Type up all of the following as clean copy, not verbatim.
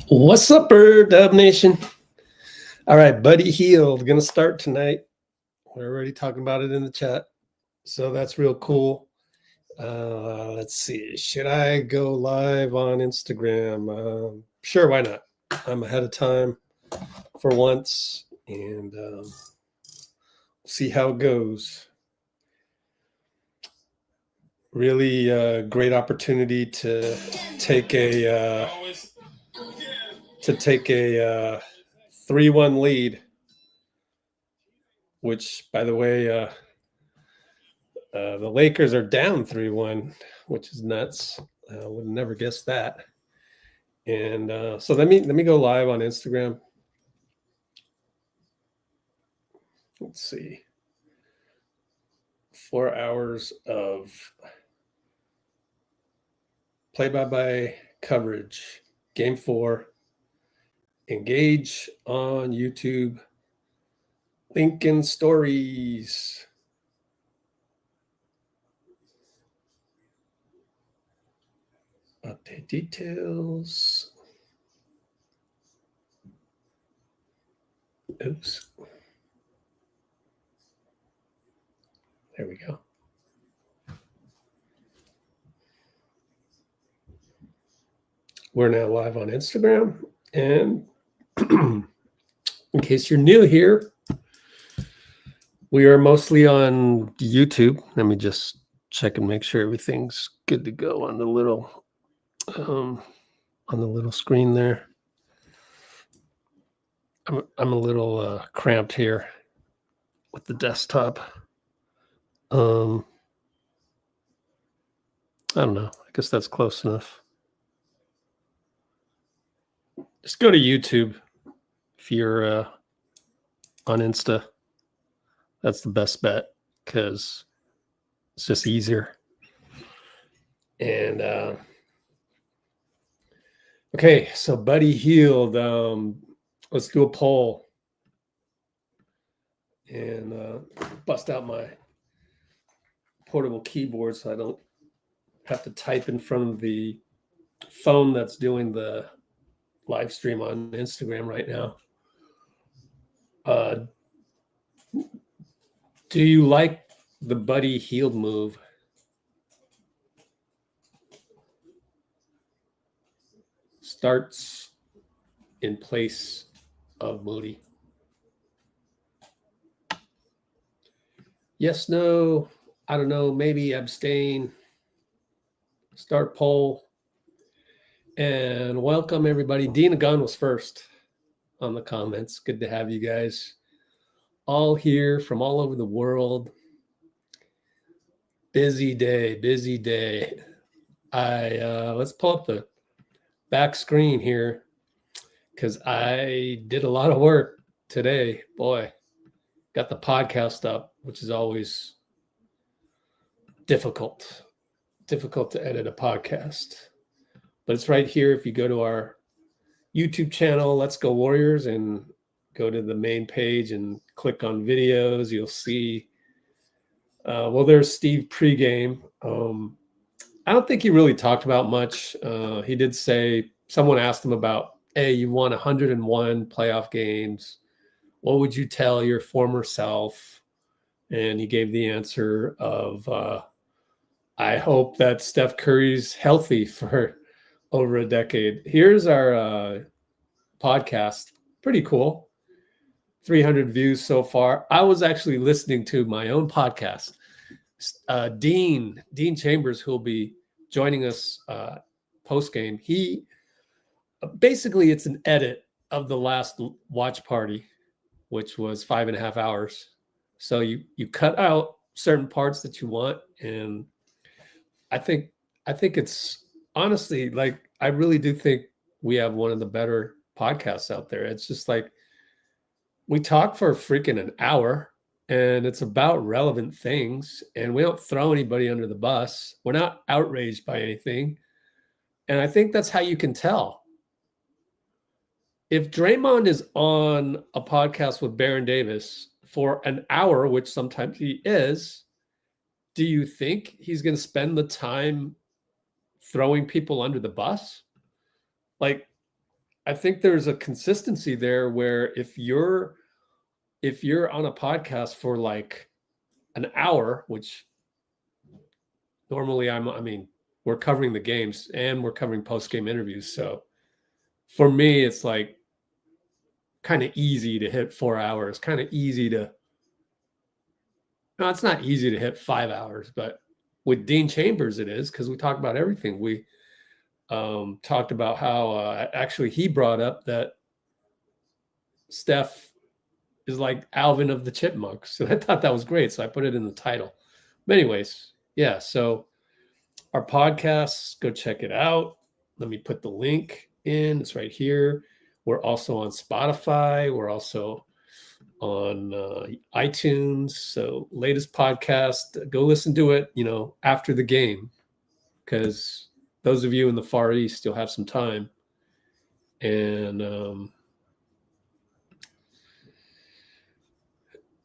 What's up, Dub Nation? All right, Buddy Hield gonna start tonight. We're already talking about it in the chat, so that's real cool. Let's see. Should I go live on Instagram? Sure, why not? I'm ahead of time for once, and see how it goes. Really great opportunity to take a 3-1 lead, which, by the way, the Lakers are down 3-1, which is nuts. Would never guess that. And so let me go live on Instagram. Let's see. 4 hours of play-by-play coverage. Game 4. Engage on YouTube. Link in stories. Update details. Oops. There we go. We're now live on Instagram. And in case you're new here, we are mostly on YouTube. Let me just check and make sure everything's good to go on the little screen there. I'm a little cramped here with the desktop. I don't know. I guess that's close enough. Just go to YouTube if you're on Insta. That's the best bet because it's just easier. And okay, so Buddy Hield, let's do a poll and bust out my portable keyboard so I don't have to type in front of the phone that's doing the live stream on Instagram right now. Do you like the Buddy Hield move? Starts in place of Moody. Yes, no, I don't know, maybe abstain. Start poll. And welcome everybody. Dina Gunn was first on the comments. Good to have you guys all here from all over the world. Busy day. Let's pull up the back screen here because I did a lot of work today. Boy, got the podcast up, which is always difficult to edit a podcast. But it's right here. If you go to our YouTube channel, Let's Go Warriors, and go to the main page and click on videos, you'll see, well, there's Steve pregame. I don't think he really talked about much. He did say, someone asked him about, hey, you won 101 playoff games. What would you tell your former self? And he gave the answer of, I hope that Steph Curry's healthy for over a decade. Here's our podcast. Pretty cool. 300 views so far. I was actually listening to my own podcast. Dean Chambers, who'll be joining us post game. He basically, it's an edit of the last watch party, which was 5.5 hours. So you cut out certain parts that you want, and I think it's honestly, like, I really do think we have one of the better podcasts out there. It's just like we talk for freaking an hour. And it's about relevant things, and we don't throw anybody under the bus. We're not outraged by anything. And I think that's how you can tell. If Draymond is on a podcast with Baron Davis for an hour, which sometimes he is, do you think he's going to spend the time throwing people under the bus? Like, I think there's a consistency there where if you're on a podcast for like an hour, which normally I mean, we're covering the games and we're covering post-game interviews. So for me, it's like kind of easy to hit 4 hours, kind of easy to, no, it's not easy to hit 5 hours, but with Dean Chambers, it is, because we talk about everything. We talked about how actually he brought up that Steph is like Alvin of the Chipmunks. So I thought that was great. So I put it in the title. But anyways, yeah. So our podcasts, go check it out. Let me put the link in. It's right here. We're also on Spotify. We're also on iTunes. So latest podcast, go listen to it, after the game, because those of you in the Far East, you'll have some time. And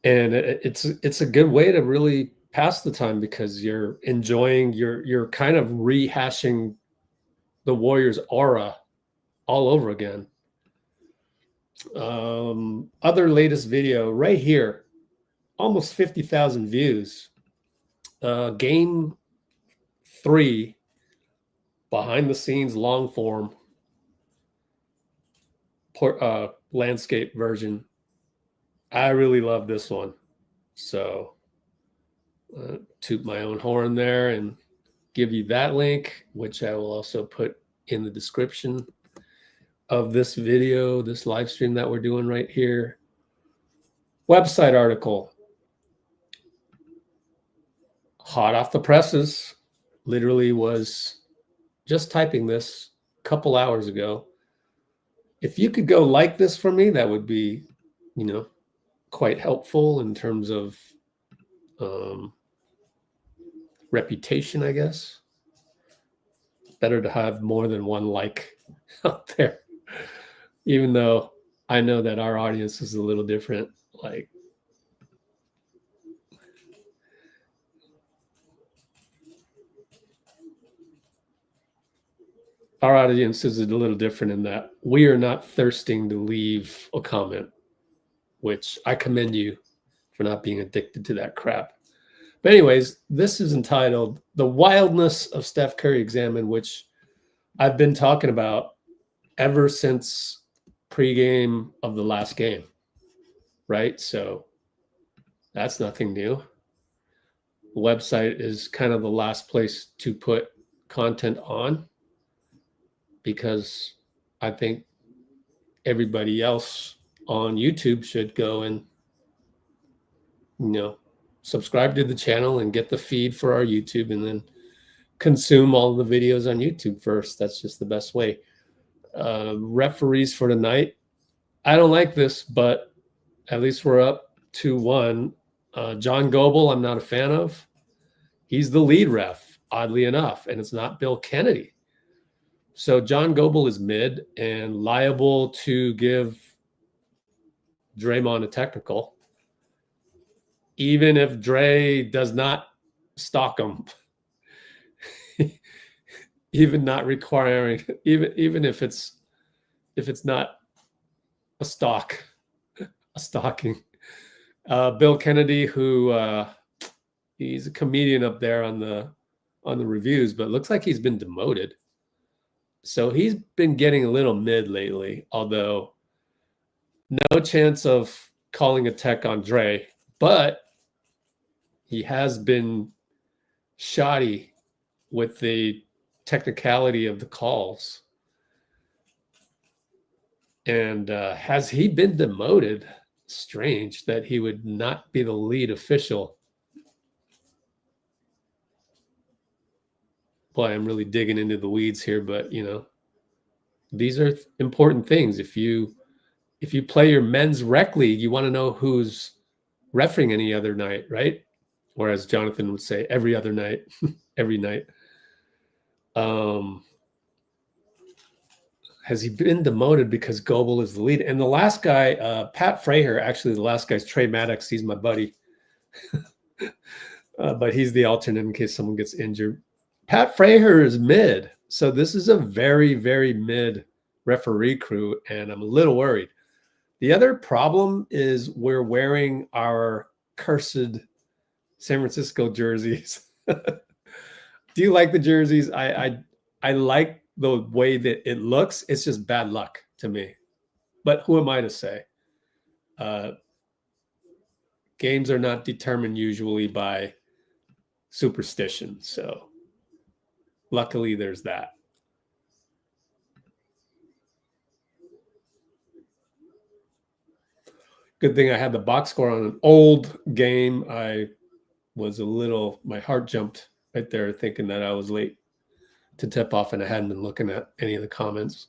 it's a good way to really pass the time, because you're enjoying, you're kind of rehashing the Warriors aura all over again. Other latest video right here, almost 50,000 views. Game 3, behind the scenes long form landscape version. I really love this one. So toot my own horn there and give you that link, which I will also put in the description of this video, this live stream that we're doing right here. Website article, hot off the presses, literally was just typing this a couple hours ago. If you could go like this for me, that would be, quite helpful in terms of reputation, I guess. Better to have more than one like out there, even though I know that our audience is a little different. Like, our audience is a little different in that we are not thirsting to leave a comment, which I commend you for not being addicted to that crap. But anyways, this is entitled The Wildness of Steph Curry Examined, which I've been talking about ever since pregame of the last game, right? So that's nothing new. The website is kind of the last place to put content on, because I think everybody else on YouTube should go and, subscribe to the channel and get the feed for our YouTube, and then consume all the videos on YouTube first. That's just the best way. Referees for tonight. I don't like this, but at least we're up 2-1. John Goble, I'm not a fan of. He's the lead ref, oddly enough, and it's not Bill Kennedy. So John Goble is mid and liable to give Draymond a technical, even if Dray does not stalk him. Even not requiring, even if it's not a stalking. Bill Kennedy, who he's a comedian up there on the reviews, but looks like he's been demoted. So he's been getting a little mid lately, although no chance of calling a tech on Dray, but he has been shoddy with the technicality of the calls. And has he been demoted? Strange that he would not be the lead official. Boy, I'm really digging into the weeds here, but these are important things. If you play your men's rec league, you want to know who's reffing any other night, right? Or as Jonathan would say, every other night, every night. Has he been demoted because Goble is the lead? And the last guy, Pat Fraher, actually the last guy's Trey Maddox. He's my buddy. But he's the alternate in case someone gets injured. Pat Fraher is mid. So this is a very, very mid referee crew, and I'm a little worried. The other problem is we're wearing our cursed San Francisco jerseys. Do you like the jerseys? I like the way that it looks. It's just bad luck to me. But who am I to say? Games are not determined usually by superstition. So luckily there's that. Good thing I had the box score on an old game. I was my heart jumped right there thinking that I was late to tip off and I hadn't been looking at any of the comments.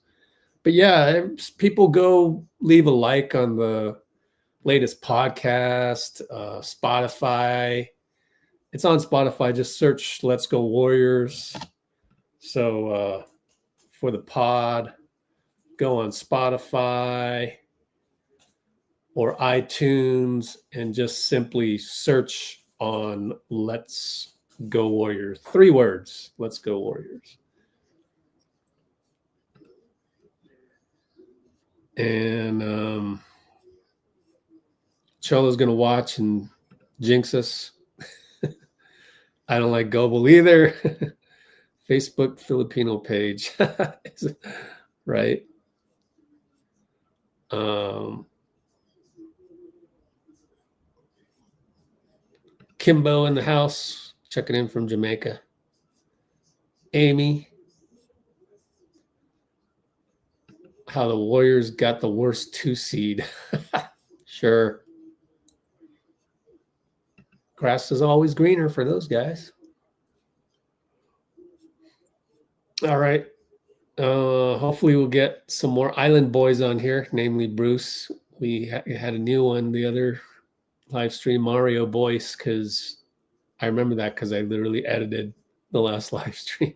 But yeah, people go leave a like on the latest podcast, Spotify. It's on Spotify. Just search Let's Go Warriors. So for the pod, go on Spotify or iTunes and just simply search on Let's Go Warriors. 3 words, Let's Go Warriors. And Cholo's going to watch and jinx us. I don't like Goble either. Facebook Filipino page. Right. Kimbo in the house, checking in from Jamaica. Amy. How the Warriors got the worst 2 seed. Sure. Grass is always greener for those guys. All right. Hopefully we'll get some more Island boys on here, namely Bruce. We had a new one the other live stream, Mario Boyce, because I remember that because I literally edited the last live stream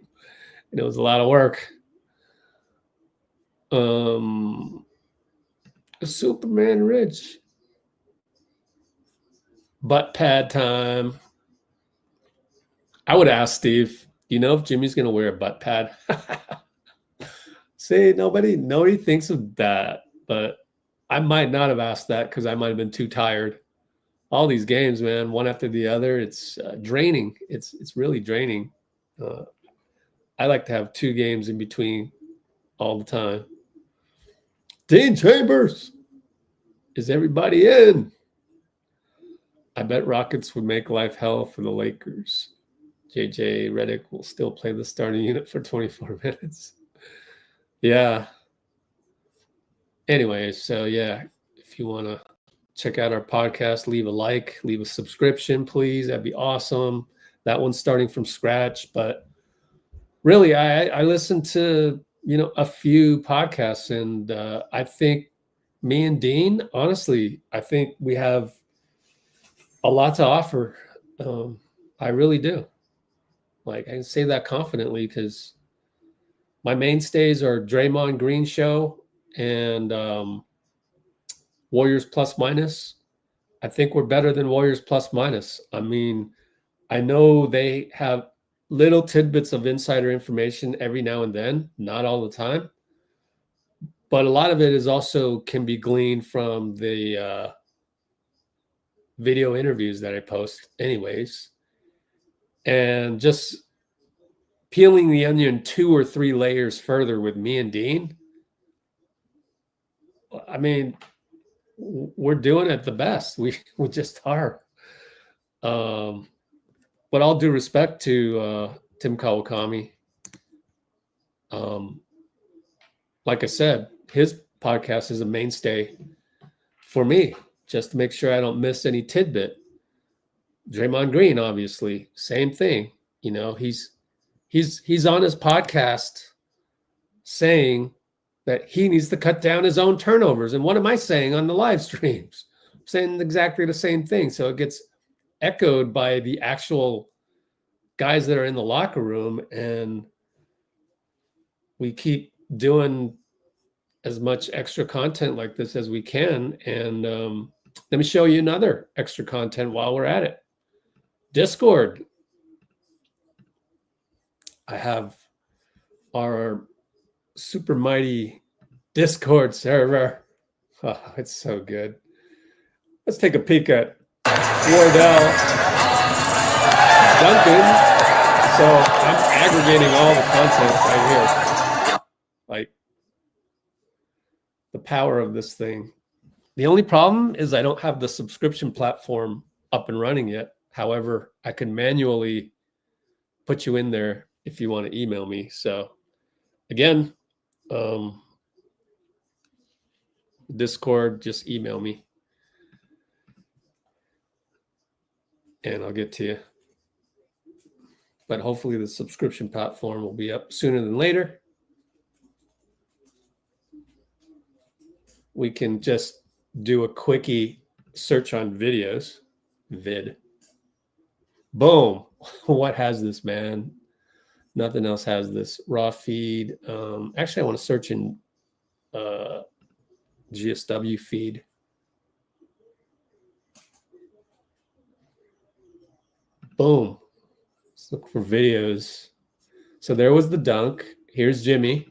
and it was a lot of work. Superman Ridge. Butt pad time. I would ask Steve, you know if Jimmy's going to wear a butt pad? See, nobody thinks of that, but I might not have asked that because I might have been too tired. All these games, man, one after the other, it's draining. It's really draining. I like to have 2 games in between all the time. Dean Chambers, is everybody in? I bet Rockets would make life hell for the Lakers. JJ Redick will still play the starting unit for 24 minutes. Yeah. Anyway, so yeah, if you want to check out our podcast, leave a like, leave a subscription, please. That'd be awesome. That one's starting from scratch, but really, I listened to, a few podcasts, and I think me and Dean, honestly, I think we have a lot to offer. I really do. Like, I can say that confidently because my mainstays are Draymond Green Show and Warriors Plus Minus. I think we're better than Warriors Plus Minus. I mean, I know they have little tidbits of insider information every now and then, not all the time. But a lot of it is also can be gleaned from the video interviews that I post anyways. And just peeling the onion 2 or 3 layers further with me and Dean, I mean, we're doing it the best. We just are. But all due respect to Tim Kawakami, like I said, his podcast is a mainstay for me, just to make sure I don't miss any tidbit. Draymond Green, obviously, same thing. He's on his podcast saying that he needs to cut down his own turnovers. And what am I saying on the live streams? I'm saying exactly the same thing. So it gets echoed by the actual guys that are in the locker room, and we keep doing as much extra content like this as we can. And let me show you another extra content while we're at it. Discord. I have our super mighty Discord server. Oh, it's so good. Let's take a peek at Wardell Duncan. So I'm aggregating all the content right here. Like the power of this thing. The only problem is I don't have the subscription platform up and running yet. However, I can manually put you in there if you want to email me. So again, Discord, just email me and I'll get to you. But hopefully the subscription platform will be up sooner than later. We can just do a quickie search on videos. Vid. Boom. What has this, man? Nothing else has this. Raw feed. Actually, I want to search in GSW feed. Boom. Let's look for videos. So there was the dunk. Here's Jimmy.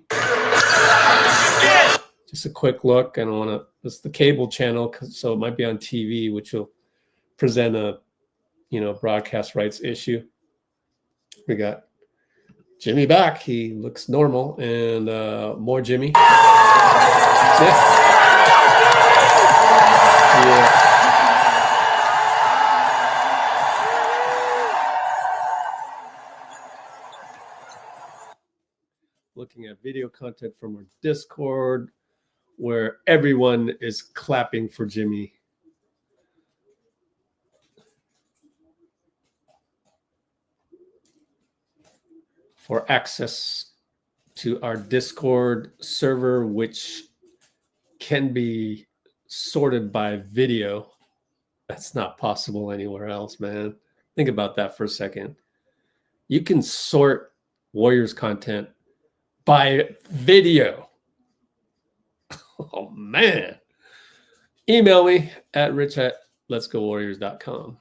Just a quick look. I don't want to. This is the cable channel, so it might be on TV, which will present a, broadcast rights issue. We got Jimmy back. He looks normal, and more Jimmy. Yeah. Looking at video content from our Discord, where everyone is clapping for Jimmy. For access to our Discord server, which can be sorted by video. That's not possible anywhere else, man. Think about that for a second. You can sort Warriors content by video. Oh, man. Email me at rich@letsgowarriors.com.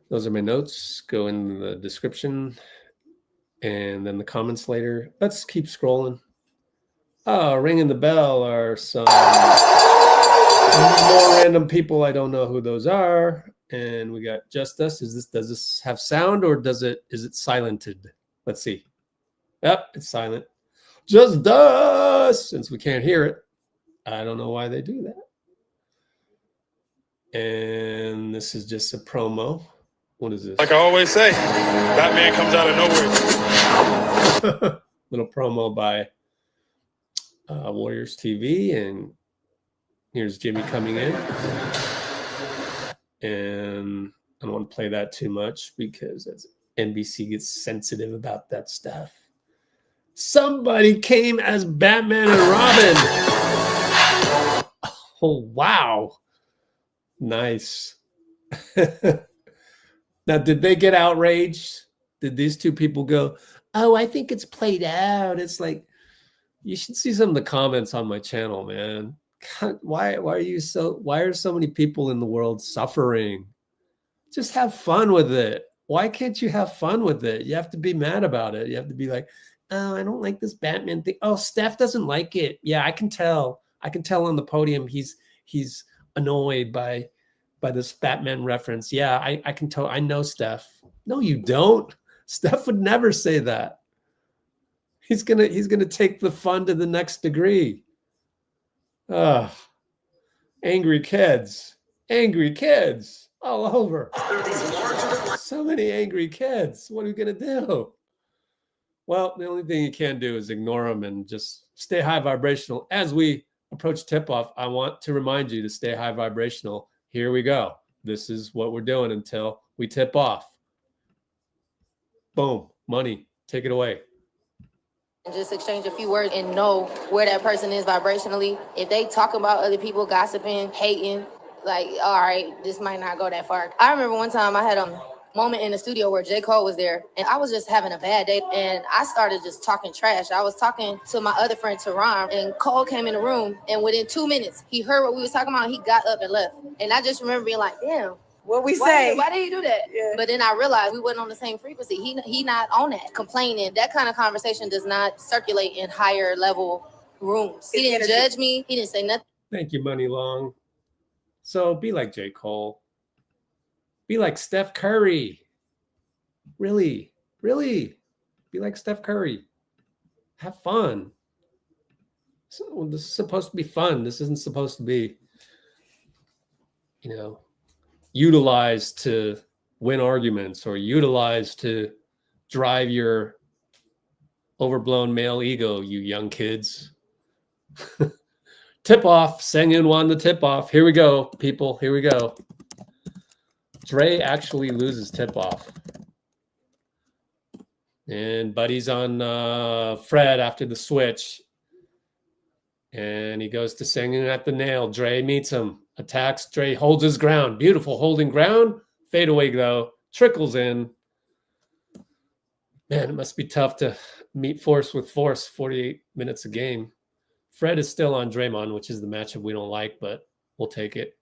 Those are my notes. Go in the description and then the comments later. Let's keep scrolling. Oh, ringing the bell are some more random people. I don't know who those are. And we got Just Us. Does this have sound or is it silented? Let's see. Yep, it's silent. Just Us, since we can't hear it. I don't know why they do that. And this is just a promo. What is this? Like I always say, Batman comes out of nowhere. Little promo by Warriors TV, and here's Jimmy coming in. And I don't want to play that too much because NBC gets sensitive about that stuff. Somebody came as Batman and Robin. Oh, wow. Nice. Now, did they get outraged? Did these two people go, oh, I think it's played out? It's like, you should see some of the comments on my channel, man. God, why are so many people in the world suffering? Just have fun with it. Why can't you have fun with it? You have to be mad about it. You have to be like, oh, I don't like this Batman thing. Oh, Steph doesn't like it. Yeah, I can tell. I can tell on the podium he's annoyed by this Batman reference. Yeah, I can tell. I know Steph. No, you don't. Steph would never say that. He's gonna take the fun to the next degree. Angry kids all over. So many angry kids. What are we gonna do? Well, the only thing you can do is ignore them and just stay high vibrational. As we approach tip-off, I want to remind you to stay high vibrational. Here we go. This is what we're doing until we tip off. Boom. Money. Take it away. And just exchange a few words and know where that person is vibrationally. If they talk about other people, gossiping, hating, like, all right, this might not go that far. I remember one time I had a moment in the studio where J. Cole was there, and I was just having a bad day, and I started just talking trash. I was talking to my other friend, Teron, and Cole came in the room, and within 2 minutes, he heard what we was talking about, and he got up and left. And I just remember being like, damn, What we say? Why did he do that? Yeah. But then I realized we wasn't on the same frequency. He not on that. Complaining. That kind of conversation does not circulate in higher level rooms. He didn't judge me. He didn't say nothing. Thank you, Money Long. So be like J. Cole. Be like Steph Curry. Really, really. Be like Steph Curry. Have fun. So, this is supposed to be fun. This isn't supposed to be, utilized to win arguments or utilized to drive your overblown male ego, you young kids. Tip off. Sengun won the tip off. Here we go, people. Here we go. Dray actually loses tip off. And Buddy's on Fred after the switch. And he goes to Sengun at the nail. Dray meets him. Attacks. Dray holds his ground. Beautiful holding ground. Fade away though. Trickles in. Man, it must be tough to meet force with force 48 minutes a game. Fred is still on Draymond, which is the matchup we don't like, but we'll take it.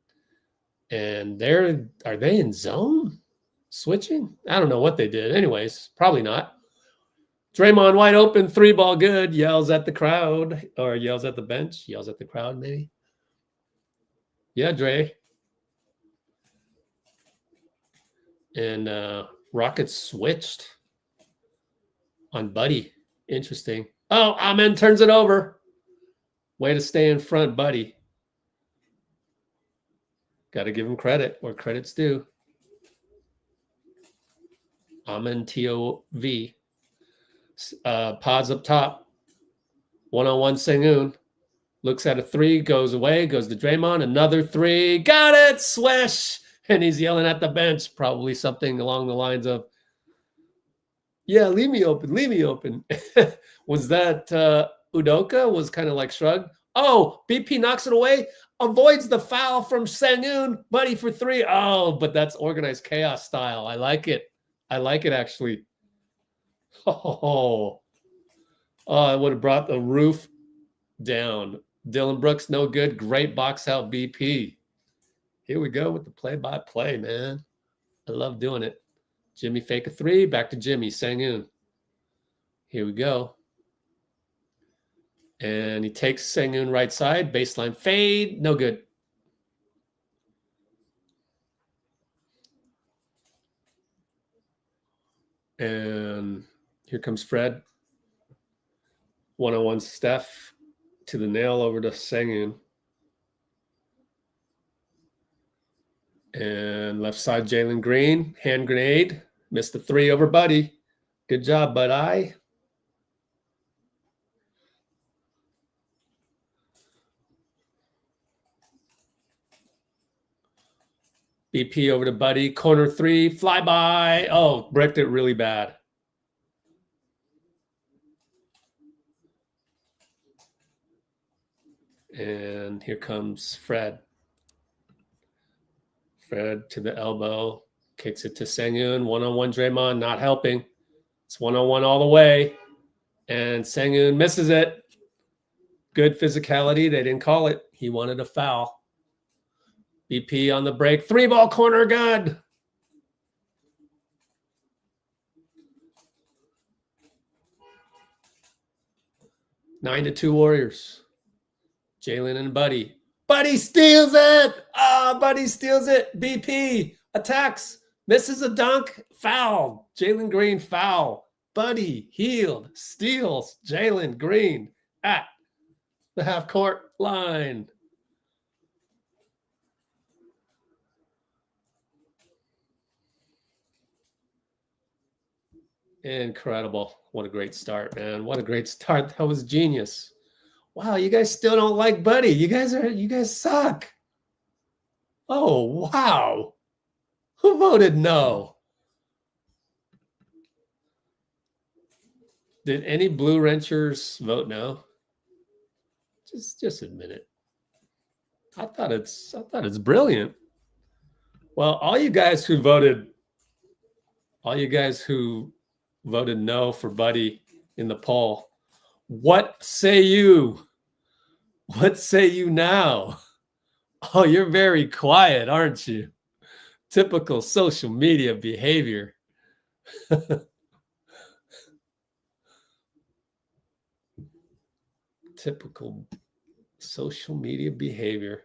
And are they in zone? Switching? I don't know what they did. Anyways, probably not. Draymond wide open, 3-ball good, yells at the crowd, or yells at the bench, yells at the crowd maybe. Yeah, Dray. And Rockets switched on Buddy. Interesting. Oh, Amen turns it over. Way to stay in front, Buddy. Got to give him credit where credit's due. Amen TOV. Pods up top. One-on-one Sengun. Looks at a 3, goes away, goes to Draymond. Another 3. Got it! Swish! And he's yelling at the bench. Probably something along the lines of, yeah, leave me open, leave me open. Was that Udoka? Was kind of like shrugged. Oh, BP knocks it away. Avoids the foul from Sengun. Buddy for 3. Oh, but that's organized chaos style. I like it. I like it, actually. Oh, I would have brought the roof down. Dillon Brooks, no good. Great box out BP. Here we go with the play-by-play, man. I love doing it. Jimmy fake a 3. Back to Jimmy. Sengun. Here we go. And he takes Sengun right side. Baseline fade. No good. And here comes Fred. One-on-one Steph to the nail over to Sengun. And left side Jalen Green. Hand grenade. Missed the 3 over Buddy. Good job, Buddy. BP over to Buddy. Corner 3. Fly by. Oh, bricked it really bad. And here comes Fred. Fred to the elbow. Kicks it to Sengun. One-on-one Draymond. Not helping. It's one-on-one all the way. And Sengun misses it. Good physicality. They didn't call it. He wanted a foul. BP on the break. 3-ball corner. Good. Nine to 2 Warriors. Jalen and Buddy. Buddy steals it. Buddy steals it. BP attacks. Misses a dunk. Foul. Jalen Green foul. Buddy Hield steals Jalen Green at the half-court line. Incredible. What a great start, man. What a great start. That was genius. Wow, you guys still don't like Buddy. You guys suck. Oh, wow. Who voted no? Did any Blue Wrenchers vote no? Just admit it. I thought it's brilliant. Well, all you guys who voted no for Buddy in the poll, what say you? What say you now? Oh, you're very quiet, aren't you? Typical social media behavior. Typical social media behavior.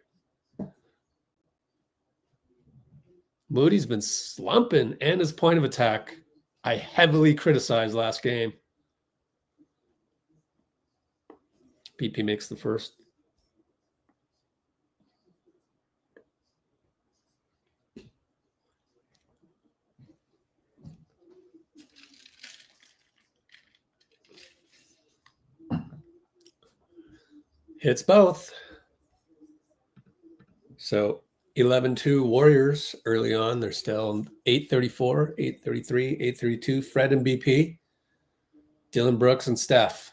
Moody's been slumping, and his point of attack, I heavily criticized last game. BP makes the first. Hits both. So 11-2 Warriors early on. They're still 8-34, 8-33, 8-32. Fred and BP. Dillon Brooks and Steph.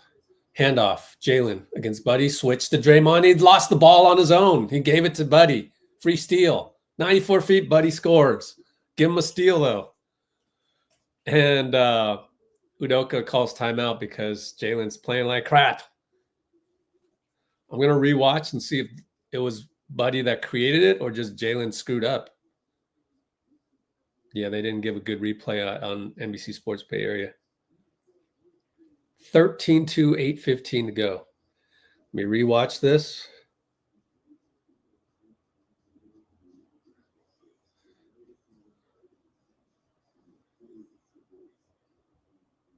Handoff. Jalen against Buddy. Switch to Draymond. He lost the ball on his own. He gave it to Buddy. Free steal. 94 feet. Buddy scores. Give him a steal, though. And Udoka calls timeout because Jalen's playing like crap. I'm going to rewatch and see if it was Buddy that created it or just Jalen screwed up. Yeah, they didn't give a good replay on NBC Sports Bay Area. 13-2, 8:15 to go. Let me rewatch this.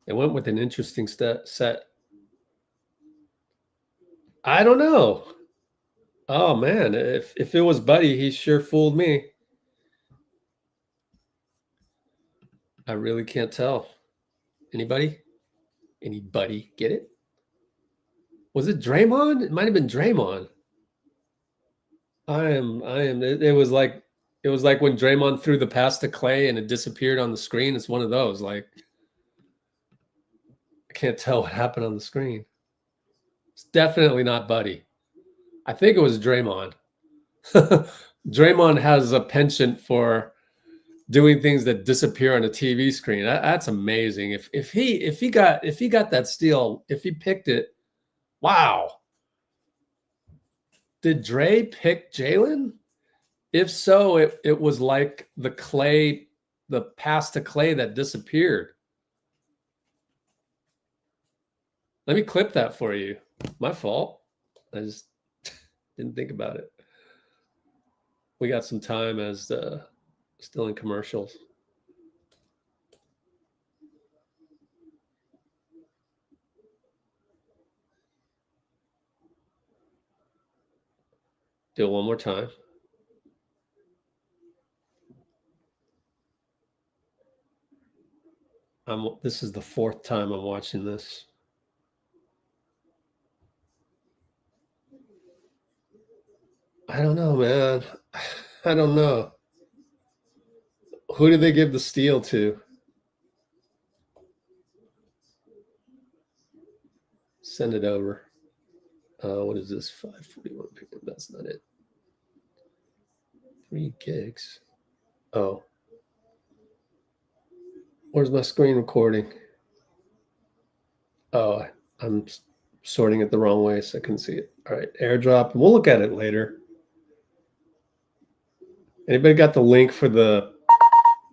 It went with an interesting set. I don't know. Oh, man. If it was Buddy, he sure fooled me. I really can't tell. Anybody? Anybody get it? Was it Draymond? It might have been Draymond. It was like when Draymond threw the pass to Klay and it disappeared on the screen. It's one of those. Like, I can't tell what happened on the screen. It's definitely not Buddy. I think it was Draymond. Draymond has a penchant for doing things that disappear on a TV screen. That's amazing. If he got that steal, if he picked it, wow. Did Dray pick Jalen? If so, it was like the pass to Klay that disappeared. Let me clip that for you. My fault. I just didn't think about it. We got some time as still in commercials. Do it one more time. This is the fourth time I'm watching this. I don't know, man. I don't know. Who did they give the steal to? Send it over. What is this? 541 pickup. That's not it. 3 gigs. Oh. Where's my screen recording? Oh, I'm sorting it the wrong way, so I can see it. All right, airdrop. We'll look at it later. Anybody got the link for the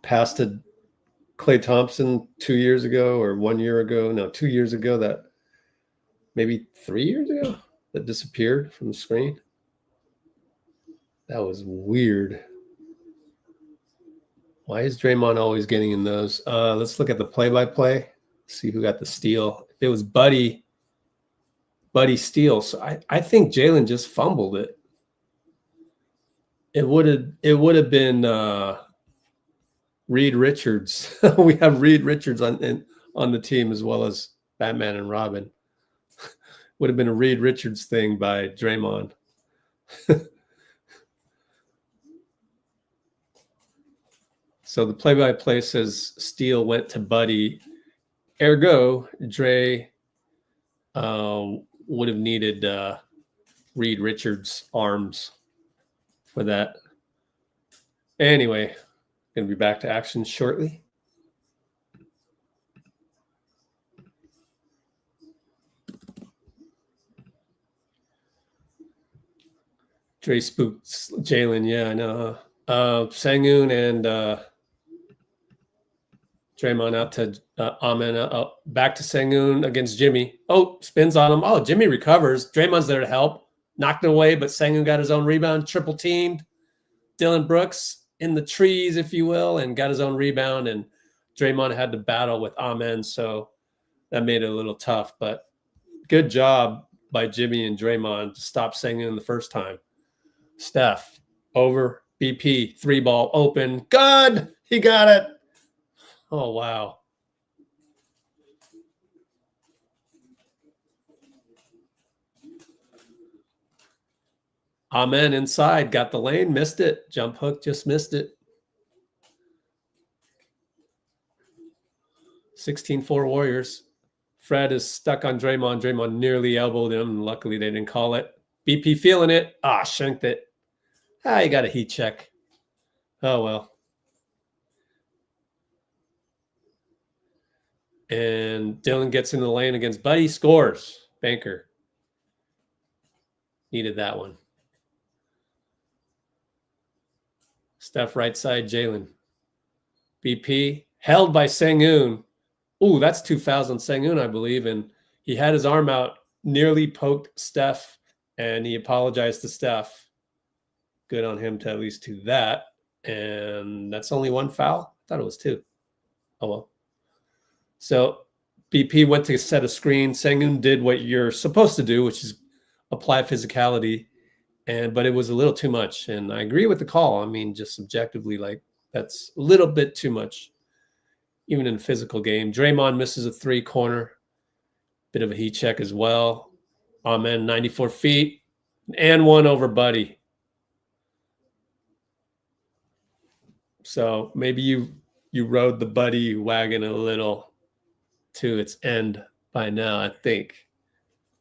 pass to Klay Thompson 2 years ago or 1 year ago? No, 2 years ago, that maybe 3 years ago, that disappeared from the screen. That was weird. Why is Draymond always getting in those? Let's look at the play-by-play, see who got the steal. If it was Buddy steal. So I think Jalen just fumbled it. It would have been Reed Richards. We have Reed Richards on the team as well as Batman and Robin. Would have been a Reed Richards thing by Draymond. So the play-by-play says steal went to Buddy. Ergo, Dray would have needed Reed Richards' arms for that. Anyway, going to be back to action shortly. Dray spooked Jalen. Yeah, I know. Sengun and Draymond out to Amen. Back to Sengun against Jimmy. Oh, spins on him. Oh, Jimmy recovers. Draymond's there to help. Knocked it away, but Sengun got his own rebound. Triple teamed. Dillon Brooks in the trees, if you will, and got his own rebound. And Draymond had to battle with Amen, so that made it a little tough. But good job by Jimmy and Draymond to stop Sengun the first time. Steph over BP, 3-ball open. Good. He got it. Oh, wow. Amen inside. Got the lane. Missed it. Jump hook. Just missed it. 16-4 Warriors. Fred is stuck on Draymond. Draymond nearly elbowed him. Luckily, they didn't call it. BP feeling it. Shanked it. You got a heat check. Oh, well. And Dillon gets in the lane against Buddy. Scores. Banker. Needed that one. Steph right side. Jalen. BP. Held by Sengun. Ooh, that's 2 fouls on Sengun, I believe. And he had his arm out. Nearly poked Steph. And he apologized to Steph. Good on him to at least do that. And that's only 1 foul? I thought it was 2. Oh, well. So BP went to set a screen. Sengun did what you're supposed to do, which is apply physicality. But it was a little too much. And I agree with the call. I mean, just subjectively, like, that's a little bit too much, even in a physical game. Draymond misses a 3-corner. Bit of a heat check as well. Amen, 94 feet. And 1 over Buddy. So maybe you rode the Buddy wagon a little to its end by now, I think.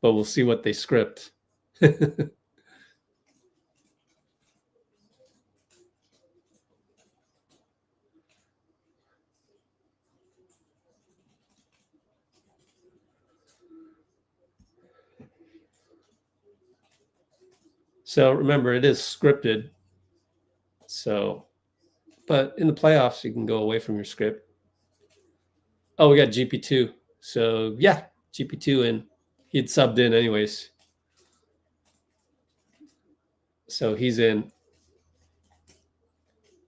But we'll see what they script. So remember, it is scripted. So, but in the playoffs, you can go away from your script. Oh, we got GP2. So, yeah, GP2 in. He'd subbed in anyways. So he's in.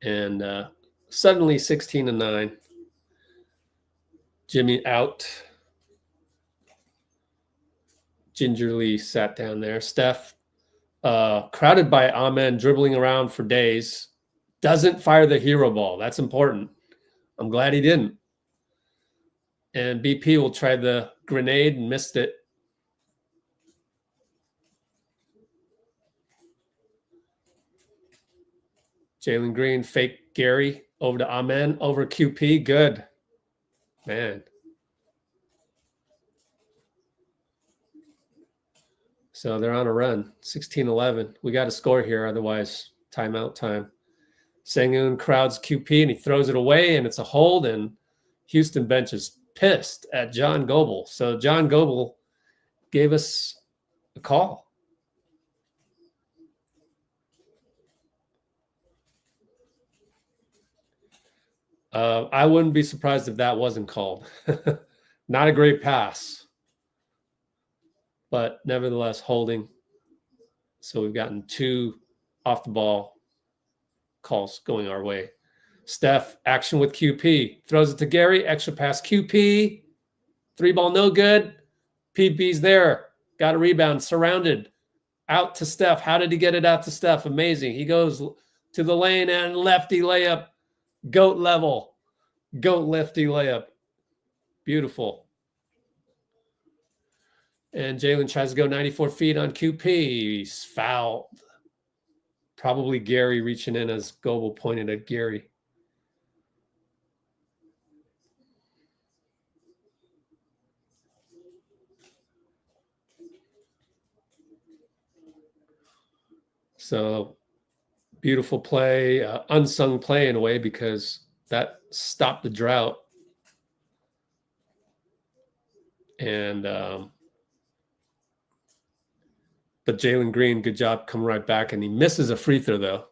And suddenly 16-9. Jimmy out. Gingerly sat down there. Steph, crowded by Amen, dribbling around for days. Doesn't fire the hero ball. That's important. I'm glad he didn't. And BP will try the grenade and missed it. Jalen Green, fake Gary over to Amen, over QP. Good. Man. So they're on a run. 16-11. We got to score here. Otherwise, timeout time. Sengun crowds QP and he throws it away and it's a hold. And Houston bench is pissed at John Goble. So John Goble gave us a call. I wouldn't be surprised if that wasn't called. Not a great pass, but nevertheless holding. So we've gotten 2 off the ball calls going our way. Steph, action with QP. Throws it to Gary. Extra pass QP. 3-ball, no good. PB's there. Got a rebound. Surrounded. Out to Steph. How did he get it out to Steph? Amazing. He goes to the lane and lefty layup. Goat level. Goat lefty layup. Beautiful. And Jalen tries to go 94 feet on QP. He's fouled. Probably Gary reaching in as Goble pointed at Gary. So beautiful play, unsung play in a way because that stopped the drought. And but Jalen Green, good job coming right back. And he misses a free throw, though.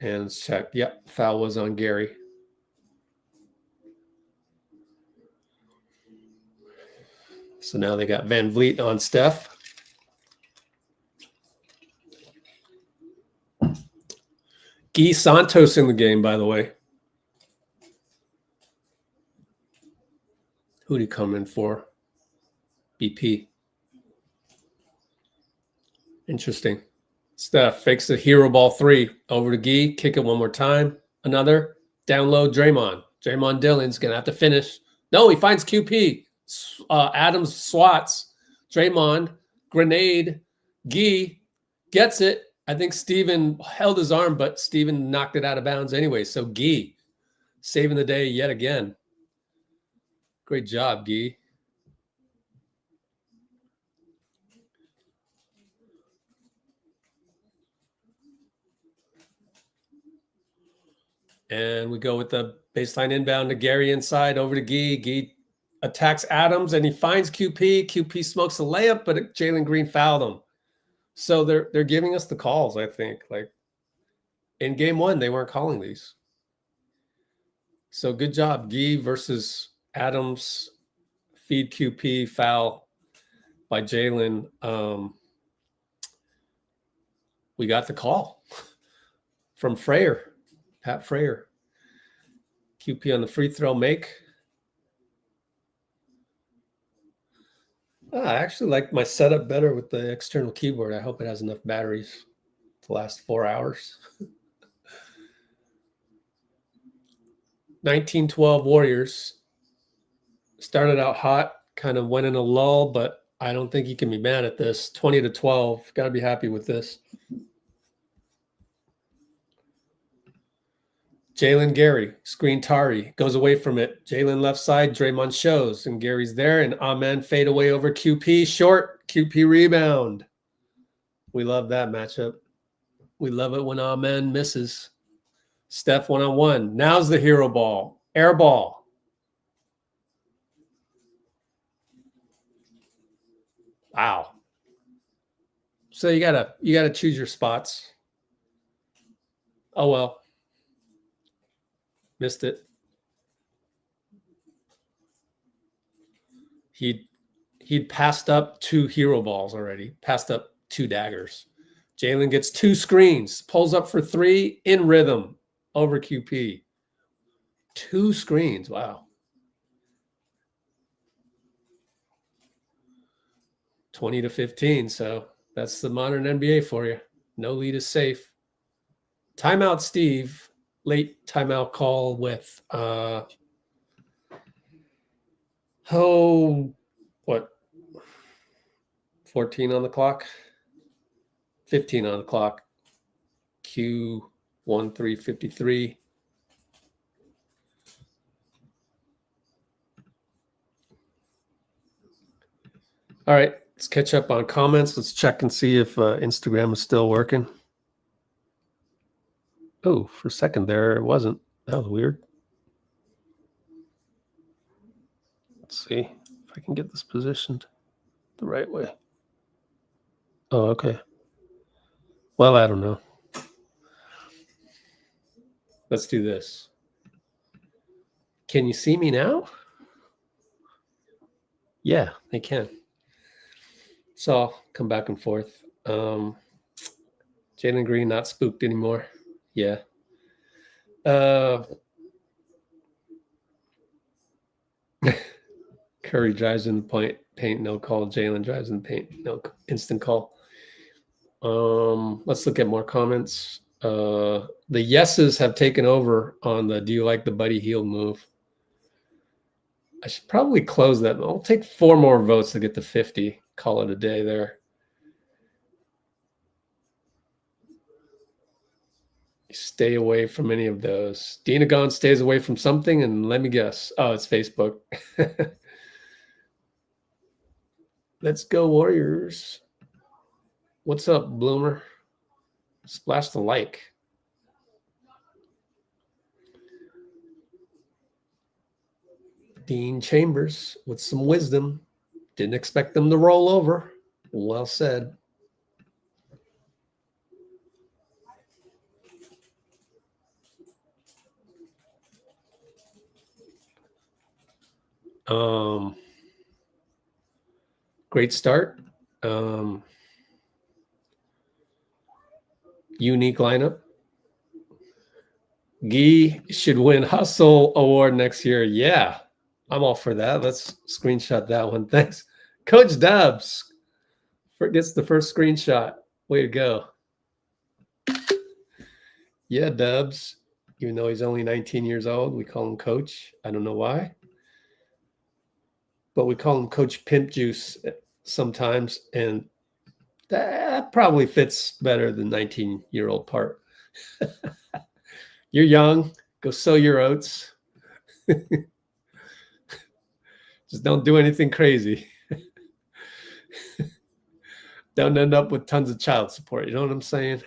And let's check. Yep, foul was on Gary. So now they got Van Vliet on Steph. Guy Santos in the game, by the way. Who'd he come in for? BP. Interesting. Steph fakes a hero ball 3 over to Guy. Kick it one more time. Another. Down low, Draymond. Draymond Dillon's going to have to finish. No, he finds QP. Adams swats. Draymond. Grenade. Guy gets it. I think Steven held his arm, but Steven knocked it out of bounds anyway. So Guy saving the day yet again. Great job, Guy. And we go with the baseline inbound to Gary inside over to Guy. Guy attacks Adams and he finds QP. QP smokes a layup, but Jalen Green fouled him. So they're giving us the calls, I think. Like in game 1, they weren't calling these. So good job, Guy versus Adams. Feed QP, foul by Jalen. We got the call from Fraher. Pat Fraher. QP on the free throw make. I actually like my setup better with the external keyboard. I hope it has enough batteries to last 4 hours. 1912 Warriors. Started out hot, kind of went in a lull, but I don't think you can be mad at this. 20-12. Got to be happy with this. Jalen Gary, screen Tari, goes away from it. Jalen left side, Draymond shows, and Gary's there, and Amen fade away over QP, short, QP rebound. We love that matchup. We love it when Amen misses. Steph one-on-one. Now's the hero ball. Air ball. Wow. So you gotta choose your spots. Oh well. Missed it. He'd passed up 2 hero balls already. Passed up 2 daggers. Jalen gets 2 screens. Pulls up for 3 in rhythm over QP. 2 screens. Wow. 20-15. So that's the modern NBA for you. No lead is safe. Timeout, Steve. Late timeout call with 14 on the clock, 15 on the clock. Q1353. All right, let's catch up on comments. Let's check and see if Instagram is still working. Oh, for a second there, it wasn't. That was weird. Let's see if I can get this positioned the right way. Oh, okay. Well, I don't know. Let's do this. Can you see me now? Yeah, they can. So I'll come back and forth. Jalen Green not spooked anymore. Yeah. Curry drives in the paint, no call. Jalen drives in the paint, no instant call. Let's look at more comments. The yeses have taken over on the do you like the Buddy Hield move? I should probably close that. I'll take 4 more votes to get to 50. Call it a day there. Stay away from any of those. Dinagon stays away from something, and let me guess. Oh, it's Facebook. Let's go, Warriors. What's up, Bloomer? Splash the like. Dean Chambers with some wisdom. Didn't expect them to roll over. Well said. Great start. Unique lineup. Guy should win Hustle Award next year. Yeah, I'm all for that. Let's screenshot that one. Thanks. Coach Dubs gets the first screenshot. Way to go. Yeah, Dubs. Even though he's only 19 years old, we call him Coach. I don't know why. But we call him Coach Pimp Juice sometimes. And that probably fits better than 19-year-old part. You're young. Go sow your oats. Just don't do anything crazy. Don't end up with tons of child support. You know what I'm saying?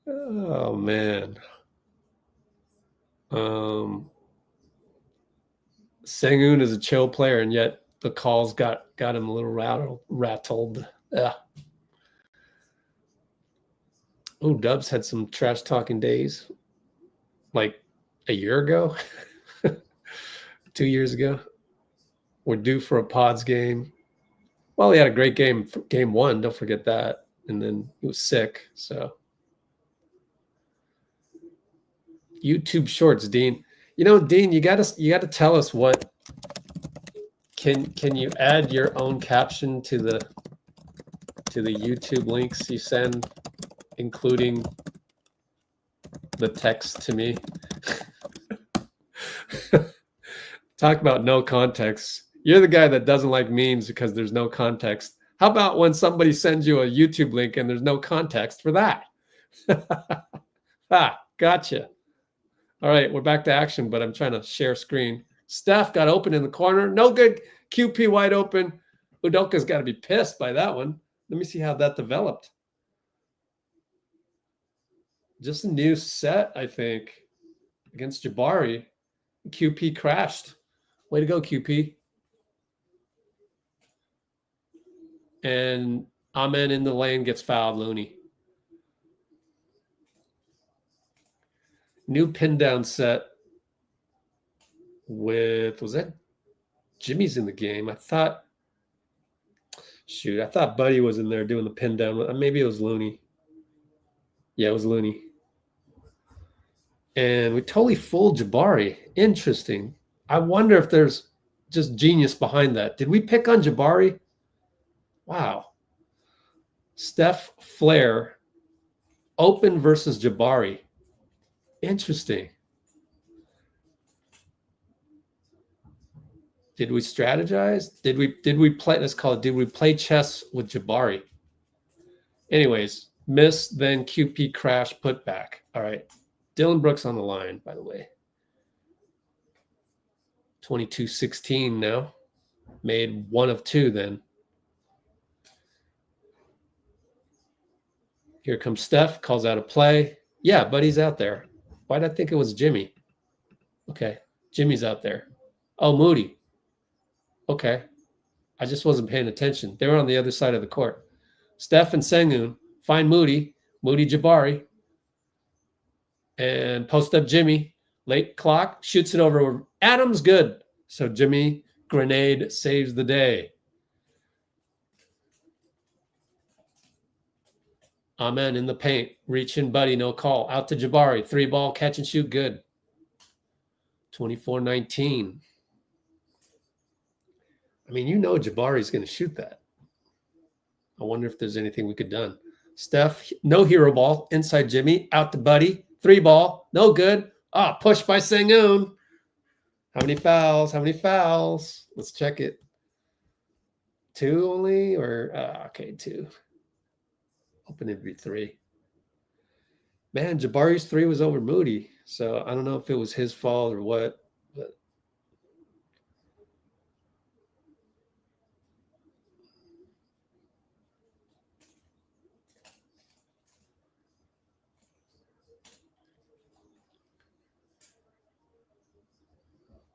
Oh, man. Sengun is a chill player, and yet the calls got him a little rattled. Yeah. Oh, Dubs had some trash talking days, like a year ago, 2 years ago. We're due for a Pods game. Well, he had a great game, game one. Don't forget that. And then he was sick. So YouTube Shorts, Dean. You know, Dean, you gotta tell us what. Can you add your own caption to the YouTube links you send, including the text to me? Talk about no context. You're the guy that doesn't like memes because there's no context. How about when somebody sends you a YouTube link and there's no context for that? Gotcha. All right, we're back to action, but I'm trying to share screen. Steph got open in the corner. No good. QP wide open. Udoka's got to be pissed by that one. Let me see how that developed. Just a new set, I think, against Jabari. QP crashed. Way to go, QP. And Amen in the lane gets fouled, Looney. New pin down set with, was that Jimmy's in the game? I thought Buddy was in there doing the pin down. Maybe it was Looney. Yeah, it was Looney. And we totally fooled Jabari. Interesting. I wonder if there's just genius behind that. Did we pick on Jabari? Wow. Steph Flair, open versus Jabari. Interesting. Did we strategize? Did we play? Let's call it. Did we play chess with Jabari? Anyways, miss, then QP crash, put back. All right. Dillon Brooks on the line, by the way. 22-16 now. Made one of two then. Here comes Steph, calls out a play. Yeah, Buddy's out there. Why did I think it was Jimmy? Okay, Jimmy's out there. Oh, Moody. Okay. I just wasn't paying attention. They were on the other side of the court. Steph and Sengun find Moody. Moody Jabari. And post up Jimmy. Late clock. Shoots it over. Adams good. So Jimmy grenade saves the day. Amen in the paint. Reaching Buddy. No call. Out to Jabari. 3-ball. Catch and shoot. Good. 24-19. I mean, you know Jabari's going to shoot that. I wonder if there's anything we could done. Steph, no hero ball. Inside Jimmy. Out to Buddy. 3-ball. No good. Push by Sengun. How many fouls? How many fouls? Let's check it. 2 only? Or, okay, 2. Hoping it'd be 3. Man, Jabari's 3 was over Moody. So I don't know if it was his fault or what. But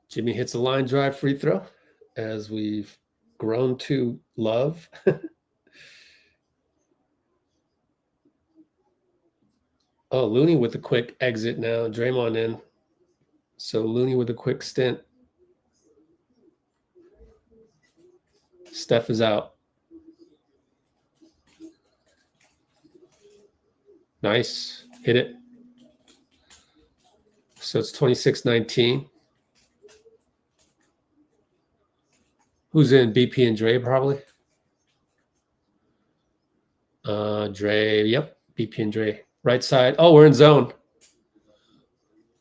Jimmy hits a line drive free throw, as we've grown to love. Oh, Looney with a quick exit now. Draymond in. So Looney with a quick stint. Steph is out. Nice. Hit it. So it's 26-19. Who's in? BP and Dray probably? Dray. Yep. BP and Dray. Right side. Oh, we're in zone.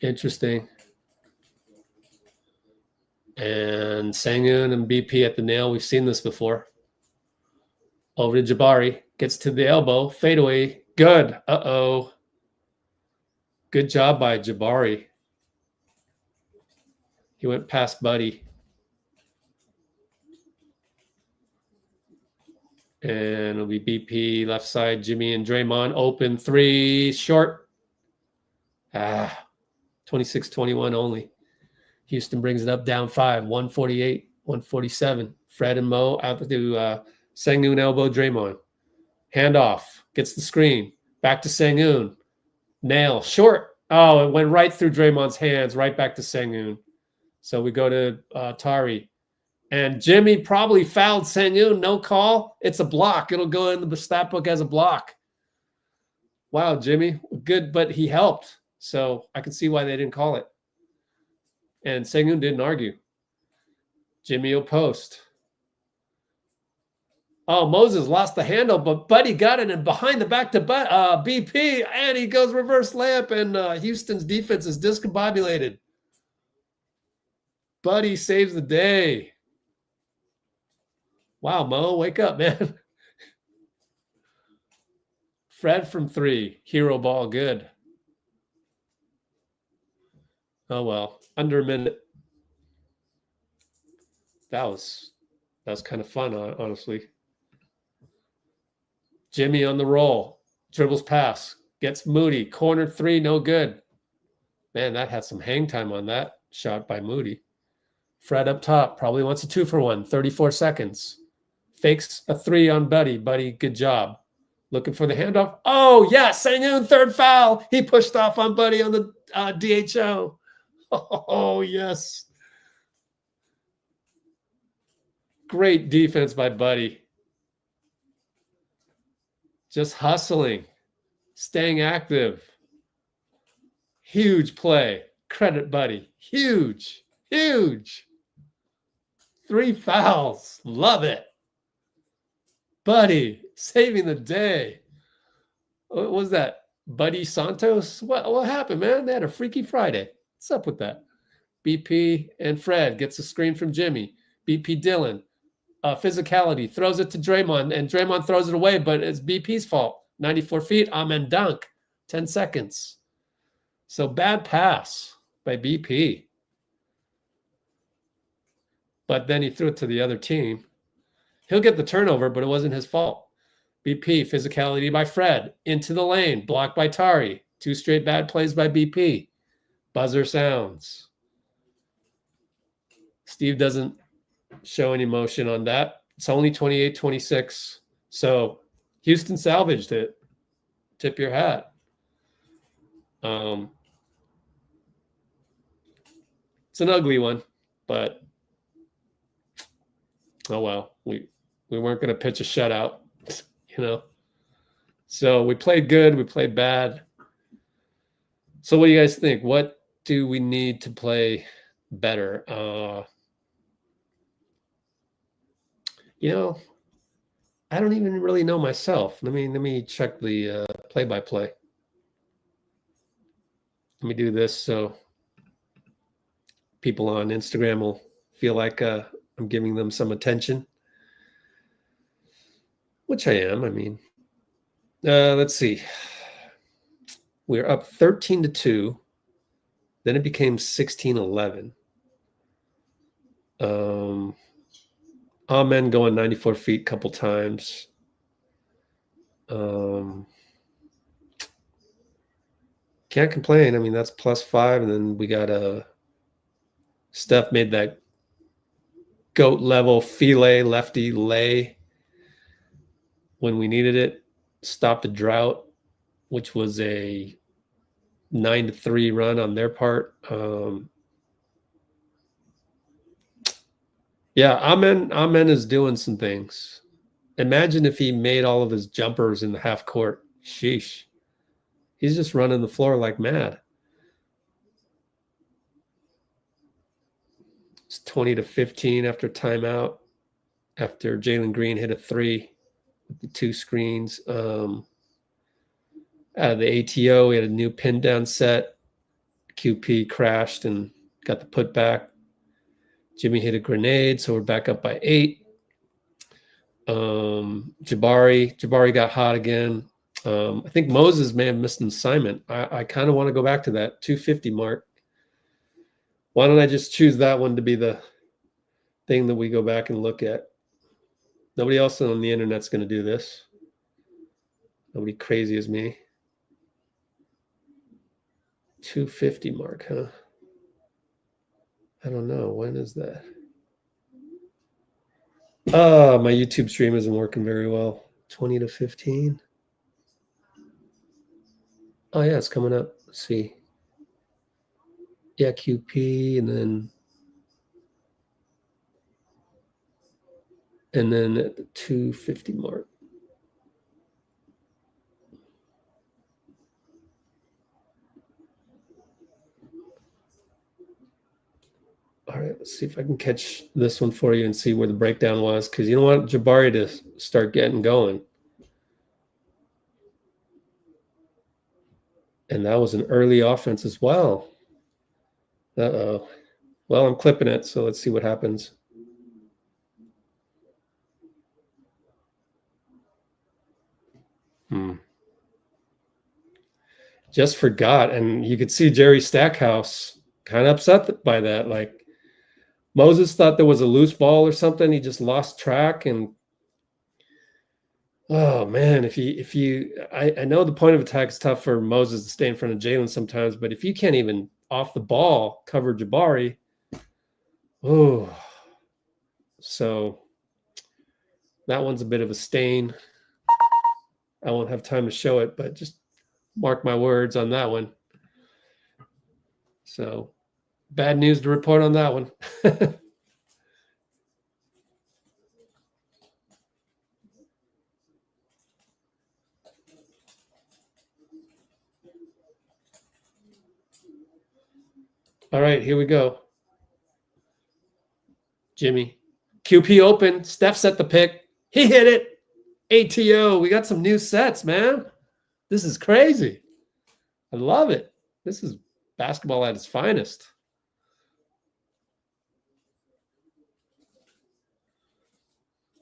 Interesting. And Sengun and BP at the nail. We've seen this before. Over to Jabari. Gets to the elbow. Fadeaway. Good. Uh-oh. Good job by Jabari. He went past Buddy. And it'll be BP, left side, Jimmy and Draymond. Open three, short. 26-21 only. Houston brings it up, down 5, 148, 147. Fred and Mo out to Sengun, elbow, Draymond. Handoff, gets the screen. Back to Sengun. Nail, short. Oh, it went right through Draymond's hands, right back to Sengun. So we go to Tari. And Jimmy probably fouled Sengun. No call. It's a block. It'll go in the stat book as a block. Wow, Jimmy. Good, but he helped. So I can see why they didn't call it. And Sengun didn't argue. Jimmy will post. Oh, Moses lost the handle, but Buddy got it and behind the back to BP, and he goes reverse layup, and Houston's defense is discombobulated. Buddy saves the day. Wow, Mo, wake up, man. Fred from 3, hero ball, good. Oh well, under a minute. That was kind of fun, honestly. Jimmy on the roll, dribbles pass, gets Moody, corner 3, no good. Man, that had some hang time on that shot by Moody. Fred up top, probably wants a 2-for-1, 34 seconds. Fakes a 3 on Buddy. Buddy, good job. Looking for the handoff. Oh, yeah, Sengun, third foul. He pushed off on Buddy on the DHO. Oh, yes. Great defense by Buddy. Just hustling, staying active. Huge play. Credit Buddy. Huge, huge. 3 fouls. Love it. Buddy saving the day. What was that? Buddy Santos? What happened, man? They had a Freaky Friday. What's up with that? BP and Fred gets a screen from Jimmy. BP Dillon. Physicality. Throws it to Draymond, and Draymond throws it away, but it's BP's fault. 94 feet. Amen dunk. 10 seconds. So bad pass by BP. But then he threw it to the other team. He'll get the turnover, but it wasn't his fault. BP, physicality by Fred. Into the lane. Blocked by Tari. 2 straight bad plays by BP. Buzzer sounds. Steve doesn't show any motion on that. It's only 28-26. So Houston salvaged it. Tip your hat. It's an ugly one, but oh well. We weren't going to pitch a shutout, you know. So we played good. We played bad. So what do you guys think? What do we need to play better? You know, I don't even really know myself. Let me check the play-by-play. Let me do this so people on Instagram will feel like I'm giving them some attention. Which I am. I mean, let's see. We're up 13-2. Then it became 16-11. Amen going 94 feet a couple times. Can't complain. I mean, that's +5. And then we got Steph made that GOAT level filay lefty lay when we needed it. Stopped a drought, which was a 9-3 run on their part. Yeah, Amen is doing some things. Imagine if he made all of his jumpers in the half court. Sheesh. He's just running the floor like mad. It's 20-15 after timeout. After Jalen Green hit a three with the two screens. Out of the ATO, we had a new pin down set. QP crashed and got the putback. Jimmy hit a grenade, so we're back up by 8. Jabari got hot again. I think Moses may have missed an assignment. I kind of want to go back to that 250 mark. Why don't I just choose that one to be the thing that we go back and look at? Nobody else on the internet's going to do this. Nobody crazy as me. 250 mark, huh? I don't know. When is that? Oh, my YouTube stream isn't working very well. 20-15. Oh, yeah, it's coming up. Let's see. Yeah, QP, and then at the 250 mark. All right, let's see if I can catch this one for you and see where the breakdown was, because you don't want Jabari to start getting going. And that was an early offense as well. Uh-oh. Well, I'm clipping it, so let's see what happens. Just forgot. And you could see Jerry Stackhouse kind of upset by that. Like, Moses thought there was a loose ball or something. He just lost track. And oh man, I know the point of attack is tough for Moses to stay in front of Jalen sometimes, but if you can't even off the ball cover Jabari, oh, so that one's a bit of a stain. I won't have time to show it, but just mark my words on that one. So bad news to report on that one. All right, here we go. Jimmy. QP open. Steph set the pick. He hit it. ATO. We got some new sets, man. This is crazy. I love it. This is basketball at its finest.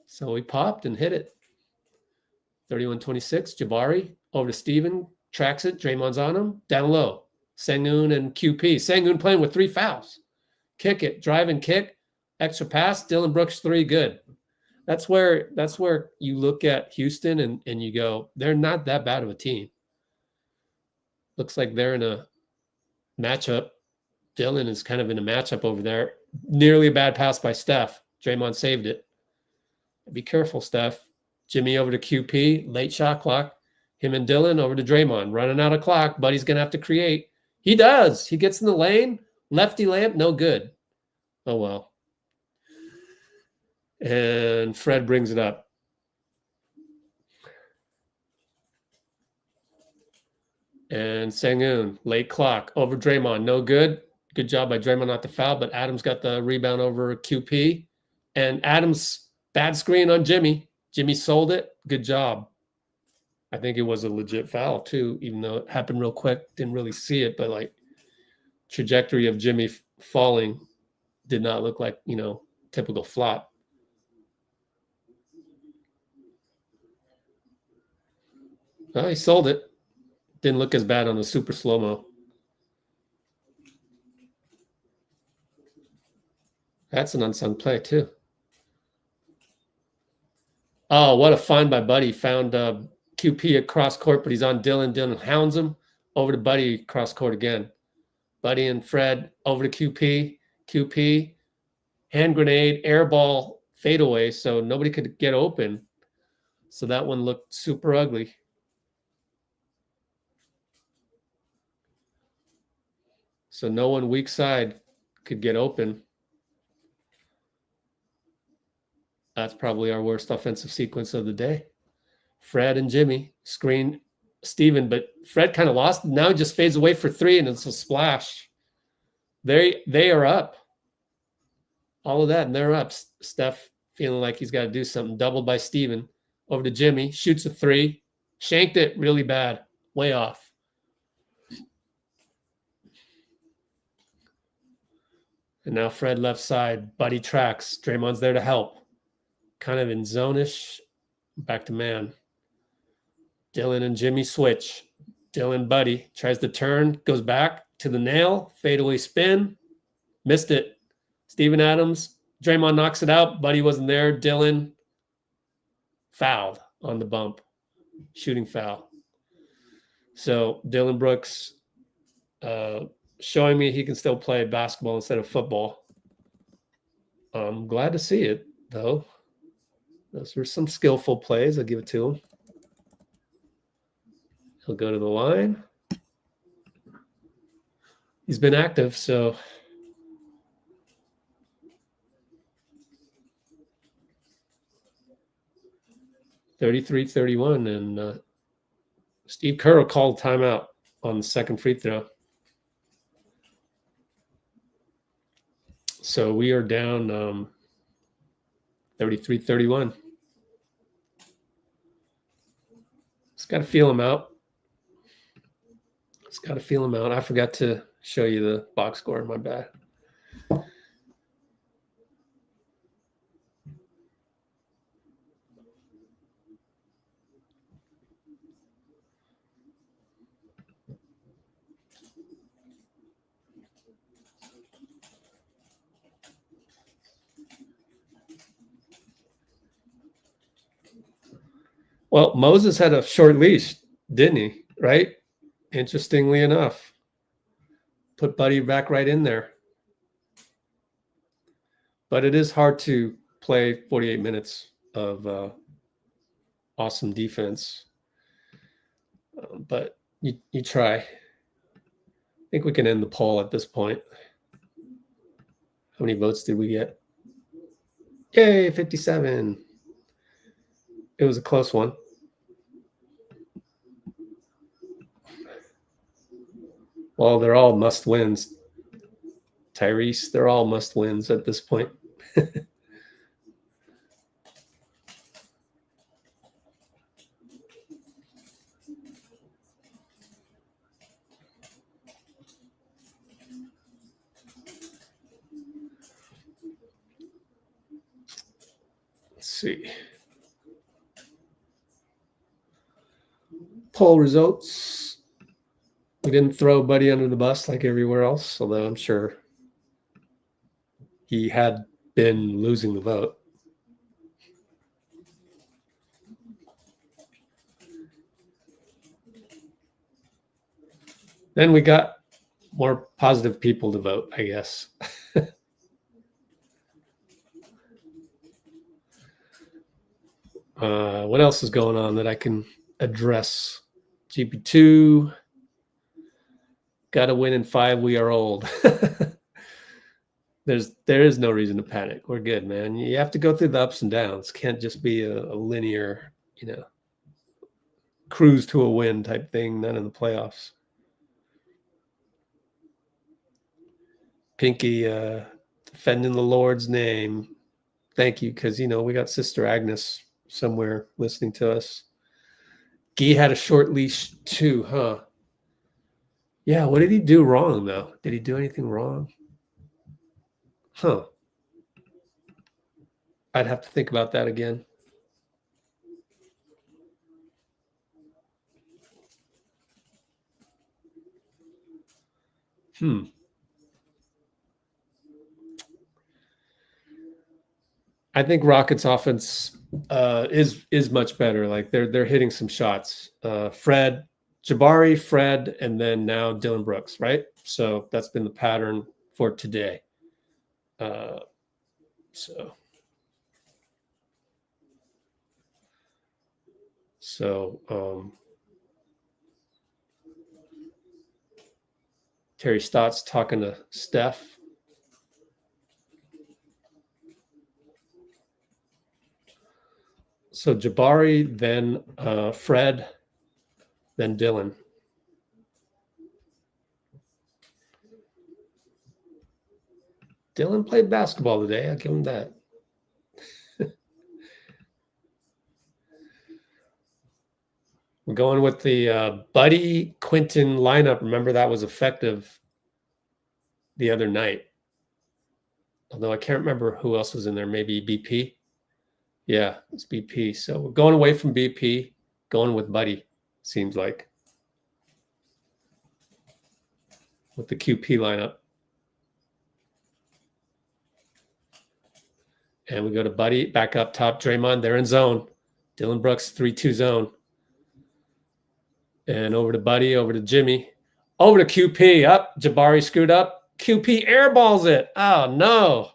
So we popped and hit it. 31-26. Jabari over to Steven. Tracks it. Draymond's on him. Down low. Sengun and QP. Sengun playing with 3 fouls. Kick it. Drive and kick. Extra pass. Dillon Brooks 3. Good. That's where you look at Houston and you go, they're not that bad of a team. Looks like they're in a matchup. Dillon is kind of in a matchup over there. Nearly a bad pass by Steph. Draymond saved it. Be careful, Steph. Jimmy over to QP. Late shot clock. Him and Dillon over to Draymond. Running out of clock. Buddy's going to have to create. He does. He gets in the lane. Lefty layup. No good. Oh, well. And Fred brings it up. And Sengun, late clock, over Draymond, no good. Good job by Draymond not to foul, but Adams got the rebound over QP. And Adams, bad screen on Jimmy. Jimmy sold it. Good job. I think it was a legit foul too, even though it happened real quick. Didn't really see it, but like trajectory of Jimmy falling did not look like, typical flop. Oh, he sold it. Didn't look as bad on the super slow-mo. That's an unsung play, too. Oh, what a find by Buddy. Found QP across court, but he's on Dillon. Dillon hounds him. Over to Buddy cross court again. Buddy and Fred over to QP. QP, hand grenade, air ball, fadeaway, so nobody could get open. So that one looked super ugly. So no one weak side could get open. That's probably our worst offensive sequence of the day. Fred and Jimmy screen Steven, but Fred kind of lost. Now he just fades away for three, and it's a splash. They are up. All of that, and they're up. Steph feeling like he's got to do something. Doubled by Steven. Over to Jimmy. Shoots a three. Shanked it really bad. Way off. And now Fred left side. Buddy tracks. Draymond's there to help. Kind of in zone-ish. Back to man. Dillon and Jimmy switch. Dillon, Buddy tries to turn. Goes back to the nail. Fadeaway spin. Missed it. Steven Adams. Draymond knocks it out. Buddy wasn't there. Dillon fouled on the bump. Shooting foul. So Dillon Brooks showing me he can still play basketball instead of football. I'm glad to see it, though. Those were some skillful plays. I'll give it to him. He'll go to the line. He's been active, so... (33-31), and Steve Kerr called timeout on the second free throw. So we are down 33-31. Just got to feel him out. Just got to feel him out. I forgot to show you the box score. My bad. Well, Moses had a short leash, didn't he? Right? Interestingly enough. Put Buddy back right in there. But it is hard to play 48 minutes of awesome defense. But you try. I think we can end the poll at this point. How many votes did we get? Yay, 57. It was a close one. Well, they're all must-wins. Tyrese, they're all must-wins at this point. Let's see. Poll results. We didn't throw Buddy under the bus like everywhere else, although I'm sure he had been losing the vote. Then we got more positive people to vote, I guess. What else is going on that I can address? GP2. Got to win in 5. We are old. There is no reason to panic. We're good, man. You have to go through the ups and downs. Can't just be a linear, cruise to a win type thing. None in the playoffs. Pinky defending the Lord's name. Thank you, because we got Sister Agnes somewhere listening to us. Guy had a short leash too, huh? Yeah, what did he do wrong, though? Did he do anything wrong? Huh. I'd have to think about that again. I think Rockets offense is much better. Like they're hitting some shots. Fred, and then now Dillon Brooks, right? So that's been the pattern for today. Terry Stotts talking to Steph. So Jabari, then Fred, then Dillon. Dillon played basketball today. I'll give him that. We're going with the Buddy Quinton lineup. Remember, that was effective the other night. Although I can't remember who else was in there. Maybe BP. Yeah, it's BP. So we're going away from BP, going with Buddy, seems like, with the QP lineup. And we go to Buddy, back up top, Draymond. They're in zone. Dillon Brooks, 3-2 zone. And over to Buddy, over to Jimmy. Over to QP, up. Jabari screwed up. QP airballs it. Oh, no.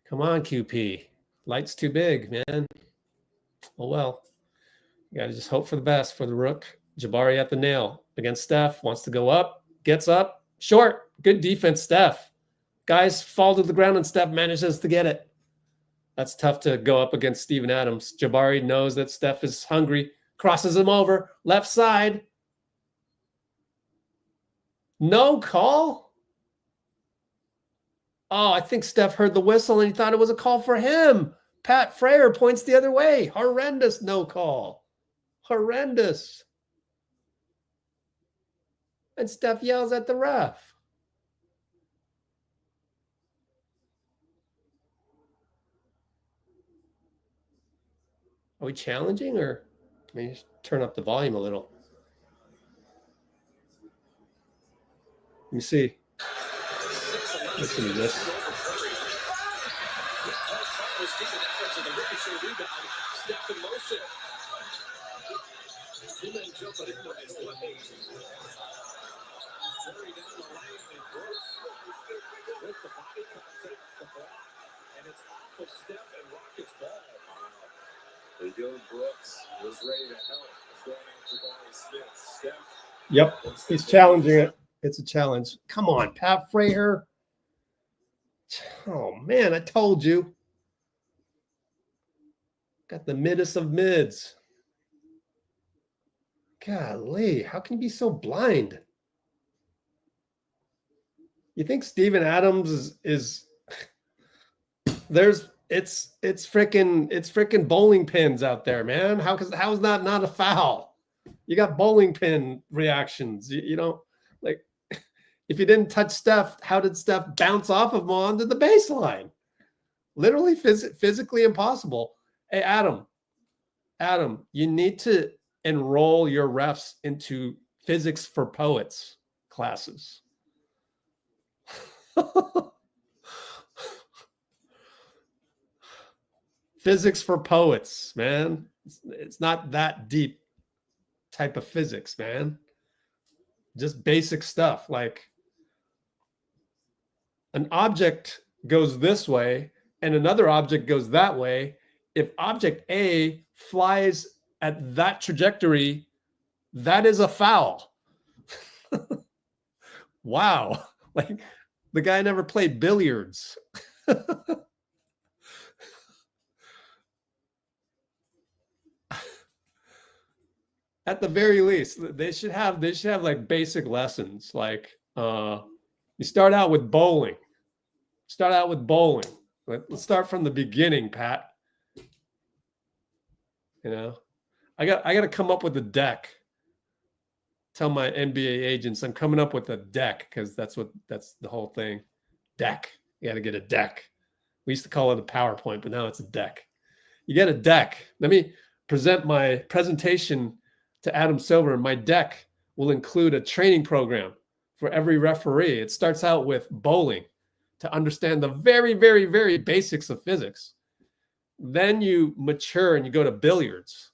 Come on, QP. Light's too big, man. Oh, well. You got to just hope for the best for the rook. Jabari at the nail against Steph. Wants to go up. Gets up. Short. Good defense, Steph. Guys fall to the ground and Steph manages to get it. That's tough to go up against Steven Adams. Jabari knows that Steph is hungry. Crosses him over. Left side. No call? Oh, I think Steph heard the whistle and he thought it was a call for him. Pat Fraher points the other way. Horrendous no call. Horrendous. And Steph yells at the ref. Are we challenging, or maybe just turn up the volume a little? Let me see. Listen to this. Dillon Brooks was ready to help. Going after Barney Smith. Steph. Yep, he's challenging it. It's a challenge. Come on, Pat Fraher. Oh, man, I told you. Got the middest of mids. Golly, how can you be so blind? You think Steven Adams is there's it's freaking bowling pins out there, man. How is that not a foul? You got bowling pin reactions. You don't, like, if you didn't touch Steph, how did Steph bounce off of him onto the baseline? Literally physically impossible. Hey, Adam, you need to enroll your refs into physics for poets classes. Physics for poets, man. It's not that deep type of physics, man. Just basic stuff. Like, an object goes this way and another object goes that way. If object A flies at that trajectory, that is a foul. Wow. Like, the guy never played billiards. At the very least, they should have like basic lessons. Like, you start out with bowling. Let's start from the beginning, Pat. You know, I got to come up with a deck. Tell my NBA agents I'm coming up with a deck, because that's the whole thing. Deck. You got to get a deck. We used to call it a PowerPoint, but now it's a deck. You get a deck. Let me present my presentation to Adam Silver. My deck will include a training program for every referee. It starts out with bowling to understand the very, very, very basics of physics. Then you mature and you go to billiards.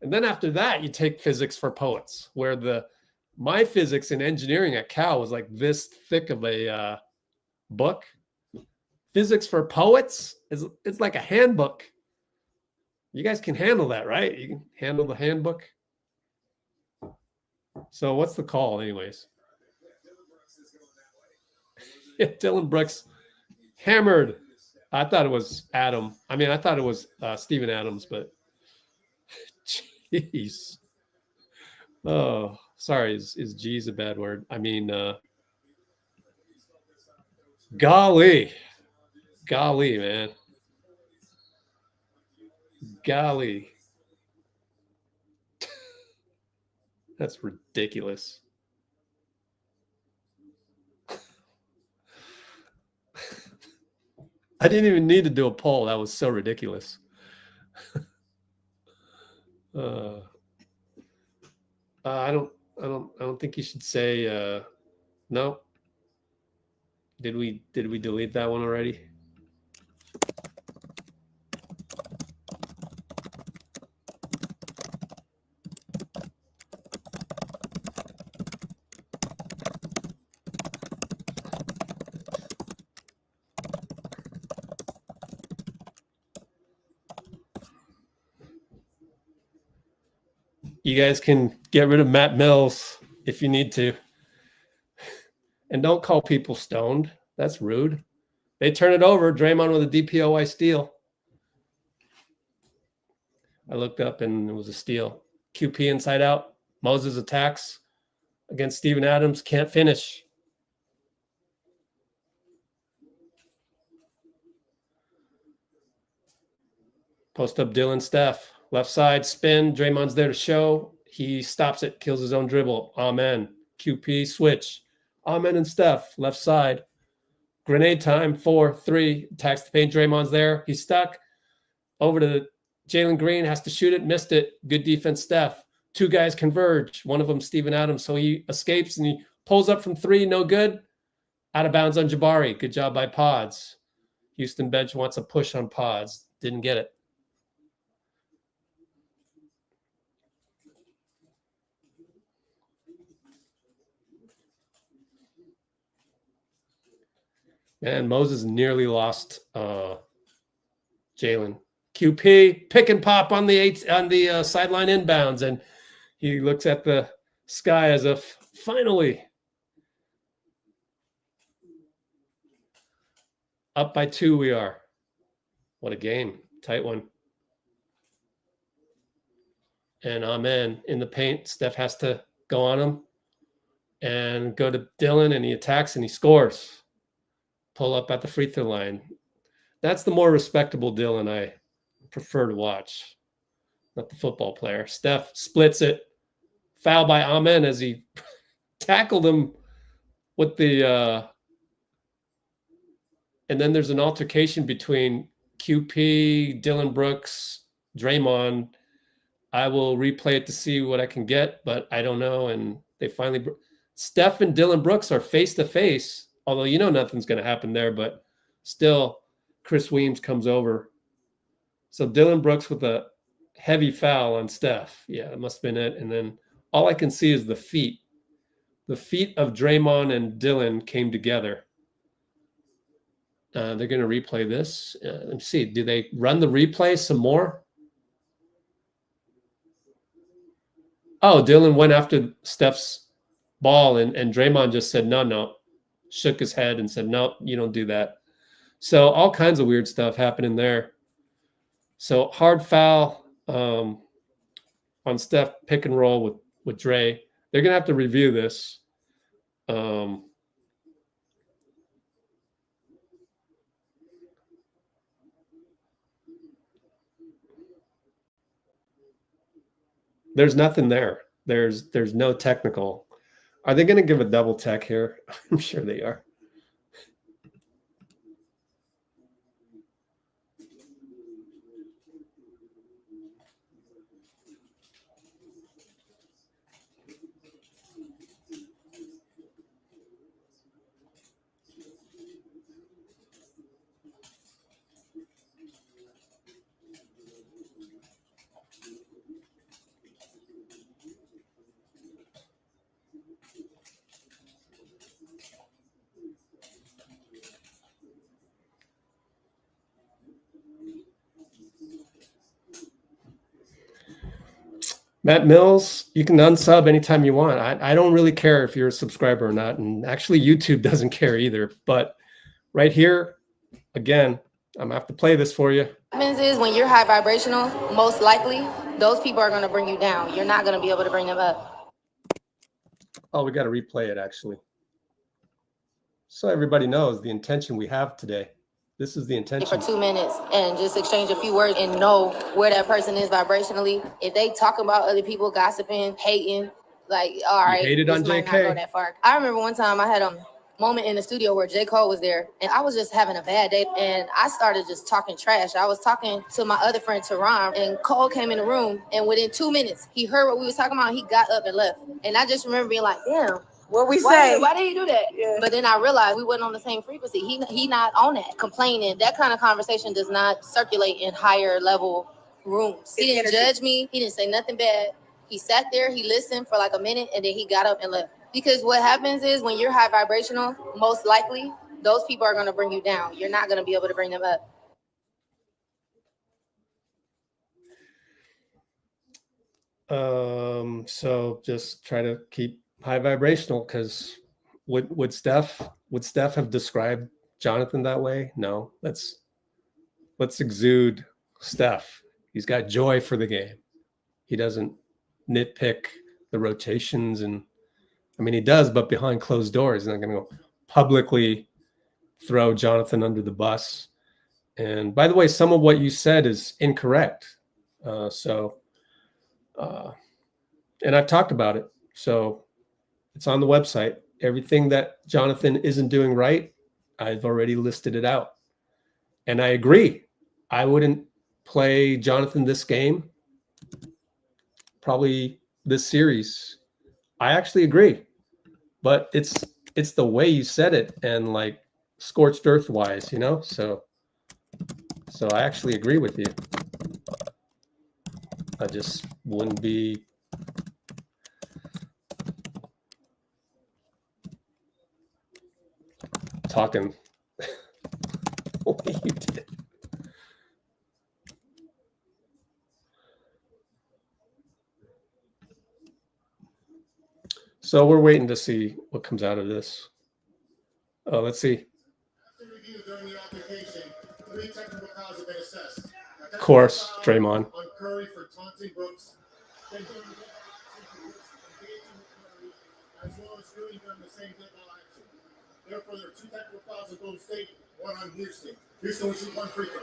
And then after that, you take physics for poets, where my physics in engineering at Cal was like this thick of a book. Physics for poets it's like a handbook. You guys can handle that, right? You can handle the handbook. So what's the call anyways? Yeah, Dillon Brooks hammered. I thought it was Adam. I mean, I thought it was Steven Adams, but jeez. Oh, sorry. Is G's a bad word? I mean, golly, man, golly. That's ridiculous. I didn't even need to do a poll. That was so ridiculous. I don't think you should say no. Did we delete that one already? You guys can get rid of Matt Mills if you need to. And don't call people stoned. That's rude. They turn it over. Draymond with a DPOY steal. I looked up and it was a steal. QP inside out. Moses attacks against Steven Adams. Can't finish. Post up Dillon, Steph. Left side, spin. Draymond's there to show. He stops it, kills his own dribble. Amen. QP, switch. Amen and Steph, left side. Grenade time, 4-3. Attacks the paint. Draymond's there. He's stuck. Over to Jalen Green, has to shoot it, missed it. Good defense, Steph. Two guys converge. One of them, Steven Adams. So he escapes and he pulls up from three. No good. Out of bounds on Jabari. Good job by Pods. Houston bench wants a push on Pods. Didn't get it. And Moses nearly lost Jalen. QP pick and pop on the sideline inbounds, and he looks at the sky as if finally up by 2 we are. What a game. Tight one. And amen. In the paint, Steph has to go on him and go to Dillon, and he attacks and he scores. Pull up at the free throw line. That's the more respectable Dillon I prefer to watch, not the football player. Steph splits it. Foul by Amen as he tackled him with the and then there's an altercation between QP, Dillon Brooks, Draymond. I will replay it to see what I can get, but I don't know. And they finally, Steph and Dillon Brooks are face to face. Although you know nothing's going to happen there, but still, Chris Weems comes over. So Dillon Brooks with a heavy foul on Steph. Yeah, it must have been it. And then all I can see is the feet. The feet of Draymond and Dillon came together. They're going to replay this. Let me see. Do they run the replay some more? Oh, Dillon went after Steph's ball, and Draymond just said, no. Shook his head and said, no, you don't do that. So all kinds of weird stuff happening there. So hard foul on Steph, pick and roll with Dray. They're going to have to review this. There's nothing there. There's no technical. Are they going to give a double tech here? I'm sure they are. Matt Mills, you can unsub anytime you want. I don't really care if you're a subscriber or not. And actually, YouTube doesn't care either. But right here, again, I'm going to have to play this for you. What happens is when you're high vibrational, most likely, those people are going to bring you down. You're not going to be able to bring them up. Oh, we got to replay it, actually. So everybody knows the intention we have today. This is the intention. For 2 minutes and just exchange a few words and know where that person is vibrationally. If they talk about other people, gossiping, hating, like, all right, hated this on might not JK. go that far. I remember one time I had a moment in the studio where J. Cole was there and I was just having a bad day and I started just talking trash. I was talking to my other friend Teron and Cole came in the room and within 2 minutes he heard what we was talking about and he got up and left. And I just remember being like, damn. What we say? Why did he do that? Yeah. But then I realized we wasn't on the same frequency. He not on that. Complaining, that kind of conversation does not circulate in higher level rooms. He didn't judge me. He didn't say nothing bad. He sat there, he listened for like a minute, and then he got up and left. Because what happens is when you're high vibrational, most likely, those people are going to bring you down. You're not going to be able to bring them up. So just try to keep high vibrational, because would Steph have described Jonathan that way? No. Let's exude Steph. He's got joy for the game. He doesn't nitpick the rotations, and I mean he does, but behind closed doors. He's not going to go publicly throw Jonathan under the bus. And by the way, some of what you said is incorrect. And I've talked about it. So it's on the website. Everything that Jonathan isn't doing right, I've already listed it out. And I agree. I wouldn't play Jonathan this game, probably this series. I actually agree. But it's the way you said it and like scorched earth wise, you know? So I actually agree with you. I just wouldn't be talking the way you did. So we're waiting to see what comes out of this. Oh, let's see. After review during the application, 3 technical fouls have been assessed. Of course, Draymond. On Curry for taunting Brooks, then doing as well as doing them the same deadball action. Therefore, there are 2 technical fouls on Golden State, 1 on Houston. Houston will shoot 1 free throw.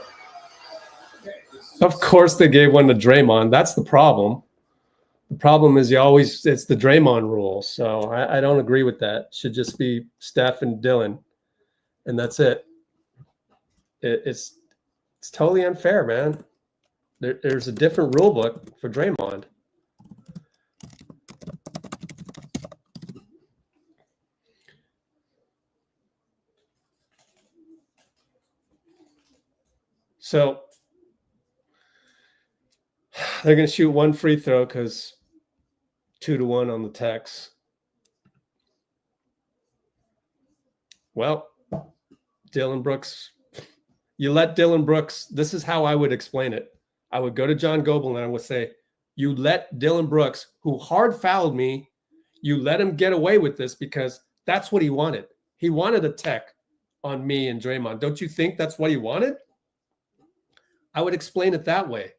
Of course, they gave one to Draymond. That's the problem. The problem is it's the Draymond rule. So I don't agree with that. It should just be Steph and Dillon, and that's it. It's totally unfair, man. There's a different rule book for Draymond. So they're going to shoot 1 free throw because 2-1 on the text. Well, Dillon Brooks, you let Dillon Brooks, this is how I would explain it. I would go to John Goble and I would say, you let Dillon Brooks, who hard fouled me, you let him get away with this because that's what he wanted. He wanted a tech on me and Draymond. Don't you think that's what he wanted? I would explain it that way.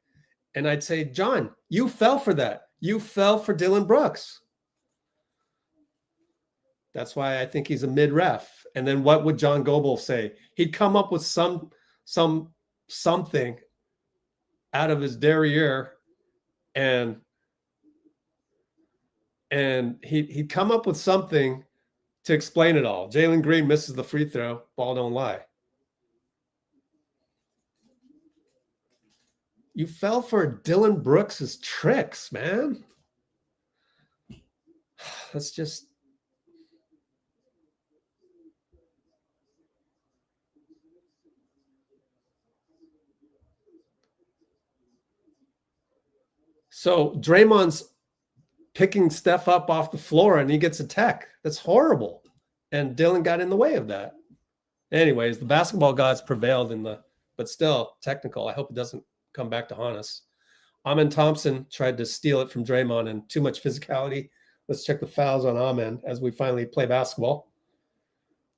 And I'd say, John, you fell for that. You fell for Dillon Brooks. That's why I think he's a mid-ref. And then what would John Goble say? He'd come up with something out of his derriere, and he'd come up with something to explain it all. Jalen Green misses the free throw. Ball don't lie. You fell for Dillon Brooks's tricks, man. That's just. So Draymond's picking Steph up off the floor and he gets a tech. That's horrible. And Dillon got in the way of that. Anyways, the basketball gods prevailed but still technical. I hope it doesn't come back to haunt us. Amen Thompson tried to steal it from Draymond and too much physicality. Let's check the fouls on Amen as we finally play basketball.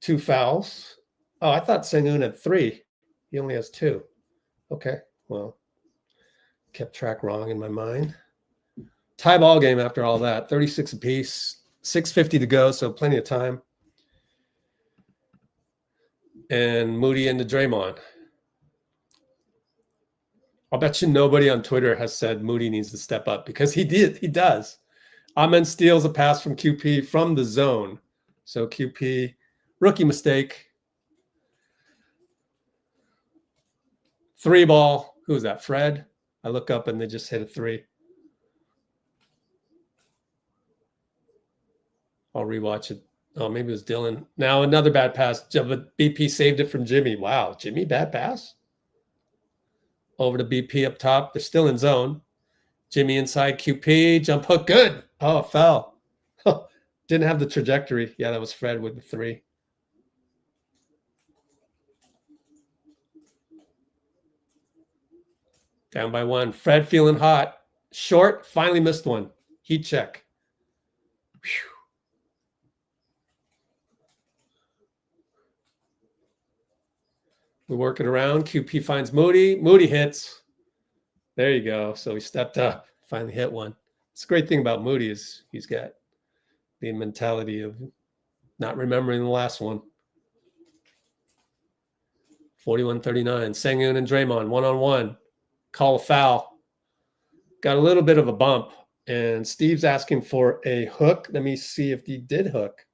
2 fouls. Oh, I thought Sengun had 3. He only has 2. Okay, well, kept track wrong in my mind. Tie ball game after all that. 36 apiece. 6:50 to go, so plenty of time. And Moody into Draymond. I'll bet you nobody on Twitter has said Moody needs to step up because he did. He does. Amen steals a pass from QP from the zone. So QP, rookie mistake. 3 ball. Who was that? Fred? I look up and they just hit a 3. I'll rewatch it. Oh, maybe it was Dillon. Now another bad pass. But BP saved it from Jimmy. Wow. Jimmy, bad pass? Over to BP up top. They're still in zone. Jimmy inside QP. Jump hook. Good. Oh, it fell. Didn't have the trajectory. Yeah, that was Fred with the 3. Down by 1. Fred feeling hot. Short. Finally missed one. Heat check. Whew. We work it around. QP finds Moody. Moody hits. There you go. So he stepped up. Finally hit one. It's a great thing about Moody is he's got the mentality of not remembering the last one. 41-39. Sengun and Draymond one-on-one. Call a foul. Got a little bit of a bump. And Steve's asking for a hook. Let me see if he did hook.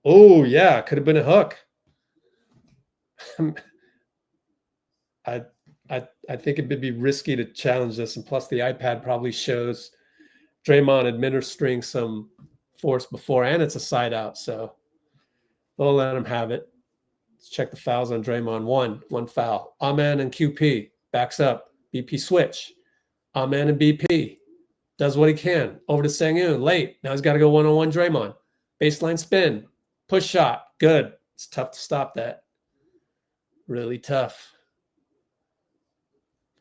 Oh, yeah. Could have been a hook. I think it would be risky to challenge this, and plus the iPad probably shows Draymond administering some force before, and it's a side out, so we'll let him have it. Let's check the fouls on Draymond. One foul. Amen and QP backs up. BP switch. Amen and BP does what he can. Over to Sengun late. Now he's got to go one-on-one Draymond. Baseline spin. Push shot. Good. It's tough to stop that. Really tough.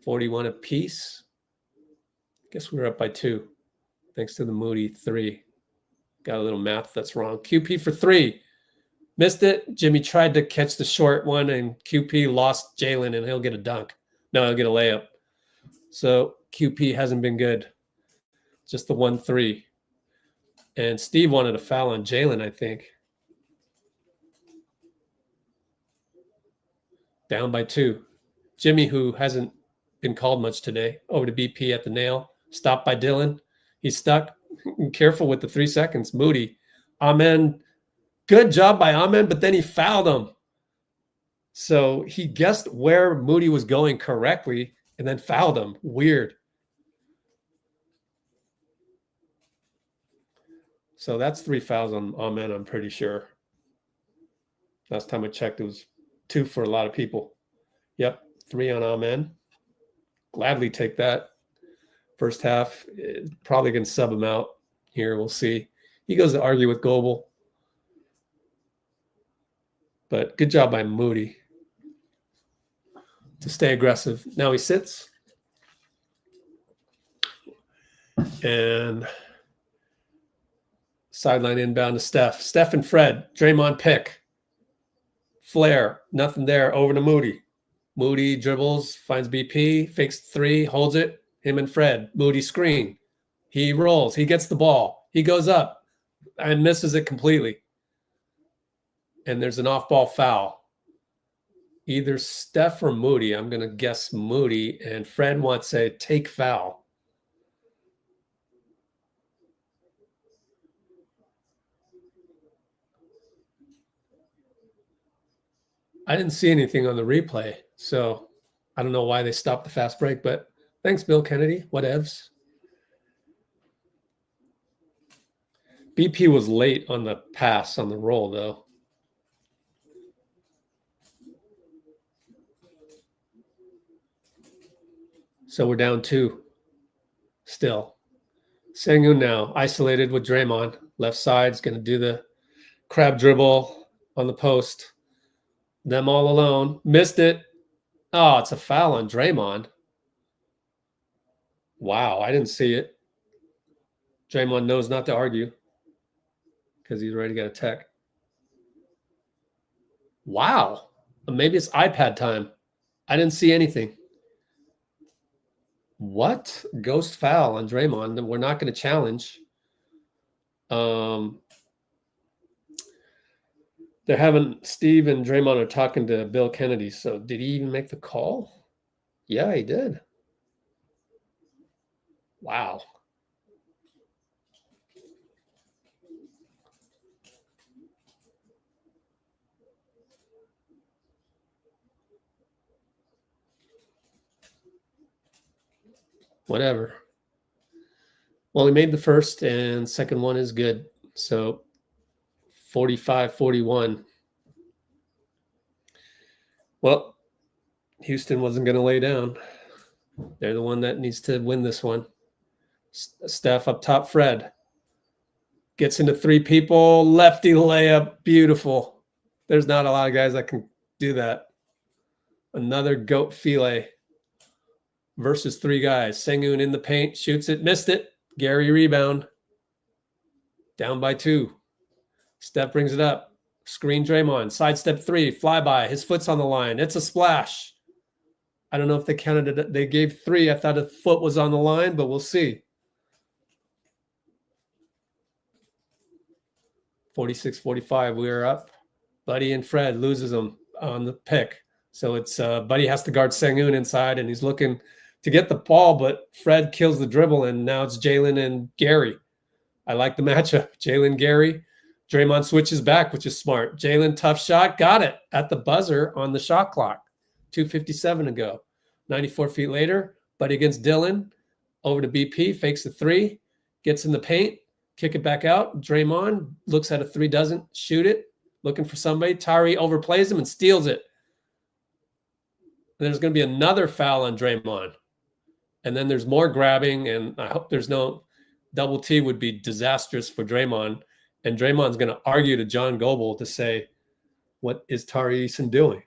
41 apiece. Guess we're up by 2. Thanks to the Moody 3. Got a little math that's wrong. QP for 3. Missed it. Jimmy tried to catch the short one, and QP lost Jalen, and he'll get a dunk. No, he'll get a layup. So QP hasn't been good. Just the 1-3. And Steve wanted a foul on Jalen, I think. Down by 2. Jimmy, who hasn't been called much today, over to BP at the nail. Stopped by Dillon. He's stuck. Careful with the 3 seconds. Moody. Amen. Good job by Amen, but then he fouled him. So he guessed where Moody was going correctly and then fouled him. Weird. So that's 3 fouls on Amen, I'm pretty sure. Last time I checked, it was 2 for a lot of people. Yep, 3 on Amen. Gladly take that. First half, probably going to sub him out here. We'll see. He goes to argue with Goble. But good job by Moody to stay aggressive. Now he sits. And sideline inbound to Steph. Steph and Fred. Draymond pick. Flare. Nothing there. Over to Moody. Moody dribbles, finds BP, fakes 3, holds it. Him and Fred. Moody screen. He rolls. He gets the ball. He goes up and misses it completely. And there's an off-ball foul. Either Steph or Moody. I'm going to guess Moody. And Fred wants a take foul. I didn't see anything on the replay, so I don't know why they stopped the fast break, but thanks, Bill Kennedy. Whatevs. BP was late on the pass on the roll, though. So we're down 2 still. Sengun now isolated with Draymond. Left side's going to do the crab dribble on the post. Them all alone. Missed it. Oh, it's a foul on Draymond. Wow, I didn't see it. Draymond knows not to argue because he's already got a tech. Wow. Maybe it's iPad time. I didn't see anything. What? Ghost foul on Draymond. We're not going to challenge. They're having Steve and Draymond are talking to Bill Kennedy. So did he even make the call? Yeah, he did. Wow. Whatever. Well, he made the first and second one is good. So 45-41. Well, Houston wasn't going to lay down. They're the one that needs to win this one. Steph up top, Fred. Gets into three people, lefty layup, beautiful. There's not a lot of guys that can do that. Another goat filay versus three guys. Sengun in the paint, shoots it, missed it. Gary rebound. Down by 2. Steph brings it up. Screen Draymond. Sidestep 3. Flyby. His foot's on the line. It's a splash. I don't know if they counted it. They gave 3. I thought a foot was on the line, but we'll see. 46-45. We are up. Buddy and Fred loses them on the pick. So it's Buddy has to guard Sengun inside, and he's looking to get the ball, but Fred kills the dribble, and now it's Jalen and Gary. I like the matchup. Jalen, Gary. Draymond switches back, which is smart. Jalen, tough shot. Got it at the buzzer on the shot clock. 2:57 to go. 94 feet later, Buddy against Dillon. Over to BP, fakes the 3, gets in the paint, kick it back out. Draymond looks at a 3, doesn't shoot it, looking for somebody. Tari overplays him and steals it. And there's going to be another foul on Draymond. And then there's more grabbing, and I hope there's no double T would be disastrous for Draymond. And Draymond's going to argue to John Goble to say, what is Tari Eason doing?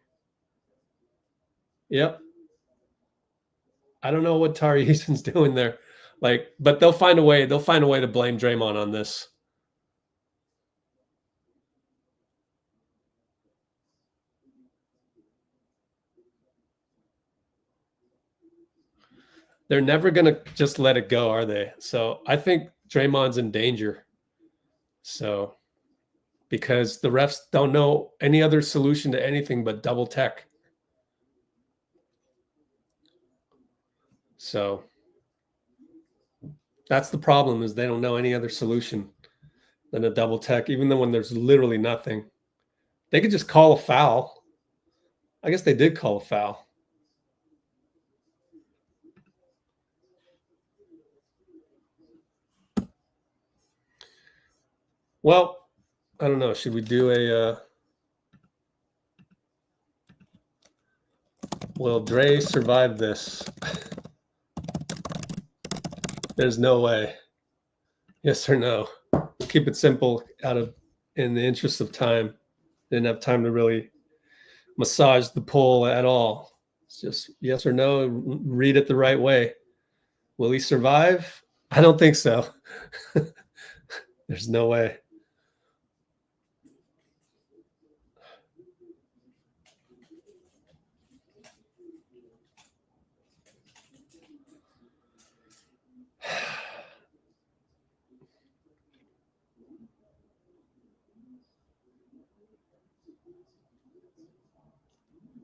Yep. I don't know what Tari Eason's doing there. But they'll find a way. They'll find a way to blame Draymond on this. They're never going to just let it go, are they? So I think Draymond's in danger. So, because the refs don't know any other solution to anything but double tech. So that's the problem, is they don't know any other solution than a double tech, even though when there's literally nothing. They could just call a foul. I guess they did call a foul. Well, I don't know. Should we do a will Dray survive this? There's no way. Yes or no? Keep it simple in the interest of time. Didn't have time to really massage the poll at all. It's just yes or no. Read it the right way. Will he survive? I don't think so. There's no way.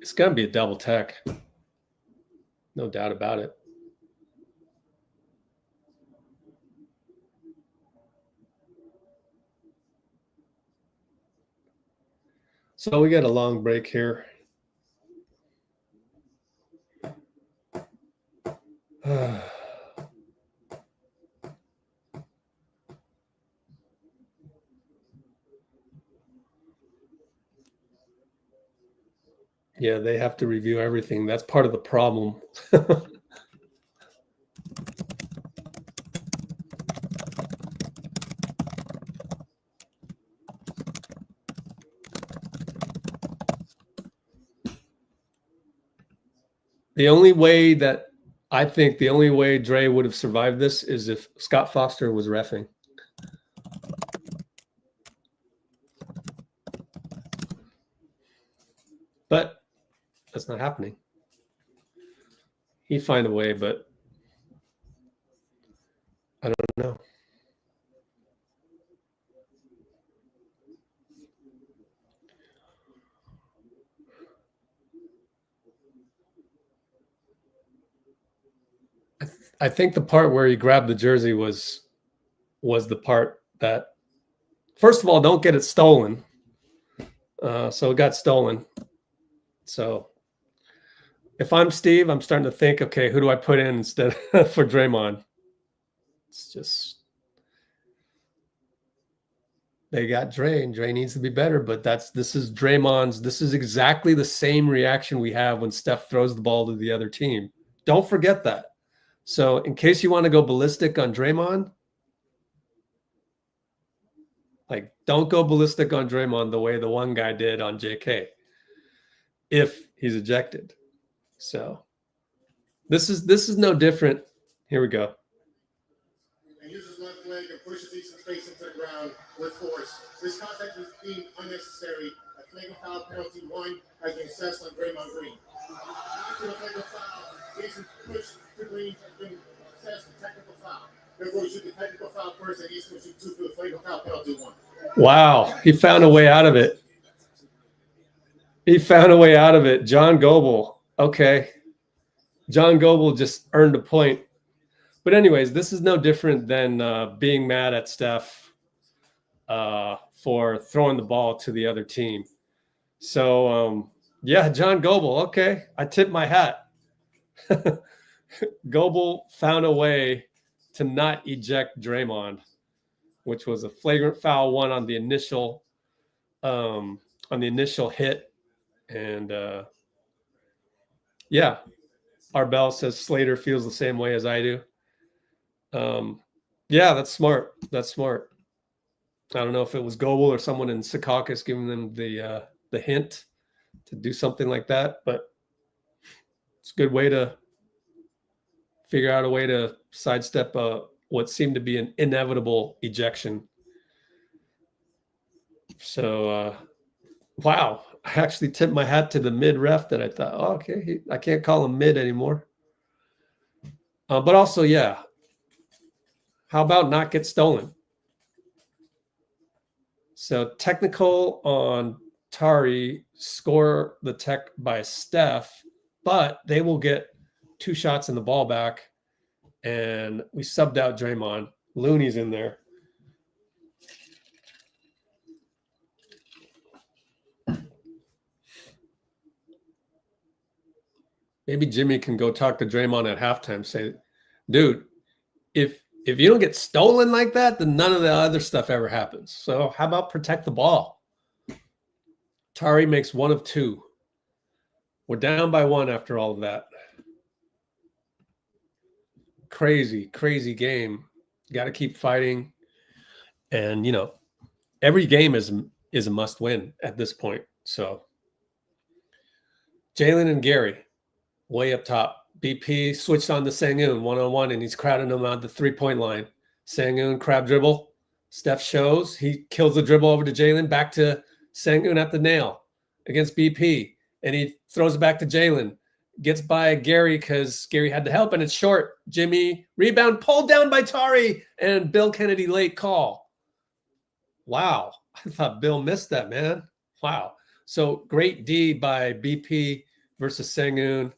It's going to be a double tech. No doubt about it. So we got a long break here. Yeah, they have to review everything. That's part of the problem. The only way that I think the only way Dray would have survived this is if Scott Foster was reffing. But that's not happening. He'd find a way, but I don't know. I think the part where he grabbed the jersey was the part that, first of all, don't get it stolen. So it got stolen. So if I'm Steve, I'm starting to think, okay, who do I put in instead for Draymond? It's just, they got Dray, and Dray needs to be better, but this is Draymond's. This is exactly the same reaction we have when Steph throws the ball to the other team. Don't forget that. So in case you want to go ballistic on Draymond, like, don't go ballistic on Draymond the way the one guy did on JK if he's ejected. So this is no different. Here we go. And uses left leg and pushes Easton space into the ground with force. This contact is deemed unnecessary. A flagrant foul penalty 1 has been assessed on Draymond Green. After the flagrant foul, Easton's push to Green has been assessed for technical foul. Therefore, we shoot the technical foul first, and Easton will shoot 2 for the flagrant foul penalty 1. Wow, he found a way out of it. He found a way out of it. John Goble. Okay. John Goble just earned a point. But anyways, this is no different than being mad at Steph for throwing the ball to the other team. So, yeah, John Goble. Okay, I tip my hat. Goble found a way to not eject Draymond, which was a flagrant foul 1 on the initial hit. And yeah, Arbel says Slater feels the same way as I do. Yeah, that's smart. That's smart. I don't know if it was Goble or someone in Secaucus giving them the hint to do something like that, but it's a good way to figure out a way to sidestep what seemed to be an inevitable ejection. So, wow, I actually tipped my hat to the mid ref that I thought, oh, okay, I can't call him mid anymore. But also, yeah, how about not get stolen? So technical on Tari, score the tech by Steph, but they will get 2 shots in the ball back. And we subbed out Draymond. Looney's in there. Maybe Jimmy can go talk to Draymond at halftime. Say, dude, if you don't get stolen like that, then none of the other stuff ever happens. So how about protect the ball? Tari makes 1 of 2. We're down by 1 after all of that. Crazy, crazy game. Got to keep fighting. And, you know, every game is a must win at this point. So Jalen and Gary way up top. BP switched on to Sengun one-on-one, and he's crowding him on the 3-point line. Sengun, crab dribble. Steph shows. He kills the dribble over to Jalen. Back to Sengun at the nail against BP. And he throws it back to Jalen. Gets by Gary because Gary had to help, and it's short. Jimmy, rebound, pulled down by Tari, and Bill Kennedy late call. Wow. I thought Bill missed that, man. Wow. So great D by BP versus Sengun.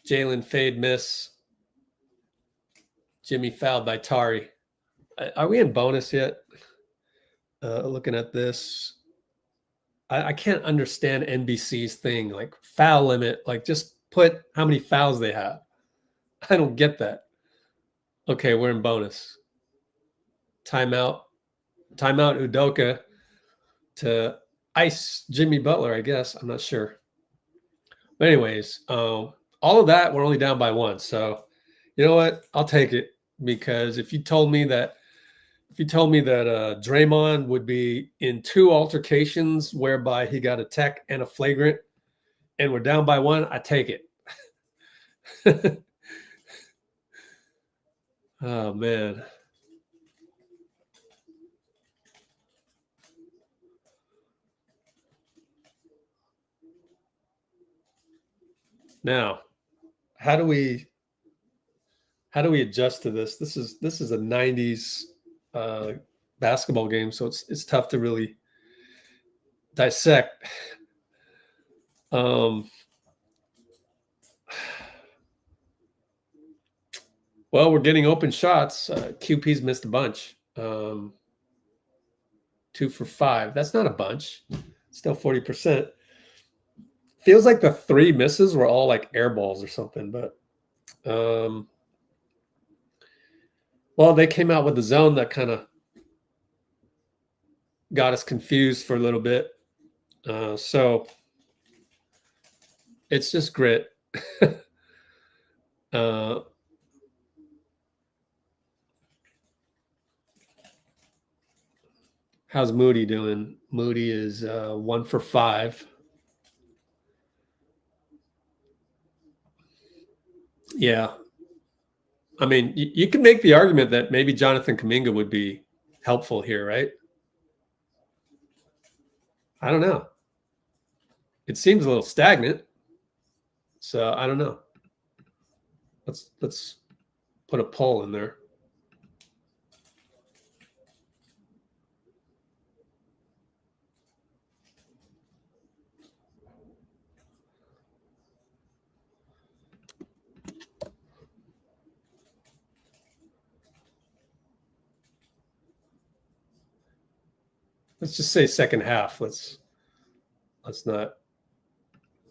Jalen fade miss. Jimmy fouled by Tari. Are we in bonus yet? Looking at this. I can't understand NBC's thing, like foul limit, like just put how many fouls they have. I don't get that. Okay, we're in bonus. Timeout Udoka to ice Jimmy Butler, I guess. I'm not sure. But anyways, all of that, we're only down by 1. So you know what? I'll take it, because if you told me that Draymond would be in 2 altercations whereby he got a tech and a flagrant, and we're down by 1, I take it. Oh, man. Now, how do we adjust to this? This is a 90s basketball game, so it's tough to really dissect. Well, we're getting open shots. QP's missed a bunch. 2 for 5. That's not a bunch. Still 40%. Feels like the 3 misses were all like air balls or something, but well, they came out with the zone that kind of got us confused for a little bit. So it's just grit. How's Moody doing? Moody is 1 for 5. Yeah. I mean, you can make the argument that maybe Jonathan Kuminga would be helpful here, right? I don't know. It seems a little stagnant. So I don't know. Let's put a poll in there. Let's just say second half. Let's not.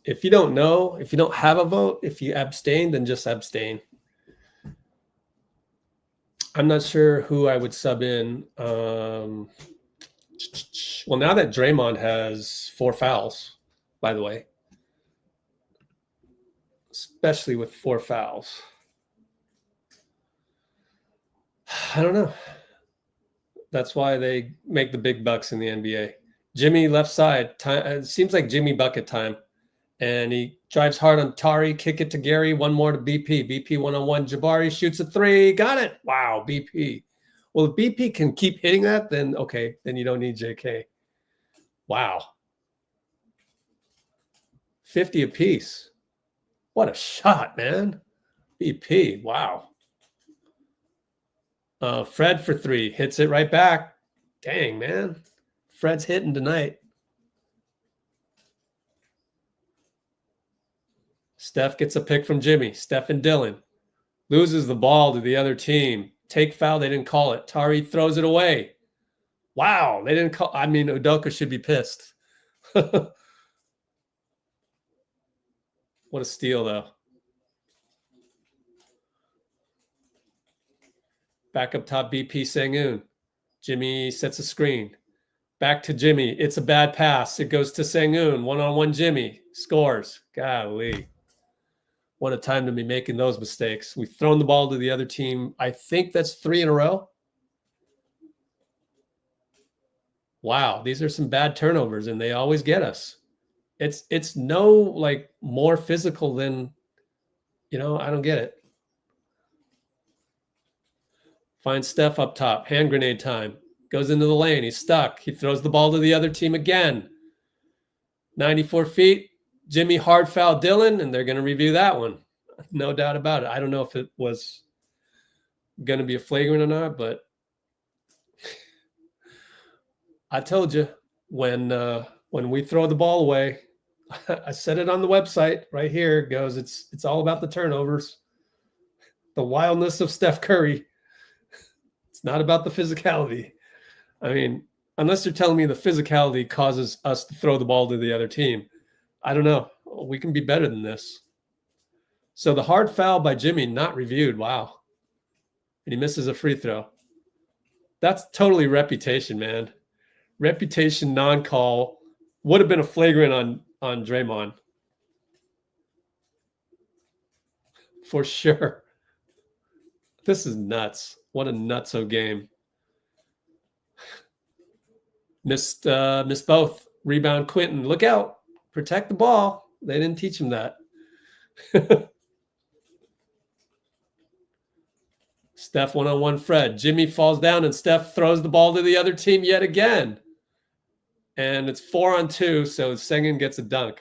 If you don't know, if you don't have a vote, if you abstain, then just abstain. I'm not sure who I would sub in. Well, now that Draymond has 4 fouls, by the way, especially with 4 fouls, I don't know. That's why they make the big bucks in the NBA. Jimmy left side. Time, it seems like Jimmy bucket time. And he drives hard on Tari, kick it to Gary, one more to BP. BP one-on-one. Jabari shoots a 3. Got it. Wow, BP. Well, if BP can keep hitting that, then okay, then you don't need JK. Wow. 50 apiece. What a shot, man. BP. Wow. Fred for 3. Hits it right back. Dang, man. Fred's hitting tonight. Steph gets a pick from Jimmy. Steph and Dillon. Loses the ball to the other team. Take foul. They didn't call it. Tari throws it away. Wow. They didn't call. I mean, Udoka should be pissed. What a steal, though. Back up top, BP Sengun. Jimmy sets a screen. Back to Jimmy. It's a bad pass. It goes to Sengun. One-on-one Jimmy. Scores. Golly. What a time to be making those mistakes. We've thrown the ball to the other team. I think that's 3 in a row. Wow. These are some bad turnovers, and they always get us. It's no, like, more physical than, I don't get it. Finds Steph up top. Hand grenade time. Goes into the lane. He's stuck. He throws the ball to the other team again. 94 feet. Jimmy hard foul Dillon, and they're going to review that one. No doubt about it. I don't know if it was going to be a flagrant or not, but I told you when we throw the ball away, I said it on the website right here. It goes, it's all about the turnovers, the wildness of Steph Curry. It's not about the physicality. I mean, unless you're telling me the physicality causes us to throw the ball to the other team, I don't know. We can be better than this. So the hard foul by Jimmy, not reviewed. Wow. And he misses a free throw. That's totally reputation, man. Reputation non-call. Would have been a flagrant on Draymond. For sure. This is nuts. What a nutso game. Missed both. Rebound Quentin. Look out. Protect the ball. They didn't teach him that. Steph one-on-one Fred. Jimmy falls down and Steph throws the ball to the other team yet again. And it's 4-on-2, so Sengun gets a dunk.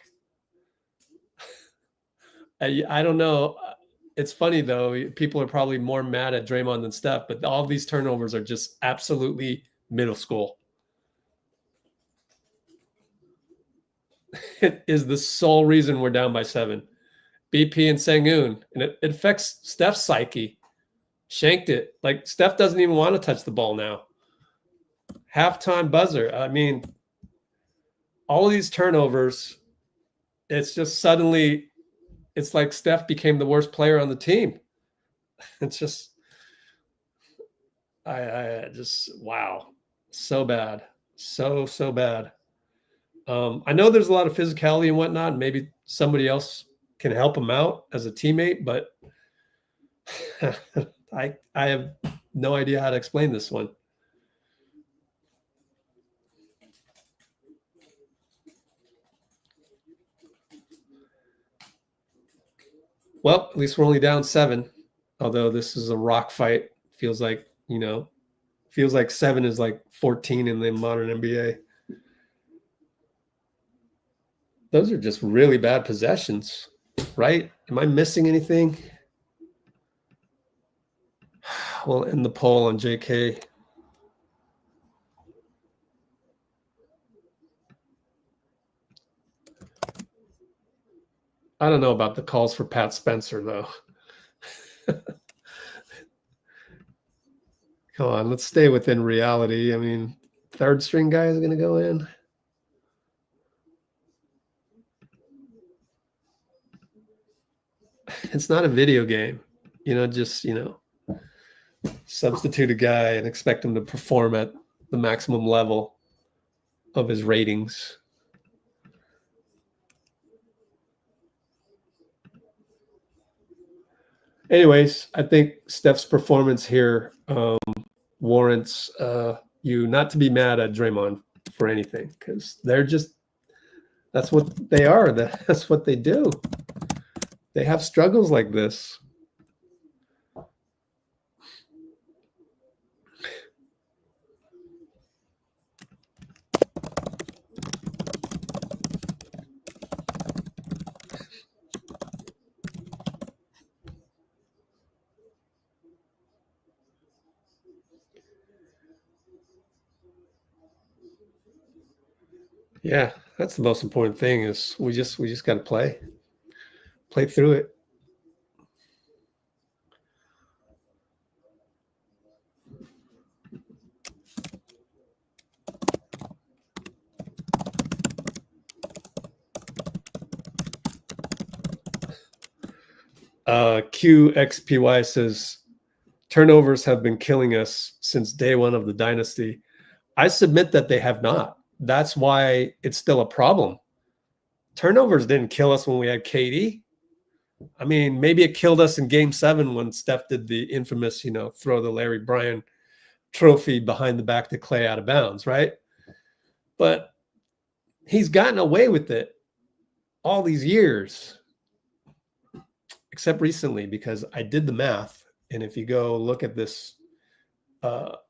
I don't know. It's funny, though. People are probably more mad at Draymond than Steph, but all these turnovers are just absolutely middle school. It is the sole reason we're down by 7. BP and Sengun. And it affects Steph's psyche. Shanked it. Like, Steph doesn't even want to touch the ball now. Halftime buzzer. I mean, all of these turnovers, it's just suddenly, it's like Steph became the worst player on the team. It's just, I just, wow. So bad. So bad. I know there's a lot of physicality and whatnot, and maybe somebody else can help him out as a teammate, but I have no idea how to explain this one. Well, at least we're only down 7, although this is a rock fight. Feels like, feels like 7 is like 14 in the modern NBA. Those are just really bad possessions, right? Am I missing anything? We'll end the poll on JK. I don't know about the calls for Pat Spencer, though. Come on, let's stay within reality. I mean, third string guy is going to go in. It's not a video game, just, substitute a guy and expect him to perform at the maximum level of his ratings. Anyways, I think Steph's performance here warrants you not to be mad at Draymond for anything, because that's what they are. That's what they do. They have struggles like this. Yeah, that's the most important thing is we just got to play through it. QXPY says, turnovers have been killing us since day one of the dynasty. I submit that they have not. That's why it's still a problem. Turnovers didn't kill us when we had KD. I mean, maybe it killed us in Game 7 when Steph did the infamous, throw the Larry Bryan trophy behind the back to Klay out of bounds, right? But he's gotten away with it all these years, except recently, because I did the math. And if you go look at this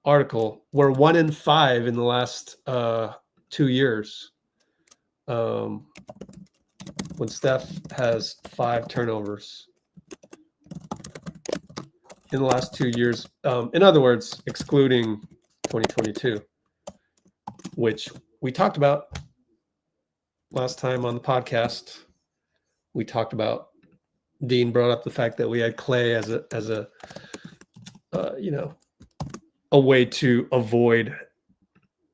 article, we're 1-5 in the last 2 years. When Steph has 5 turnovers in the last 2 years. In other words, excluding 2022, which we talked about last time on the podcast. We talked about, Dean brought up the fact that we had Klay as a way to avoid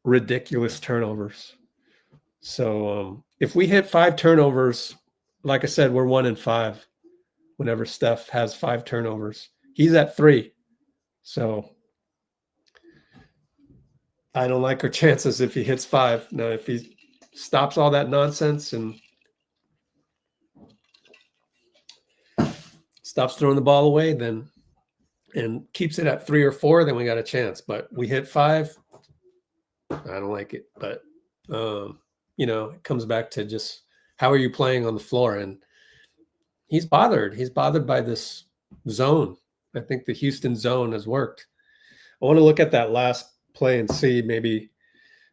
ridiculous turnovers. So if we hit 5 turnovers, like I said, we're 1-5 whenever Steph has 5 turnovers. He's at 3. So I don't like our chances if he hits 5. Now, if he stops all that nonsense and stops throwing the ball away, then and keeps it at 3 or 4, then we got a chance. But we hit 5, I don't like it. But it comes back to just how are you playing on the floor? And he's bothered. He's bothered by this zone. I think the Houston zone has worked. I want to look at that last play and see maybe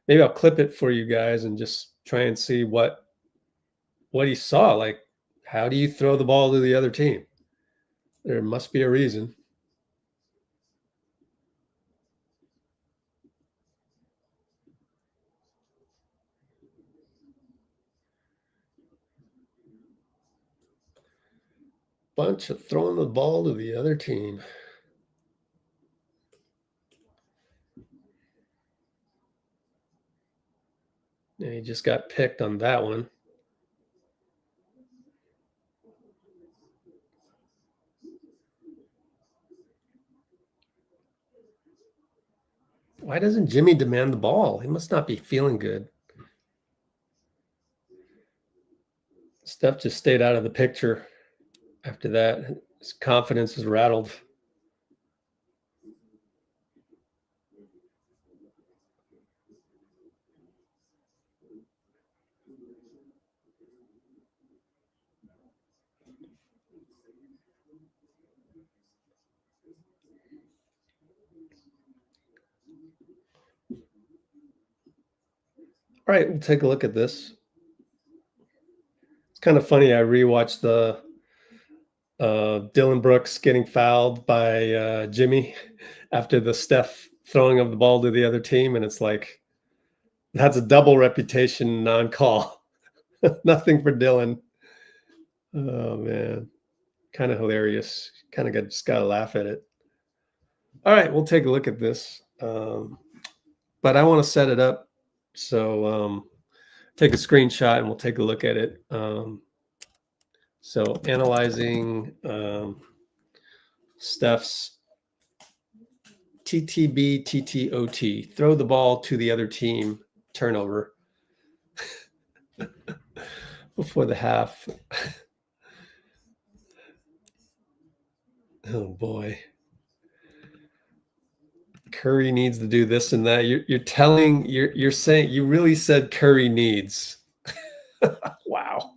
I'll clip it for you guys and just try and see what he saw. Like, how do you throw the ball to the other team? There must be a reason. Bunch of throwing the ball to the other team. And he just got picked on that one. Why doesn't Jimmy demand the ball? He must not be feeling good. Steph just stayed out of the picture after that. His confidence is rattled. All right, we'll take a look at this. It's kind of funny. I rewatched the Dillon Brooks getting fouled by Jimmy after the Steph throwing of the ball to the other team, and it's like, that's a double reputation non-call. Nothing for Dillon. Oh man, kind of hilarious. Kind of just gotta laugh at it. All right, we'll take a look at this, but I want to set it up. So take a screenshot and we'll take a look at it. So analyzing Steph's TTB, TTOT, throw the ball to the other team, turnover before the half. Oh boy. Curry needs to do this and that. You're saying you really said Curry needs. Wow.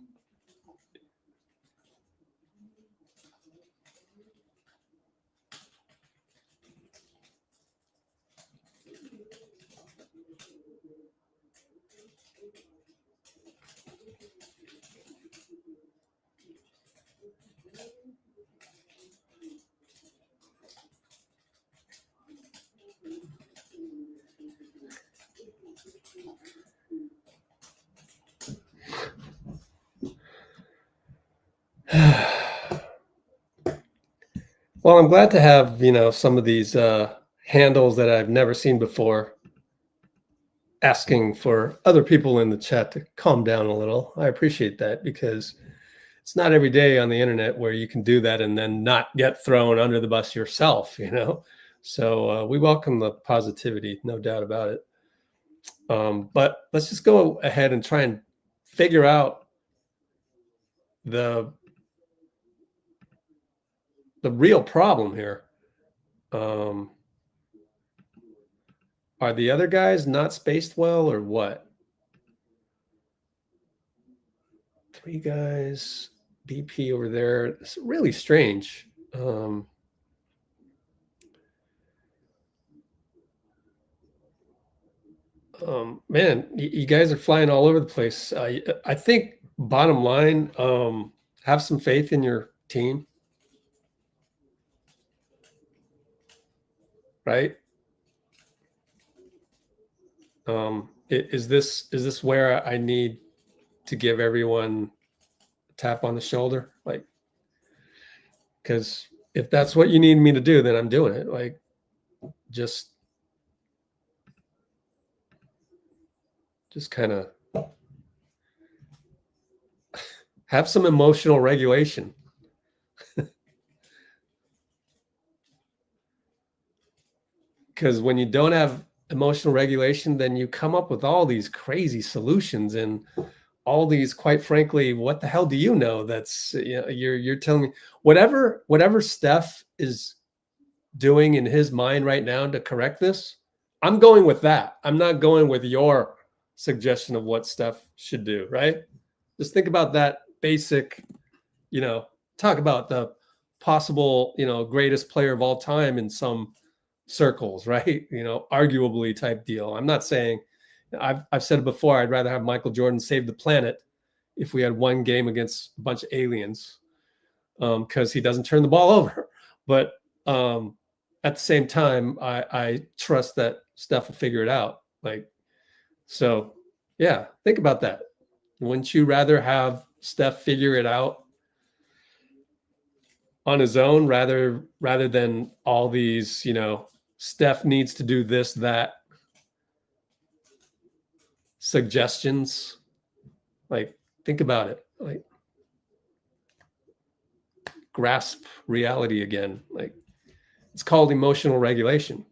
Well, I'm glad to have, some of these handles that I've never seen before asking for other people in the chat to calm down a little. I appreciate that because it's not every day on the internet where you can do that and then not get thrown under the bus yourself, So we welcome the positivity, no doubt about it. But let's just go ahead and try and figure out the real problem here. Are the other guys not spaced well or what? 3 guys, BP over there. It's really strange. Man, you guys are flying all over the place. I think bottom line, have some faith in your team. Right? Is this where I need to give everyone a tap on the shoulder? Like, because if that's what you need me to do, then I'm doing it. Like, just kind of have some emotional regulation. Because when you don't have emotional regulation, then you come up with all these crazy solutions and all these, quite frankly, what the hell do you know? That's, you're telling me whatever Steph is doing in his mind right now to correct this, I'm going with that. I'm not going with your suggestion of what Steph should do, right? Just think about that basic, talk about the possible, greatest player of all time in some circles, right? Arguably type deal. I'm not saying, I've said it before, I'd rather have Michael Jordan save the planet if we had one game against a bunch of aliens, because he doesn't turn the ball over. But at the same time, I trust that Steph will figure it out. So yeah, think about that. Wouldn't you rather have Steph figure it out on his own rather than all these, Steph needs to do this, that suggestions? Think about it. Grasp reality again. It's called emotional regulation.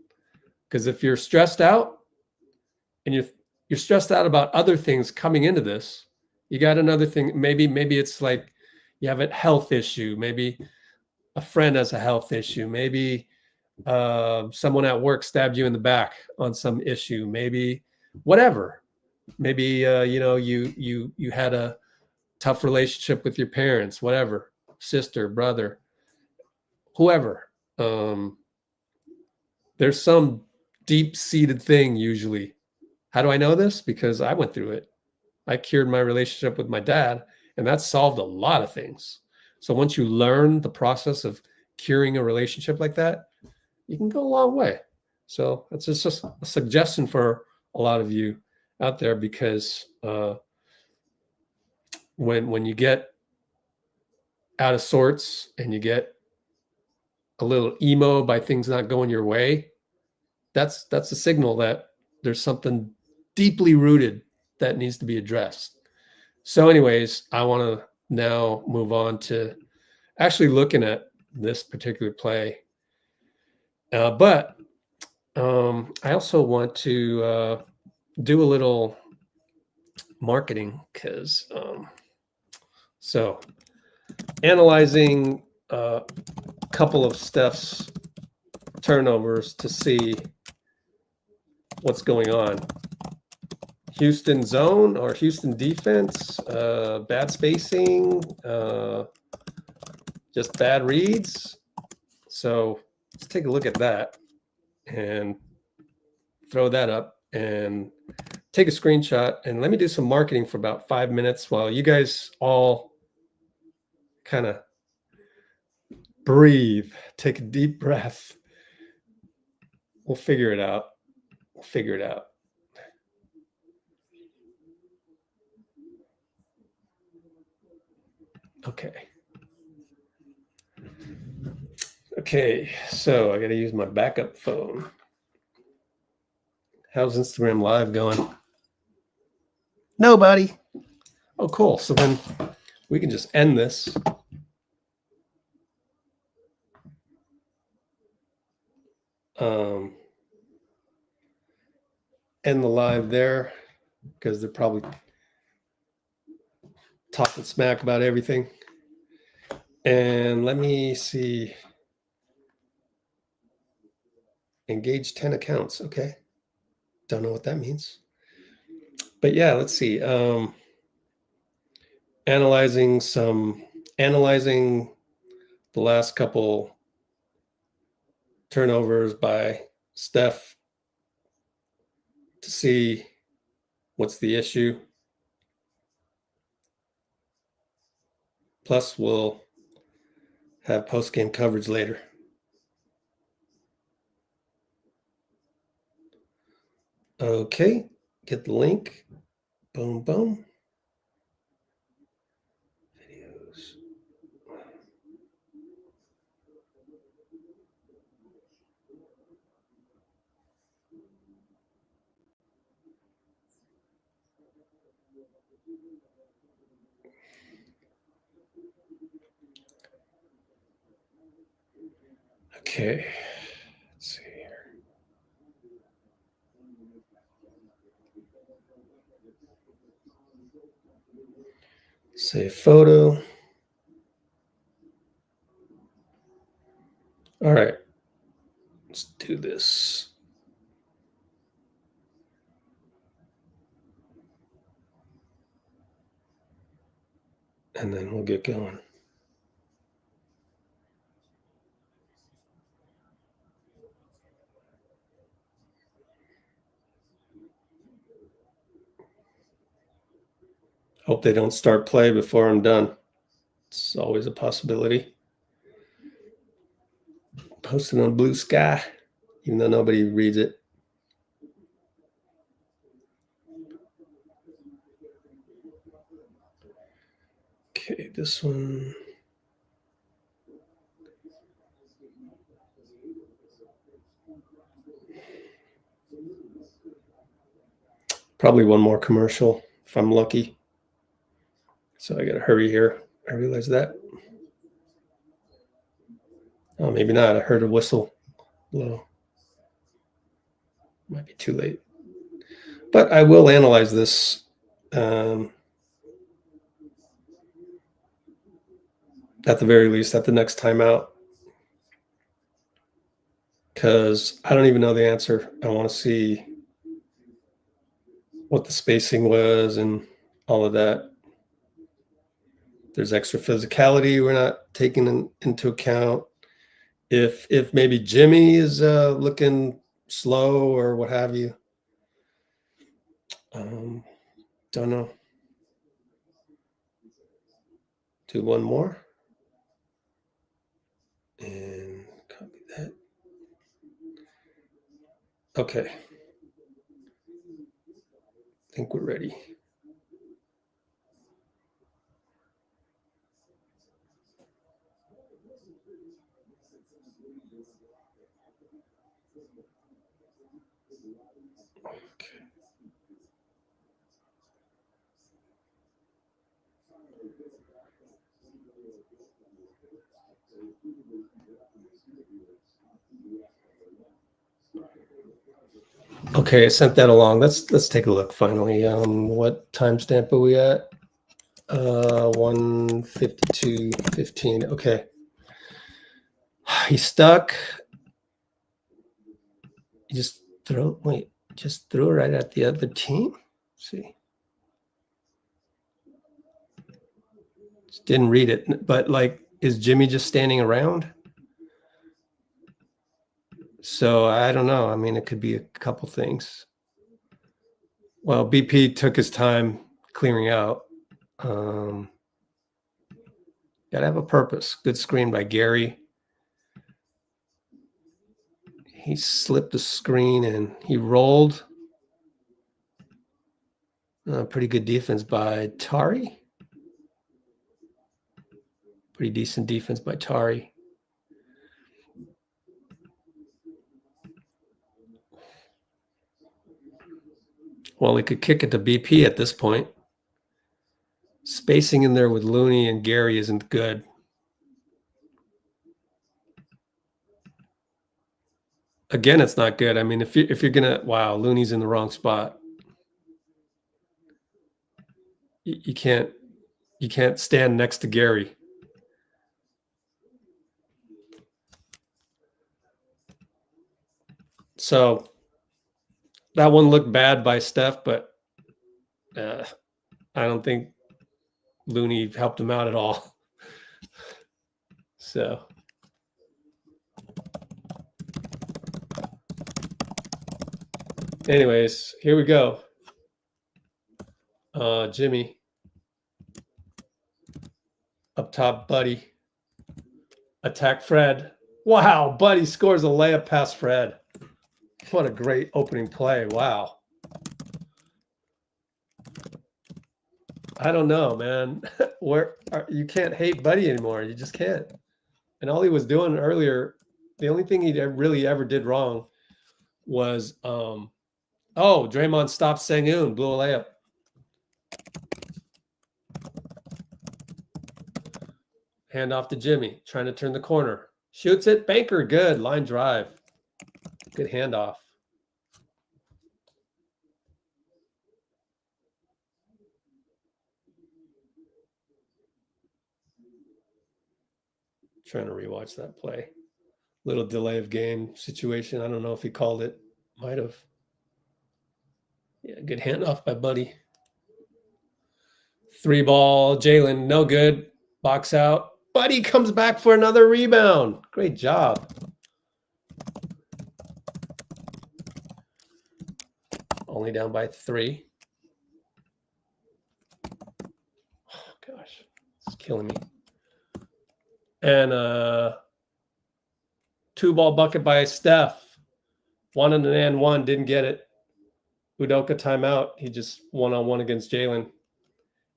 Because if you're stressed out and you're stressed out about other things coming into this, you got another thing. Maybe it's like you have a health issue. Maybe a friend has a health issue. Maybe someone at work stabbed you in the back on some issue. Maybe whatever. Maybe you had a tough relationship with your parents, whatever, sister, brother, whoever. There's some deep-seated thing usually. How do I know this? Because I went through it. I cured my relationship with my dad, and that solved a lot of things. So once you learn the process of curing a relationship like that, you can go a long way. So it's just a suggestion for a lot of you out there, because when you get out of sorts and you get a little emo by things not going your way, that's a signal that there's something deeply rooted that needs to be addressed. So anyways, I want to now move on to actually looking at this particular play. But I also want to do a little marketing, because so analyzing a couple of Steph's turnovers to see what's going on. Houston zone or Houston defense, bad spacing, just bad reads. So let's take a look at that and throw that up and take a screenshot, and let me do some marketing for about 5 minutes while you guys all kind of breathe, take a deep breath. We'll figure it out. Okay, so I got to use my backup phone. How's Instagram Live going? Nobody. Oh, cool. So then we can just end this. End the live there, because they're probably talking smack about everything. And let me see. Engage 10 accounts. Okay. Don't know what that means. But yeah, let's see. Analyzing the last couple turnovers by Steph to see what's the issue. Plus, we'll have post-game coverage later. Okay, get the link. Boom, boom. Videos. Okay, let's see here. Save photo. All right, let's do this. And then we'll get going. Hope they don't start play before I'm done. It's always a possibility. Posting on Blue Sky, even though nobody reads it. Okay, this one. Probably one more commercial if I'm lucky. So I got to hurry here. I realize that. Oh, maybe not. I heard a whistle blow. Might be too late. But I will analyze this. At the very least, at the next timeout. Because I don't even know the answer. I want to see what the spacing was and all of that. There's extra physicality we're not taking into account. If maybe Jimmy is looking slow or what have you. Don't know. Do one more. And copy that. Okay. I think we're ready. Okay, I sent that along. Let's take a look finally. What timestamp are we at? 1:52:15. Okay. He's stuck. You just throw it right at the other team. Let's see. Just didn't read it, but like, is Jimmy just standing around? So I don't know. I mean, it could be a couple things. Well, BP took his time clearing out. Got to have a purpose. Good screen by Gary. He slipped the screen and he rolled. Pretty good defense by Tari. Pretty decent defense by Tari. Well, he could kick it to BP at this point. Spacing in there with Looney and Gary isn't good. Again, it's not good. I mean, if you're gonna, wow, Looney's in the wrong spot. You can't stand next to Gary. So that one looked bad by Steph, but I don't think Looney helped him out at all. So anyways, here we go. Jimmy. Up top, Buddy. Attack Fred. Wow, Buddy scores a layup past Fred. What a great opening play. Wow. I don't know, man. You can't hate Buddy anymore. You just can't. And all he was doing earlier, the only thing he really ever did wrong was, Draymond stopped Sengun, blew a layup. Hand off to Jimmy, trying to turn the corner. Shoots it, banker, good. Line drive. Good handoff. Trying to rewatch that play. Little delay of game situation. I don't know if he called it. Might have. Yeah, good handoff by Buddy. 3-ball. Jalen, no good. Box out. Buddy comes back for another rebound. Great job. Only down by 3. killing me. And 2-ball bucket by Steph. 1 and 1, didn't get it. Udoka timeout. He just 1-on-1 against Jalen.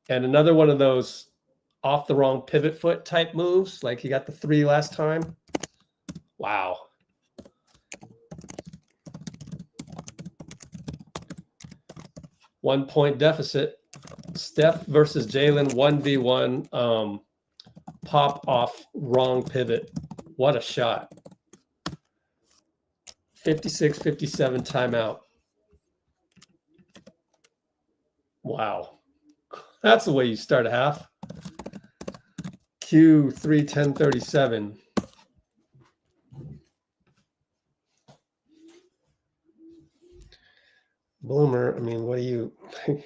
And another one of those off the wrong pivot foot type moves, like he got the 3 last time. Wow. One-point deficit. Steph versus Jalen, 1v1. Pop off wrong pivot. What a shot. 56-57 timeout. Wow. That's the way you start a half. Q 3:10:37. Bloomer, I mean, what do you think?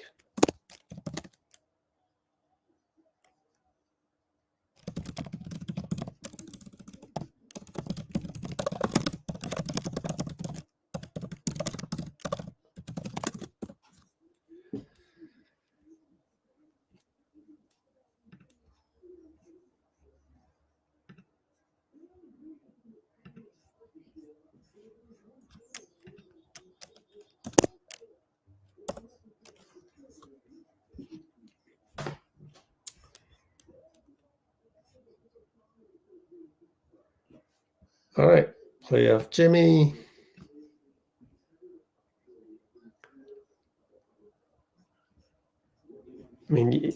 All right, playoff Jimmy. I mean,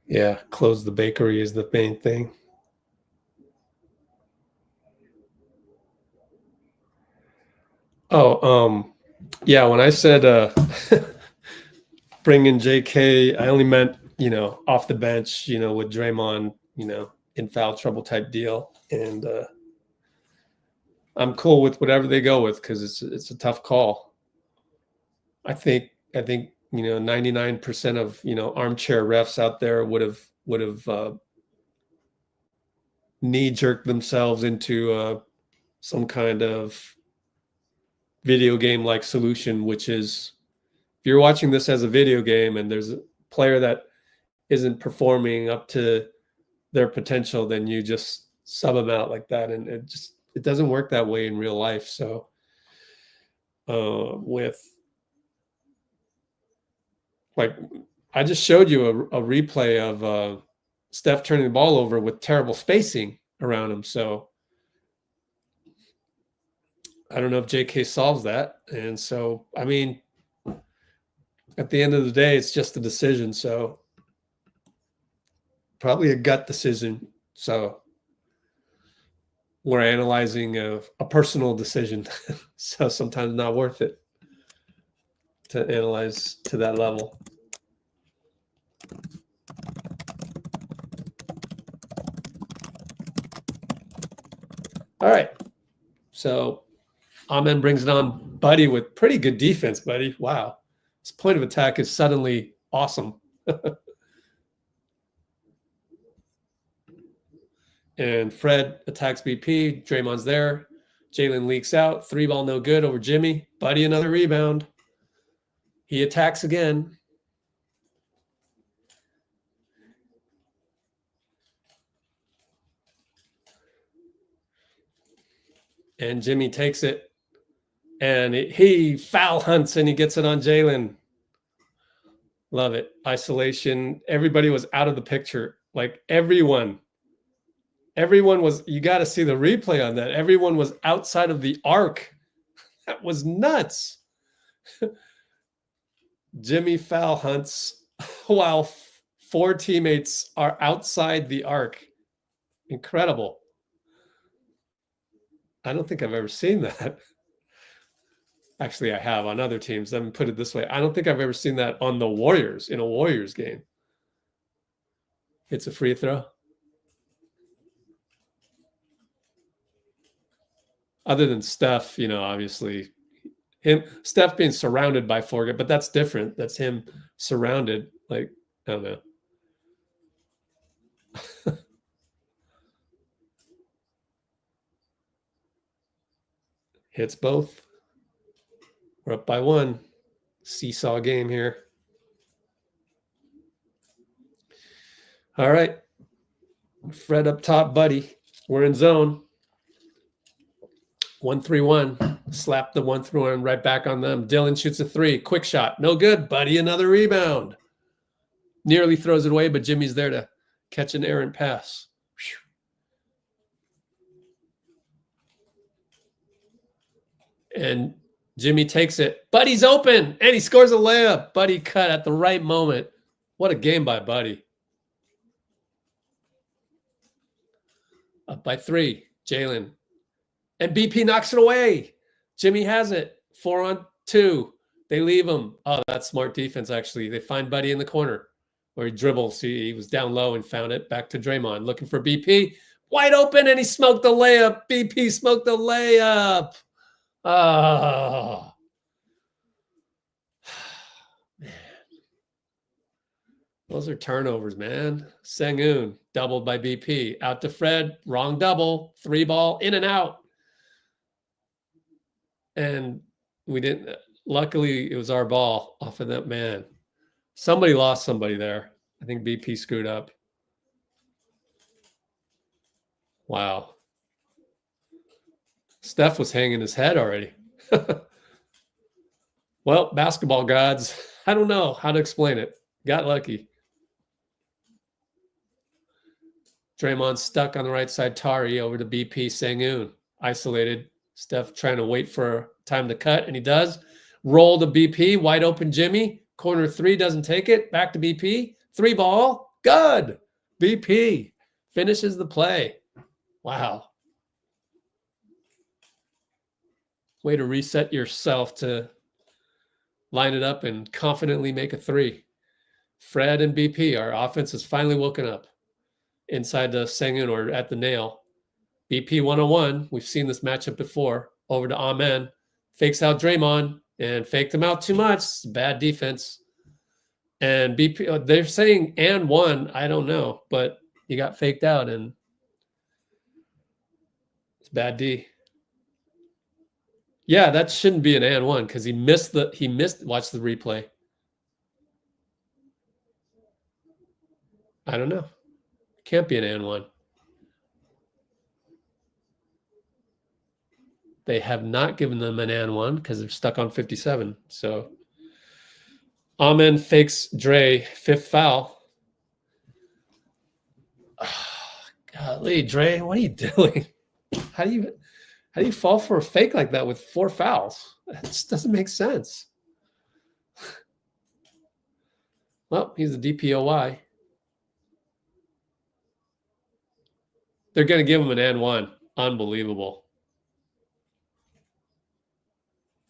yeah, close the bakery is the main thing. Oh, yeah, when I said bring in JK, I only meant, off the bench, with Draymond, in foul trouble type deal. And I'm cool with whatever they go with because it's a tough call. I think 99% of armchair refs out there would have knee jerked themselves into some kind of video game like solution, which is if you're watching this as a video game and there's a player that isn't performing up to their potential, then you just sub them out like that, and it doesn't work that way in real life. So I just showed you a replay of Steph turning the ball over with terrible spacing around him. So I don't know if JK solves that. And so, I mean, at the end of the day, it's just a decision. So probably a gut decision. So we're analyzing a personal decision. So sometimes not worth it to analyze to that level. All right. So Amen brings it on Buddy with pretty good defense, Buddy. Wow. His point of attack is suddenly awesome. And Fred attacks BP. Draymond's there. Jalen leaks out. 3-ball no good over Jimmy. Buddy another rebound. He attacks again. And Jimmy takes it. And he foul hunts and he gets it on Jalen. Love it. Isolation. Everybody was out of the picture. Like everyone was, you got to see the replay on that. Everyone was outside of the arc. That was nuts. Jimmy foul hunts while 4 teammates are outside the arc. Incredible. I don't think I've ever seen that. Actually, I have on other teams. Let me put it this way. I don't think I've ever seen that on the Warriors in a Warriors game. hits a free throw. Other than Steph, you know, obviously Steph being surrounded by four guys, but that's different. That's him surrounded. Like, I don't know. Hits both. We're up by one. Seesaw game here. All right. Fred up top, Buddy. We're in zone. 1-3-1. Slap the 1-3-1 right back on them. Dillon shoots a three. Quick shot. No good. Buddy, another rebound. Nearly throws it away, but Jimmy's there to catch an errant pass. And Jimmy takes it. Buddy's open, and he scores a layup. Buddy cut at the right moment. What a game by Buddy. Up by three. Jalen. And BP knocks it away. Jimmy has it. 4-on-2. They leave him. Oh, that's smart defense, actually. They find Buddy in the corner where he dribbles. He was down low and found it. Back to Draymond. Looking for BP. Wide open, and he smoked the layup. BP smoked the layup. Oh. Man. Those are turnovers, man. Sengun, doubled by BP. Out to Fred. Wrong double. 3-ball. In and out. And we didn't, luckily it was our ball off of that man. Somebody lost somebody there. I think BP screwed up. Wow. Steph was hanging his head already. Well, basketball gods, I don't know how to explain it. Got lucky. Draymond stuck on the right side. Tari over to BP. Sengun isolated. Steph trying to wait for time to cut, and he does. Roll to BP, wide open Jimmy. Corner three, doesn't take it. Back to BP. 3-ball. Good. BP finishes the play. Wow. Way to reset yourself to line it up and confidently make a three. Fred and BP, our offense has finally woken up inside the Sengun or at the nail. BP 101. We've seen this matchup before. Over to Amen. Fakes out Draymond and faked him out too much. Bad defense. And BP, they're saying and one. I don't know, but he got faked out and it's bad D. Yeah, that shouldn't be an and one because he missed. Watch the replay. I don't know. Can't be an and one. They have not given them an and one because they're stuck on 57. So Amen fakes Dray, 5th foul. Oh, golly, Dray, what are you doing? How do you fall for a fake like that with 4 fouls? That just doesn't make sense. Well, he's a DPOY. They're going to give him an and one. Unbelievable.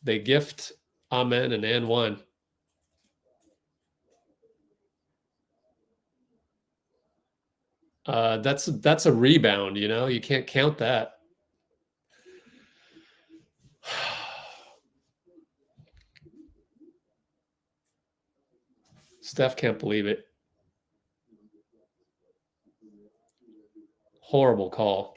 They gift Amen an and one. That's a rebound, you know? You can't count that. Steph can't believe it. Horrible call.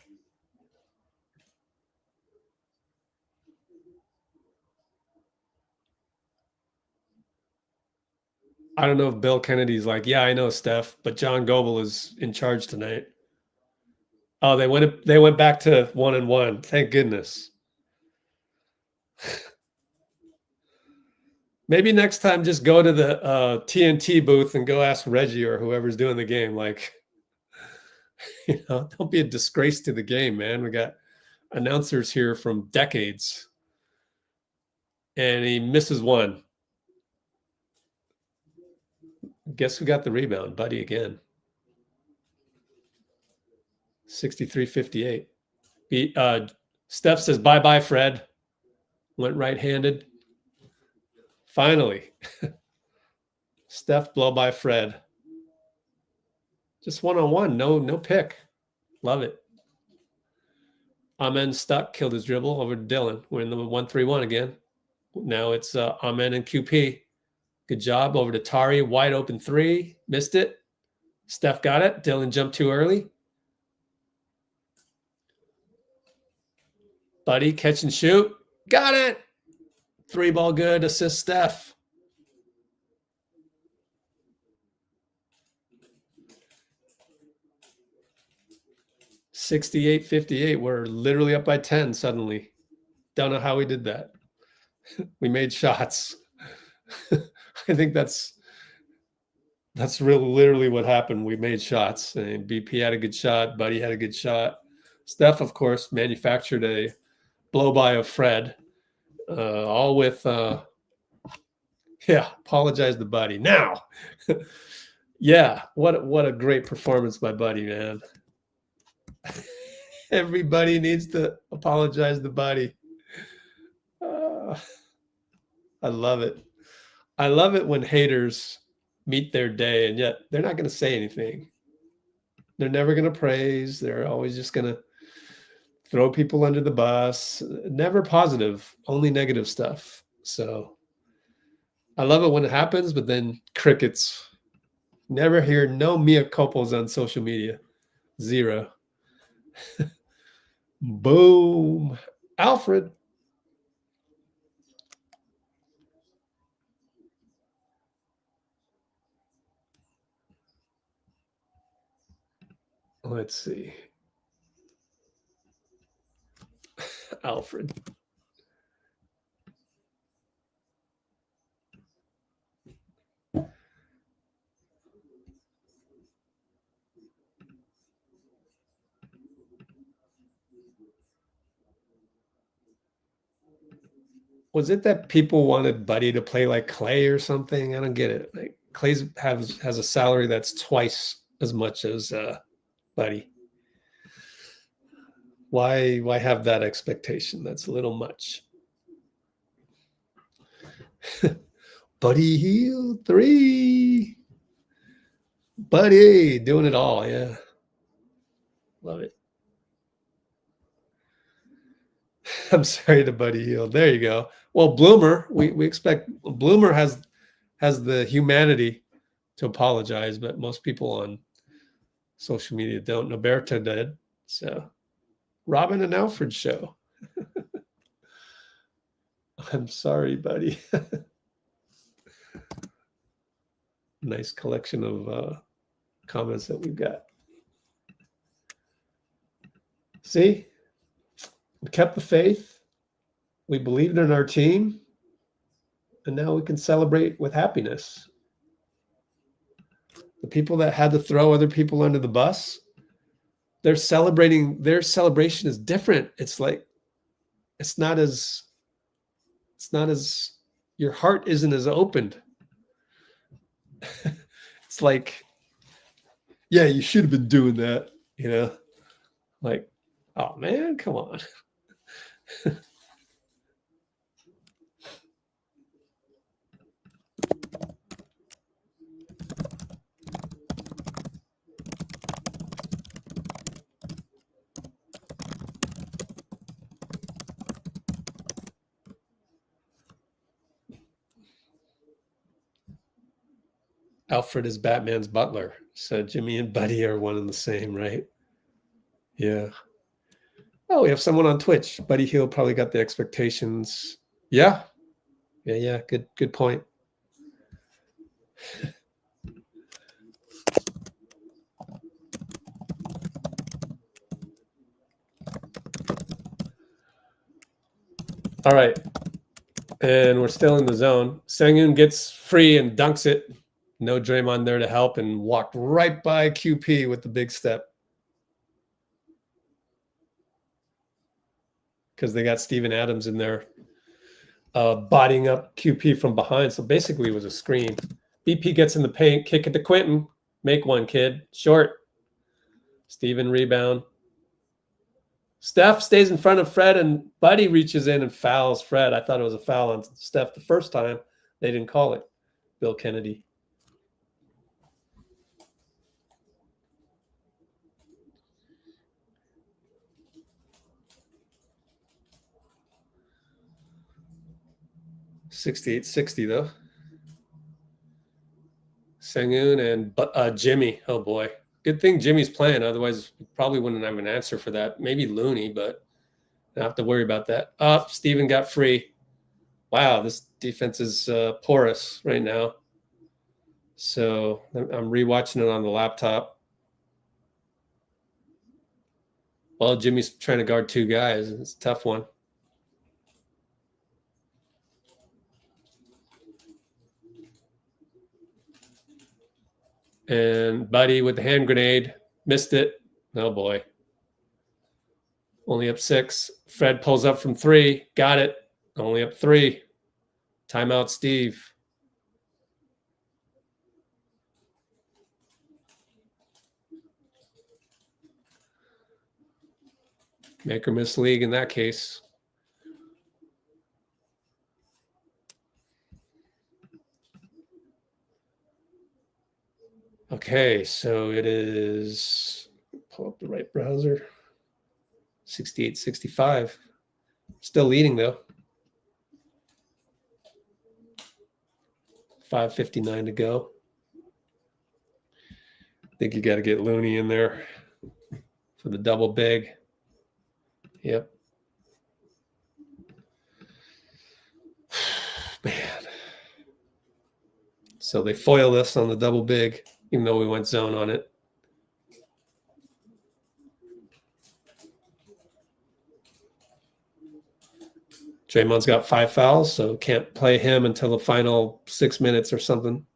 I don't know if Bill Kennedy's like, yeah, I know, Steph, but John Goble is in charge tonight. Oh, they went back to 1-1. Thank goodness. Maybe next time just go to the TNT booth and go ask Reggie or whoever's doing the game. Like, you know, don't be a disgrace to the game, man. We got announcers here from decades. And he misses one. Guess who got the rebound? Buddy again. 63-58. Steph says, bye-bye, Fred. Went right-handed. Finally. Steph blow by Fred. Just one-on-one, no pick. Love it. Amen stuck, killed his dribble over to Dillon. We're in the 1-3-1 again. Now it's Amen and QP. Good job over to Tari. Wide open three. Missed it. Steph got it. Dillon jumped too early. Buddy, catch and shoot. Got it. 3-ball good. Assist Steph. (68-58). We're literally up by 10 suddenly. Don't know how we did that. We made shots. I think that's literally what happened. We made shots. And BP had a good shot. Buddy had a good shot. Steph, of course, manufactured a blow-by of Fred. All with, apologize to Buddy. Now, yeah, what a great performance by Buddy, man. Everybody needs to apologize to Buddy. I love it. I love it when haters meet their day and yet they're not going to say anything. They're never going to praise. They're always just going to throw people under the bus. Never positive, only negative stuff. So I love it when it happens, but then crickets. Never hear no mea culpas on social media. Zero. Boom. Alfred. Let's see. Alfred. Was it that people wanted Buddy to play like Klay or something? I don't get it. Like Klay has a salary that's twice as much as Buddy. Why have that expectation? That's a little much. Buddy Hield 3. Buddy doing it all. Yeah. Love it. I'm sorry to Buddy Hield. There you go. Well, Bloomer, we expect Bloomer has the humanity to apologize, but most people on social media don't. Noberta did. So Robin and Alfred show. I'm sorry, buddy. Nice collection of comments that we've got. See, we kept the faith. We believed in our team. And now we can celebrate with happiness. The people that had to throw other people under the bus, they're celebrating. Their celebration is different. It's like, it's not as your heart isn't as opened. It's like, yeah, you should have been doing that, you know? Like, oh man, come on. Alfred is Batman's butler. So Jimmy and Buddy are one and the same, right? Yeah. Oh, we have someone on Twitch. Buddy Hield probably got the expectations. Yeah. Yeah. Good point. All right. And we're still in the zone. Sengun gets free and dunks it. No Draymond there to help and walked right by QP with the big step. Because they got Steven Adams in there bodying up QP from behind. So basically it was a screen. BP gets in the paint, kick it to Quentin. Make one, kid. Short. Steven rebound. Steph stays in front of Fred and Buddy reaches in and fouls Fred. I thought it was a foul on Steph the first time. They didn't call it. Bill Kennedy. 68-60 though. Sengun and Jimmy. Oh boy. Good thing Jimmy's playing. Otherwise, we probably wouldn't have an answer for that. Maybe Looney, but don't have to worry about that. Steven got free. Wow, this defense is porous right now. So I'm rewatching it on the laptop. Well, Jimmy's trying to guard two guys. It's a tough one. And Buddy with the hand grenade. Missed it. Oh, boy. Only up 6. Fred pulls up from 3. Got it. Only up 3. Timeout, Steve. Make or miss league in that case. Okay, so it is, pull up the right browser, 68-65. Still leading though. 5:59 to go. I think you got to get Looney in there for the double big. Yep. Man. So they foil this on the double big, even though we went zone on it. Draymond's got 5 fouls, so can't play him until the final 6 minutes or something.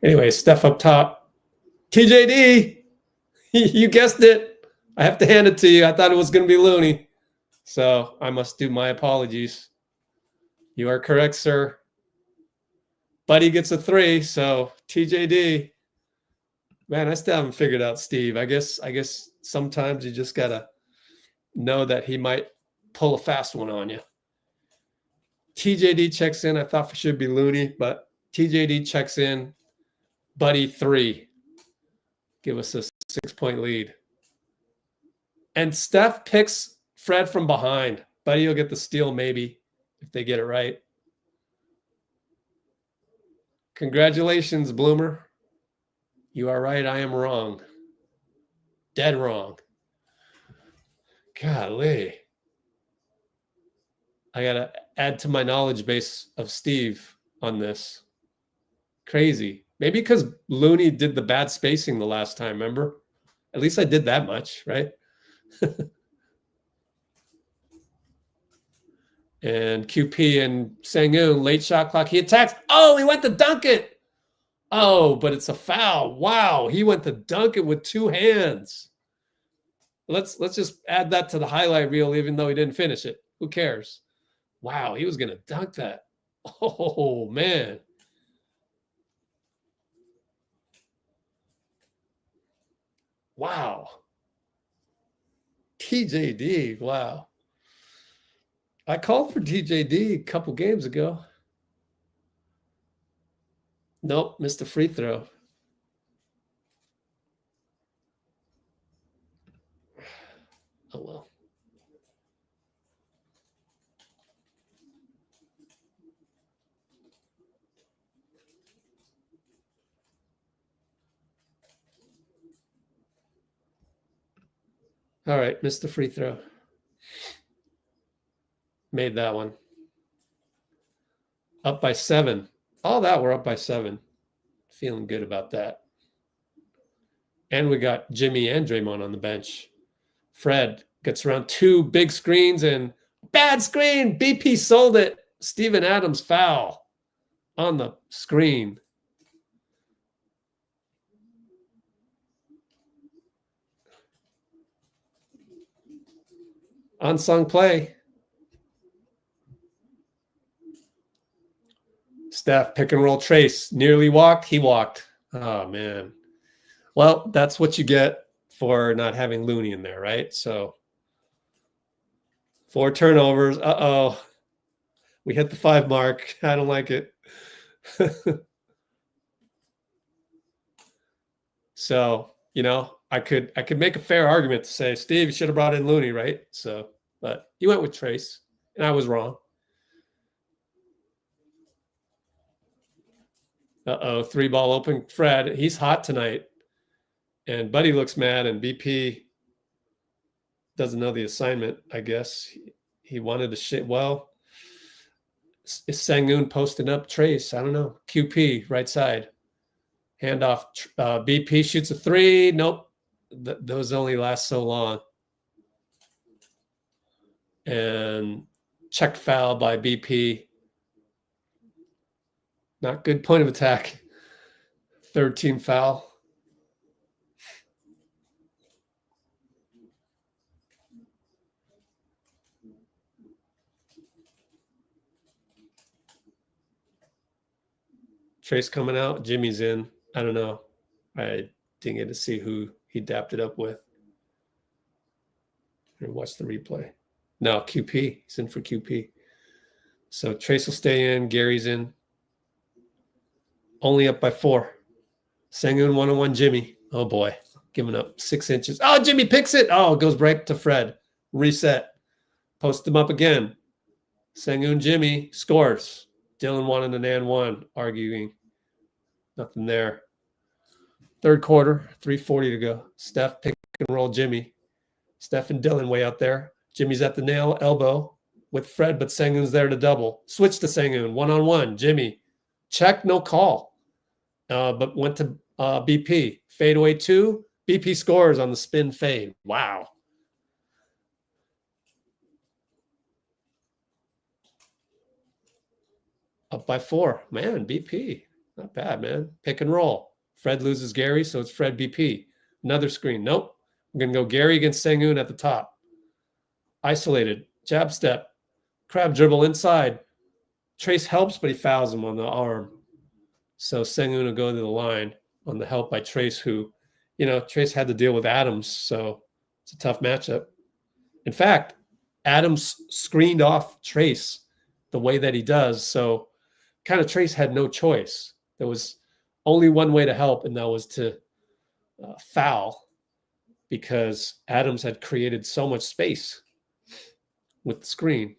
Anyway, Steph up top. TJD, you guessed it. I have to hand it to you. I thought it was going to be Looney. So I must do my apologies. You are correct, sir. Buddy gets a 3, so TJD. Man, I still haven't figured out Steve. I guess sometimes you just got to know that he might pull a fast one on you. TJD checks in. I thought for sure it'd be Looney, but TJD checks in. Buddy 3. Give us a 6-point lead. And Steph picks Fred from behind. Buddy will get the steal maybe if they get it right. Congratulations, Bloomer. You are right. I am wrong. Dead wrong. Golly. I got to add to my knowledge base of Steve on this. Crazy. Maybe because Looney did the bad spacing the last time, remember? At least I did that much, right? And QP and Sengun, late shot clock. He attacks. Oh, he went to dunk it. Oh, but it's a foul. Wow, he went to dunk it with 2 hands. Let's just add that to the highlight reel, even though he didn't finish it. Who cares? Wow, he was going to dunk that. Oh, man. Wow. TJD, wow. I called for TJD a couple games ago. Nope, missed a free throw. Oh, well. All right, missed the free throw. Made that one. Up by 7. All that, we're up by 7. Feeling good about that. And we got Jimmy and Draymond on the bench. Fred gets around 2 big screens and bad screen. BP sold it. Steven Adams foul on the screen. Unsung play. Steph, pick and roll Trace. Nearly walked. He walked. Oh, man. Well, that's what you get for not having Looney in there, right? So 4 turnovers. Uh-oh. We hit the 5 mark. I don't like it. So, you know, I could make a fair argument to say, Steve, you should have brought in Looney, right? So, but he went with Trace, and I was wrong. Uh-oh, 3 ball open. Fred, he's hot tonight. And Buddy looks mad, and BP doesn't know the assignment, I guess. He wanted to shit. Well, is Sengun posting up Trace? I don't know. QP, right side. Handoff. BP shoots a 3. Nope. Those only last so long. And check foul by BP. Not good point of attack. 3rd team foul. Trace coming out. Jimmy's in. I don't know. I didn't get to see who he dapped it up with. Or watch the replay. No, QP. He's in for QP. So Trace will stay in. Gary's in. Only up by 4. Sengun 1-on-1 Jimmy. Oh, boy. Giving up 6 inches. Oh, Jimmy picks it. Oh, it goes right to Fred. Reset. Post him up again. Sengun Jimmy scores. Dillon wanted an and 1. Arguing. Nothing there. 3rd quarter. 3:40 to go. Steph pick and roll Jimmy. Steph and Dillon way out there. Jimmy's at the nail elbow with Fred, but Sengun's there to double. Switch to Sengun. 1-on-1. Jimmy. Check, no call. But went to BP. Fadeaway 2. BP scores on the spin fade. Wow. Up by 4. Man, BP. Not bad, man. Pick and roll. Fred loses Gary, so it's Fred BP. Another screen. Nope. I'm going to go Gary against Sengun at the top. Isolated. Jab step. Crab dribble inside. Trace helps, but he fouls him on the arm. So Sengun will go to the line on the help by Trace, who, you know, Trace had to deal with Adams, so it's a tough matchup. In fact, Adams screened off Trace the way that he does, so kind of Trace had no choice. There was only one way to help, and that was to foul, because Adams had created so much space with the screen.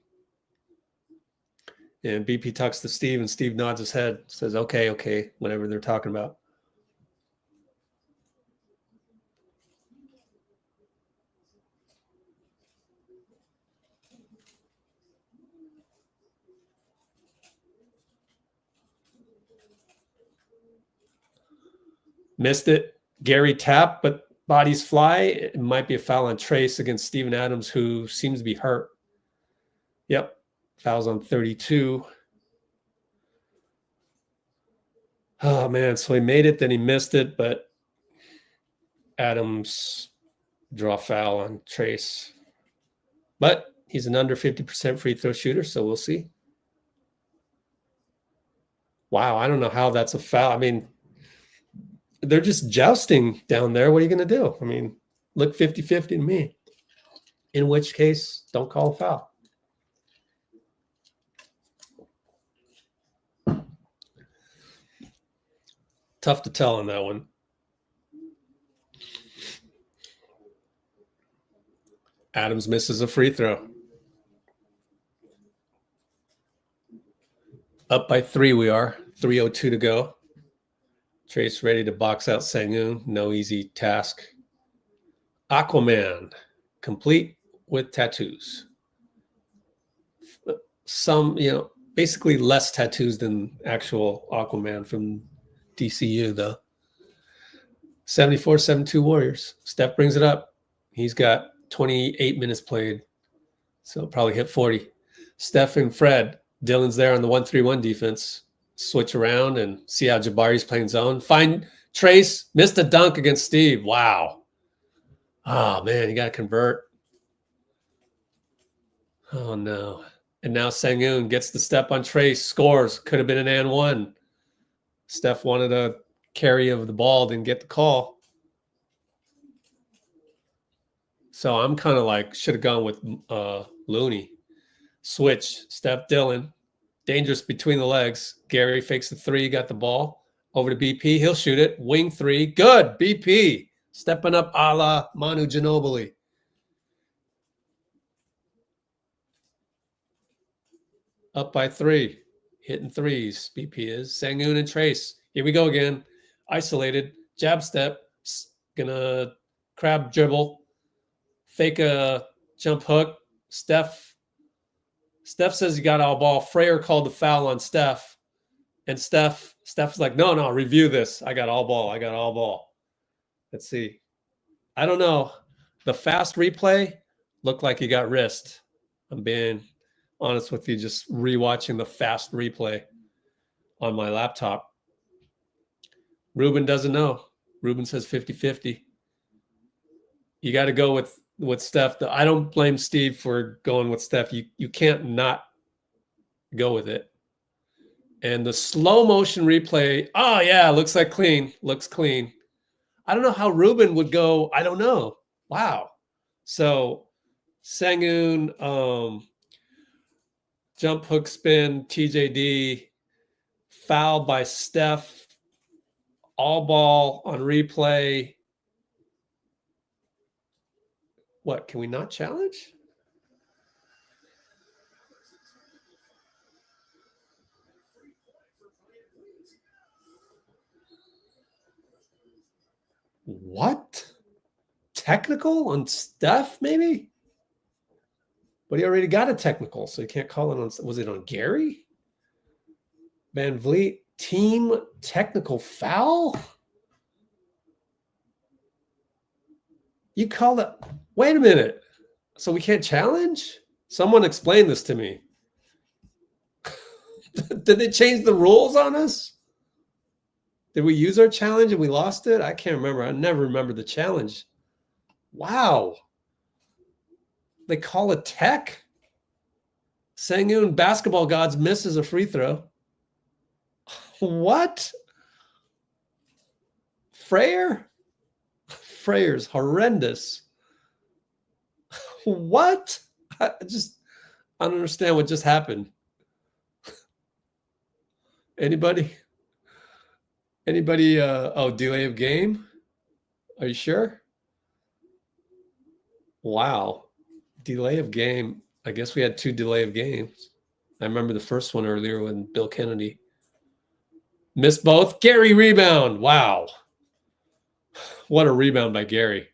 And BP talks to Steve, and Steve nods his head, says, okay, whatever they're talking about. Missed it. Gary tapped, but bodies fly. It might be a foul on Trace against Steven Adams, who seems to be hurt. Yep. Fouls on 32. Oh, man. So he made it, then he missed it, but Adams draw foul on Trace. But he's an under 50% free throw shooter, so we'll see. Wow, I don't know how that's a foul. I mean, they're just jousting down there. What are you going to do? I mean, look 50-50 to me. In which case, don't call a foul. Tough to tell on that one. Adams misses a free throw. Up by 3 we are. 3:02 to go. Trace ready to box out Sengun. No easy task. Aquaman, complete with tattoos. Some, you know, basically less tattoos than actual Aquaman from DCU, though. 74-72 Warriors. Steph brings it up. He's got 28 minutes played, so probably hit 40. Steph and Fred. Dillon's there on the 1-3-1 defense. Switch around and see how Jabari's playing zone. Find Trace. Missed a dunk against Steve. Wow. Oh, man, you got to convert. Oh, no. And now Sengun gets the step on Trace, scores. Could have been an and one. Steph wanted a carry of the ball, didn't get the call. So I'm kind of like, should have gone with Looney. Switch, Steph, Dillon. Dangerous between the legs. Gary fakes the three, got the ball. Over to BP. He'll shoot it. Wing three. Good. BP. Stepping up a la Manu Ginobili. Up by three. Hitting threes. BP is. Sengun and Trace. Here we go again. Isolated. Jab step. Gonna crab dribble. Fake a jump hook. Steph says he got all ball. Fraher called the foul on Steph. And Steph's like, no, review this. I got all ball. Let's see. I don't know. The fast replay looked like he got wrist. I'm being honest with you, just rewatching the fast replay on my laptop. Ruben doesn't know. Ruben says 50-50. You got to go with Steph. I don't blame Steve for going with Steph. You can't not go with it. And the slow motion replay, oh yeah, looks like clean. Looks clean. I don't know how Ruben would go. I don't know. Wow. So Sengun, jump hook spin, TJD, foul by Steph, all ball on replay. What, can we not challenge? What? Technical on Steph, maybe? But he already got a technical, so you can't call it on. Was it on Gary? Van Vliet, team technical foul? You call it. Wait a minute. So we can't challenge? Someone explain this to me. Did they change the rules on us? Did we use our challenge and we lost it? I can't remember. I never remember the challenge. Wow. They call it tech? Sengun, basketball gods, misses a free throw. What? Fraher? Fraher's horrendous. What? I don't understand what just happened. Anybody? Delay of game? Are you sure? Wow. Delay of game. I guess we had 2 delay of games. I remember the first one earlier when Bill Kennedy missed both. Gary rebound. Wow. What a rebound by Gary.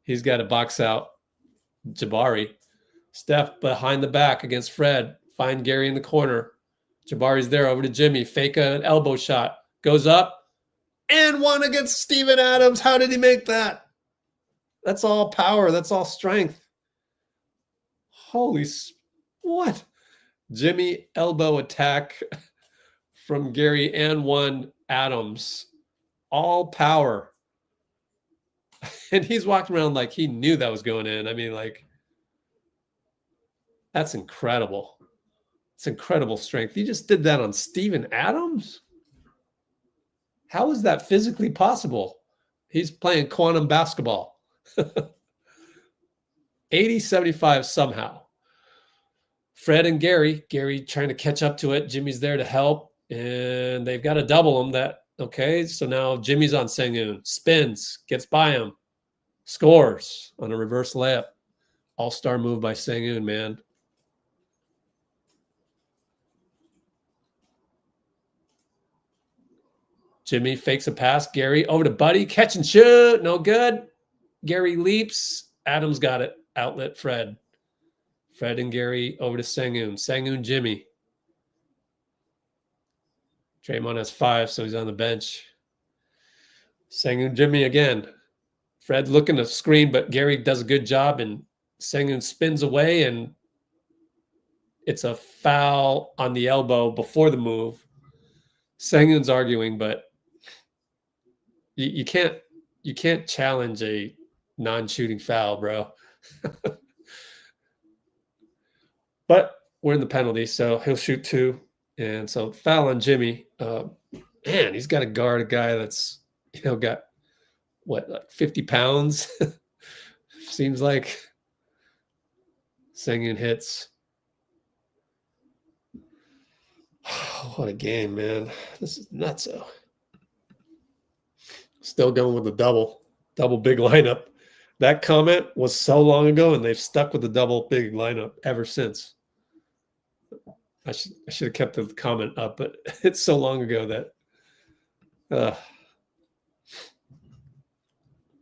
He's got to box out Jabari. Steph behind the back against Fred. Find Gary in the corner. Jabari's there over to Jimmy. Fake an elbow shot. Goes up. And one against Steven Adams. How did he make that? That's all power. That's all strength. Holy, what? Jimmy elbow attack from Gary and one Adams. All power. And he's walking around like he knew that was going in. I mean, like, that's incredible. It's incredible strength. You just did that on Steven Adams? How is that physically possible? He's playing quantum basketball. 80-75 somehow. Fred and Gary trying to catch up to it. Jimmy's there to help, and they've got to double him. Okay, so now Jimmy's on Sengun. Spins, gets by him, scores on a reverse layup. All-star move by Sengun, man. Jimmy fakes a pass. Gary over to Buddy. Catch and shoot. No good. Gary leaps. Adams got it. Outlet Fred. Fred and Gary over to Sengun. Sengun, Jimmy. Draymond has 5, so he's on the bench. Sengun, Jimmy again. Fred looking to screen, but Gary does a good job, and Sengun spins away, and it's a foul on the elbow before the move. Sengun's arguing, but you can't challenge a non-shooting foul, bro. But we're in the penalty, so he'll shoot 2. And so foul on Jimmy. Man, he's got to guard a guy that's, got what, like 50 pounds? Seems like. Sengun hits. What a game, man. This is nuts. Still going with the double big lineup. That comment was so long ago, and they've stuck with the double big lineup ever since. I should have kept the comment up, but it's so long ago that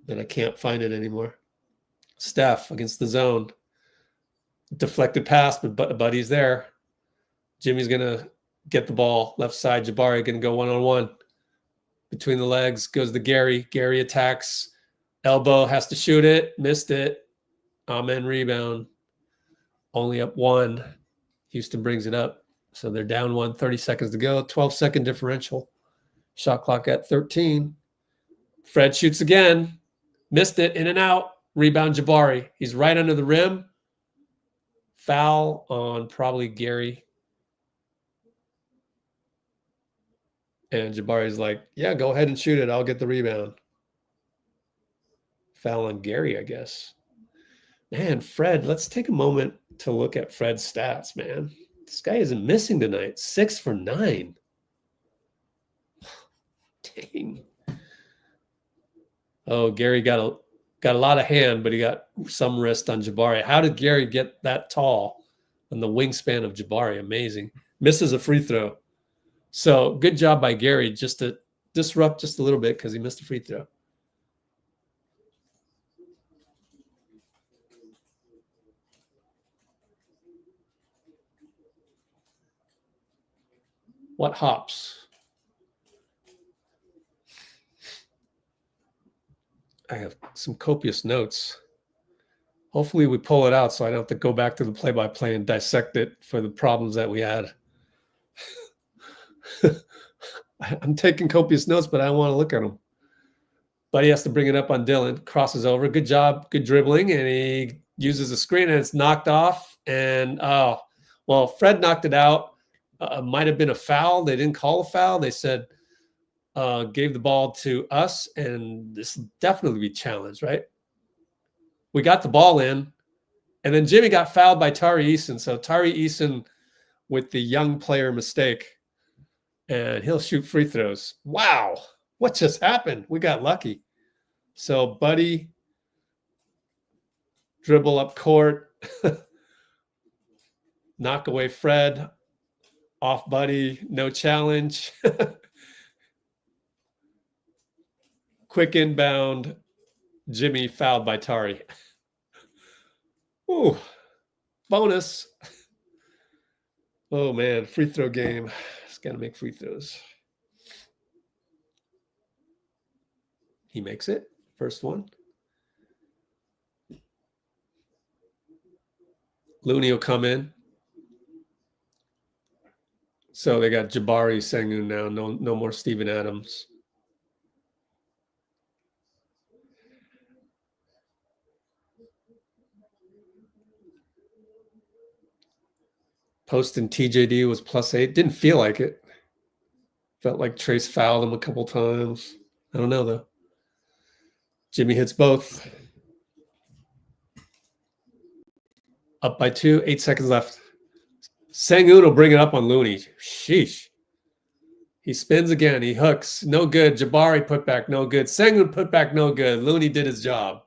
I can't find it anymore. Steph against the zone. Deflected pass, but Buddy's there. Jimmy's going to get the ball left side. Jabari going to go one-on-one. Between the legs goes to Gary. Gary attacks. Elbow, has to shoot it. Missed it. Amen rebound. Only up 1. Houston brings it up. So they're down 1, 30 seconds to go. 12-second differential. Shot clock at 13. Fred shoots again. Missed it. In and out. Rebound Jabari. He's right under the rim. Foul on probably Gary. And Jabari's like, yeah, go ahead and shoot it. I'll get the rebound. Foul on Gary, I guess. Man, Fred, let's take a moment to look at Fred's stats, man. This guy isn't missing tonight. 6 for 9. Dang. Oh, Gary got a lot of hand, but he got some wrist on Jabari. How did Gary get that tall on the wingspan of Jabari? Amazing. Misses a free throw. So good job by Gary just to disrupt just a little bit because he missed a free throw. What hops? I have some copious notes. Hopefully we pull it out so I don't have to go back to the play-by-play and dissect it for the problems that we had. I'm taking copious notes, but I don't want to look at them. But he has to bring it up on Dillon. Crosses over. Good job. Good dribbling. And he uses a screen, and it's knocked off. And, Fred knocked it out. Might have been a foul. They didn't call a foul. They said, gave the ball to us, and this will definitely be challenged, right? We got the ball in, and then Jimmy got fouled by Tari Eason. So Tari Eason with the young player mistake, and he'll shoot free throws. Wow, what just happened? We got lucky. So Buddy, dribble up court, knock away Fred, off Buddy, no challenge. Quick inbound, Jimmy fouled by Tari. Ooh, bonus. Oh, man, free throw game. It's got to make free throws. He makes it. First one. Looney will come in. So they got Jabari, Sengun now. No more Steven Adams. Posting TJD was +8. Didn't feel like it. Felt like Trace fouled him a couple times. I don't know, though. Jimmy hits both. Up by 2, 8 seconds left. Sengun will bring it up on Looney. Sheesh. He spins again. He hooks. No good. Jabari put back. No good. Sengun put back. No good. Looney did his job.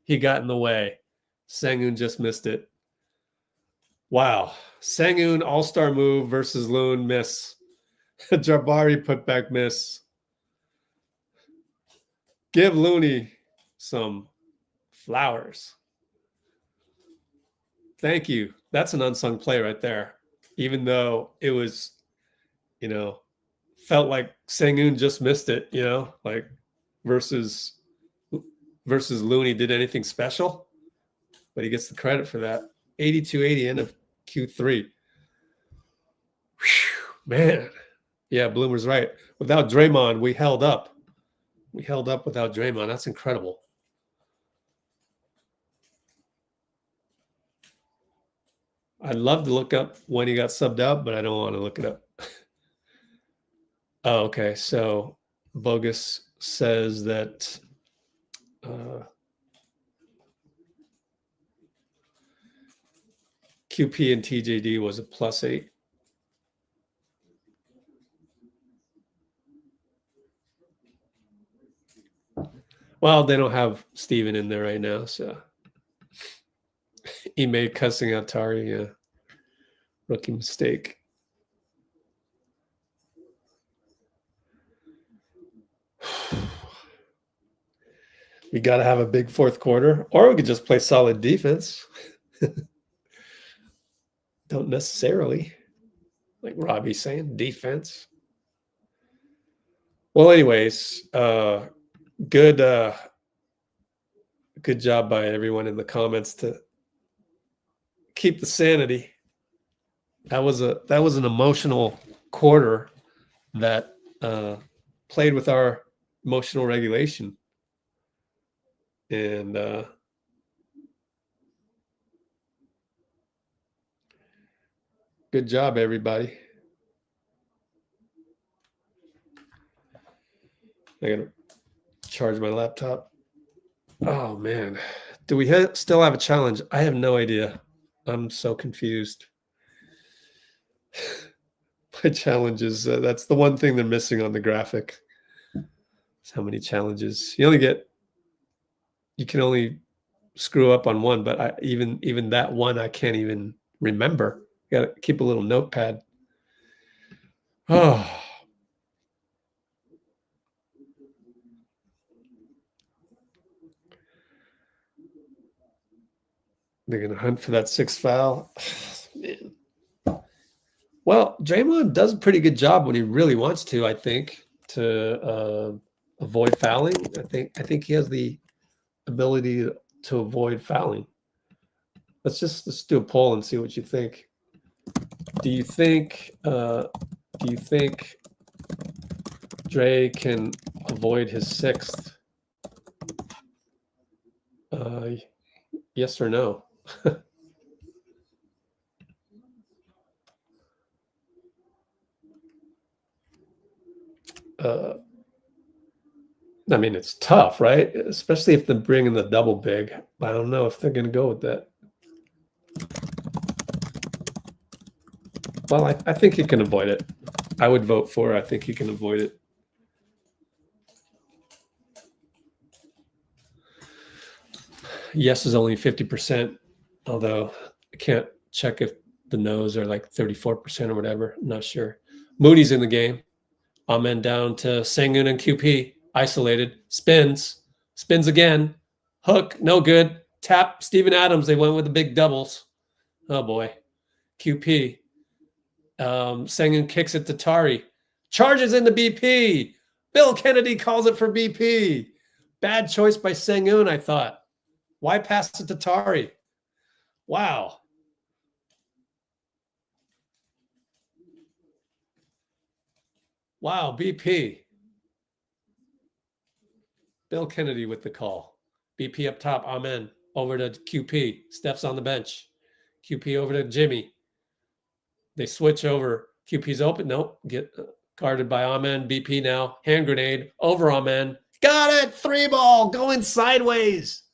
He got in the way. Sengun just missed it. Wow. Sengun all-star move versus Loon miss. Jabari put back miss. Give Looney some flowers. Thank you. That's an unsung play right there. Even though it was, felt like Sengun just missed it, like versus Looney did anything special. But he gets the credit for that. 82-80 end of Q3. Whew, man. Yeah, Bloomer's right. Without Draymond, we held up. We held up without Draymond. That's incredible. I'd love to look up when he got subbed out, but I don't want to look it up. Oh, okay. So Bogus says that QP and TJD was a +8. Well, they don't have Steven in there right now, so he made cussing out Tari, yeah. Rookie mistake. We got to have a big fourth quarter, or we could just play solid defense. Don't necessarily, like Robbie's saying, defense. Well, anyways, good job by everyone in the comments to keep the sanity. That was an emotional quarter that played with our emotional regulation. And good job, everybody. I gotta charge my laptop. Oh man, do we still have a challenge? I have no idea. I'm so confused. My challenges, that's the one thing they're missing on the graphic. It's how many challenges. You can only screw up on one, but even that one I can't even remember. You gotta keep a little notepad. Oh. They're going to hunt for that 6th foul. Man. Well, Draymond does a pretty good job when he really wants to, I think, to avoid fouling. I think he has the ability to avoid fouling. Let's do a poll and see what you think. Do you think Dray can avoid his 6th? Yes or no? I mean, it's tough, right? Especially if they're bringing the double big. I don't know if they're going to go with that. Well, I think he can avoid it. I would vote for it. I think he can avoid it. Yes is only 50%, although I can't check if the no's are like 34% or whatever. I'm not sure. Moody's in the game. Amen down to Sengun and QP. Isolated. Spins again. Hook, no good. Tap Steven Adams. They went with the big doubles. Oh boy. QP. Sengun kicks it to Tari. Charges into BP. Bill Kennedy calls it for BP. Bad choice by Sengun, I thought. Why pass it to Tari? Wow. Wow, BP. Bill Kennedy with the call. BP up top, amen. Over to QP. Steph's on the bench. QP over to Jimmy. They switch over. QP's open. Nope. Get guarded by amen. BP now. Hand grenade. Over amen. Got it. 3-ball. Going sideways.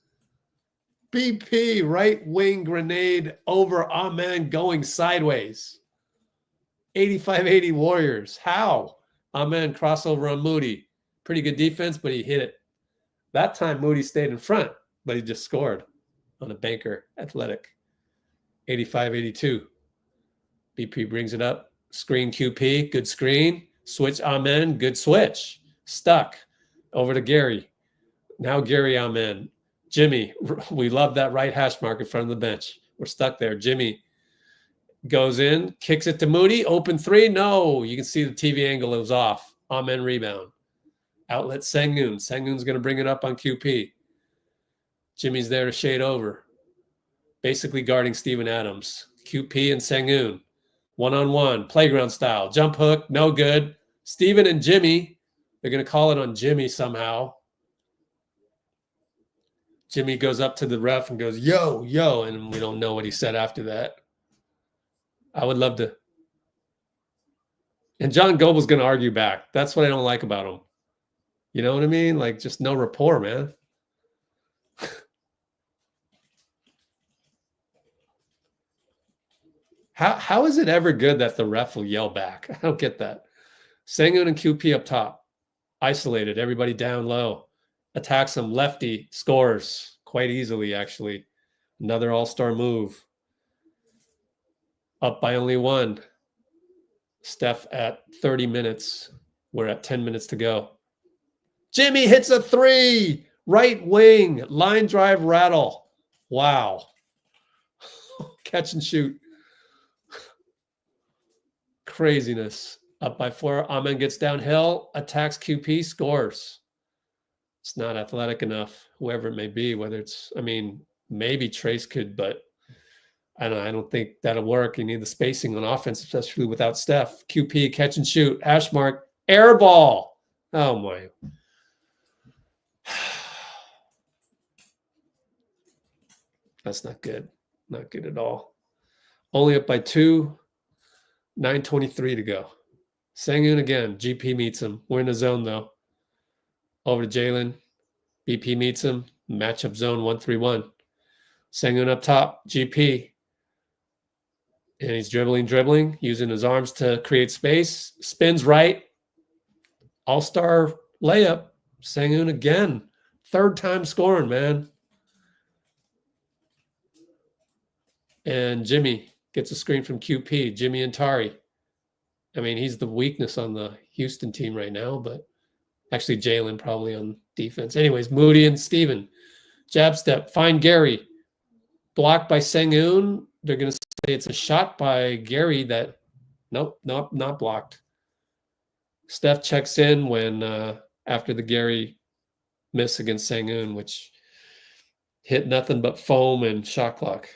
BP, right wing grenade over amen. Going sideways. 85-80 Warriors. How? Amen. Crossover on Moody. Pretty good defense, but he hit it. That time, Moody stayed in front, but he just scored on a banker athletic. 85-82. BP brings it up. Screen QP. Good screen. Switch amen. Good switch. Stuck. Over to Gary. Now Gary amen. Jimmy. We love that right hash mark in front of the bench. We're stuck there. Jimmy goes in. Kicks it to Moody. Open 3. No. You can see the TV angle. It was off. Amen rebound. Outlet Sengun. Sengun's going to bring it up on QP. Jimmy's there to shade over. Basically guarding Steven Adams. QP and Sengun. One-on-one. Playground style. Jump hook. No good. Steven and Jimmy. They're going to call it on Jimmy somehow. Jimmy goes up to the ref and goes, yo, yo. And we don't know what he said after that. I would love to. And John Goble's going to argue back. That's what I don't like about him. You know what I mean? Like, just no rapport, man. How is it ever good that the ref will yell back? I don't get that. Sengun and QP up top. Isolated. Everybody down low. Attacks him. Lefty. Scores. Quite easily, actually. Another all-star move. Up by only one. Steph at 30 minutes. We're at 10 minutes to go. Jimmy hits a three. Right wing. Line drive rattle. Wow. Catch and shoot. Craziness. Up by 4. Amen gets downhill. Attacks QP. Scores. It's not athletic enough. Whoever it may be. Whether it's, I mean, maybe Trace could, but I don't think that'll work. You need the spacing on offense, especially without Steph. QP, catch and shoot. Ashmark, air ball. Oh, my. That's not good. Not good at all. Only up by 2. 9:23 to go. Sengun again. GP meets him. We're in the zone, though. Over to Jalen. BP meets him. Matchup zone 1-3-1. Sengun up top. GP. And he's dribbling, using his arms to create space. Spins right. All-star layup. Sengun again. Third time scoring, man. And Jimmy gets a screen from QP. Jimmy and Tari. I mean, he's the weakness on the Houston team right now, but actually Jalen probably on defense. Anyways, Moody and Steven. Jab step. Find Gary. Blocked by Sengun. They're going to say it's a shot by Gary that, nope, not blocked. Steph checks in when after the Gary miss against Sengun, which hit nothing but foam and shot clock.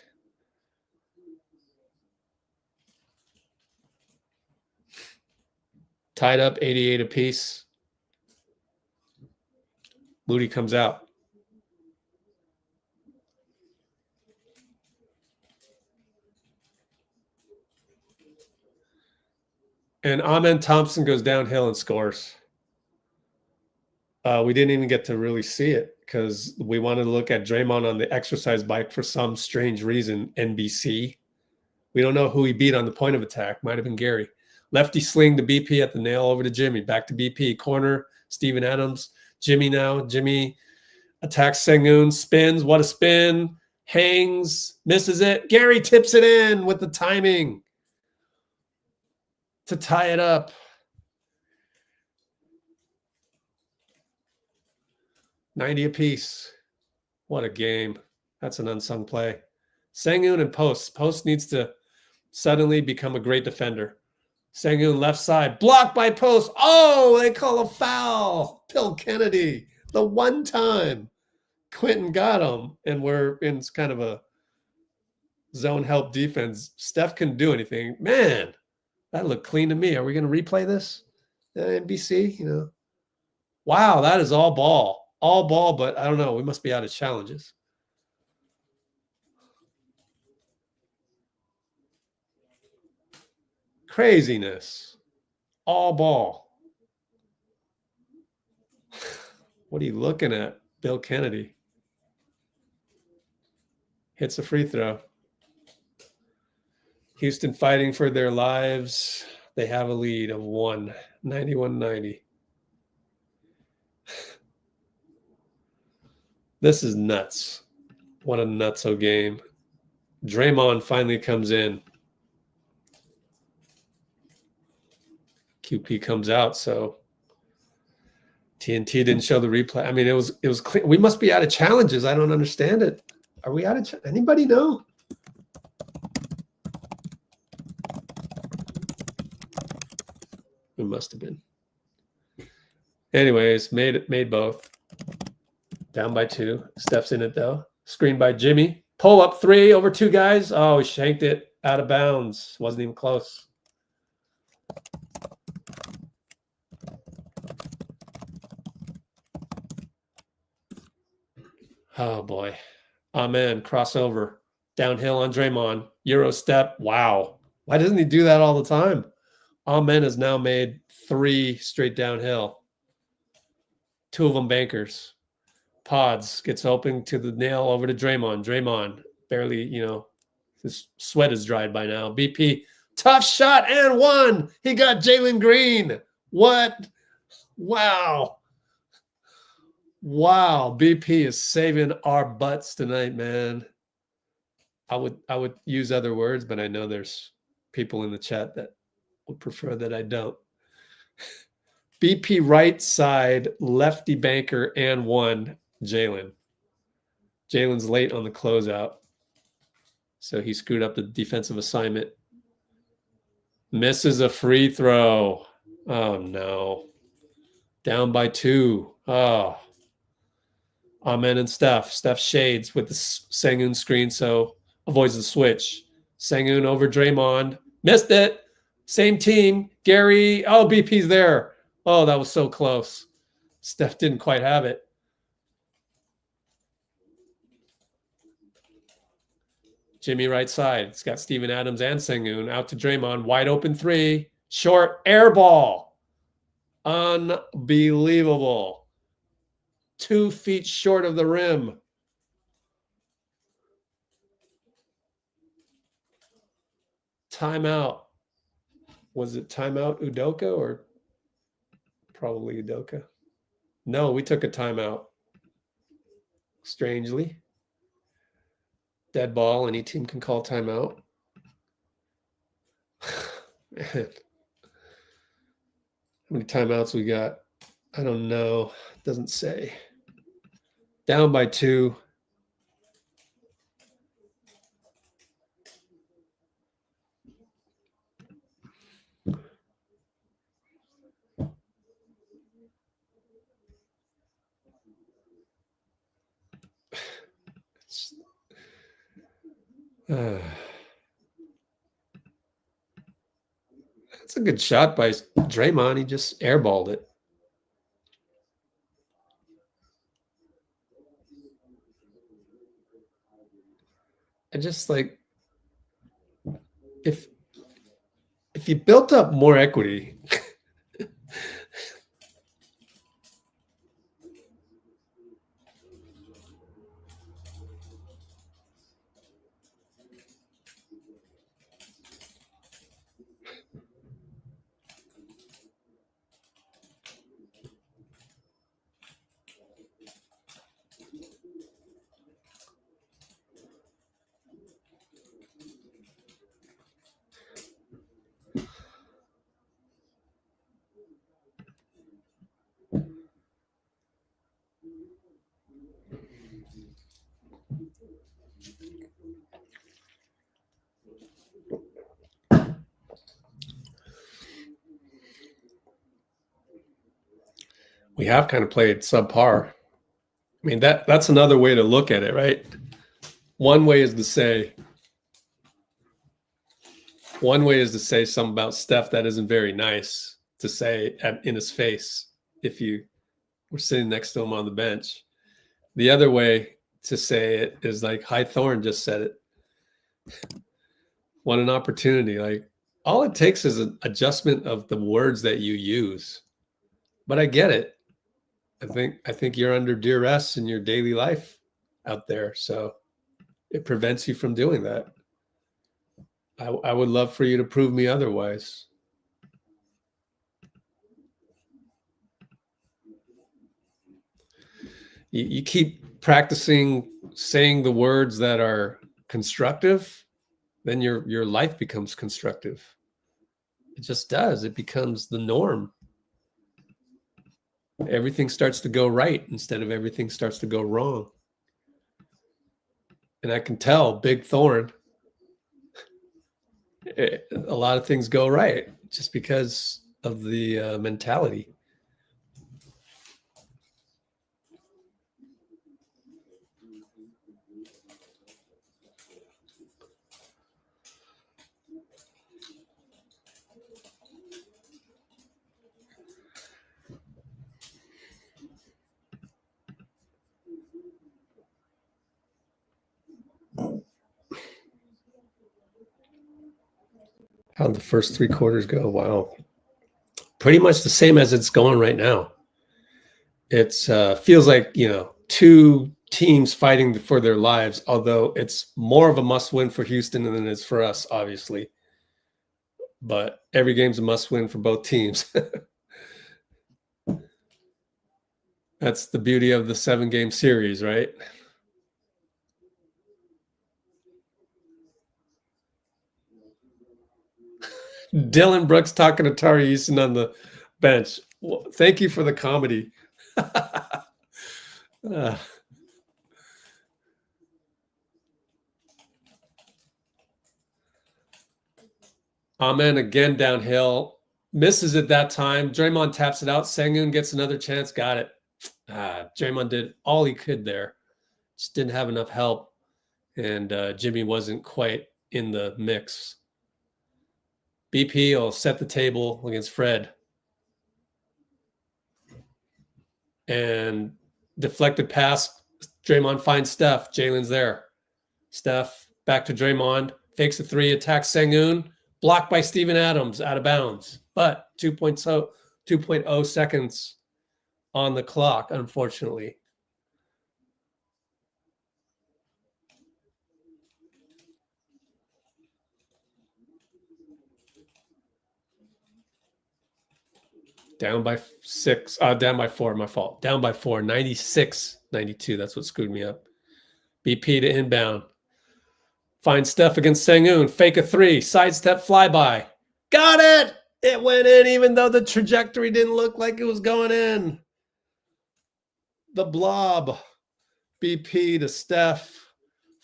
Tied up, 88 apiece. Moody comes out. And Amen Thompson goes downhill and scores. We didn't even get to really see it because we wanted to look at Draymond on the exercise bike for some strange reason, NBC. We don't know who he beat on the point of attack. Might have been Gary. Lefty sling to BP at the nail over to Jimmy. Back to BP. Corner, Steven Adams. Jimmy now. Jimmy attacks Sengun. Spins. What a spin. Hangs. Misses it. Gary tips it in with the timing to tie it up. $90 apiece. What a game. That's an unsung play. Sengun and Post. Post needs to suddenly become a great defender. Sengun left side. Blocked by Post. Oh, they call a foul. Bill Kennedy. The one time Quentin got him. And we're in kind of a zone help defense. Steph couldn't do anything. Man, that looked clean to me. Are we going to replay this? NBC, you know. Wow, that is all ball. All ball, but I don't know. We must be out of challenges. Craziness. All ball. What are you looking at, Bill Kennedy? Hits a free throw. Houston fighting for their lives. They have a lead of 1, 91-90. This is nuts. What a nutso game. Draymond finally comes in. QP comes out, so TNT didn't show the replay. I mean, it was clear. We must be out of challenges. I don't understand it. Are we out of anybody know? We must have been. Anyways, made both. Down by 2. Steph's in it though. Screen by Jimmy. Pull up 3 over 2 guys. Oh, he shanked it out of bounds. Wasn't even close. Oh boy. Amen. Crossover. Downhill on Draymond. Euro step. Wow. Why doesn't he do that all the time? Amen has now made 3 straight downhill. 2 of them bankers. Pods gets open to the nail over to Draymond. Draymond barely, his sweat is dried by now. BP, tough shot and 1. He got Jalen Green. What? Wow. Wow. BP is saving our butts tonight, man. I would use other words, but I know there's people in the chat that would prefer that I don't. BP right side, lefty banker and 1, Jalen. Jalen's late on the closeout. So he screwed up the defensive assignment. Misses a free throw. Oh, no. Down by 2. Oh. Amen and Steph. Steph shades with the Sengun screen, so avoids the switch. Sengun over Draymond. Missed it. Same team. Gary. Oh, BP's there. Oh, that was so close. Steph didn't quite have it. Jimmy right side. It's got Steven Adams and Sengun. Out to Draymond. Wide open 3. Short air ball. Unbelievable. 2 feet short of the rim. Timeout. Was it timeout Udoka or probably Udoka? No, we took a timeout. Strangely. Dead ball. Any team can call timeout. Man. How many timeouts we got? I don't know. It doesn't say. Down by 2. That's a good shot by Draymond. He just airballed it. I just like if you built up more equity, we have kind of played subpar. I mean, that's another way to look at it, right? One way is to say something about Steph that isn't very nice to say in his face if you were sitting next to him on the bench. The other way to say it is like High Thorn just said it. What an opportunity. Like all it takes is an adjustment of the words that you use. But I get it. I think you're under duress in your daily life out there. So it prevents you from doing that. I would love for you to prove me otherwise. You keep practicing saying the words that are constructive, then your life becomes constructive. It just does. It becomes the norm. Everything starts to go right instead of everything starts to go wrong. And I can tell Big Thorn, a lot of things go right just because of the mentality. How'd the first 3 quarters go? Wow. Pretty much the same as it's going right now. It's feels like, 2 teams fighting for their lives, although it's more of a must win for Houston than it is for us, obviously. But every game's a must win for both teams. That's the beauty of the 7-game series, right? Dillon Brooks talking to Tari Easton on the bench. Well, thank you for the comedy. Amen again downhill. Misses it that time. Draymond taps it out. Sengun gets another chance. Got it. Draymond did all he could there. Just didn't have enough help. And Jimmy wasn't quite in the mix. BP will set the table against Fred. And deflected pass. Draymond finds Steph. Jalen's there. Steph back to Draymond. Fakes a 3. Attacks Sengun. Blocked by Steven Adams. Out of bounds. But 2.0 seconds on the clock, unfortunately. Down by 6, down by 4, my fault. Down by 4, 96-92. That's what screwed me up. BP to inbound. Finds Steph against Sengun. Fake a 3. Sidestep flyby. Got it! It went in even though the trajectory didn't look like it was going in. The blob. BP to Steph.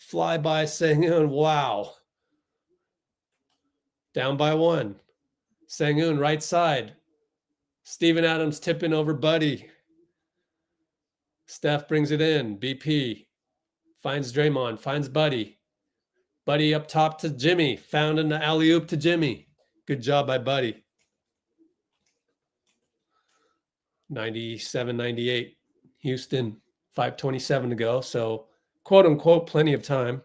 Flyby Sengun. Wow. Down by 1. Sengun right side. Steven Adams tipping over Buddy. Steph brings it in. BP finds Draymond, finds Buddy. Buddy up top to Jimmy. Found in the alley-oop to Jimmy. Good job by Buddy. 97-98. Houston, 5:27 to go. So, quote unquote, plenty of time.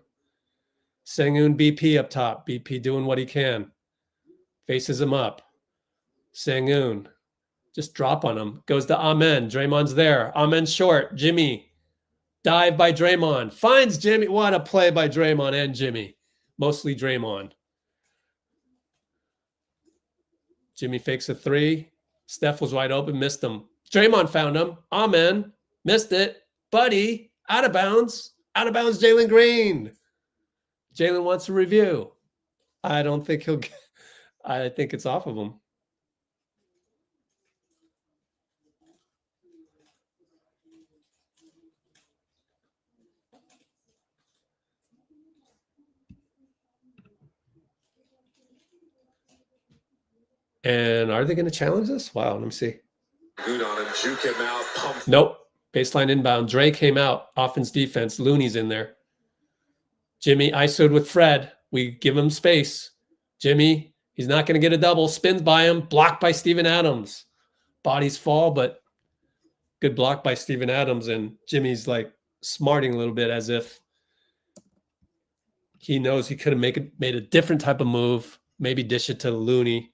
Sengun BP up top. BP doing what he can. Faces him up. Sengun. Just drop on him. Goes to Amen. Draymond's there. Amen short. Jimmy. Dive by Draymond. Finds Jimmy. What a play by Draymond and Jimmy. Mostly Draymond. Jimmy fakes a 3. Steph was wide open. Missed him. Draymond found him. Amen. Missed it. Buddy. Out of bounds. Out of bounds Jalen Green. Jalen wants a review. I don't think he'll get. I think it's off of him. And are they going to challenge this? Wow, let me see. Good on him. Juke him out. Pump. Nope. Baseline inbound. Dray came out. Offense, defense. Looney's in there. Jimmy ISO'd with Fred. We give him space. Jimmy, he's not going to get a double. Spins by him. Blocked by Steven Adams. Bodies fall, but good block by Steven Adams. And Jimmy's like smarting a little bit as if he knows he could have made a different type of move. Maybe dish it to Looney.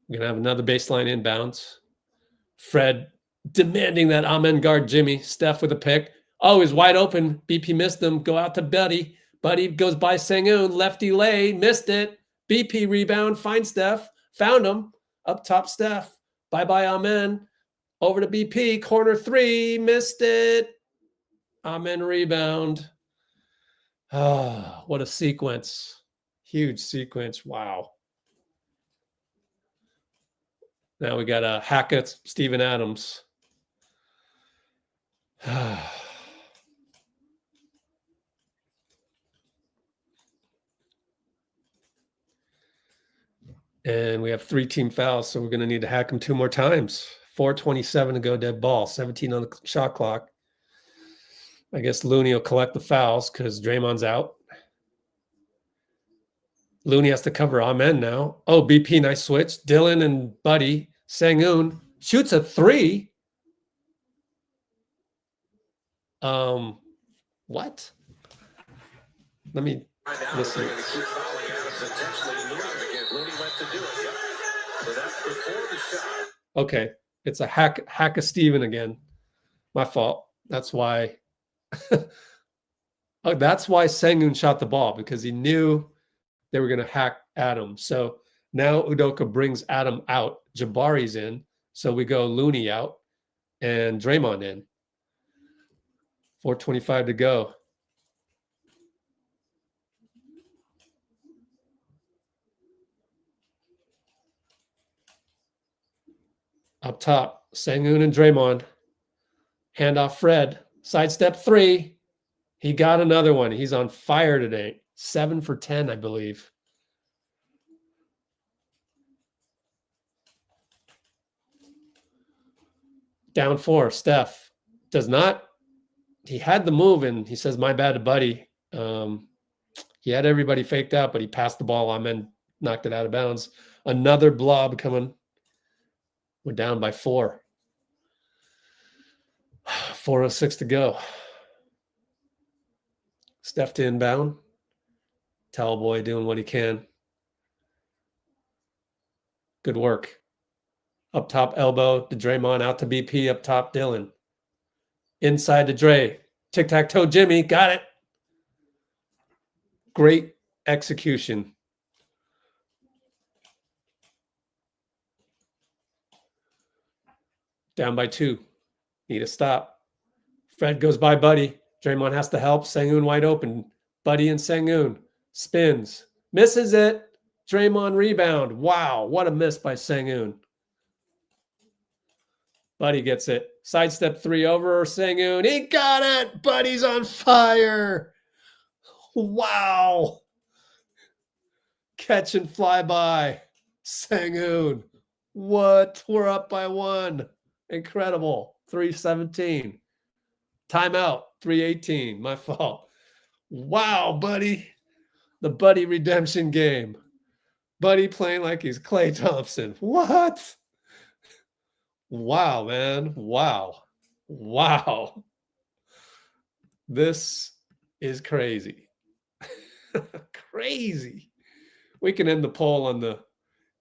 We're going to have another baseline inbounds. Fred demanding that Amen guard Jimmy. Steph with a pick. Oh, he's wide open. BP missed him. Go out to Buddy. Buddy goes by Sengun. Lefty lay. Missed it. BP rebound. Finds Steph. Found him. Up top Steph. Bye-bye Amen. Over to BP. Corner 3. Missed it. Amen rebound. Ah, what a sequence. Huge sequence. Wow. Now we got a Hackett, Steven Adams. And we have 3 team fouls, so we're going to need to hack them 2 more times. 4:27 to go, dead ball. 17 on the shot clock. I guess Looney will collect the fouls because Draymond's out. Looney has to cover Amen now. Oh, BP, nice switch. Dillon and Buddy. Sengun shoots a 3. What? Let me listen. Looney went to do it. Yep. So that's before the shot. Okay, it's a hack of Steven again. My fault. That's why. That's why Sengun shot the ball, because he knew they were going to hack Adam. So now Udoka brings Adam out. Jabari's in. So we go Looney out and Draymond in. 4:25 to go. Up top, Sengun and Draymond. Handoff Fred. Sidestep 3. He got another one. He's on fire today. 7 for 10, I believe. Down 4. Steph does not. He had the move, and he says, my bad to Buddy. He had everybody faked out, but he passed the ball on and knocked it out of bounds. Another blob coming. We're down by 4. 4:06 to go. Steph to inbound. Towel boy doing what he can. Good work. Up top elbow to Draymond, out to BP, up top Dillon. Inside to Dray. Tic-tac-toe Jimmy, got it. Great execution. Down by 2. Need a stop. Fred goes by Buddy. Draymond has to help. Sengun wide open. Buddy and Sengun. Spins. Misses it. Draymond rebound. Wow, what a miss by Sengun. Buddy gets it. Sidestep 3 over Sengun. He got it. Buddy's on fire. Wow. Catch and fly by. Sengun. What? We're up by 1. Incredible. 3:17. Timeout. 3:18. My fault. Wow, Buddy. The Buddy redemption game. Buddy playing like he's Klay Thompson. What? Wow, man. Wow. Wow. This is crazy. Crazy. We can end the poll on the...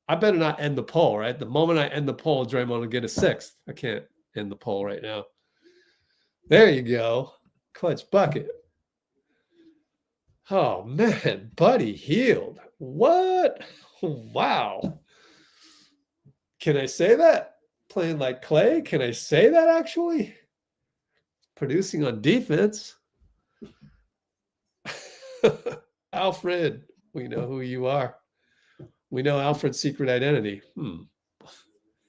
I better not end the poll, right? The moment I end the poll, Draymond will get a 6th. I can't end the poll right now. There you go. Clutch bucket. Oh, man. Buddy Hield. What? Wow. Can I say that? Playing like Klay? Can I say that actually? Producing on defense. Alfred, we know who you are. We know Alfred's secret identity.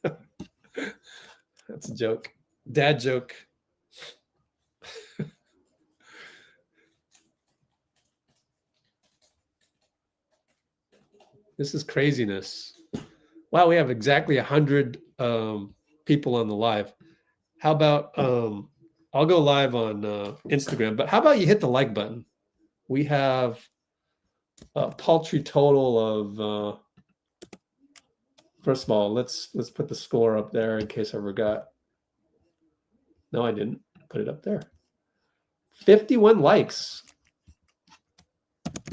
That's a joke. Dad joke. This is craziness. Wow, we have exactly 100 people on the live. How about, I'll go live on Instagram, but how about you hit the like button? We have a paltry total of, first of all, let's put the score up there in case I forgot. No, I didn't put it up there. 51 likes.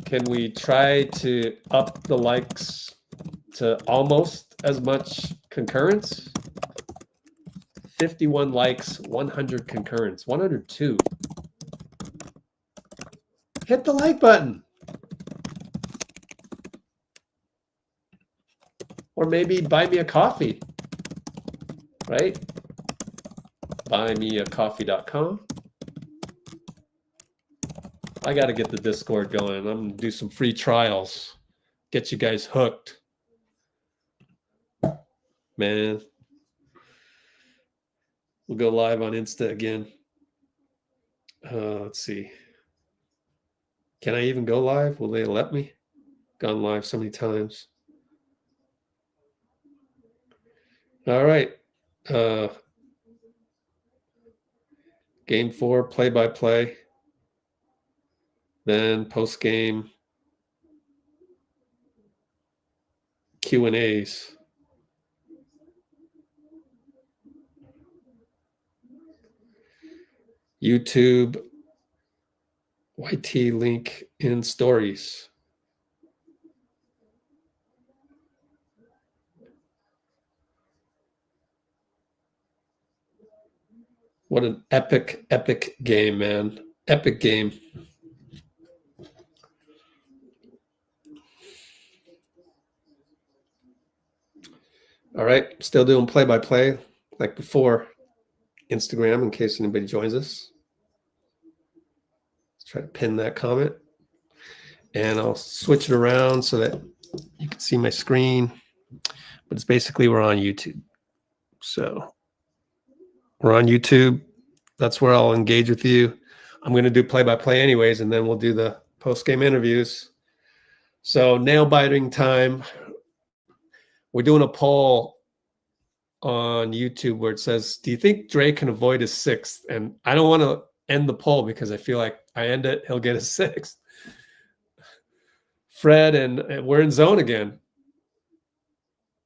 Can we try to up the likes to almost as much concurrence? 51 likes, 100 concurrence, 102. Hit the like button. Or maybe buy me a coffee, right? Buymeacoffee.com. I got to get the Discord going. I'm going to do some free trials. Get you guys hooked. Man. We'll go live on Insta again. Let's see. Can I even go live? Will they let me? Gone live so many times. All right. Game 4, play-by-play. Then post-game Q&As. YouTube YT link in stories. What an epic, epic game, man. Epic game. All right, still doing play-by-play like before. Instagram, in case anybody joins us. Let's try to pin that comment. And I'll switch it around so that you can see my screen. But it's basically we're on YouTube. So we're on YouTube. That's where I'll engage with you. I'm going to do play-by-play anyways, and then we'll do the post-game interviews. So nail-biting time. We're doing a poll on YouTube where it says, do you think Dray can avoid his sixth? And I don't want to end the poll because I feel like I end it, he'll get his sixth. Fred, and we're in zone again.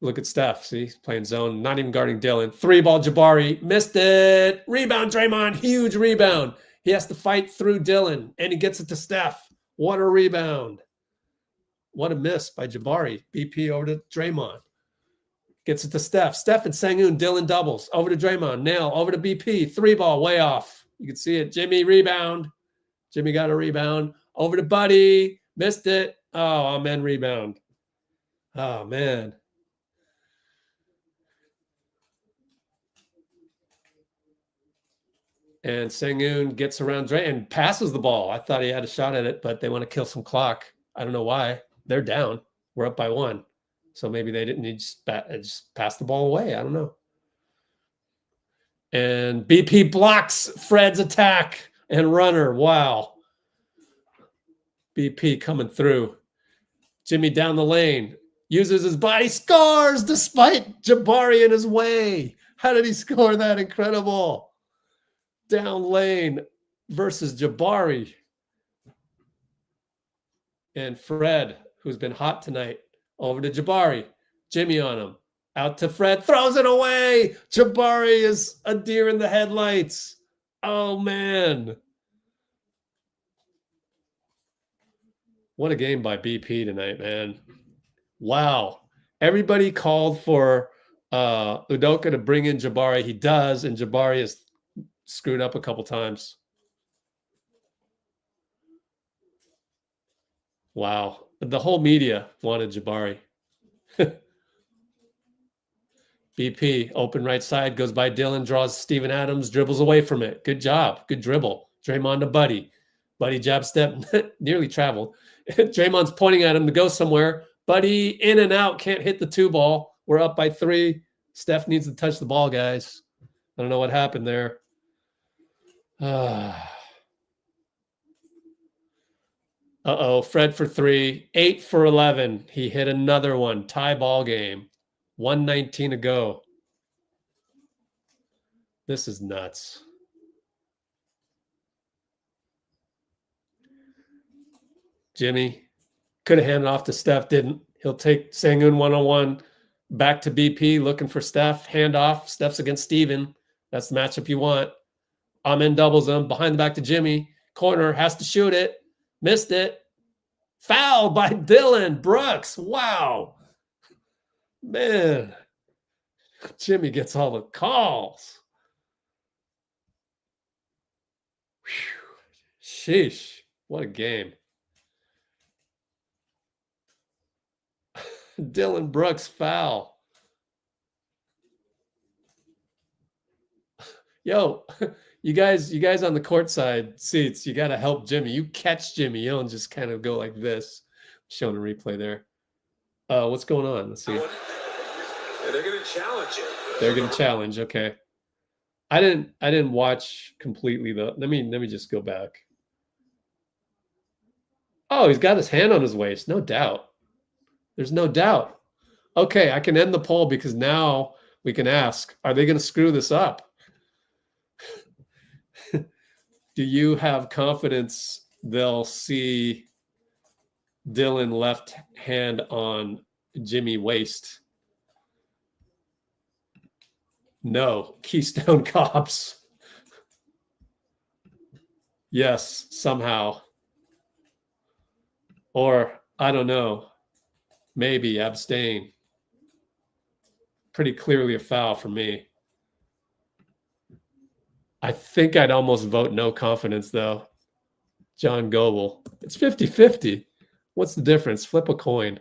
Look at Steph. See, he's playing zone, not even guarding Dillon. 3-ball Jabari, missed it. Rebound, Draymond, huge rebound. He has to fight through Dillon, and he gets it to Steph. What a rebound. What a miss by Jabari. BP over to Draymond. Gets it to Steph. Steph and sengun, Dillon doubles. Over to Draymond. Nail. Over to BP. 3-ball, way off. You can see it. Jimmy, rebound. Jimmy got a rebound. Over to Buddy. Missed it. Oh, amen, rebound. Oh, man. And sengun gets around Dray and passes the ball. I thought he had a shot at it, but they want to kill some clock. I don't know why. They're down. We're up by 1. So maybe they didn't need to just pass the ball away. I don't know. And BP blocks Fred's attack and runner. Wow. BP coming through. Jimmy down the lane. Uses his body. Scores despite Jabari in his way. How did he score that? Incredible. Down lane versus Jabari. And Fred, who's been hot tonight. Over to Jabari. Jimmy on him. Out to Fred. Throws it away. Jabari is a deer in the headlights. Oh, man. What a game by BP tonight, man. Wow. Everybody called for Udoka to bring in Jabari. He does, and Jabari is screwed up a couple times. Wow. The whole media wanted Jabari. BP, open right side, goes by Dillon, draws Steven Adams, dribbles away from it. Good job. Good dribble. Draymond to Buddy. Buddy jab step, nearly traveled. Draymond's pointing at him to go somewhere. Buddy in and out, can't hit the 2-ball. We're up by 3. Steph needs to touch the ball, guys. I don't know what happened there. Uh-oh, Fred for 3, 8 for 11. He hit another one. Tie ball game. 1:19 to go. This is nuts. Jimmy could have handed off to Steph, didn't. He'll take sengun 1-on-1. Back to BP, looking for Steph. Hand off. Steph's against Steven. That's the matchup you want. Amen doubles him. Behind the back to Jimmy. Corner, has to shoot it. Missed it. Foul by Dillon Brooks. Wow. Man. Jimmy gets all the calls. Whew. Sheesh. What a game. Dillon Brooks foul. Yo, you guys on the courtside seats, you got to help Jimmy. You catch Jimmy. You don't just kind of go like this. Showing a replay there. What's going on? Let's see. They're going to challenge it. They're going to challenge. Okay. I didn't watch completely though. Let me just go back. Oh, he's got his hand on his waist. No doubt. There's no doubt. Okay, I can end the poll because now we can ask, are they going to screw this up? Do you have confidence they'll see Dillon left hand on Jimmy waist? No. Keystone Cops. Yes, somehow. Or, I don't know, maybe abstain. Pretty clearly a foul for me. I think I'd almost vote no confidence, though. John Goble. It's 50-50. What's the difference? Flip a coin.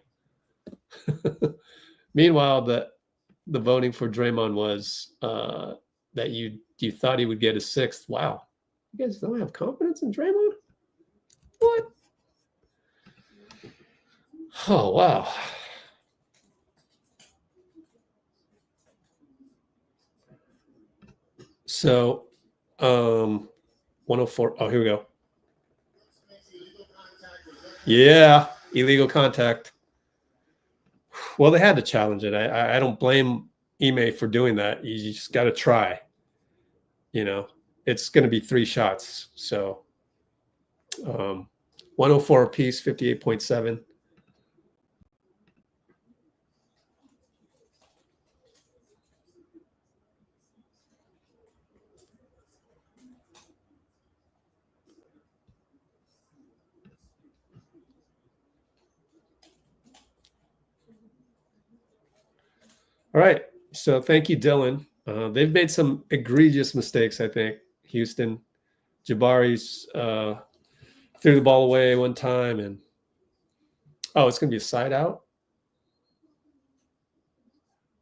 Meanwhile, the voting for Draymond was that you thought he would get a 6th. Wow. You guys don't have confidence in Draymond? What? Oh, wow. So, 104. Oh, here we go. Yeah, illegal contact. Well, they had to challenge it. I don't blame Ime for doing that. You just got to try. You know, it's going to be 3 shots. So, 104 apiece, 58.7. All right. So thank you, Dillon. They've made some egregious mistakes, I think. Houston. Jabari's threw the ball away one time. And oh, it's going to be a side out?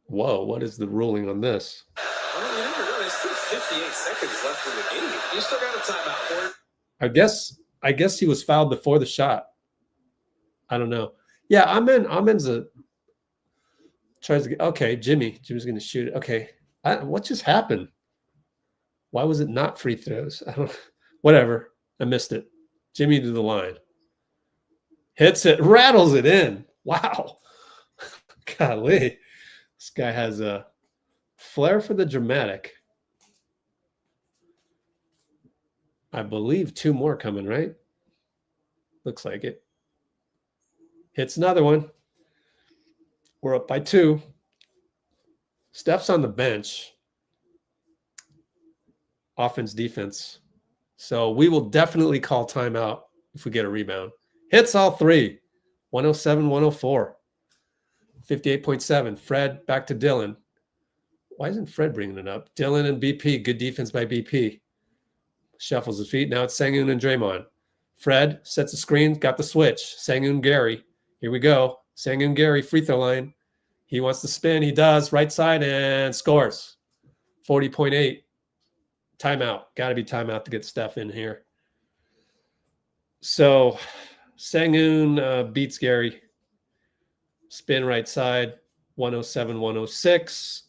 Whoa, what is the ruling on this? Well, you never know. There's still 58 seconds left in the game. You still got a timeout, Ford. I guess he was fouled before the shot. I don't know. Yeah, Amen's a tries to get okay. Jimmy's going to shoot it. Okay, what just happened? Why was it not free throws? I don't. Whatever. I missed it. Jimmy to the line. Hits it, rattles it in. Wow. Golly, this guy has a flair for the dramatic. I believe 2 more coming, right? Looks like it. Hits another one. We're up by 2. Steph's on the bench. Offense, defense. So we will definitely call timeout if we get a rebound. Hits all 3. 107, 104. 58.7. Fred back to Dillon. Why isn't Fred bringing it up? Dillon and BP. Good defense by BP. Shuffles his feet. Now it's Sengun and Draymond. Fred sets a screen. Got the switch. Sengun, Gary. Here we go. Sengun, Gary, free throw line. He wants to spin. He does. Right side and scores. 40.8. Timeout. Got to be timeout to get Steph in here. So Sengun beats Gary. Spin right side. 107, 106.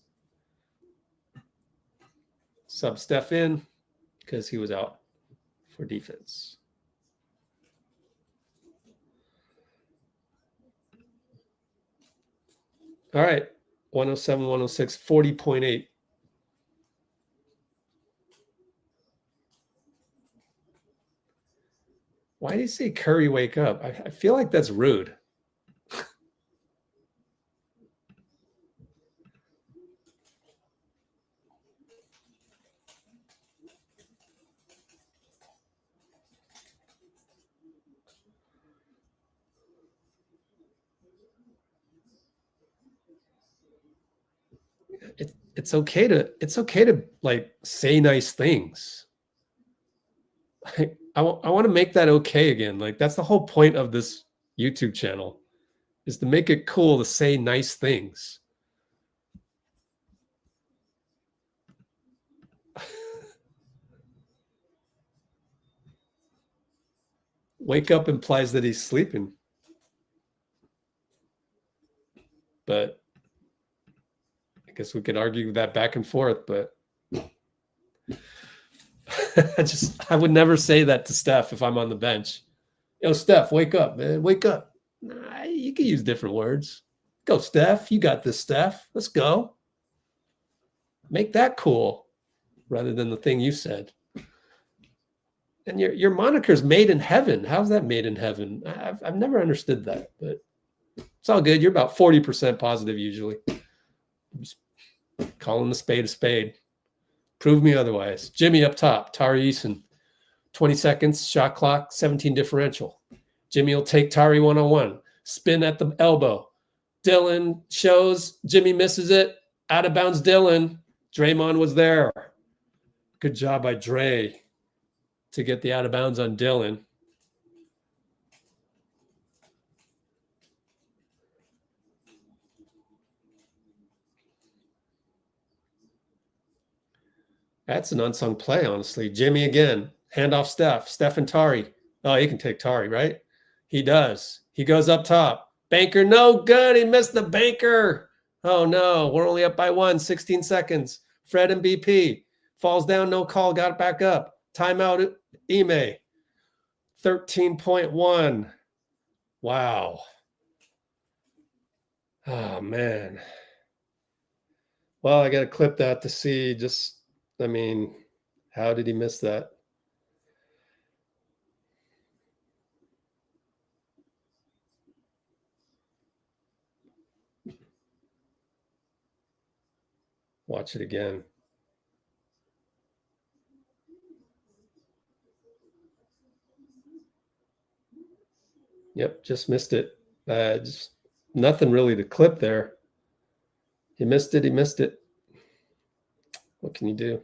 Sub Steph in because he was out for defense. All right. 107, 106, 40.8. Why do you say Curry wake up? I feel like that's rude. It's okay to like say nice things. I want to make that okay again. Like that's the whole point of this YouTube channel is to make it cool to say nice things. Wake up implies that he's sleeping. But I guess we could argue that back and forth, but I would never say that to Steph if I'm on the bench. Yo, Steph, wake up, man. Wake up. Nah, you can use different words. Go, Steph. You got this, Steph. Let's go. Make that cool rather than the thing you said. And your moniker's made in heaven. How's that made in heaven? I've never understood that, but it's all good. You're about 40% positive usually. Just calling the spade a spade. Prove me otherwise. Jimmy up top. Tari Eason. 20 seconds. Shot clock. 17 differential. Jimmy will take Tari one-on-one. Spin at the elbow. Dillon shows. Jimmy misses it. Out of bounds Dillon. Draymond was there. Good job by Dray to get the out of bounds on Dillon. That's an unsung play, honestly. Jimmy again. Handoff Steph. Steph and Tari. Oh, he can take Tari, right? He does. He goes up top. Banker, no good. He missed the banker. Oh, no. We're only up by 1. 16 seconds. Fred and BP. Falls down, no call. Got it back up. Timeout, Ime. 13.1. Wow. Oh, man. Well, I got to clip that to see just, I mean, how did he miss that? Watch it again. Yep, just missed it. Just nothing really to clip there. He missed it. He missed it. What can you do?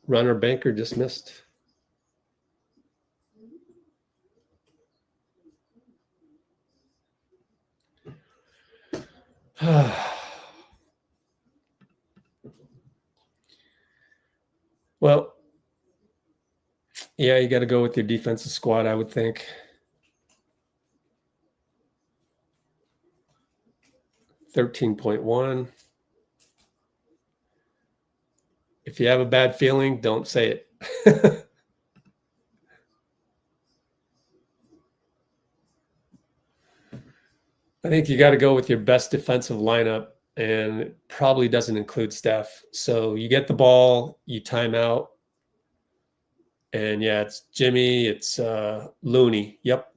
Runner banker just missed. Well, yeah, you got to go with your defensive squad, I would think. $13.1. If you have a bad feeling, don't say it. I think you got to go with your best defensive lineup, and it probably doesn't include Steph. So you get the ball, you time out, and yeah, it's Jimmy, it's Looney. Yep,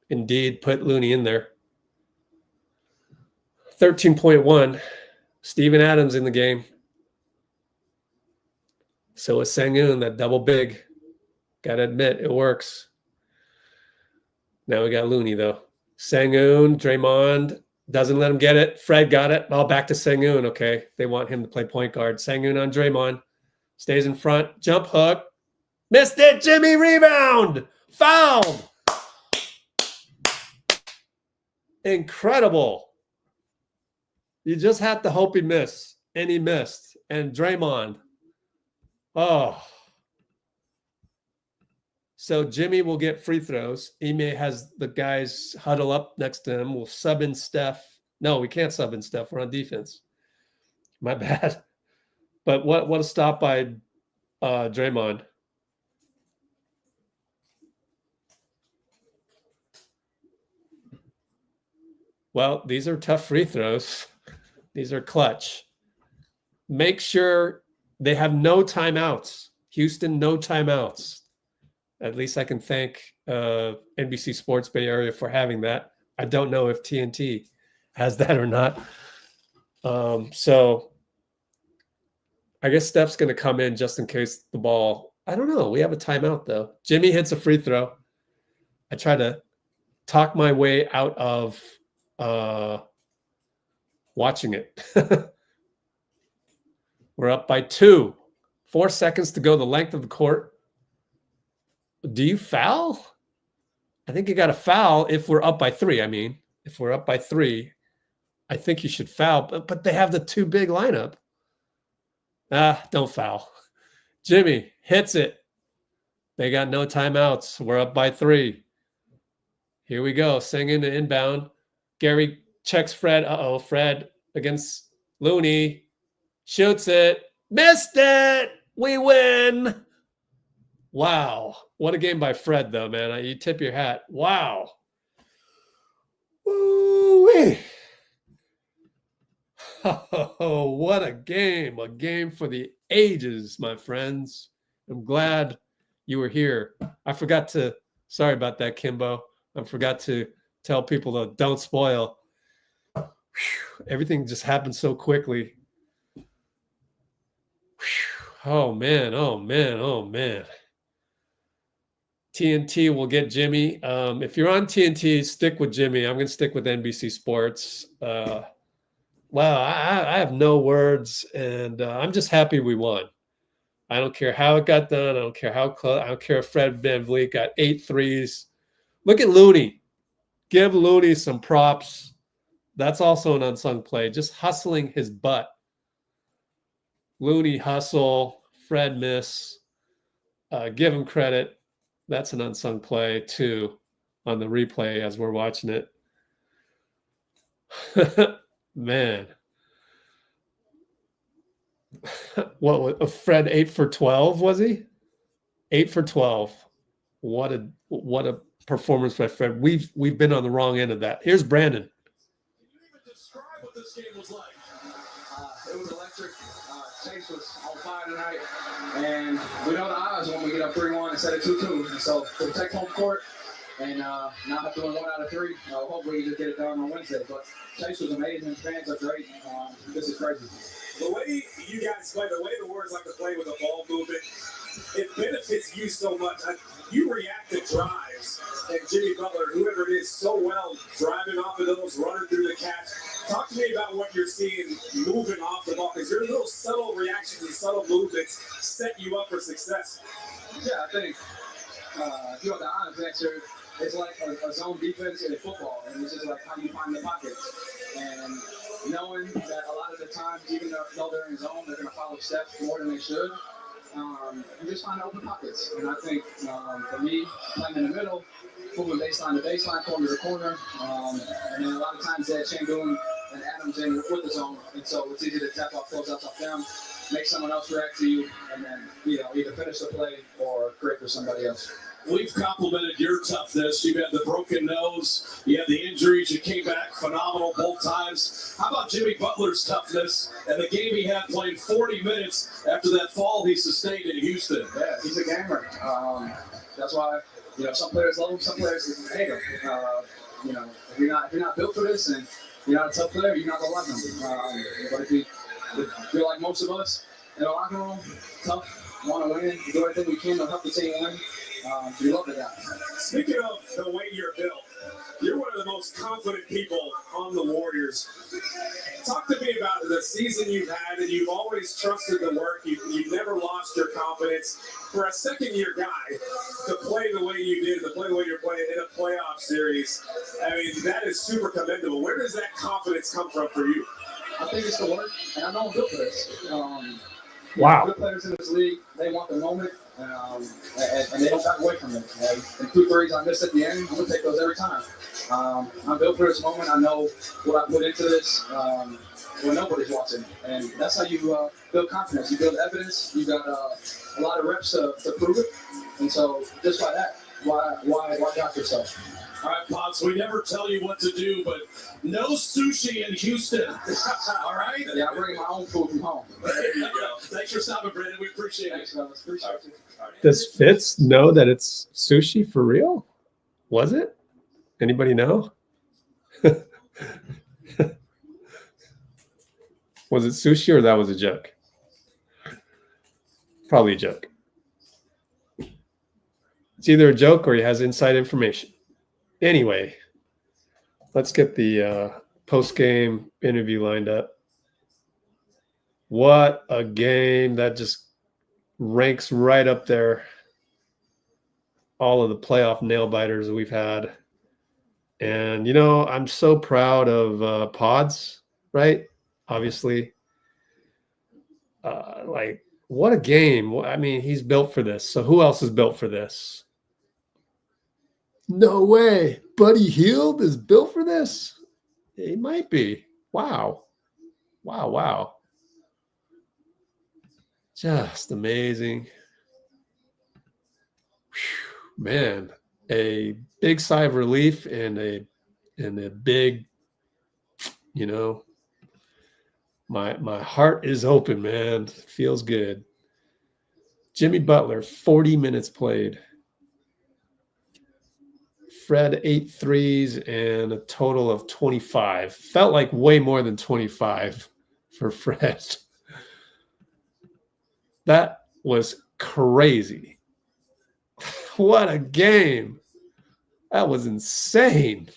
indeed, put Looney in there. 13.1. Steven Adams in the game. So is Sengun, that double big. Got to admit, it works. Now we got Looney, though. Sengun, Draymond, doesn't let him get it. Fred got it. All back to Sengun. Okay, they want him to play point guard. Sengun on Draymond. Stays in front. Jump hook. Missed it. Jimmy, rebound. Fouled. Incredible. You just had to hope he missed. And he missed. And Draymond. Oh. So Jimmy will get free throws. Ime has the guys huddle up next to him. We'll sub in Steph. No, we can't sub in Steph. We're on defense. My bad. But what a stop by Draymond. Well, these are tough free throws. These are clutch. Make sure they have no timeouts. Houston, no timeouts. At least I can thank NBC Sports Bay Area for having that. I don't know if TNT has that or not. So I guess Steph's going to come in just in case the ball. I don't know. We have a timeout, though. Jimmy hits a free throw. I try to talk my way out of watching it. We're up by 2. 4 seconds to go the length of the court. Do you foul? I think you got to foul if we're up by 3. I mean, if we're up by 3, I think you should foul. But they have the too big lineup. Don't foul. Jimmy hits it. They got no timeouts. We're up by 3. Here we go. Singing to inbound. Gary checks Fred. Uh-oh, Fred against Looney. Shoots it. Missed it. We win. Wow. What a game by Fred, though, man. You tip your hat. Wow. Woo-wee. Oh, what a game. A game for the ages, my friends. I'm glad you were here. I forgot to, sorry about that, Kimbo. I forgot to tell people to don't spoil. Everything just happened so quickly. Oh man, oh man, oh man. TNT will get Jimmy. If you're on TNT, stick with Jimmy. I'm going to stick with NBC Sports. Wow, I have no words, and I'm just happy we won. I don't care how it got done. I don't care how close. I don't care if Fred VanVleet got 8 threes. Look at Looney. Give Looney some props. That's also an unsung play. Just hustling his butt. Looney hustle. Fred miss. Give him credit. That's an unsung play too on the replay as we're watching it. Man. What was Fred 8 for 12, was he? 8 for 12. What a performance by Fred. We've been on the wrong end of that. Here's Brandon. Can you even describe what this game was like? It was electric. Chase was on fire tonight, and we know the odds when we get up 3-1 instead of 2-2. And so to protect home court and not have to win 1 out of 3, hopefully you just get it done on Wednesday. But Chase was amazing. Fans are great. This is crazy. The way you guys play, the way the Warriors like to play with a ball movement, it benefits you so much. You react to drives, and Jimmy Butler, whoever it is, so well, driving off of those, running through the catch. Talk to me about what you're seeing moving off the ball, because your little subtle reactions and subtle movements set you up for success. Yeah, I think, the honest answer, it's like a zone defense in football, and it's just like how you find the pockets. And knowing that a lot of the times, even though they're in zone, they're going to follow Steph more than they should. You just find open pockets. And I think for me, playing in the middle, moving baseline to baseline, corner to corner, and then a lot of times that Sengun and Adams in with the zone. And so it's easy to tap off closeouts off them, make someone else react to you, and then either finish the play or create for somebody else. We've complimented your toughness. You had the broken nose. You had the injuries. You came back phenomenal both times. How about Jimmy Butler's toughness and the game he had playing 40 minutes after that fall he sustained in Houston? Yeah, he's a gamer. That's why some players love him, some players hate him. If you're not built for this and you're not a tough player, you're not gonna like him. But if you're like most of us in the locker room, tough, want to win, do everything we can to help the team win. We love the guy. Speaking of the way you're built, you're one of the most confident people on the Warriors. Talk to me about the season you've had, and you've always trusted the work. You've never lost your confidence. For a second-year guy, to play the way you did, to play the way you're playing in a playoff series, I mean, that is super commendable. Where does that confidence come from for you? I think it's the work, and I know I'm built for this. Wow. Good players in this league, they want the moment. And they don't back away from it. And 2 threes I missed at the end, I'm going to take those every time. I'm built for this moment. I know what I put into this when nobody's watching. And that's how you build confidence. You build evidence. You got a lot of reps to prove it. And so just by that, why doubt yourself? All right, Pops, we never tell you what to do, but no sushi in Houston. All right? Yeah, I bring my own food from home. There you go. Thanks for stopping, Brandon. We appreciate it. Thanks, fellas. Appreciate it. Does Fitz know that it's sushi for real? Was it? Anybody know? Was it sushi or that was a joke? Probably a joke. It's either a joke or he has inside information. Anyway, let's get the post-game interview lined up. What a game. That just ranks right up there. All of the playoff nail-biters we've had. And, I'm so proud of Pods, right? Obviously. What a game. I mean, he's built for this. So who else is built for this? No way. Buddy Hield is built for this? He might be. Wow. Wow. Just amazing. Whew, man, a big sigh of relief and a big, my heart is open, man. Feels good. Jimmy Butler, 40 minutes played. Fred 8 threes and a total of 25. Felt like way more than 25 for Fred. That was crazy. What a game. That was insane.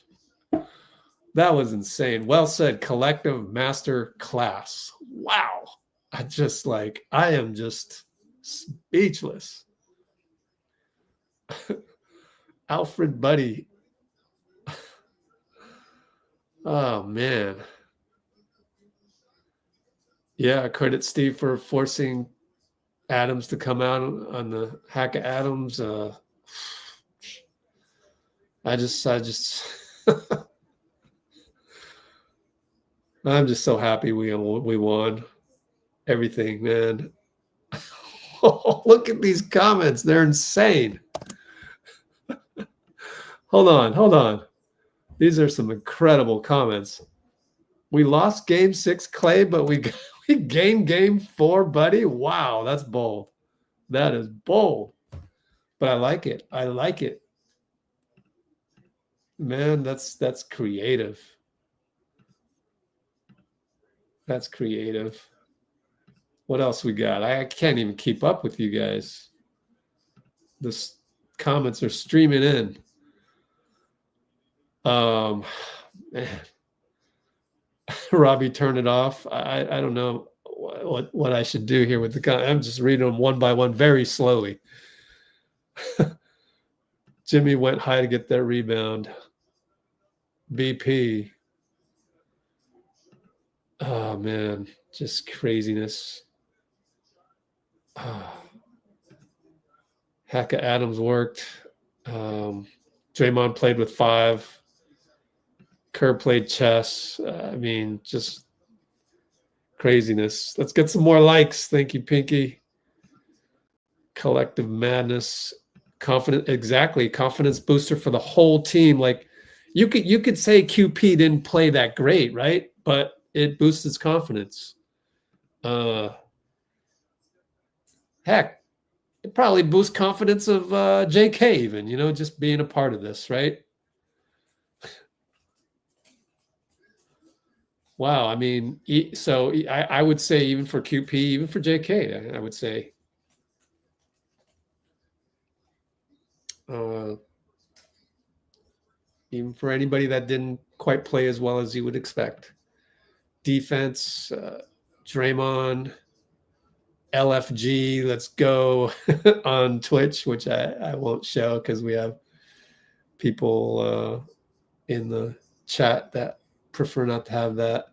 That was insane. Well said. Collective master class. Wow. I am just speechless. Alfred Buddy. Oh, man. Yeah, credit Steve for forcing Adams to come out on the hack of Adams. I just I'm just so happy we won everything, man. Oh, look at these comments. They're insane. Hold on. These are some incredible comments. We lost game 6, Klay, but we gained game 4, Buddy. Wow, that's bold. That is bold. But I like it. Man, that's creative. That's creative. What else we got? I can't even keep up with you guys. The comments are streaming in. Man. Robbie, turn it off. I don't know what I should do here with the comments. I'm just reading them one by one very slowly. Jimmy went high to get that rebound. BP. Oh, man. Just craziness. Hacka Adams worked. Draymond played with 5. Kerr played chess. I mean, just craziness. Let's get some more likes. Thank you, Pinky. Collective madness. Confidence booster for the whole team. Like you could say QP didn't play that great, right? But it boosts his confidence. Heck, it probably boosts confidence of JK even, just being a part of this, right? Wow, I mean, so I would say even for QP, even for JK, I would say. Even for anybody that didn't quite play as well as you would expect. Defense, Draymond, LFG, let's go on Twitch, which I won't show because we have people in the chat that prefer not to have that.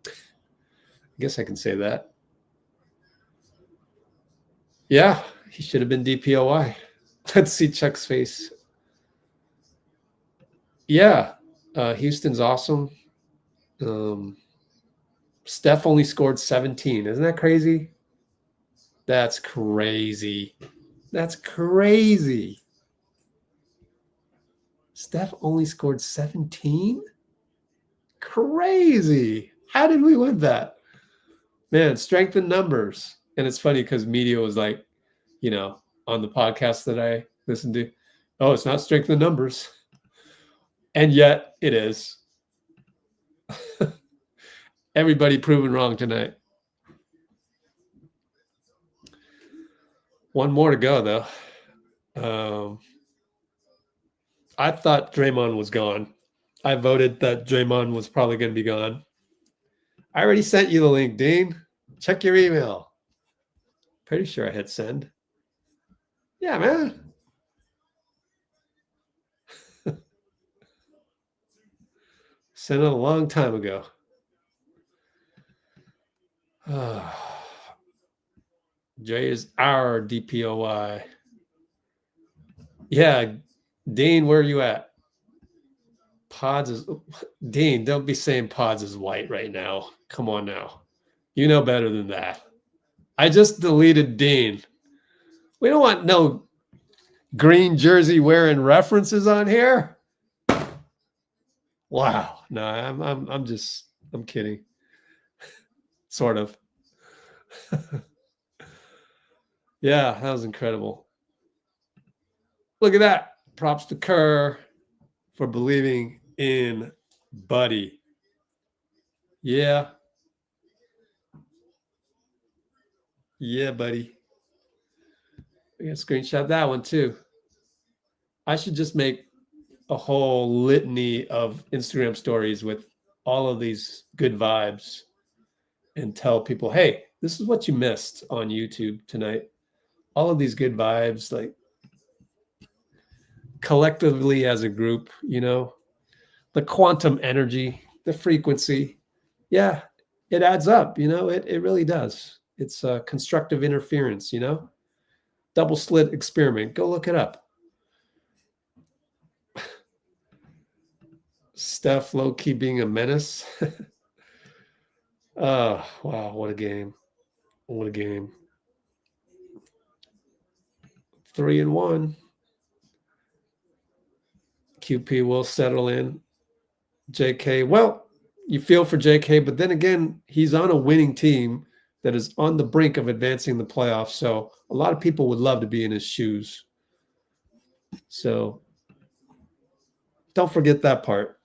I guess I can say that. Yeah, he should have been DPOY. Let's see Chuck's face. Yeah, Houston's awesome. Steph only scored 17. Isn't that crazy? That's crazy. That's crazy. Steph only scored 17? Crazy. How did we win that? Man, strength in numbers. And it's funny because media was like, on the podcast that I listened to, oh, it's not strength in numbers. And yet it is. Everybody proven wrong tonight. One more to go, though. I thought Draymond was gone. I voted that Draymond was probably going to be gone. I already sent you the link, Dean. Check your email. Pretty sure I hit send. Yeah, man. Sent it a long time ago. Dray is our DPOY. Yeah, Dean, where are you at? Pods is Dean. Don't be saying Pods is white right now. Come on now. You know better than that. I just deleted Dean. We don't want no green jersey wearing references on here. Wow. No, I'm kidding. Sort of. Yeah, that was incredible. Look at that. Props to Kerr. for believing in Buddy. Yeah. Yeah, buddy. We gotta screenshot that one too. I should just make a whole litany of Instagram stories with all of these good vibes and tell people, hey, this is what you missed on YouTube tonight. All of these good vibes, like collectively as a group, you know, the quantum energy, the frequency. Yeah, it adds up, you know, it really does. It's a constructive interference, you know, double slit experiment. Go look it up. Steph low-key being a menace. Oh, wow, what a game. What a game. 3-1. QP will settle in. JK, well, you feel for JK, but then again, he's on a winning team that is on the brink of advancing the playoffs. So a lot of people would love to be in his shoes. So don't forget that part.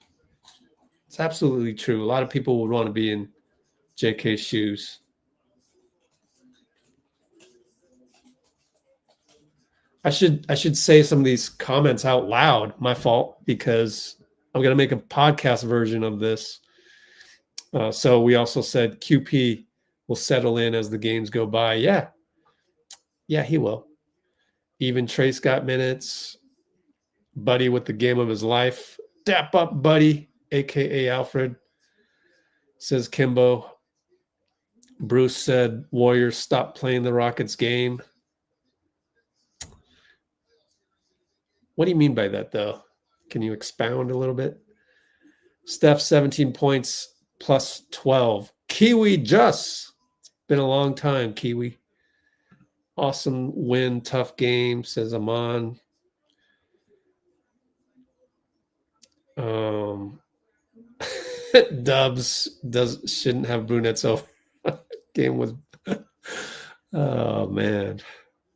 It's absolutely true. A lot of people would want to be in JK's shoes. I should say some of these comments out loud. My fault, because I'm going to make a podcast version of this. So we also said QP will settle in as the games go by. Yeah, he will. Even Trace got minutes. Buddy with the game of his life. Dap up, Buddy, a.k.a. Alfred, says Kimbo. Bruce said Warriors stop playing the Rockets game. What do you mean by that, though? Can you expound a little bit? Steph, 17 points plus 12. Kiwi Just. It's been a long time, Kiwi. Awesome win, tough game, says Aman. Dubs shouldn't have brunettes over. Game was oh man.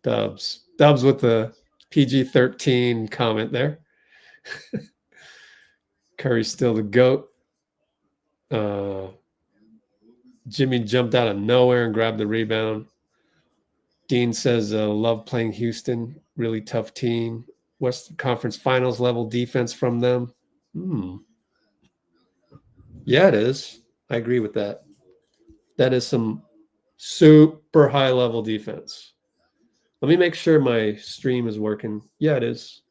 Dubs with the PG-13 comment there. Curry's still the GOAT. Jimmy jumped out of nowhere and grabbed the rebound. Dean says, love playing Houston. Really tough team. Western Conference Finals level defense from them. Yeah, it is. I agree with that. That is some super high level defense. Let me make sure my stream is working. Yeah, it is.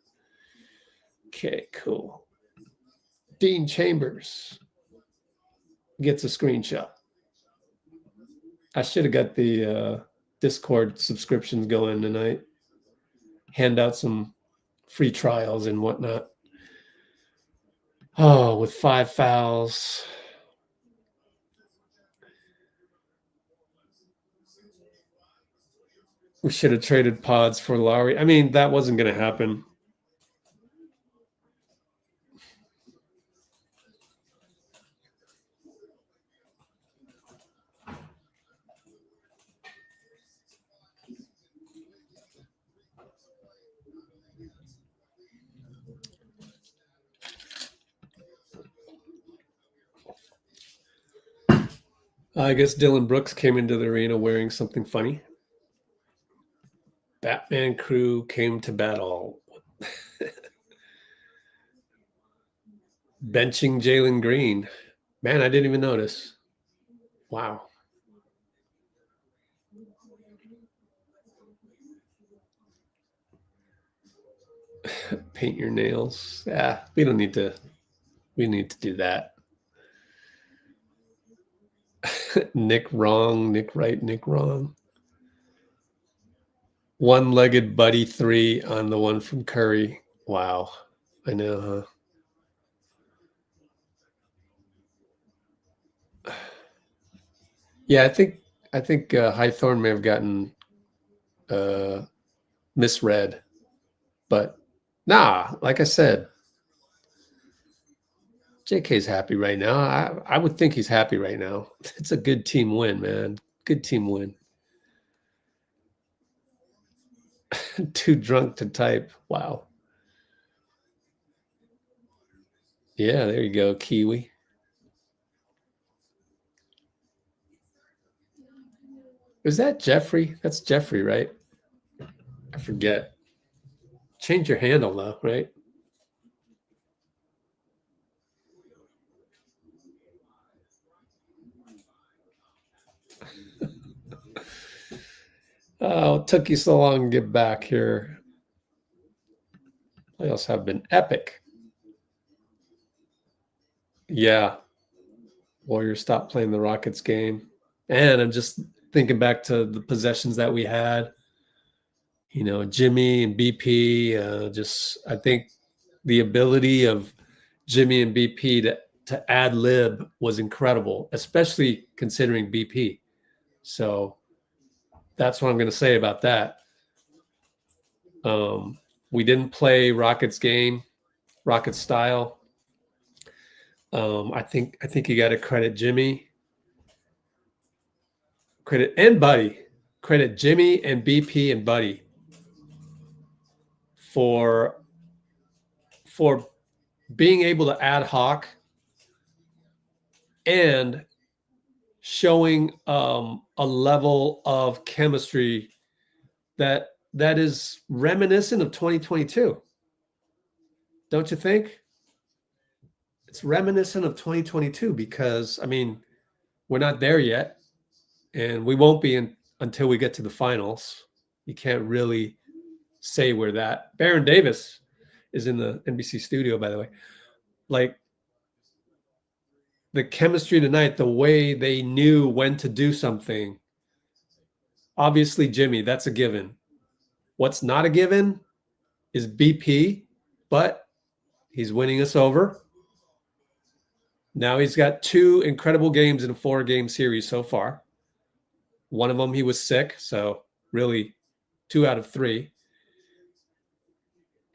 Okay, cool. Dean Chambers gets a screenshot. I should have got the Discord subscriptions going tonight. Hand out some free trials and whatnot. Oh, with 5 fouls. We should have traded pods for Lowry. I mean, that wasn't going to happen. I guess Dillon Brooks came into the arena wearing something funny. Batman crew came to battle. Benching Jalen Green. Man, I didn't even notice. Wow. Paint your nails. Yeah, we need to do that. Nick wrong, Nick right, Nick wrong. One-legged Buddy 3 on the one from Curry. Wow. I know, huh? Yeah, I think Highthorn may have gotten misread. But nah, like I said, JK's happy right now. I would think he's happy right now. It's a good team win, man. Good team win. Too drunk to type. Wow. Yeah, there you go, Kiwi. Is that Jeffrey? That's Jeffrey, right? I forget. Change your handle though, right? Oh, it took you so long to get back here. Playoffs have been epic. Yeah. Warriors stopped playing the Rockets game. And I'm just thinking back to the possessions that we had. You know, Jimmy and BP, I think the ability of Jimmy and BP to ad lib was incredible, especially considering BP. So that's what I'm going to say about that. We didn't play Rockets game, Rockets style. I think you got to credit Jimmy, credit Jimmy and BP and Buddy for being able to ad hoc and showing a level of chemistry that is reminiscent of 2022. Don't you think? It's reminiscent of 2022 because, I mean, we're not there yet, and we won't be until we get to the finals. You can't really say we're that. Baron Davis is in the NBC studio, by the way. Like, the chemistry tonight, the way they knew when to do something. Obviously, Jimmy, that's a given. What's not a given is BP, but he's winning us over. Now he's got 2 incredible games in a 4-game series so far. One of them he was sick, so really 2 out of 3.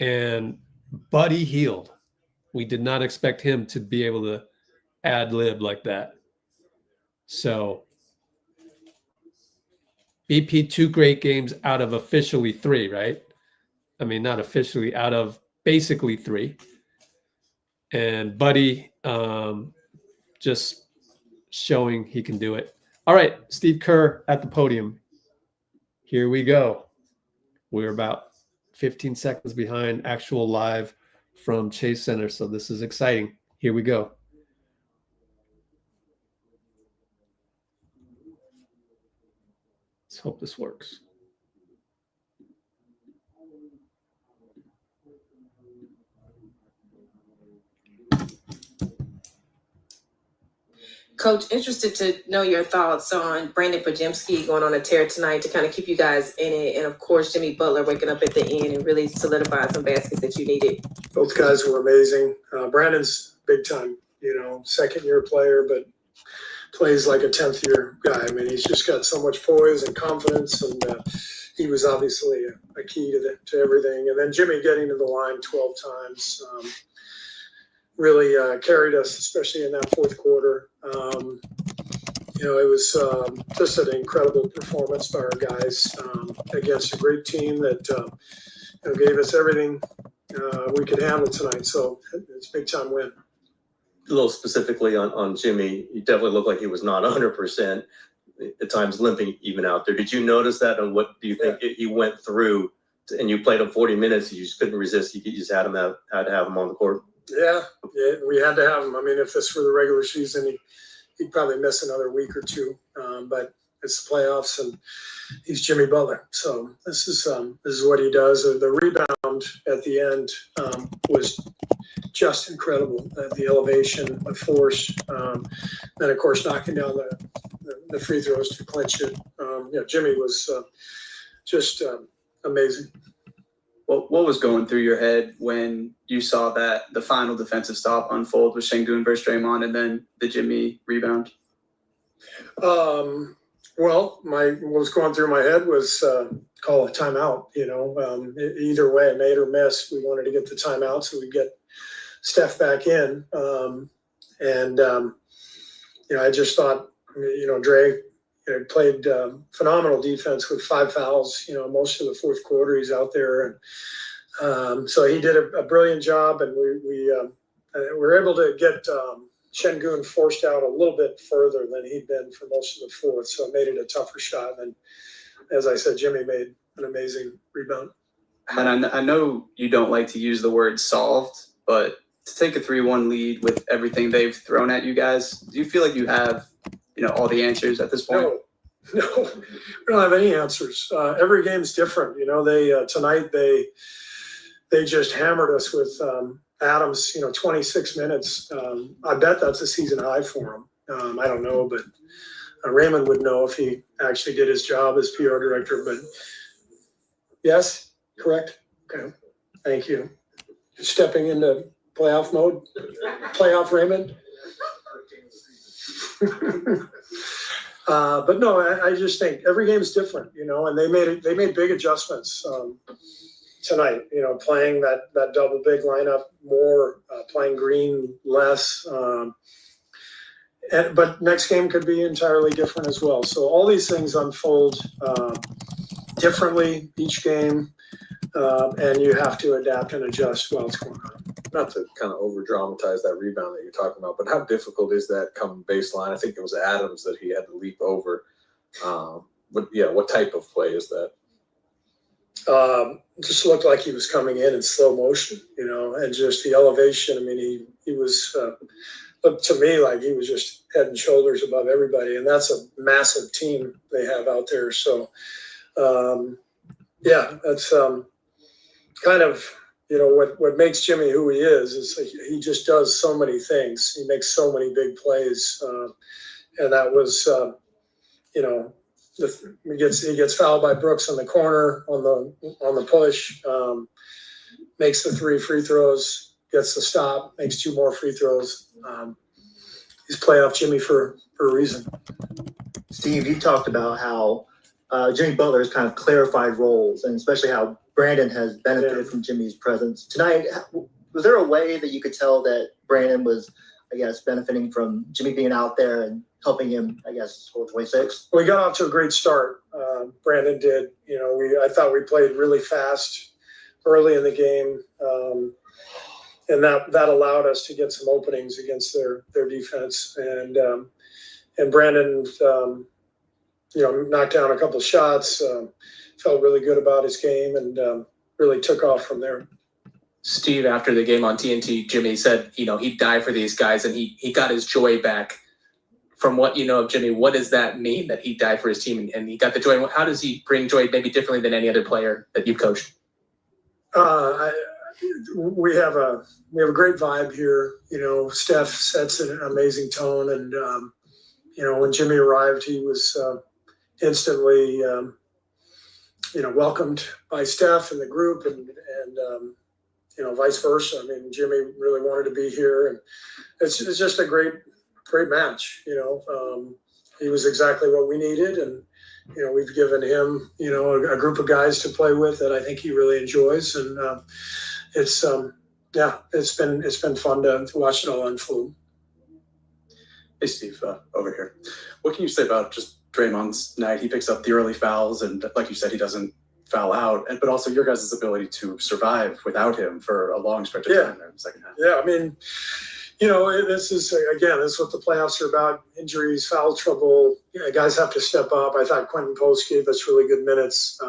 And Buddy Hield. We did not expect him to be able to ad lib like that. So BP 2 great games out of officially 3, right? I mean, not officially, out of basically 3. And Buddy just showing he can do it. All right, Steve Kerr at the podium. Here we go. We're about 15 seconds behind actual live from Chase Center, so this is exciting. Here we go. Let's hope this works. Coach, interested to know your thoughts on Brandon Pajemski going on a tear tonight to kind of keep you guys in it. And, of course, Jimmy Butler waking up at the end and really solidifying some baskets that you needed. Both guys were amazing. Brandon's big time, second-year player, but plays like a 10th-year guy. I mean, he's just got so much poise and confidence, and he was obviously a key to everything. And then Jimmy getting to the line 12 times really carried us, especially in that fourth quarter. It was just an incredible performance by our guys against a great team that gave us everything we could handle tonight. So it's a big-time win. A little specifically on Jimmy, he definitely looked like he was not 100%, at times limping even out there. Did you notice that, and what do you think he went through? And you played him 40 minutes, you just couldn't resist. You just had to have him on the court. Yeah, we had to have him. I mean, if this were the regular season, he'd probably miss another week or 2. But it's the playoffs, and he's Jimmy Butler. So this is what he does. The rebound at the end was just incredible. The elevation, the force, then of course knocking down the free throws to clinch it. Jimmy was just amazing. What was going through your head when you saw that the final defensive stop unfold with Sengun versus Draymond and then the Jimmy rebound? Well, what was going through my head was call a timeout. Either way, made or miss, we wanted to get the timeout so we'd get Steph back in. I just thought, Dray played phenomenal defense with 5 fouls, most of the fourth quarter. He's out there. And so he did a brilliant job, and we we were able to get Sengun forced out a little bit further than he'd been for most of the fourth, so it made it a tougher shot. And as I said, Jimmy made an amazing rebound. And I know you don't like to use the word solved, but to take a 3-1 lead with everything they've thrown at you guys, do you feel like you have, all the answers at this point? No, we don't have any answers. Every game's different. Tonight they just hammered us with Adams, 26 minutes. I bet that's a season high for him. I don't know, but Raymond would know if he actually did his job as PR director. But yes, correct. Okay, thank you. Stepping into playoff mode, playoff Raymond. But no, I just think every game's different, and they made big adjustments tonight, playing that double big lineup more, playing Green less. But next game could be entirely different as well. So all these things unfold differently each game, and you have to adapt and adjust while it's going on. Not to kind of over dramatize that rebound that you're talking about, but how difficult is that come baseline? I think it was Adams that he had to leap over. What type of play is that? Just looked like he was coming in slow motion, and just the elevation. I mean, he was looked to me like he was just head and shoulders above everybody, and that's a massive team they have out there. So, that's kind of. What makes Jimmy who he is he just does so many things. He makes so many big plays, and that was, he gets fouled by Brooks in the corner on the push, makes the 3 free throws, gets the stop, makes 2 more free throws. He's playoff Jimmy for a reason. Steve, you talked about how Jimmy Butler has kind of clarified roles, and especially how Brandon has benefited from Jimmy's presence. Tonight, was there a way that you could tell that Brandon was, benefiting from Jimmy being out there and helping him, score 26? We got off to a great start. Brandon did. I thought we played really fast early in the game, and that allowed us to get some openings against their defense. And Brandon, knocked down a couple shots. Felt really good about his game and really took off from there. Steve, after the game on TNT, Jimmy said, he'd die for these guys and he got his joy back. From what you know of Jimmy, what does that mean that he died for his team and he got the joy? How does he bring joy maybe differently than any other player that you've coached? We have a great vibe here. Steph sets an amazing tone. And, when Jimmy arrived, he was instantly welcomed by Steph and the group and vice versa. I mean, Jimmy really wanted to be here, and it's just a great match. He was exactly what we needed, and we've given him a group of guys to play with that I think he really enjoys, and it's been fun to watch it all unfold. Hey, Steve, over here. What can you say about just Draymond's night? He picks up the early fouls, and like you said, he doesn't foul out. But also your guys' ability to survive without him for a long stretch of time there in the second half. Yeah, I mean, this is what the playoffs are about: injuries, foul trouble. Guys have to step up. I thought Quentin Post gave us really good minutes.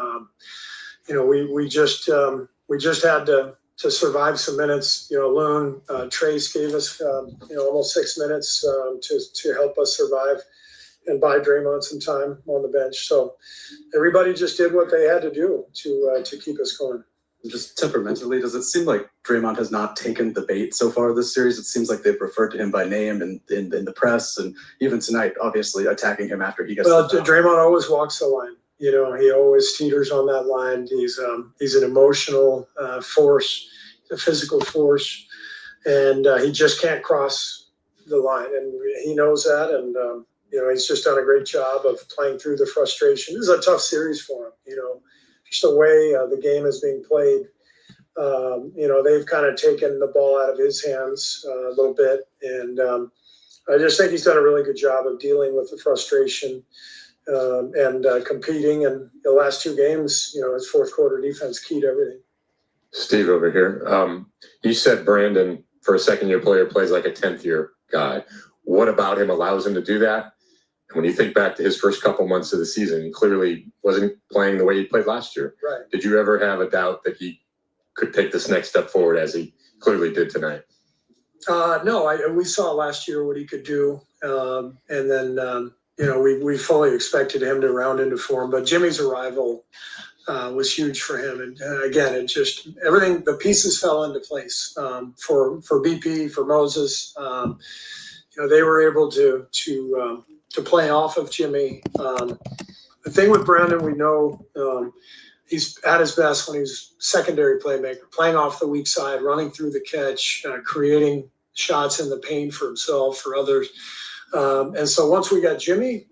We just had to survive some minutes. Loon, Trace gave us almost 6 minutes to help us survive and buy Draymond some time on the bench. So everybody just did what they had to do to keep us going. Just temperamentally, does it seem like Draymond has not taken the bait so far this series? It seems like they've referred to him by name in the press, and even tonight, obviously attacking him after he gets. Well, Draymond always walks the line. He always teeters on that line. He's an emotional force, a physical force, and he just can't cross the line, and he knows that. And he's just done a great job of playing through the frustration. This is a tough series for him. Just the way the game is being played. They've kind of taken the ball out of his hands a little bit, and I just think he's done a really good job of dealing with the frustration. And competing, and the last 2 games, his fourth quarter defense keyed everything. Steve over here. You said Brandon for a second-year player plays like a 10th-year guy. What about him allows him to do that? And when you think back to his first couple months of the season, he clearly wasn't playing the way he played last year. Right. Did you ever have a doubt that he could take this next step forward as he clearly did tonight? No, we saw last year what he could do. And then, we fully expected him to round into form. But Jimmy's arrival was huge for him. And again, it just everything, the pieces fell into place for BP, for Moses. They were able to play off of Jimmy. The thing with Brandon, we know he's at his best when he's secondary playmaker, playing off the weak side, running through the catch, creating shots in the paint for himself, for others. And so once we got Jimmy,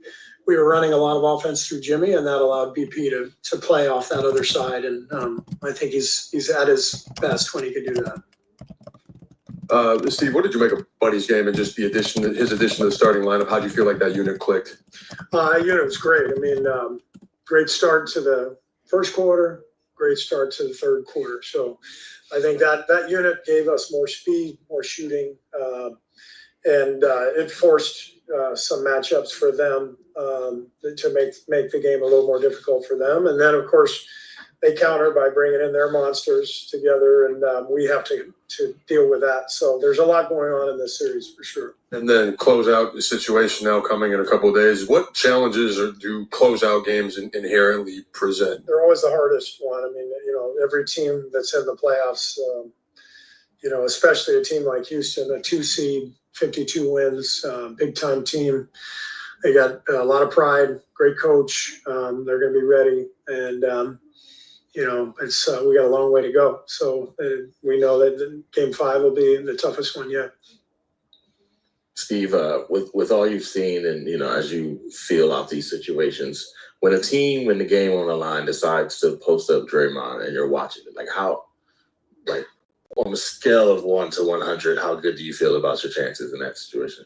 we were running a lot of offense through Jimmy, and that allowed BP to play off that other side. And I think he's at his best when he could do that. Steve, what did you make of Buddy's game and just his addition to the starting lineup? How do you feel like that unit clicked? That unit was great. I mean, great start to the first quarter, great start to the third quarter. So I think that unit gave us more speed, more shooting, and it forced some matchups for them to make the game a little more difficult for them. And then, of course, they counter by bringing in their monsters together, and we have to deal with that. So there's a lot going on in this series for sure. And then close out the situation now coming in a couple of days. What challenges do closeout games inherently present? They're always the hardest one. I mean, every team that's in the playoffs, especially a team like Houston, a 2 seed, 52 wins, big time team. They got a lot of pride, great coach. They're going to be ready. And, it's we got a long way to go. So we know that Game 5 will be the toughest one yet. Steve, with all you've seen and, as you feel out these situations, when a team in the game on the line decides to post up Draymond and you're watching it, on a scale of 1 to 100, how good do you feel about your chances in that situation?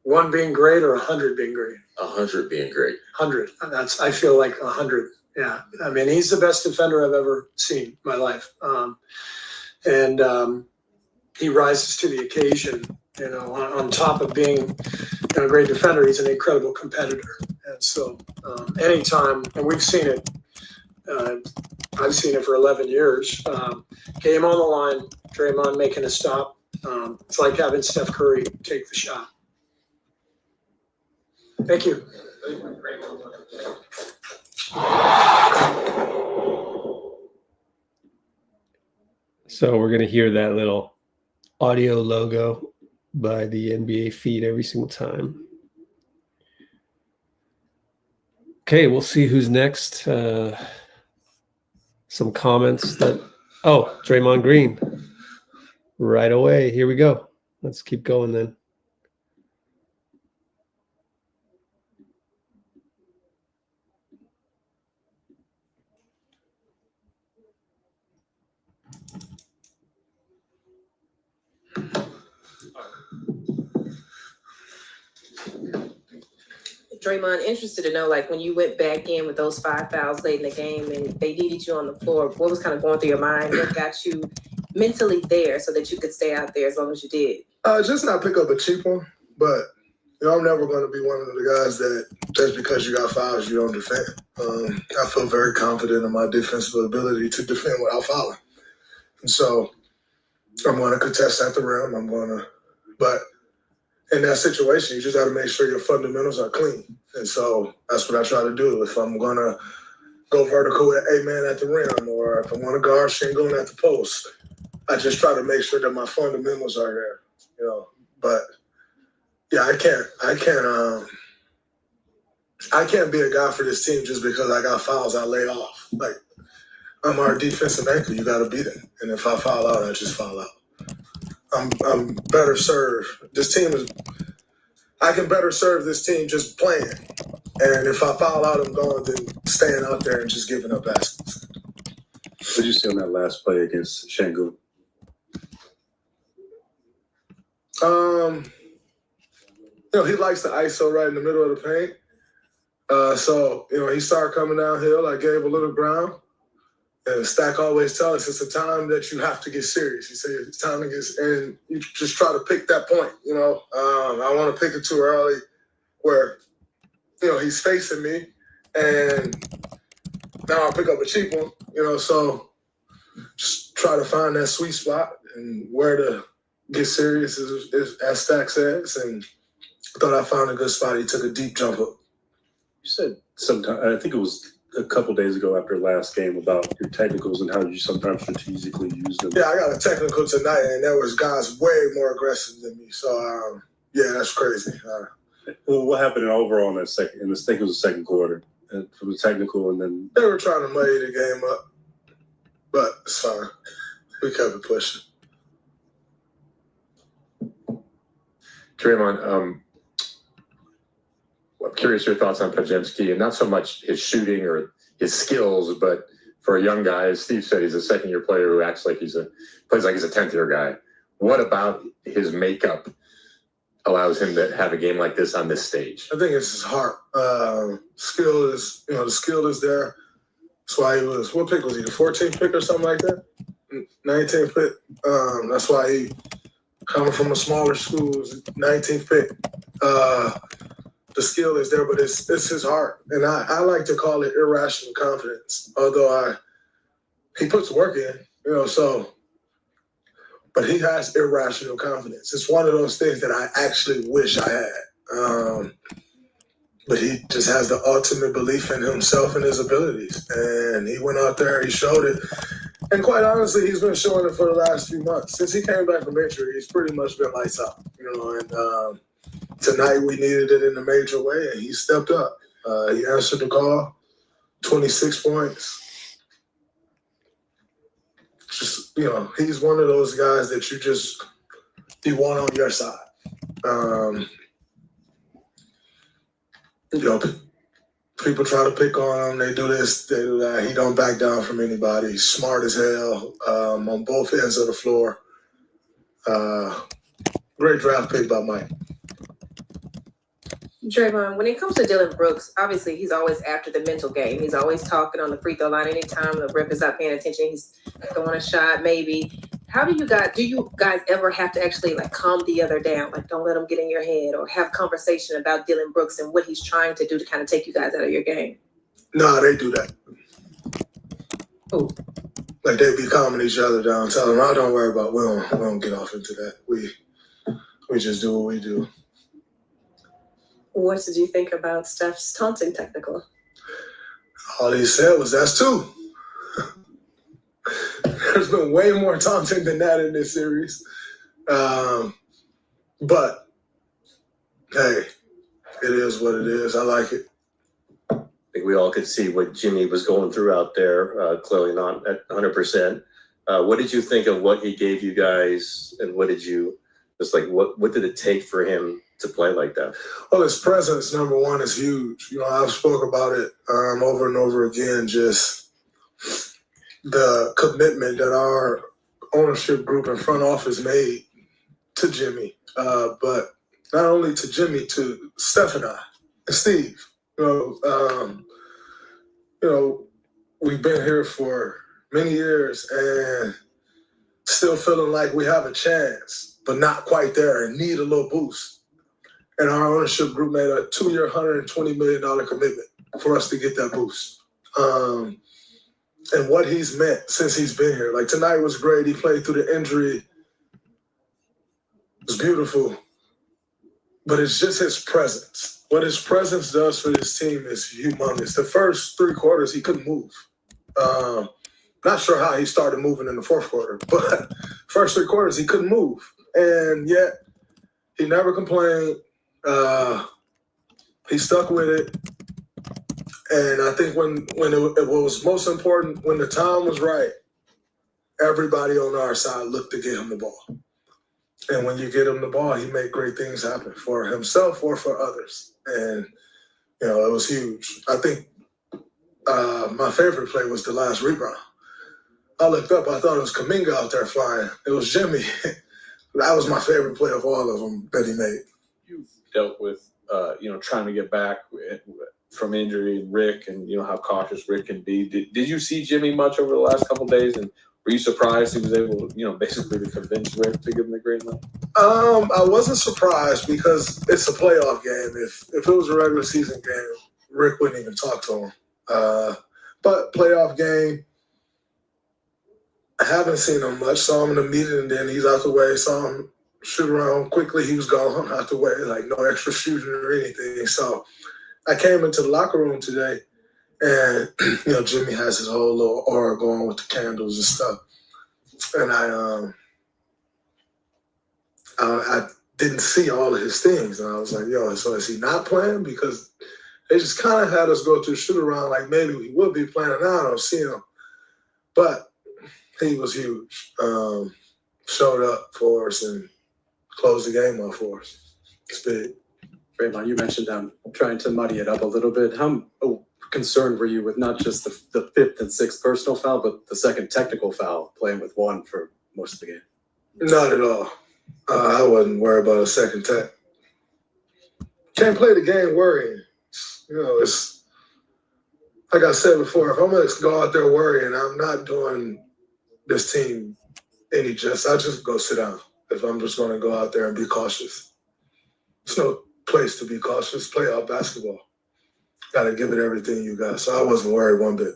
1 being great or 100 being great? 100 being great. 100. I feel like 100. Yeah. I mean, he's the best defender I've ever seen in my life. And he rises to the occasion, on top of being a great defender, he's an incredible competitor. And so anytime, and we've seen it, I've seen it for 11 years, game on the line, Draymond making a stop. It's like having Steph Curry take the shot. Thank you. So we're going to hear that little audio logo by the NBA feed every single time. Okay, we'll see who's next. Some comments Draymond Green. Right away. Here we go. Let's keep going then. Draymond, interested to know, when you went back in with those 5 fouls late in the game and they needed you on the floor, what was kind of going through your mind? What got you mentally there so that you could stay out there as long as you did? Just not pick up a cheap one, but I'm never going to be one of the guys that just because you got fouls, you don't defend. I feel very confident in my defensive ability to defend without fouling. And so I'm going to contest at the rim. But in that situation, you just got to make sure your fundamentals are clean. And so that's what I try to do. If I'm going to go vertical with 8-man at the rim, or if I want to guard sengun at the post, I just try to make sure that my fundamentals are there, But yeah, I can't be a guy for this team just because I got fouls I lay off. I'm our defensive anchor. You got to beat it. And if I foul out, I just foul out. I'm better served. I can better serve this team just playing. And if I foul out, I'm going than staying out there and just giving up baskets. What did you see on that last play against Sengun? He likes the ISO right in the middle of the paint. So he started coming downhill. I gave a little ground. And Stack always tells us it's a time that you have to get serious. He said it's time to get, and you just try to pick that point. I want to pick it too early, where he's facing me, and now I'll pick up a cheap one. So just try to find that sweet spot and where to get serious, as Stack says. And I thought I found a good spot. He took a deep jump hook. You said sometime, I think it was a couple days ago after last game, about your technicals and how you sometimes strategically use them. Yeah, I got a technical tonight, and there was guys way more aggressive than me. So, yeah, that's crazy. Well, what happened overall in that second? And I think it was the second quarter from the technical, and then they were trying to muddy the game up, but it's fine. We kept it pushing. Draymond, I'm curious your thoughts on Podziemski, and not so much his shooting or his skills, but for a young guy, as Steve said, he's a second-year player who acts like plays like he's a 10th-year guy. What about his makeup allows him to have a game like this on this stage? I think it's his heart. Skill is, the skill is there. That's why he was, what pick was he, the 14th pick or something like that? 19th pick. That's why he, coming from a smaller school, was 19th pick. The skill is there, but it's his heart. And I like to call it irrational confidence, although he puts work in, but he has irrational confidence. It's one of those things that I actually wish I had. But he just has the ultimate belief in himself and his abilities. And he went out there, he showed it. And quite honestly, he's been showing it for the last few months. Since he came back from injury, he's pretty much been lights out, and tonight we needed it in a major way, and he stepped up. He answered the call, 26 points. Just, he's one of those guys that you want on your side. People try to pick on him. They do this, they do that. He don't back down from anybody. He's smart as hell on both ends of the floor. Great draft pick by Mike. Draymond, when it comes to Dillon Brooks, obviously he's always after the mental game. He's always talking on the free throw line. Anytime the ref is not paying attention, he's throwing a shot maybe. How do you guys ever have to actually calm the other down? Don't let him get in your head, or have conversation about Dillon Brooks and what he's trying to do to kind of take you guys out of your game? No, they do that. Oh. They be calming each other down, telling them, don't worry about it. We don't get off into that. We just do what we do. What did you think about Steph's taunting technical? All he said was, that's two. There's been way more taunting than that in this series. But, hey, it is what it is. I like it. I think we all could see what Jimmy was going through out there, clearly not at 100%. What did you think of what he gave you guys, and what did it take for him to play like that? Well, his presence, number one, is huge. I've spoke about it over and over again, just the commitment that our ownership group and front office made to Jimmy. But not only to Jimmy, to Steph and I, and Steve. We've been here for many years and still feeling like we have a chance, but not quite there and need a little boost. And our ownership group made a 2-year, $120 million commitment for us to get that boost. And what he's meant since he's been here. Tonight was great. He played through the injury. It was beautiful. But it's just his presence. What his presence does for this team is humongous. The first 3 quarters, he couldn't move. Not sure how he started moving in the fourth quarter, but first 3 quarters, he couldn't move. And yet, he never complained. He stuck with it. And I think when it was most important, when the time was right, everybody on our side looked to get him the ball. And when you get him the ball, he made great things happen for himself or for others. And, it was huge. I think my favorite play was the last rebound. I looked up, I thought it was Kuminga out there flying. It was Jimmy. That was my favorite play of all of them that he made. You've dealt with, trying to get back from injury, and Rick, and how cautious Rick can be. Did you see Jimmy much over the last couple of days, and were you surprised he was able, basically to convince Rick to give him the green light? I wasn't surprised because it's a playoff game. If it was a regular season game, Rick wouldn't even talk to him. But playoff game, I haven't seen him much. Saw him in the meeting, and then he's out the way. Saw him shoot around quickly. He was gone out the way, like no extra shooting or anything. So I came into the locker room today, and Jimmy has his whole little aura going with the candles and stuff. And I didn't see all of his things, and I was like, "Yo, so is he not playing?" Because they just kind of had us go through shoot around like maybe we would be playing. Now I don't see him, but he was huge. Showed up for us and closed the game up for us. It's big. Draymond, you mentioned trying to muddy it up a little bit. How concerned were you with not just the fifth and sixth personal foul, but the second technical foul, playing with one for most of the game? Not at all. I wasn't worried about a second tech. Can't play the game worrying. It's like I said before, if I'm going to go out there worrying, I'm not doing this team any justice. I just go sit down if I'm just going to go out there and be cautious. There's no place to be cautious. Playoff basketball. Got to give it everything you got. So I wasn't worried one bit.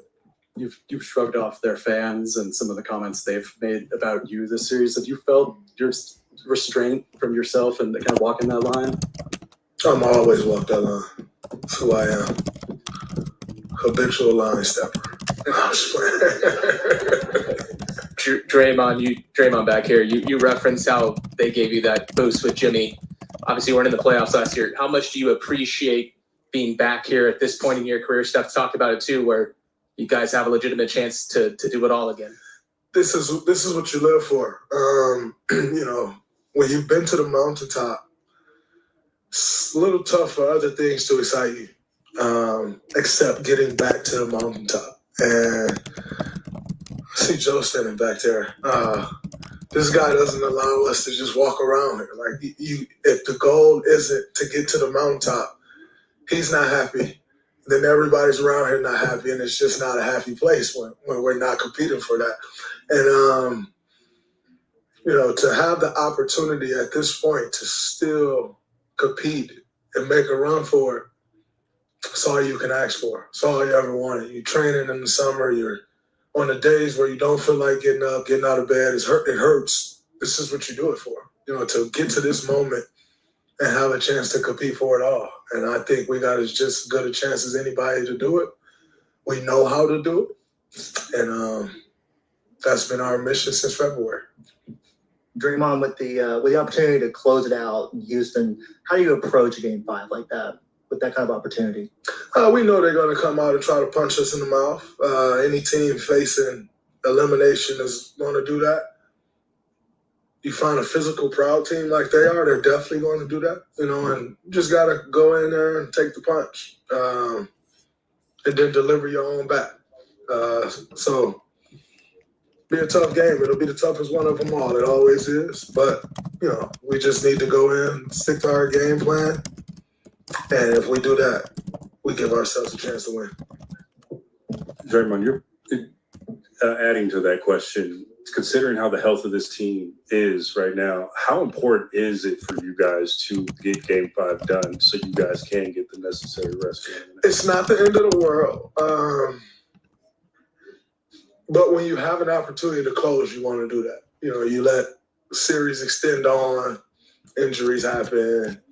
You've shrugged off their fans and some of the comments they've made about you this series. Have you felt your restraint from yourself and kind of walking that line? I'm always walk that line. That's who I am. Habitual line stepper. Draymond back here, you referenced how they gave you that boost with Jimmy. Obviously, you weren't in the playoffs last year. How much do you appreciate being back here at this point in your career? Steph talked about it too, where you guys have a legitimate chance to do it all again. This is what you live for. When you've been to the mountaintop, it's a little tough for other things to excite you, except getting back to the mountaintop. And I see Joe standing back there. This guy doesn't allow us to just walk around here. Like, if the goal isn't to get to the mountaintop, he's not happy. Then everybody's around here not happy, and it's just not a happy place when we're not competing for that. And, to have the opportunity at this point to still compete and make a run for it, it's all you can ask for. It's all you ever wanted. You're training in the summer. You're on the days where you don't feel like getting up, getting out of bed. It hurts. This is what you do it for, to get to this moment and have a chance to compete for it all. And I think we got as just good a chance as anybody to do it. We know how to do it. And that's been our mission since February. Draymond, with the opportunity to close it out in Houston, how do you approach a game 5 like that, with that kind of opportunity? We know they're going to come out and try to punch us in the mouth. Any team facing elimination is going to do that. You find a physical, proud team like they are, they're definitely going to do that, and you just got to go in there and take the punch and then deliver your own back. So be a tough game. It'll be the toughest one of them all. It always is. But, we just need to go in, stick to our game plan. And if we do that, we give ourselves a chance to win. Draymond, you're adding to that question, considering how the health of this team is right now, how important is it for you guys to get game 5 done so you guys can get the necessary rest? It's not the end of the world. But when you have an opportunity to close, you want to do that. You let the series extend on, injuries happen,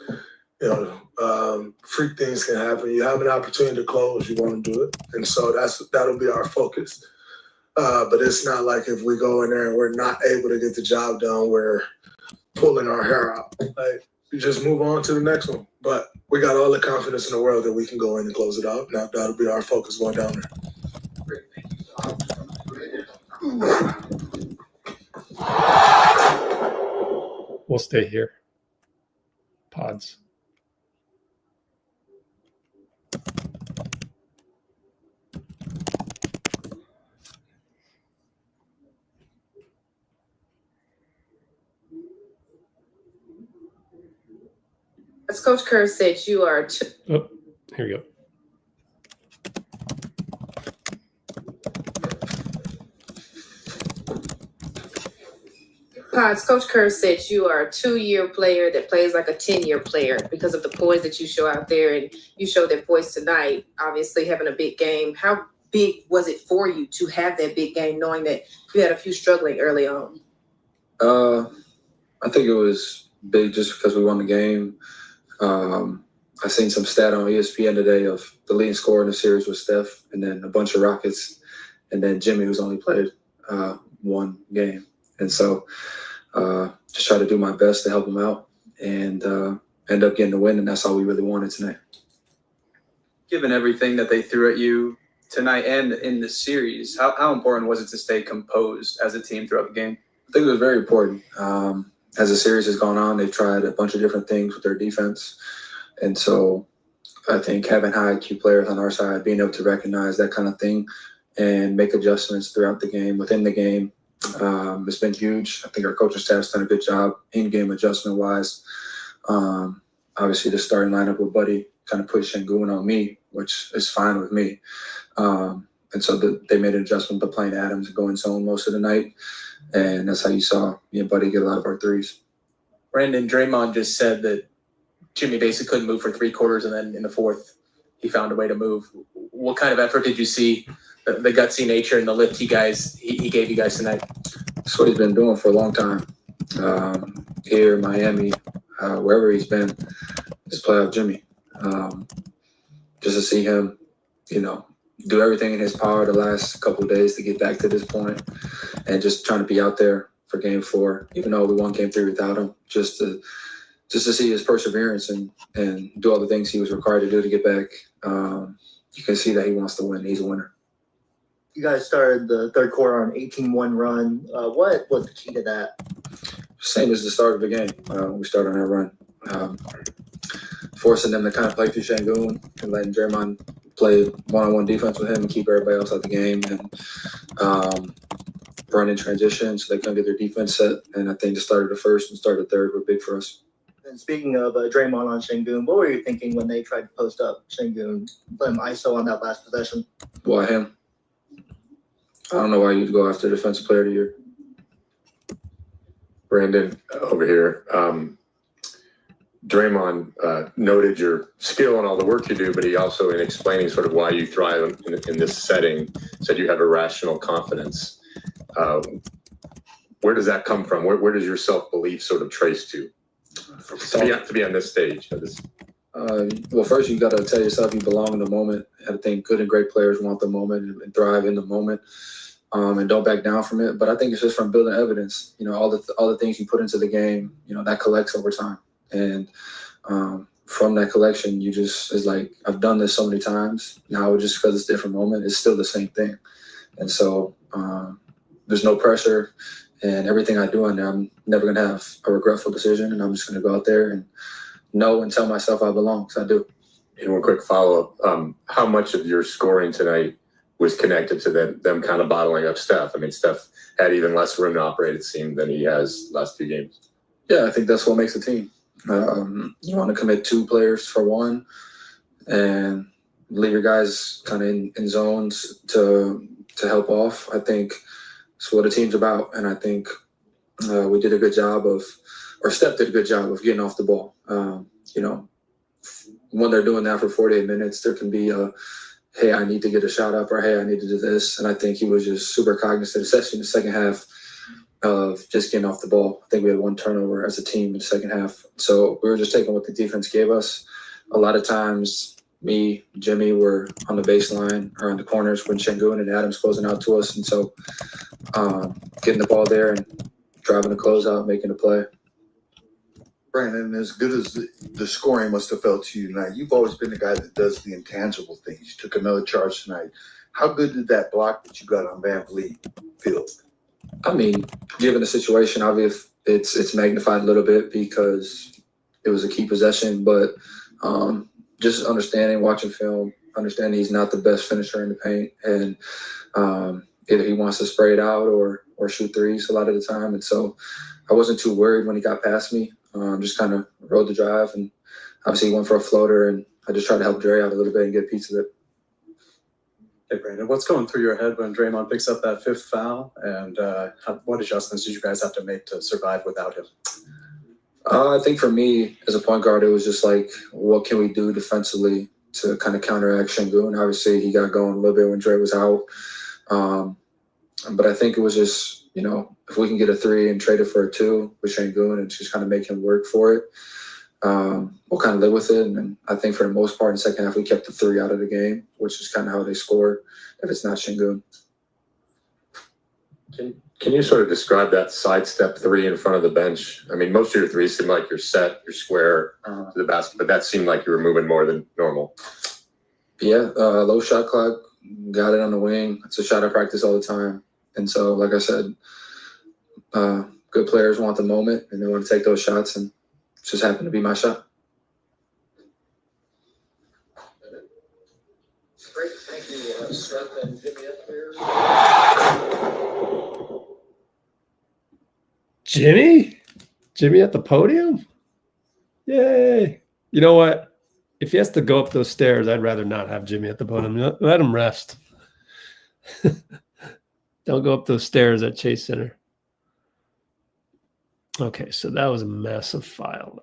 freak things can happen. You have an opportunity to close, you want to do it. And so that'll be our focus. But it's not like if we go in there and we're not able to get the job done, we're pulling our hair out. Like, you just move on to the next one. But we got all the confidence in the world that we can go in and close it out. Now that'll be our focus going down there. We'll stay here. Pods. As Coach Kerr said, you are. Oh, here we go. Pods, Coach Kerr said you are a 2-year player that plays like a 10-year player because of the poise that you show out there, and you showed that poise tonight, obviously having a big game. How big was it for you to have that big game, knowing that you had a few struggling early on? I think it was big just because we won the game. I seen some stat on ESPN today of the leading scorer in the series was Steph, and then a bunch of Rockets, and then Jimmy, who's only played one game. And so just try to do my best to help him out and end up getting the win, and that's all we really wanted tonight. Given everything that they threw at you tonight and in the series, how important was it to stay composed as a team throughout the game? I think it was very important. As the series has gone on, they've tried a bunch of different things with their defense. And so I think having high IQ players on our side, being able to recognize that kind of thing and make adjustments throughout the game, within the game, it's been huge. I think our coaching staff's done a good job in-game adjustment-wise. Obviously, the starting lineup with Buddy kind of put sengun on me, which is fine with me. And so they made an adjustment to playing Adams and going zone most of the night. And that's how you saw me and Buddy get a lot of our threes. Brandon, Draymond just said that Jimmy basically couldn't move for 3 quarters, and then in the fourth, he found a way to move. What kind of effort did you see, the gutsy nature and the lift he gave you guys tonight? That's what he's been doing for a long time. Here, Miami, wherever he's been, just play off Jimmy. Just to see him, do everything in his power the last couple of days to get back to this point, and just trying to be out there for game 4, even though we won game 3 without him, just to see his perseverance and do all the things he was required to do to get back. You can see that he wants to win. He's a winner. You guys started the third quarter on an 18-1 run. What was the key to that? Same as the start of the game. We started on that run, forcing them to kind of play through sengun and letting Draymond play one-on-one defense with him and keep everybody else out the game, and run in transition so they couldn't get their defense set. And I think the start of the first and start of the third were big for us. And speaking of Draymond on sengun, what were you thinking when they tried to post up sengun, put him ISO on that last possession? Why him? I don't know why you'd go after defensive player of the year. Brandon, over here. Draymond noted your skill and all the work you do, but he also, in explaining sort of why you thrive in this setting, said you have irrational confidence. Where does that come from? Where does your self-belief sort of trace to be on this stage? Well, first you got to tell yourself you belong in the moment. I think good and great players want the moment and thrive in the moment, and don't back down from it. But I think it's just from building evidence. All the things you put into the game, that collects over time. And from that collection, it's like, I've done this so many times. Now, just because it's a different moment, it's still the same thing. And so there's no pressure, and everything I do on there, I'm never going to have a regretful decision, and I'm just going to go out there and know and tell myself I belong, because I do. And one quick follow-up. How much of your scoring tonight was connected to them kind of bottling up Steph? I mean, Steph had even less room to operate, it seemed, than he has last 2 games. Yeah, I think that's what makes a team. You want to commit 2 players for 1 and leave your guys kind of in zones to help off. I think that's what a team's about. And I think we did a good job Steph did a good job of getting off the ball. When they're doing that for 48 minutes, there can be hey, I need to get a shot up, or hey, I need to do this. And I think he was just super cognizant, especially in the second half, of just getting off the ball. I think we had 1 turnover as a team in the second half. So we were just taking what the defense gave us. A lot of times, me, Jimmy were on the baseline or on the corners when sengun and Adams closing out to us. And so getting the ball there and driving the closeout, making a play. Brandon, as good as the scoring must have felt to you tonight, you've always been the guy that does the intangible things. You took another charge tonight. How good did that block that you got on Van Vliet feel? I mean, given the situation, obviously it's magnified a little bit because it was a key possession, but just understanding, watching film, understanding he's not the best finisher in the paint, and either he wants to spray it out or shoot threes a lot of the time. And so I wasn't too worried when he got past me. Just kind of rode the drive, and obviously he went for a floater, and I just tried to help Dray out a little bit and get a piece of it. Hey, Brandon, what's going through your head when Draymond picks up that fifth foul? And what adjustments did you guys have to make to survive without him? I think for me, as a point guard, it was just like, what can we do defensively to kind of counteract Sengun? Obviously, he got going a little bit when Dray was out. But I think it was just, if we can get a 3 and trade it for a 2 with Sengun and just kind of make him work for it, we'll kind of live with it. And I think for the most part in the second half, we kept the 3 out of the game, which is kind of how they scored if it's not Sengun. Can you sort of describe that sidestep 3 in front of the bench? I mean, most of your threes seem like you're set, you're square to the basket, but that seemed like you were moving more than normal. Yeah, low shot clock, got it on the wing. It's a shot I practice all the time. And so, like I said, good players want the moment and they want to take those shots, and it just happened to be my shot. Great, thank you. Steph and Jimmy up there. Jimmy at the podium? Yay. You know what? If he has to go up those stairs, I'd rather not have Jimmy at the podium. Let him rest. Don't go up those stairs at Chase Center. Okay, so that was a massive file.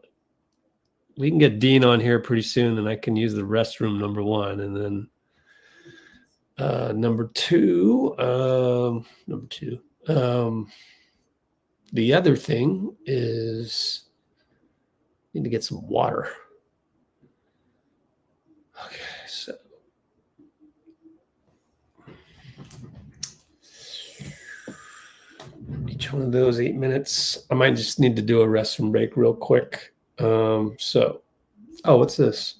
We can get Dean on here pretty soon, and I can use the restroom number 1. And then number two, the other thing is I need to get some water. Okay, so each one of those 8 minutes. I might just need to do a restroom break real quick. What's this?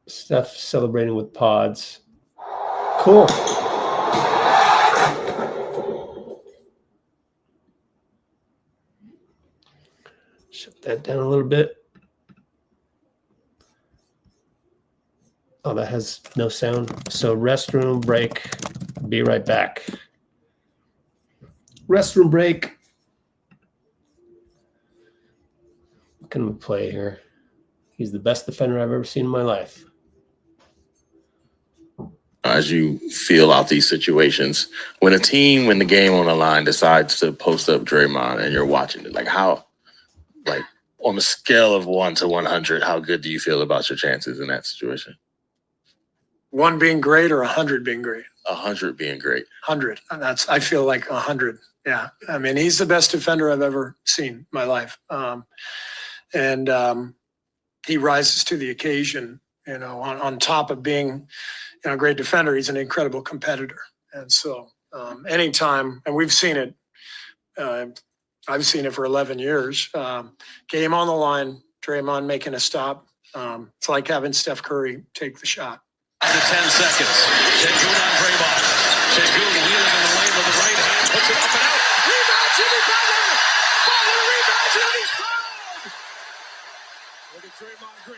Steph celebrating with pods. Cool. Shut that down a little bit. Oh, that has no sound. So restroom break. Be right back. Restroom break. What can we play here? He's the best defender I've ever seen in my life. As you feel out these situations, when a team, when the game on the line decides to post up Draymond and you're watching it, on a scale of 1 to 100, how good do you feel about your chances in that situation? 1 being great or 100 being great? 100 being great. 100. And I feel like 100. Yeah. I mean, he's the best defender I've ever seen in my life. He rises to the occasion, on top of being a great defender, he's an incredible competitor. And so anytime, and we've seen it, I've seen it for 11 years, game on the line, Draymond making a stop. It's like having Steph Curry take the shot. Under 10 seconds. Sengun on Draymond. Sengun wheeling in the lane with the right hand, puts it up and out. Rebound, Jimmy Butler! Butler rebounds and he's fouled! Look at Draymond Green.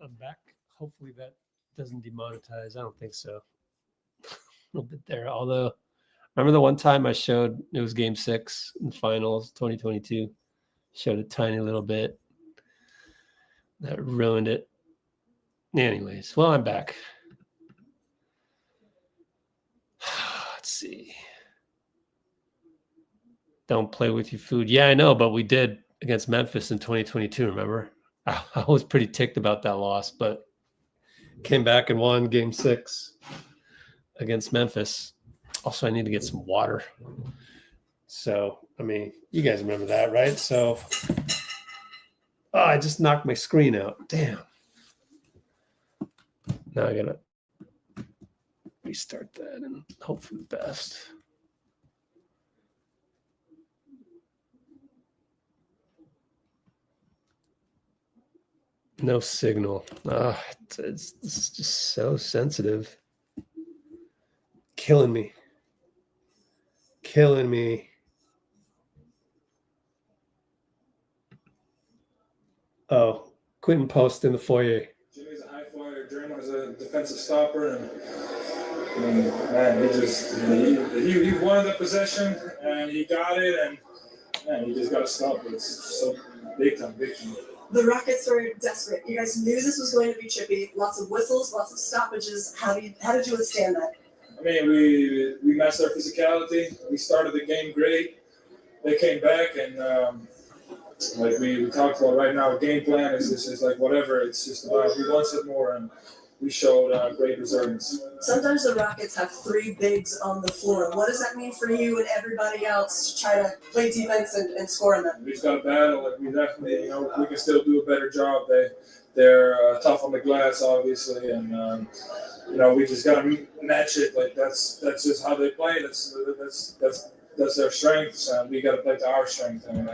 I'm back. Hopefully that doesn't demonetize. I don't think so. A little bit there. Although, remember the one time I showed, it was game 6 in finals 2022. Showed a tiny little bit. That ruined it. Anyways, well, I'm back. Let's see. Don't play with your food. Yeah, I know, but we did against Memphis in 2022, remember? I was pretty ticked about that loss, but came back and won game 6 against Memphis. Also, I need to get some water. So, I mean, you guys remember that, right? So, I just knocked my screen out. Damn. Now I got to restart that and hope for the best. No signal. This is just so sensitive. Killing me. Killing me. Oh, Quentin Post in the foyer. Jimmy's a high flyer. Draymond's a defensive stopper, and man, he wanted the possession and he got it, and man, he just got to stop it. It's so big time. The Rockets were desperate. You guys knew this was going to be chippy. Lots of whistles, lots of stoppages. How did you withstand that? I mean, we matched our physicality. We started the game great. They came back, and like we talked about right now, game plan is just like whatever. It's just about who wants it more, and we showed great resilience. Sometimes the Rockets have 3 bigs on the floor. What does that mean for you and everybody else to try to play defense and score on them? We just got to battle. Like we definitely, we can still do a better job. They're tough on the glass, obviously, and we just got to match it. Like that's just how they play. That's their strengths, and we got to play to our strength and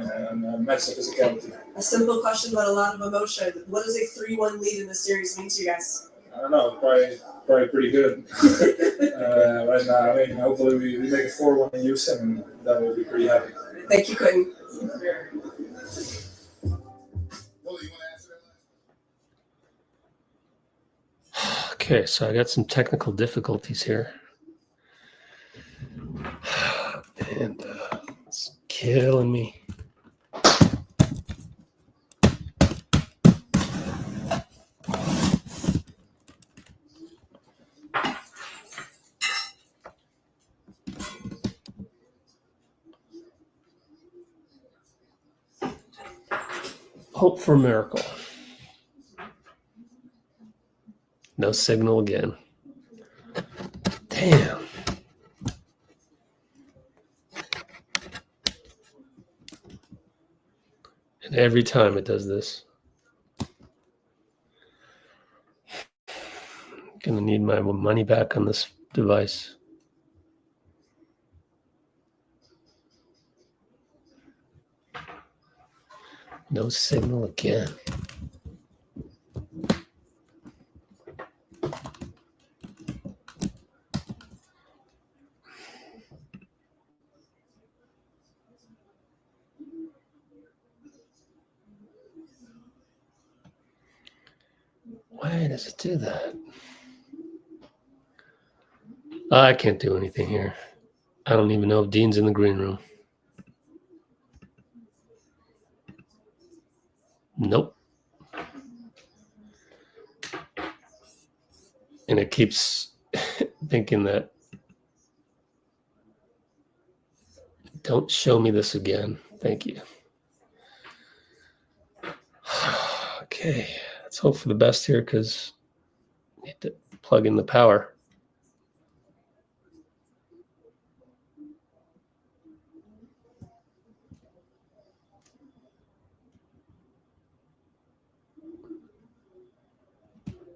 match the physicality. A simple question, but a lot of emotion. What does a 3-1 lead in this series mean to you guys? I don't know, probably pretty good right now. I mean, hopefully we make it 4-1 in Houston, and that will be pretty happy. Thank you, Quentin. Okay, so I got some technical difficulties here. And it's killing me. Hope for a miracle. No signal again. Damn. And every time it does this. I'm gonna need my money back on this device. No signal again. Why does it do that? I can't do anything here. I don't even know if Dean's in the green room. Nope. And it keeps thinking that, don't show me this again. Thank you. Okay, let's hope for the best here because I need to plug in the power.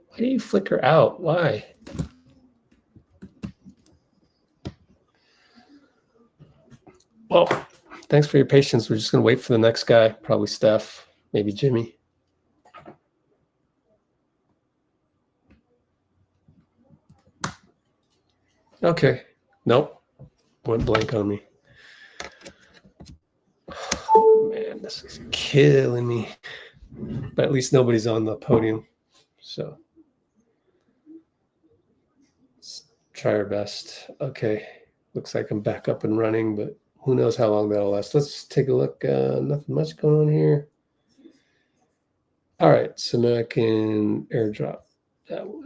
Why do you flicker out? Why? Well, thanks for your patience. We're just going to wait for the next guy. Probably Steph, maybe Jimmy. Okay. Nope. Went blank on me. Oh, man, this is killing me. But at least nobody's on the podium. So let's try our best. Okay. Looks like I'm back up and running, but who knows how long that'll last. Let's take a look. Nothing much going on here. All right. So now I can airdrop that one.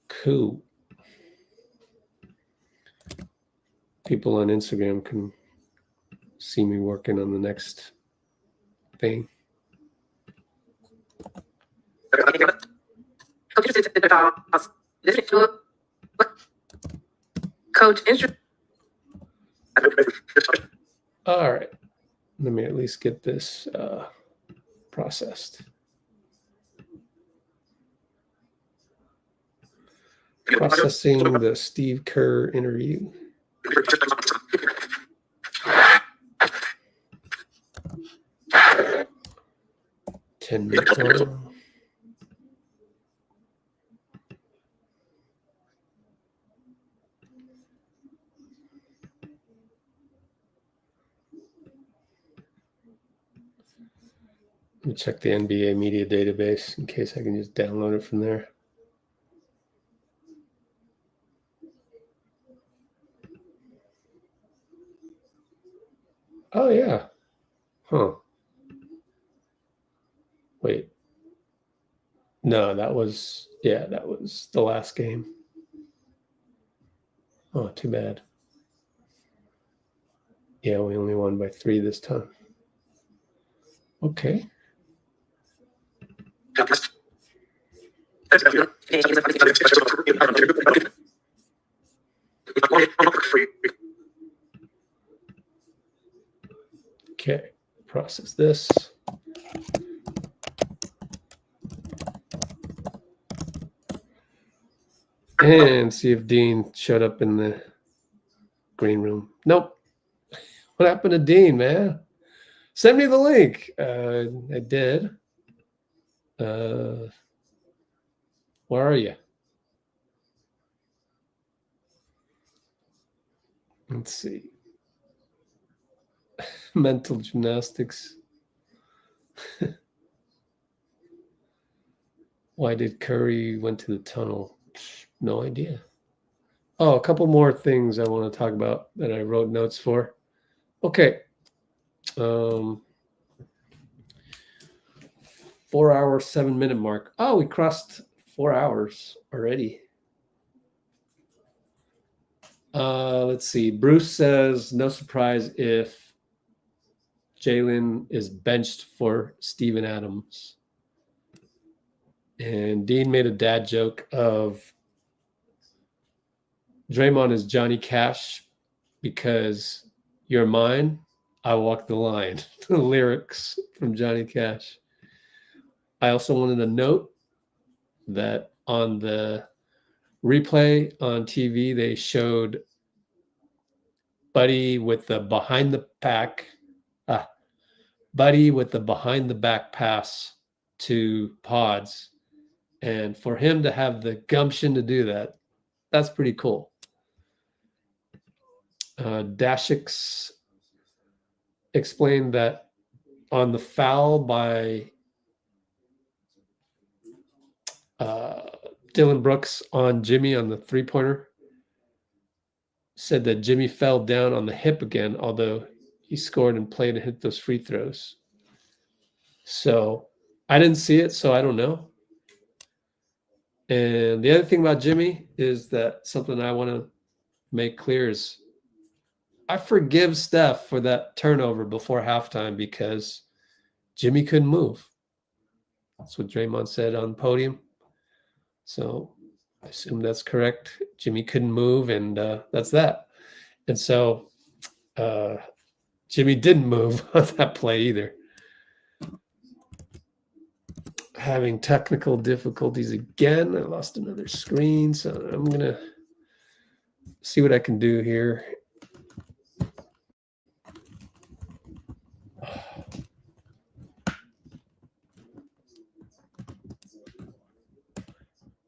Cool. People on Instagram can see me working on the next thing. Coach, All right. Let me at least get this processed. Processing the Steve Kerr interview. 10 minutes. Let me check the NBA media database in case I can just download it from there. Oh, yeah. Huh. Wait. No, that was the last game. Oh, too bad. Yeah, we only won by 3 this time. Okay. Okay, process this. And see if Dean showed up in the green room. Nope. What happened to Dean, man? Send me the link. I did. Where are you? Let's see. Mental gymnastics. Why did Curry went to the tunnel? No idea. Oh, a couple more things I want to talk about that I wrote notes for. Okay. 4 hour, 7 minute mark. Oh, we crossed 4 hours already. Let's see. Bruce says, no surprise if Jalen is benched for Steven Adams. And Dean made a dad joke of Draymond is Johnny Cash because you're mine, I walk the line. The lyrics from Johnny Cash. I also wanted to note that on the replay on TV, they showed Buddy with the behind the back pass to Pods. And for him to have the gumption to do that, that's pretty cool. Dashix explained that on the foul by Dillon Brooks on Jimmy on the three-pointer, said that Jimmy fell down on the hip again, although he scored and played and hit those free throws. So I didn't see it, so I don't know. And the other thing about Jimmy is that something I want to make clear is I forgive Steph for that turnover before halftime because Jimmy couldn't move. That's what Draymond said on the podium. So I assume that's correct. Jimmy couldn't move, and that's that. And so Jimmy didn't move on that play either. Having technical difficulties again. I lost another screen, so I'm going to see what I can do here.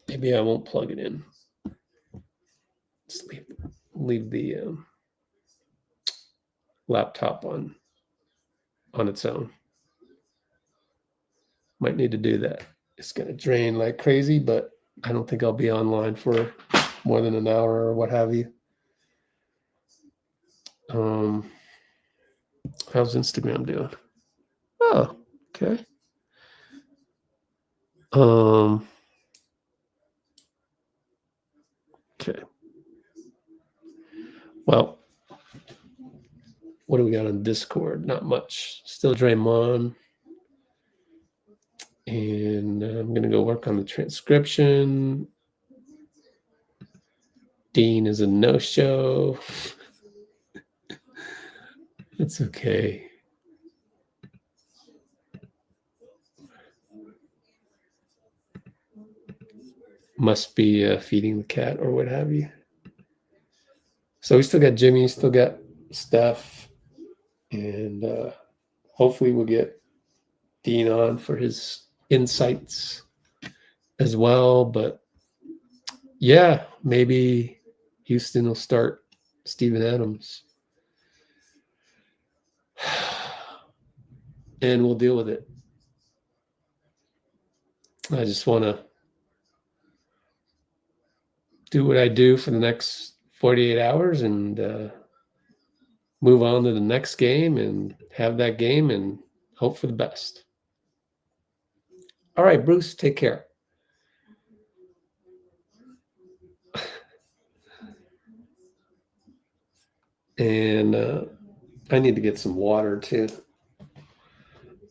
Maybe I won't plug it in. Just leave the laptop on its own. Might need to do that. It's going to drain like crazy, but I don't think I'll be online for more than an hour or what have you. How's Instagram doing? Oh, okay. Okay. Well, what do we got on Discord? Not much. Still Draymond. And I'm going to go work on the transcription. Dean is a no-show. It's okay. Must be feeding the cat or what have you. So we still got Jimmy, still got Steph, and hopefully we'll get Dean on for his insights as well. But yeah, maybe Houston will start Steven Adams. And we'll deal with it. I just want to do what I do for the next 48 hours and move on to the next game and have that game and hope for the best. All right, Bruce, take care. And I need to get some water too.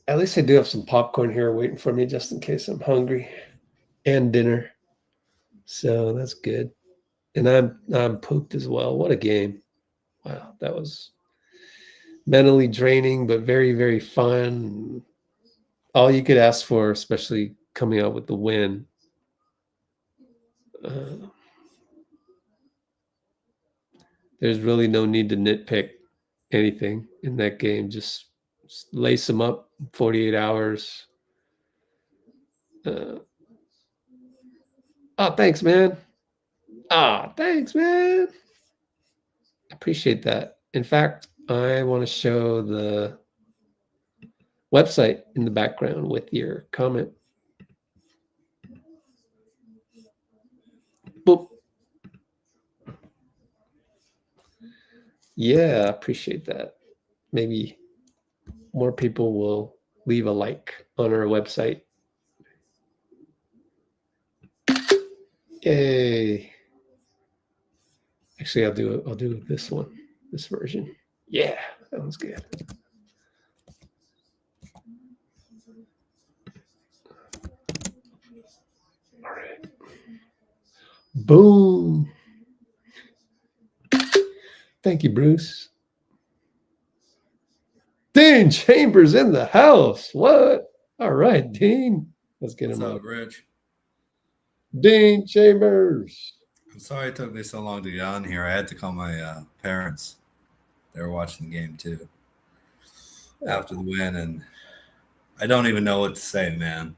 At least I do have some popcorn here waiting for me just in case I'm hungry, and dinner. So that's good. And I'm pooped as well. What a game. Wow, that was mentally draining, but very, very fun. All you could ask for, especially coming out with the win. There's really no need to nitpick anything in that game. Just lace them up 48 hours. Oh, thanks, man. Thanks, man. Appreciate that. In fact, I want to show the website in the background with your comment. Boop. Yeah, I appreciate that. Maybe more people will leave a like on our website. Yay. Actually, I'll do this one, this version. Yeah, that one's good. All right. Boom. Thank you, Bruce. Dean Chambers in the house. What? All right, Dean. Let's get him out. Rich? Dean Chambers. I'm sorry it took me so long to get on here. I had to call my parents. They were watching the game too after the win, and I don't even know what to say, man.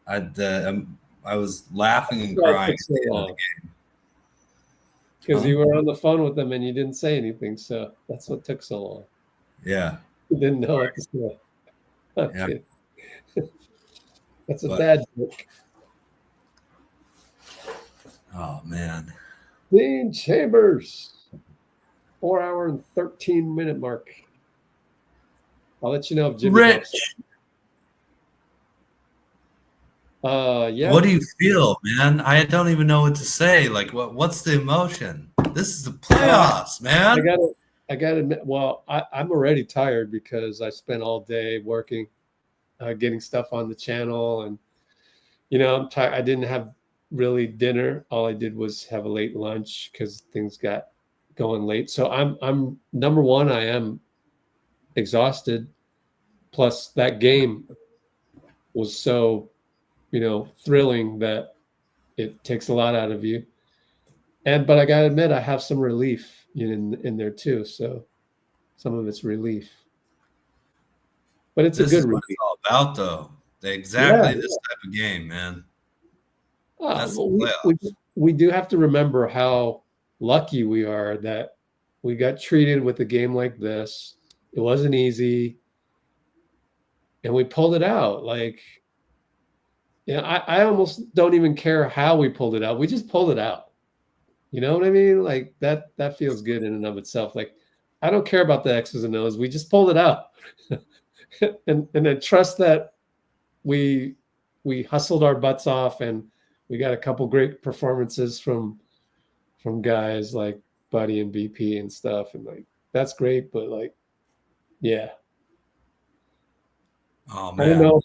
I was laughing and crying at the end of the game. Because you were on the phone with them and you didn't say anything, so that's what took so long. Yeah. You didn't know what to say. Okay. Yeah. That's a bad joke. Oh, man. Dean Chambers. 4 hour and 13-minute mark. I'll let you know if Jimmy. Rich. Yeah. What do you feel, man? I don't even know what to say. Like, what's the emotion? This is the playoffs, man. I gotta admit, well, I'm already tired because I spent all day working, getting stuff on the channel, and I'm tired. I didn't have really dinner. All I did was have a late lunch because things got going late. So I'm number one. I am exhausted. Plus, that game was so thrilling that it takes a lot out of you. But I gotta admit, I have some relief in there too. So some of it's relief. But it's this a good is what relief. it's all about, though. This type of game, man. We do have to remember how lucky we are that we got treated with a game like this. It wasn't easy, and we pulled it out. I almost don't even care how we pulled it out. We just pulled it out. You know what I mean? Like that feels good in and of itself. Like, I don't care about the X's and O's. We just pulled it out. and then trust that we hustled our butts off, and we got a couple great performances from guys like Buddy and BP and stuff. And that's great, but yeah. Oh, man. I don't know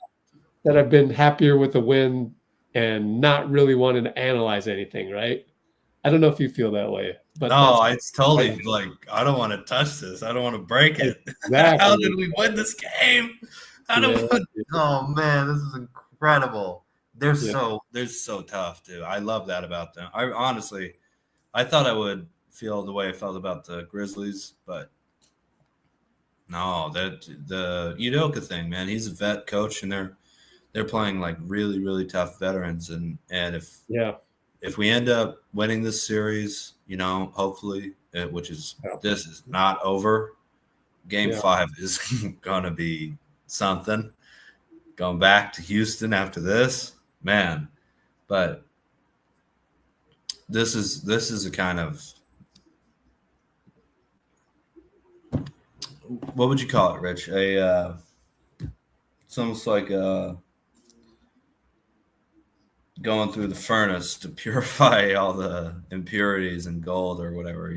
that I've been happier with the win and not really wanting to analyze anything, right? I don't know if you feel that way. But no, it's totally I don't want to touch this. I don't want to break it. Exactly. How did we win this game? Oh, man, this is incredible. They're so tough, dude. I love that about them. I thought I would feel the way I felt about the Grizzlies, but No, that the Udoka thing, man. He's a vet coach, and they're playing like really, really tough veterans. And if we end up winning this series, hopefully, this is not over. Game 5 is gonna be something. Going back to Houston after this, man. But this is a kind of, what would you call it, Rich? It's almost like going through the furnace to purify all the impurities and gold or whatever,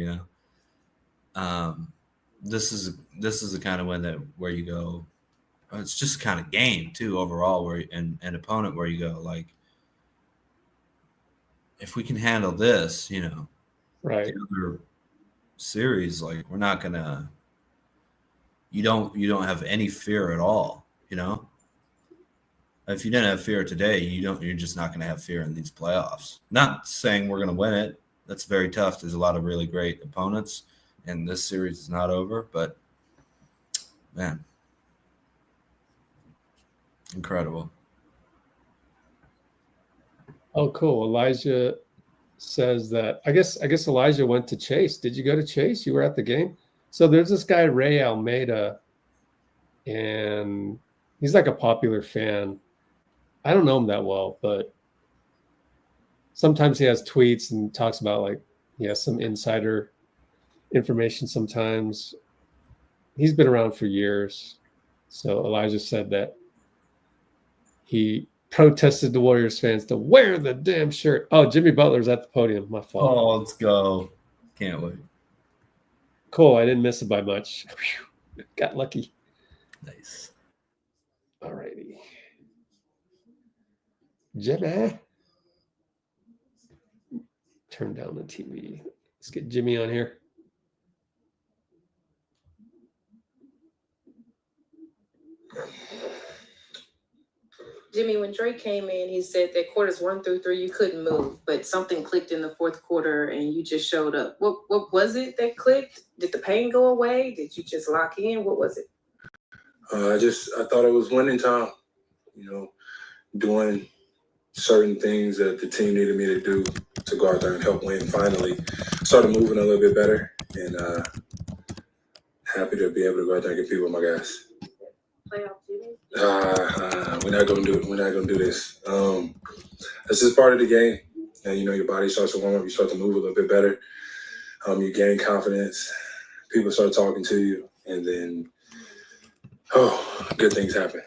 This is the kind of win where you go. It's just kind of game too overall, where and opponent where you go like, if we can handle this, right? The other series, like we're not gonna. You don't have any fear at all, If you didn't have fear today, you're just not gonna have fear in these playoffs. Not saying we're gonna win it. That's very tough. There's a lot of really great opponents, and this series is not over. But man, incredible. Oh, cool. Elijah says that I guess Elijah went to Chase. Did you go to Chase? You were at the game? So there's this guy, Ray Almeida, and he's like a popular fan. I don't know him that well, but sometimes he has tweets and talks about like he has some insider information sometimes. He's been around for years. So Elijah said that he protested the Warriors fans to wear the damn shirt. Oh, Jimmy Butler's at the podium. My fault. Oh, let's go. Can't wait. Cool. I didn't miss it by much. Whew. Got lucky. Nice. All righty. Jimmy. Turn down the TV. Let's get Jimmy on here. Jimmy, when Dray came in, he said that quarters 1 through 3 you couldn't move, but something clicked in the fourth quarter and you just showed up. What was it that clicked? Did the pain go away? Did you just lock in? What was it? I thought it was winning time. Doing certain things that the team needed me to do to go out there and help win. Finally, started moving a little bit better, and happy to be able to go out there and compete with my guys. Playoff Jimmy? We're not gonna do it. We're not gonna do this. That's just part of the game. And your body starts to warm up. You start to move a little bit better. You gain confidence. People start talking to you, and then good things happen.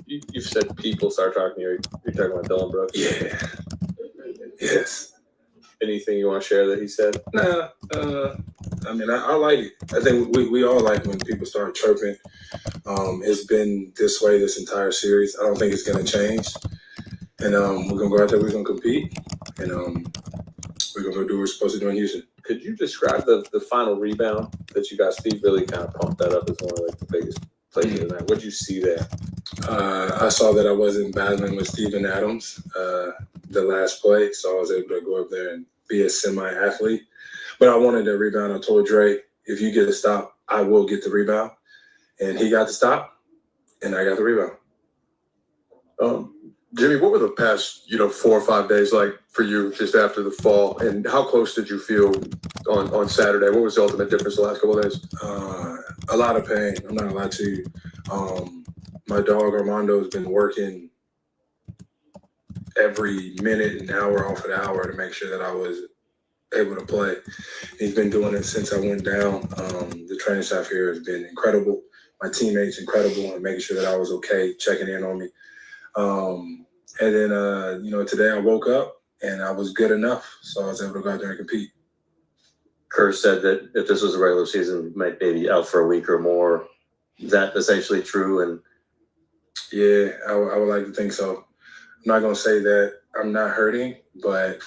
You've said people start talking to you. You're talking about Dillon Brooks? Yeah. Yes. Anything you want to share that he said? Nah. I like it. I think we all like when people start chirping. It's been this way this entire series. I don't think it's going to change. And we're going to go out there, we're going to compete, and we're going to go do what we're supposed to do in Houston. Could you describe the final rebound that you got? Steve really kind of pumped that up as one of the biggest plays of the night. What did you see there? I saw that I wasn't battling with Steven Adams the last play, so I was able to go up there and be a semi-athlete. But I wanted the rebound. I told Dray, if you get a stop, I will get the rebound. And he got the stop, and I got the rebound. Jimmy, what were the past, 4 or 5 days like for you just after the fall? And how close did you feel on Saturday? What was the ultimate difference the last couple of days? A lot of pain. I'm not going to lie to you. My dog Armando has been working every minute and hour off an hour to make sure that I was able to play. He's been doing it since I went down. The training staff here has been incredible. My teammates incredible and making sure that I was okay, checking in on me. And then, today I woke up and I was good enough, so I was able to go out there and compete. Kerr said that if this was a regular season, might maybe out for a week or more. Is that essentially true? And yeah, I would like to think so. I'm not going to say that I'm not hurting, but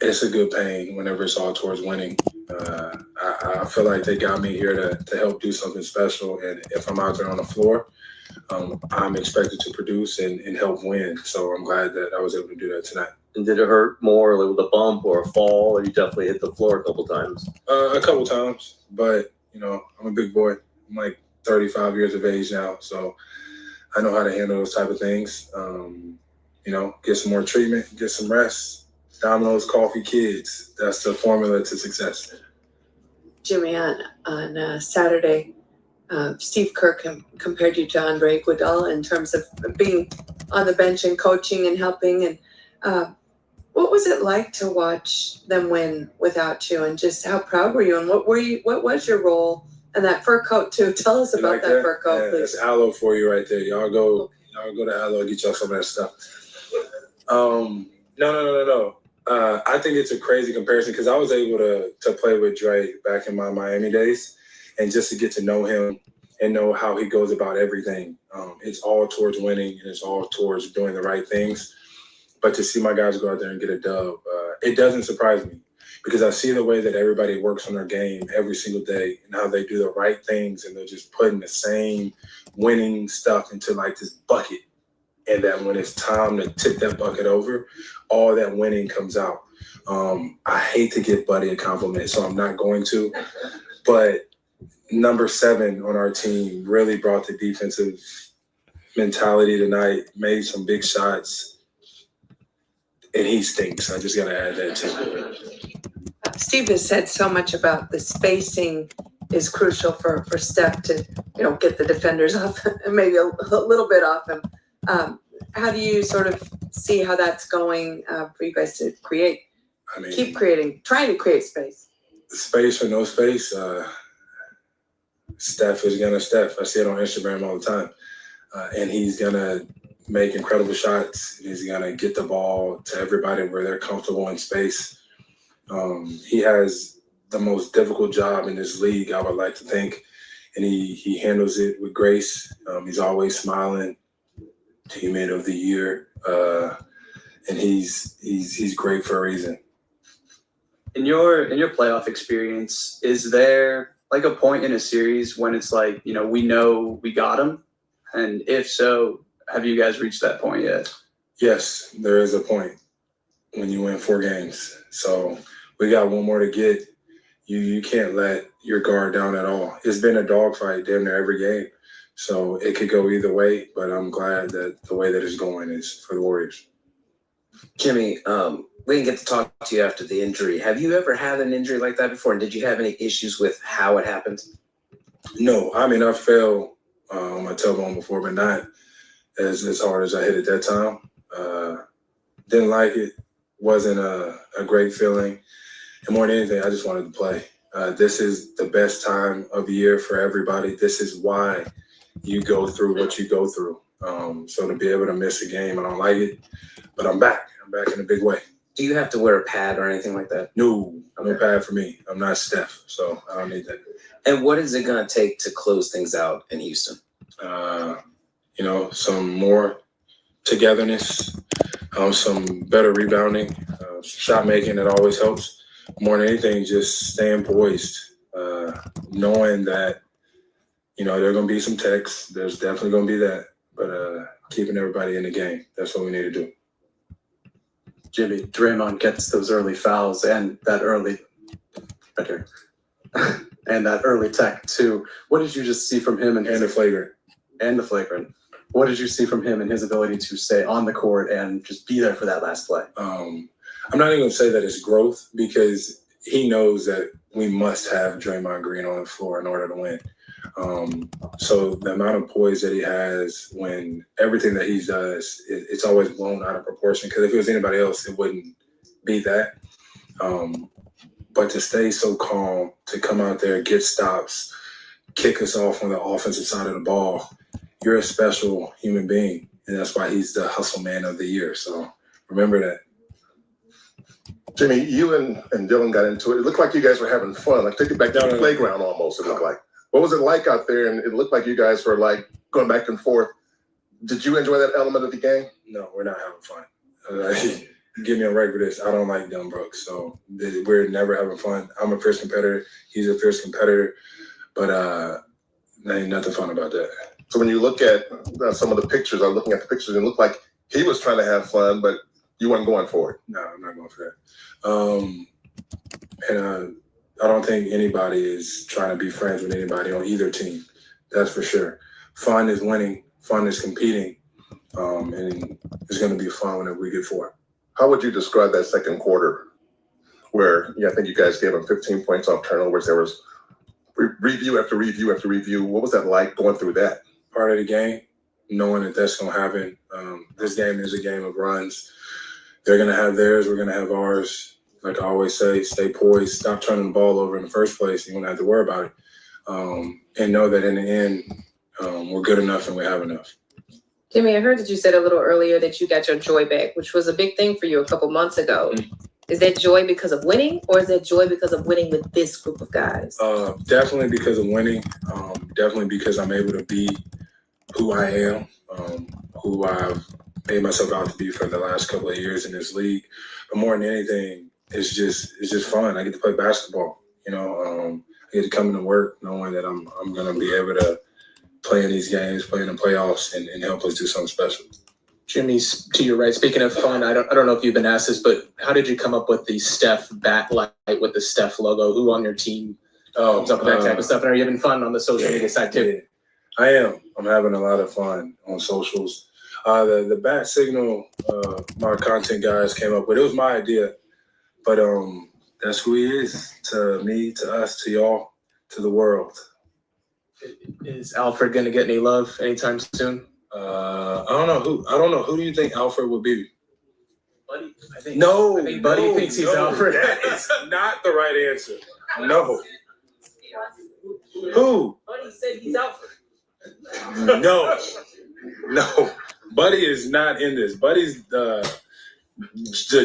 it's a good pain whenever it's all towards winning. I feel like they got me here to help do something special, and if I'm out there on the floor, I'm expected to produce and help win. So I'm glad that I was able to do that tonight. And did it hurt more with a bump or a fall, or you definitely hit the floor a couple times? A couple times, but I'm a big boy. I'm like 35 years of age now, so I know how to handle those type of things. Get some more treatment, get some rest. Domino's, coffee, kids. That's the formula to success. Jimmy, on Saturday, Steve Kerr compared you to Andre Iguodala in terms of being on the bench and coaching and helping. And what was it like to watch them win without you? And just how proud were you? And what was your role? And that fur coat too. Tell us about that fur coat, please. That's aloe for you right there. Y'all go to aloe, get y'all some of that stuff. No. I think it's a crazy comparison because I was able to play with Dray back in my Miami days, and just to get to know him and know how he goes about everything. It's all towards winning and it's all towards doing the right things. But to see my guys go out there and get a dub, it doesn't surprise me because I see the way that everybody works on their game every single day and how they do the right things, and they're just putting the same winning stuff into like this bucket. And that when it's time to tip that bucket over, all that winning comes out. I hate to give Buddy a compliment, so I'm not going to. But number 7 on our team really brought the defensive mentality tonight, made some big shots, and he stinks. I just got to add that too. Steve has said so much about the spacing is crucial for Steph to, get the defenders off, maybe a little bit off him. How do you sort of see how that's going for you guys to create, keep creating, trying to create space? Space or no space, Steph is going to Steph. I see it on Instagram all the time. And he's going to make incredible shots. He's going to get the ball to everybody where they're comfortable in space. He has the most difficult job in this league, I would like to think. And he handles it with grace. He's always smiling. Teammate of the year, and he's great for a reason. In your playoff experience, is there like a point in a series when it's like, we know we got him? And if so, have you guys reached that point yet? Yes, there is a point when you win 4 games. So we got one more to get. You can't let your guard down at all. It's been a dogfight damn near every game. So it could go either way, but I'm glad that the way that it's going is for the Warriors. Jimmy, we didn't get to talk to you after the injury. Have you ever had an injury like that before? And did you have any issues with how it happened? No, I fell on my tailbone before, but not as hard as I hit at that time. Didn't like it. Wasn't a great feeling. And more than anything, I just wanted to play. This is the best time of the year for everybody. This is why you go through what you go through. So to be able to miss a game, I don't like it, but I'm back. I'm back in a big way. Do you have to wear a pad or anything like that? No pad for me. I'm not Steph, so I don't need that. And what is it going to take to close things out in Houston? Some more togetherness, some better rebounding, shot making that always helps. More than anything, just staying poised, knowing that, there are going to be some texts. There's definitely going to be that. But keeping everybody in the game, that's what we need to do. Jimmy, Draymond gets those early fouls and that early and that early tech too. What did you just see from him and the flagrant? And the flagrant. What did you see from him and his ability to stay on the court and just be there for that last play? I'm not even going to say that it's growth because he knows that we must have Draymond Green on the floor in order to win. So the amount of poise that he has when everything that he does, it's always blown out of proportion. Because if it was anybody else, it wouldn't be that. But to stay so calm, to come out there, get stops, kick us off on the offensive side of the ball, you're a special human being. And that's why he's the hustle man of the year. So remember that. Jimmy, you and Dillon got into it. It looked like you guys were having fun. Like, take it back to the playground almost, it looked like. What was it like out there? And it looked like you guys were, like, going back and forth. Did you enjoy that element of the game? No, we're not having fun. Give me a break for this. I don't like Dillon Brooks. So we're never having fun. I'm a fierce competitor. He's a fierce competitor. But there ain't nothing fun about that. So when you look at some of the pictures, I'm looking at the pictures, and it looked like he was trying to have fun, but you weren't going for it. No, I'm not going for that. I don't think anybody is trying to be friends with anybody on either team. That's for sure. Fun is winning. Fun is competing. And it's going to be fun whenever we get forward. How would you describe that second quarter where I think you guys gave them 15 points off turnovers? There was review after review after review. What was that like going through that? Part of the game, knowing that that's going to happen. This game is a game of runs. They're going to have theirs. We're going to have ours. Like I always say, stay poised. Stop turning the ball over in the first place. You won't have to worry about it. And know that in the end, we're good enough and we have enough. Jimmy, I heard that you said a little earlier that you got your joy back, which was a big thing for you a couple months ago. Is that joy because of winning, or is that joy because of winning with this group of guys? Definitely because of winning. Definitely because I'm able to be who I am, who I've made myself out to be for the last couple of years in this league. But more than anything, it's just fun. I get to play basketball. I get to come into work knowing that I'm going to be able to play in these games, play in the playoffs, and help us do something special. Jimmy, to your right, speaking of fun, I don't know if you've been asked this, but how did you come up with the Steph bat light with the Steph logo? Who on your team comes up with that type of stuff? And are you having fun on the social media side too? Yeah, I am. I'm having a lot of fun on socials. The bat signal, my content guys came up with. It was my idea, but that's who he is to me, to us, to y'all, to the world. Is Alfred going to get any love anytime soon? I don't know who. Who do you think Alfred would be? Buddy. I think Buddy thinks he's Alfred. That is not the right answer. No. Who? Buddy said he's Alfred. No. Buddy is not in this. Buddy's the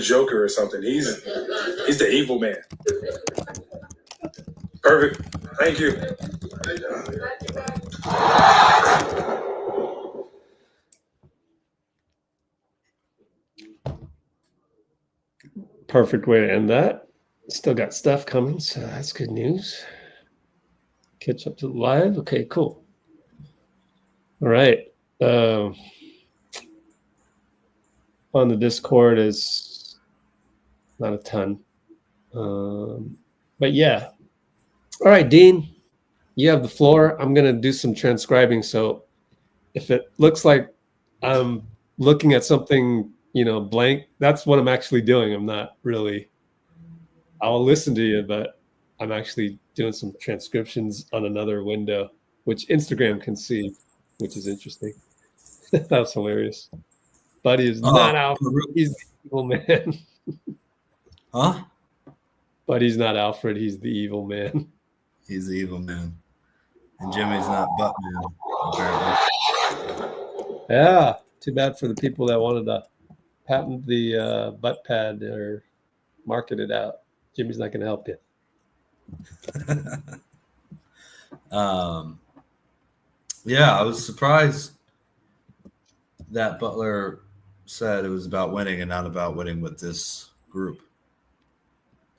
Joker or something. He's the evil man. Perfect. Thank you. Perfect way to end that. Still got stuff coming, so that's good news. Catch up to the live. Okay, cool. All right. On the Discord is not a ton. But yeah. All right, Dean, you have the floor. I'm going to do some transcribing. So if it looks like I'm looking at something, blank, that's what I'm actually doing. I'm not really, I'll listen to you, but I'm actually doing some transcriptions on another window, which Instagram can see, which is interesting. That was hilarious. Buddy is not Alfred. He's the evil man. Huh? Buddy's not Alfred. He's the evil man. He's the evil man. And Jimmy's not Buttman, apparently. Yeah. Too bad for the people that wanted to patent the butt pad or market it out. Jimmy's not going to help you. Yeah, I was surprised that Butler said it was about winning and not about winning with this group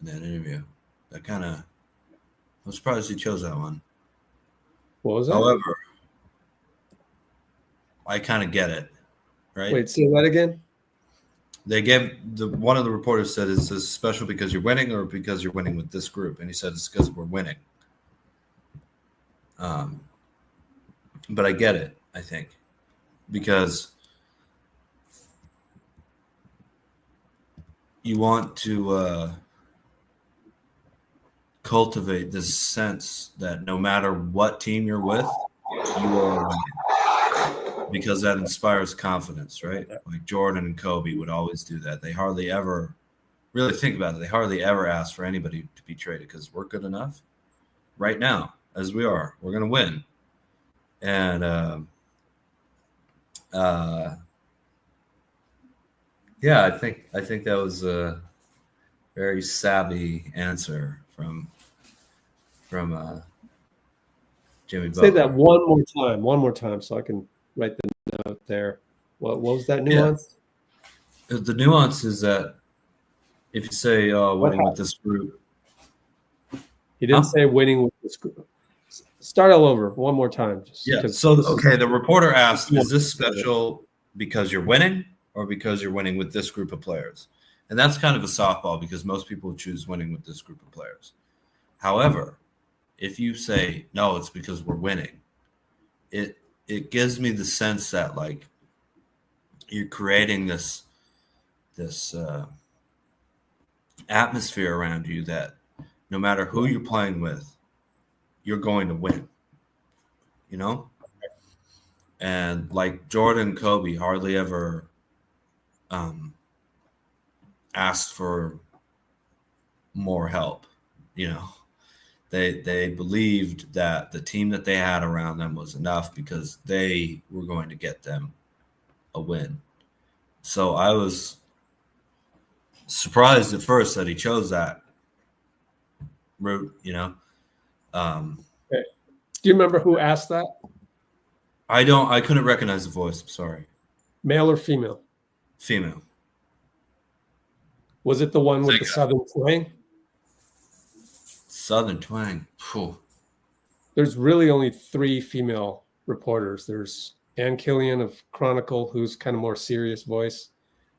in that interview. I'm surprised he chose that one. What was that? However, I kind of get it, right? Wait, say that again? They gave one of the reporters said, "Is this special because you're winning or because you're winning with this group?" And he said, "It's because we're winning." But I get it, I think, because you want to cultivate this sense that no matter what team you're with, you are winning, because that inspires confidence, right? Like Jordan and Kobe would always do that. They hardly ever really think about it. They hardly ever ask for anybody to be traded because we're good enough right now as we are. We're going to win. And yeah, I think that was a very savvy answer from Jimmy Butler. Say that one more time, so I can write the note there. What was that nuance? Yeah. The nuance is that if you say winning with this group, he didn't say winning with this group. Start all over one more time. The reporter asked, "Is this special because you're winning or because you're winning with this group of players?" And that's kind of a softball because most people choose winning with this group of players. However, if you say, no, it's because we're winning, it gives me the sense that like you're creating this atmosphere around you that no matter who you're playing with, you're going to win, you know? And like Jordan, Kobe hardly ever asked for more help, you know? They believed that the team that they had around them was enough because they were going to get them a win. So I was surprised at first that he chose that route, you know. Okay. Do you remember who asked that? I couldn't recognize the voice. I'm sorry. Male or female? Female. Was it the one with the Southern twang? Southern twang. Whew. There's really only 3 female reporters. There's Ann Killian of Chronicle, who's kind of more serious voice.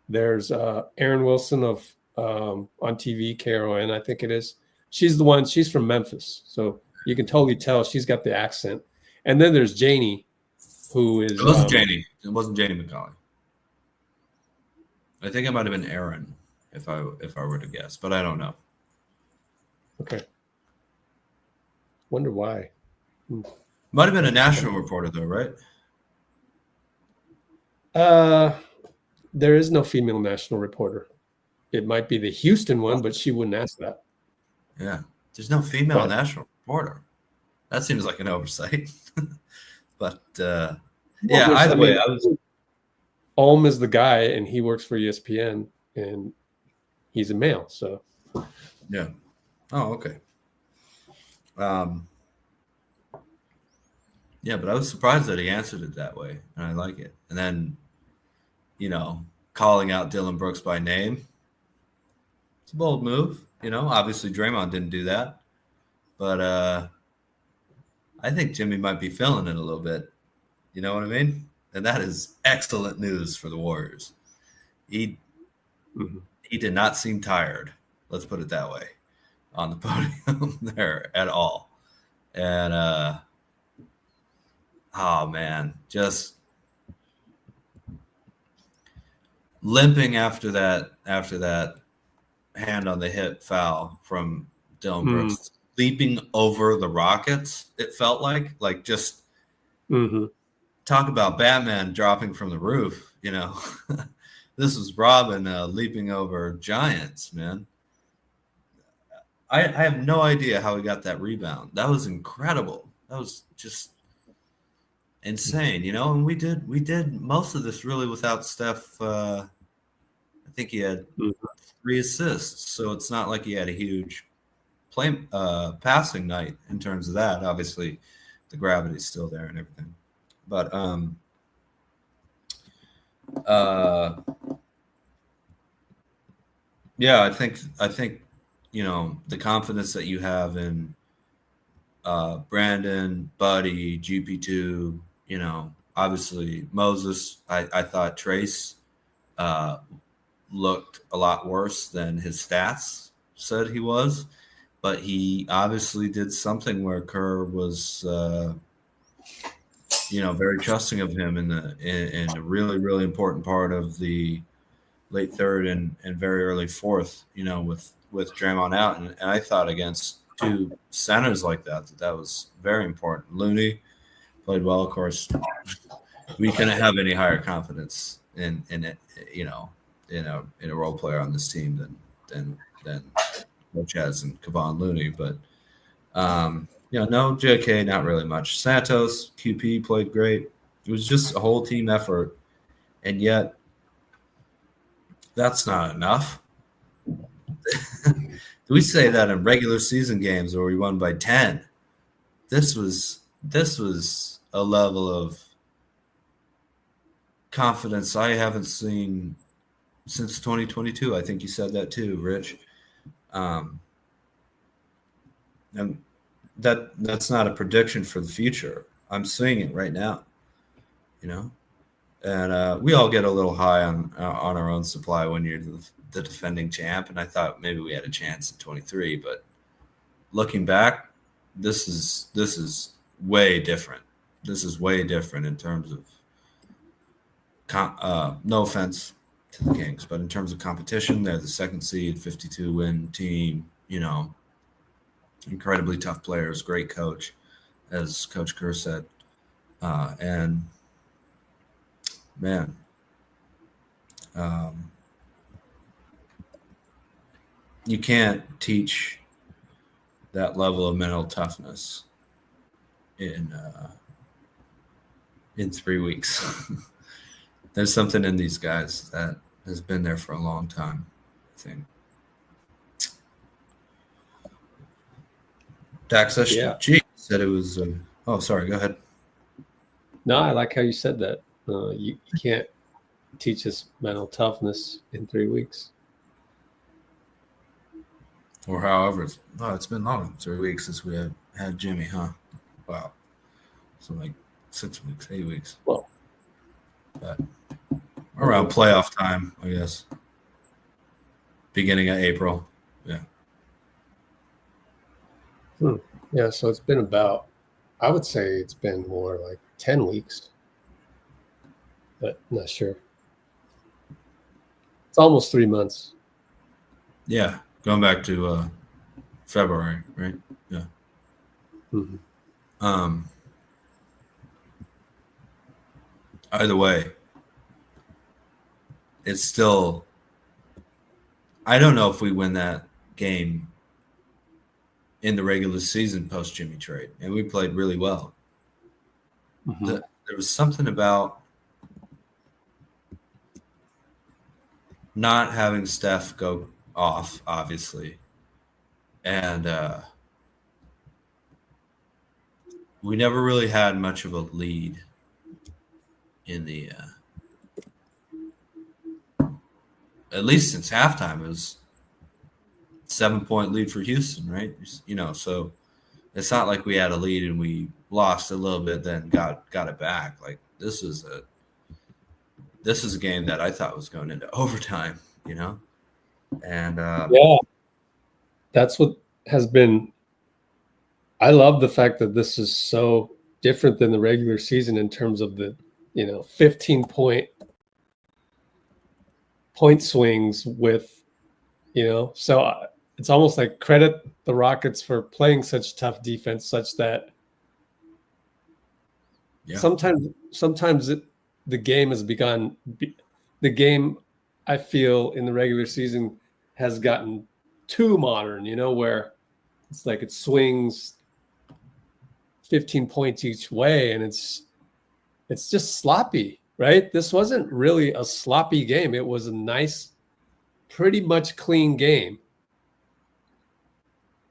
There's Erin Wilson of on TV, KRON, I think it is. She's the one. She's from Memphis, so you can totally tell she's got the accent. And then there's Janie, who is. It wasn't Janie. It wasn't Janie McCauley. I think it might have been Erin, if I were to guess, but I don't know. Okay. Wonder why. Might have been a national reporter, though, right? There is no female national reporter. It might be the Houston one, but she wouldn't ask that. Yeah. There's no female national reporter. That seems like an oversight. But, yeah, either way, I was... Ulm is the guy, and he works for ESPN, and he's a male, so... Yeah. Oh, okay. Yeah, but I was surprised that he answered it that way, and I like it. And then, you know, calling out Dillon Brooks by name, it's a bold move. You know, obviously Draymond didn't do that, but I think Jimmy might be feeling it a little bit. You know what I mean? And that is excellent news for the Warriors. He did not seem tired. Let's put it that way on the podium there at all. And, oh man, just limping after that hand on the hip foul from Dillon Brooks, leaping over the Rockets. It felt like just talk about Batman dropping from the roof. You know, this was Robin leaping over giants, man. I have no idea how he got that rebound. That was incredible. That was just insane, you know. And we did most of this really without Steph. I think he had 3 assists, so it's not like he had a huge passing night in terms of that. Obviously, the gravity's still there and everything, but yeah, I think you know the confidence that you have in Brandon, Buddy, GP2, you know, obviously Moses. I thought Trace looked a lot worse than his stats said he was, but he obviously did something where Kerr was, you know, very trusting of him in a really, really important part of the late third and very early fourth, you know, with Draymond out. And I thought against 2 centers like that was very important. Looney played well, of course. We couldn't have any higher confidence in it, you know, in a role player on this team than Mochez and Kevon Looney. But you know, no JK, not really much. Santos, QP played great. It was just a whole team effort, and yet that's not enough. We say that in regular season games where we won by 10. This was a level of confidence I haven't seen since 2022. I think you said that too, Rich. And that's not a prediction for the future. I'm seeing it right now, you know. And we all get a little high on our own supply when you're the defending champ, and I thought maybe we had a chance in 23, but looking back, this is way different. this is way different in terms of no offense to the Kings, but in terms of competition, they're the second seed, 52-win team, you know, incredibly tough players, great coach, as Coach Kerr said. And, man, you can't teach that level of mental toughness in 3 weeks. There's something in these guys that has been there for a long time, I think. Dax G said it was. Oh, sorry. Go ahead. No, I like how you said that. You can't teach us mental toughness in 3 weeks. Or however, it's been long. 3 weeks since we had Jimmy, huh? Wow. So like 6 weeks, 8 weeks. Well, but around playoff time, I guess. Beginning of April. Yeah. Yeah, so it's been about, I would say it's been more like 10 weeks, but I'm not sure. It's almost 3 months. Yeah, going back to February, right? Yeah. Mm-hmm. Either way, it's still, I don't know if we win that game in the regular season post Jimmy trade, and we played really well. Mm-hmm. There was something about not having Steph go off, obviously, and we never really had much of a lead in the at least since halftime. It was 7-point lead for Houston, right? You know, so it's not like we had a lead and we lost a little bit, then got it back. Like this is a game that I thought was going into overtime, you know? And yeah, that's what has been. I love the fact that this is so different than the regular season in terms of the, 15-point swings with, so it's almost like credit the Rockets for playing such tough defense, such that sometimes the game has begun. The game, I feel, in the regular season has gotten too modern, where it's like it swings 15 points each way, and it's just sloppy, right? This wasn't really a sloppy game. It was a nice, pretty much clean game.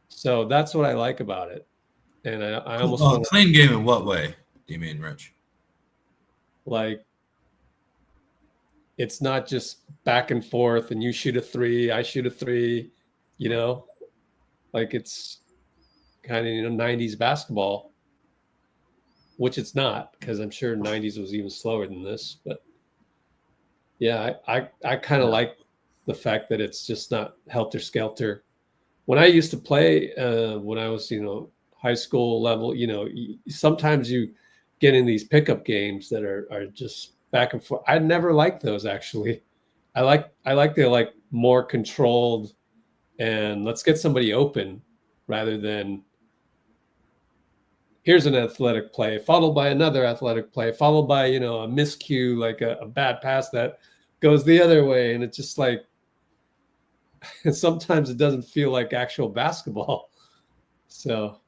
So that's what I like about it. And I almost want clean game in what way do you mean, Rich? Like, it's not just back and forth and you shoot a three, I shoot a three, like it's kind of, 90s basketball, which it's not, because I'm sure 90s was even slower than this. But yeah, I kind of like the fact that it's just not helter-skelter. When I used to play, when I was, high school level, sometimes you get in these pickup games that are just back and forth. I never liked those, actually. I like the more controlled and let's get somebody open rather than here's an athletic play followed by another athletic play followed by, a miscue, like a bad pass that goes the other way. And it's just like, sometimes it doesn't feel like actual basketball. So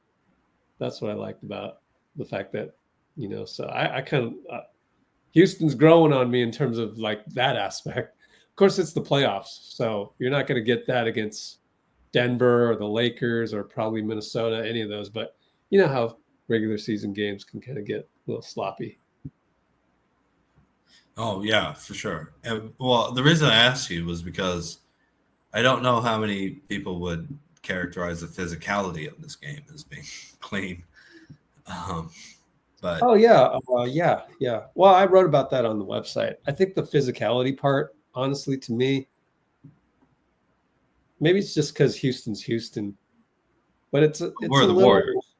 that's what I liked about the fact that, so I kind of, Houston's growing on me in terms of like that aspect. Of course, it's the playoffs. So you're not going to get that against Denver or the Lakers or probably Minnesota, any of those. But you know how regular season games can kind of get a little sloppy. Oh, yeah, for sure. And, well, the reason I asked you was because I don't know how many people would characterize the physicality of this game as being clean. But oh, yeah. Yeah. Well, I wrote about that on the website. I think the physicality part, honestly, to me, maybe it's just because Houston's Houston, but it's a little, Warriors.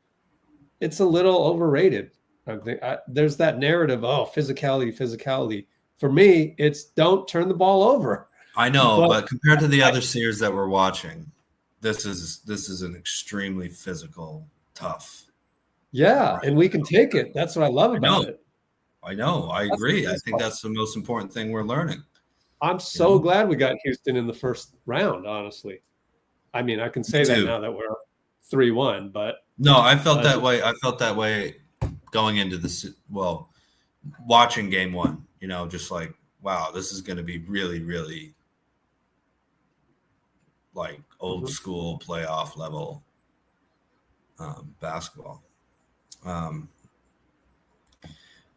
It's a little overrated. There's that narrative, physicality. For me, it's don't turn the ball over. I know, but compared to the other series that we're watching, this is an extremely physical, tough. Yeah, and we can take it. That's what I love about it. I know. I agree. I think that's the most important thing we're learning. I'm so glad we got Houston in the first round, honestly. I mean, I can say that now that we're 3-1, but no, I felt that way. I felt that way going into this. Well, watching game one, just like, wow, this is going to be really, really like old school playoff level basketball.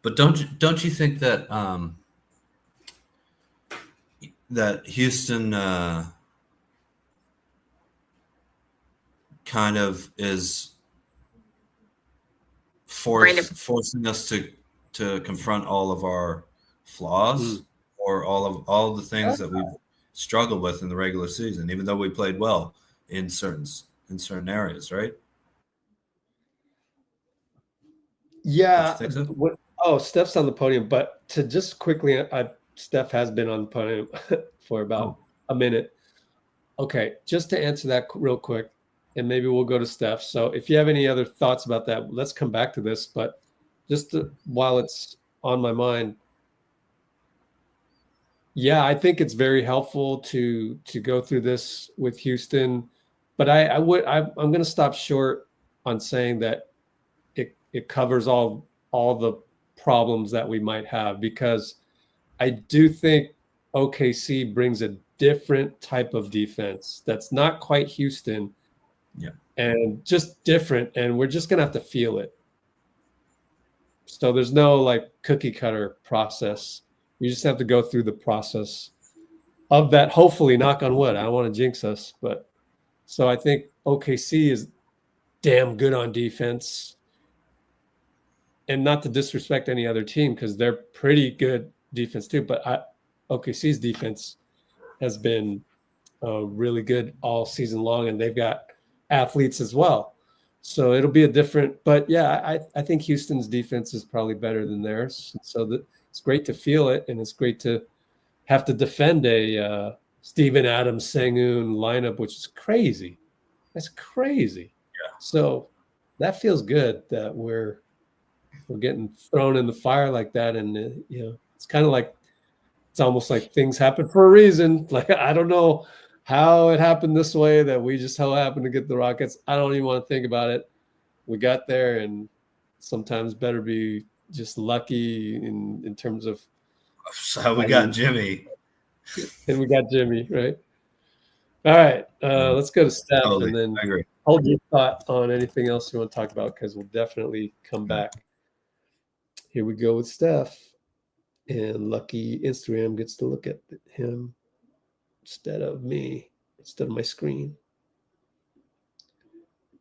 But don't you think that that Houston kind of is forcing us to confront all of our flaws or all of the things that we've struggled with in the regular season, even though we played well in certain areas, right? Yeah. Steph's on the podium, but to just quickly, Steph has been on the podium for about a minute. Okay, just to answer that real quick, and maybe we'll go to Steph. So if you have any other thoughts about that, let's come back to this. But just while it's on my mind, yeah, I think it's very helpful to go through this with Houston. But I'm going to stop short on saying that it covers all the problems that we might have, because I do think OKC brings a different type of defense that's not quite Houston. Yeah. And just different, and we're just gonna have to feel it. So there's no like cookie cutter process. We just have to go through the process of that. Hopefully, knock on wood. I don't want to jinx us, but so I think OKC is damn good on defense. And not to disrespect any other team, because they're pretty good defense too. But OKC's defense has been really good all season long, and they've got athletes as well. So it'll be a different. But yeah, I think Houston's defense is probably better than theirs. So it's great to feel it, and it's great to have to defend a Steven Adams Sengun lineup, which is crazy. That's crazy. Yeah. So that feels good that we're getting thrown in the fire like that. And, it's kind of like, it's almost like things happen for a reason. Like, I don't know how it happened this way, that we just so happened to get the Rockets. I don't even want to think about it. We got there, and sometimes better be just lucky in terms of how we got Jimmy. And we got Jimmy, right? All right. Let's go to Steph, and then hold your thought on anything else you want to talk about, because we'll definitely come back. Here we go with Steph, and lucky Instagram gets to look at him instead of me, instead of my screen.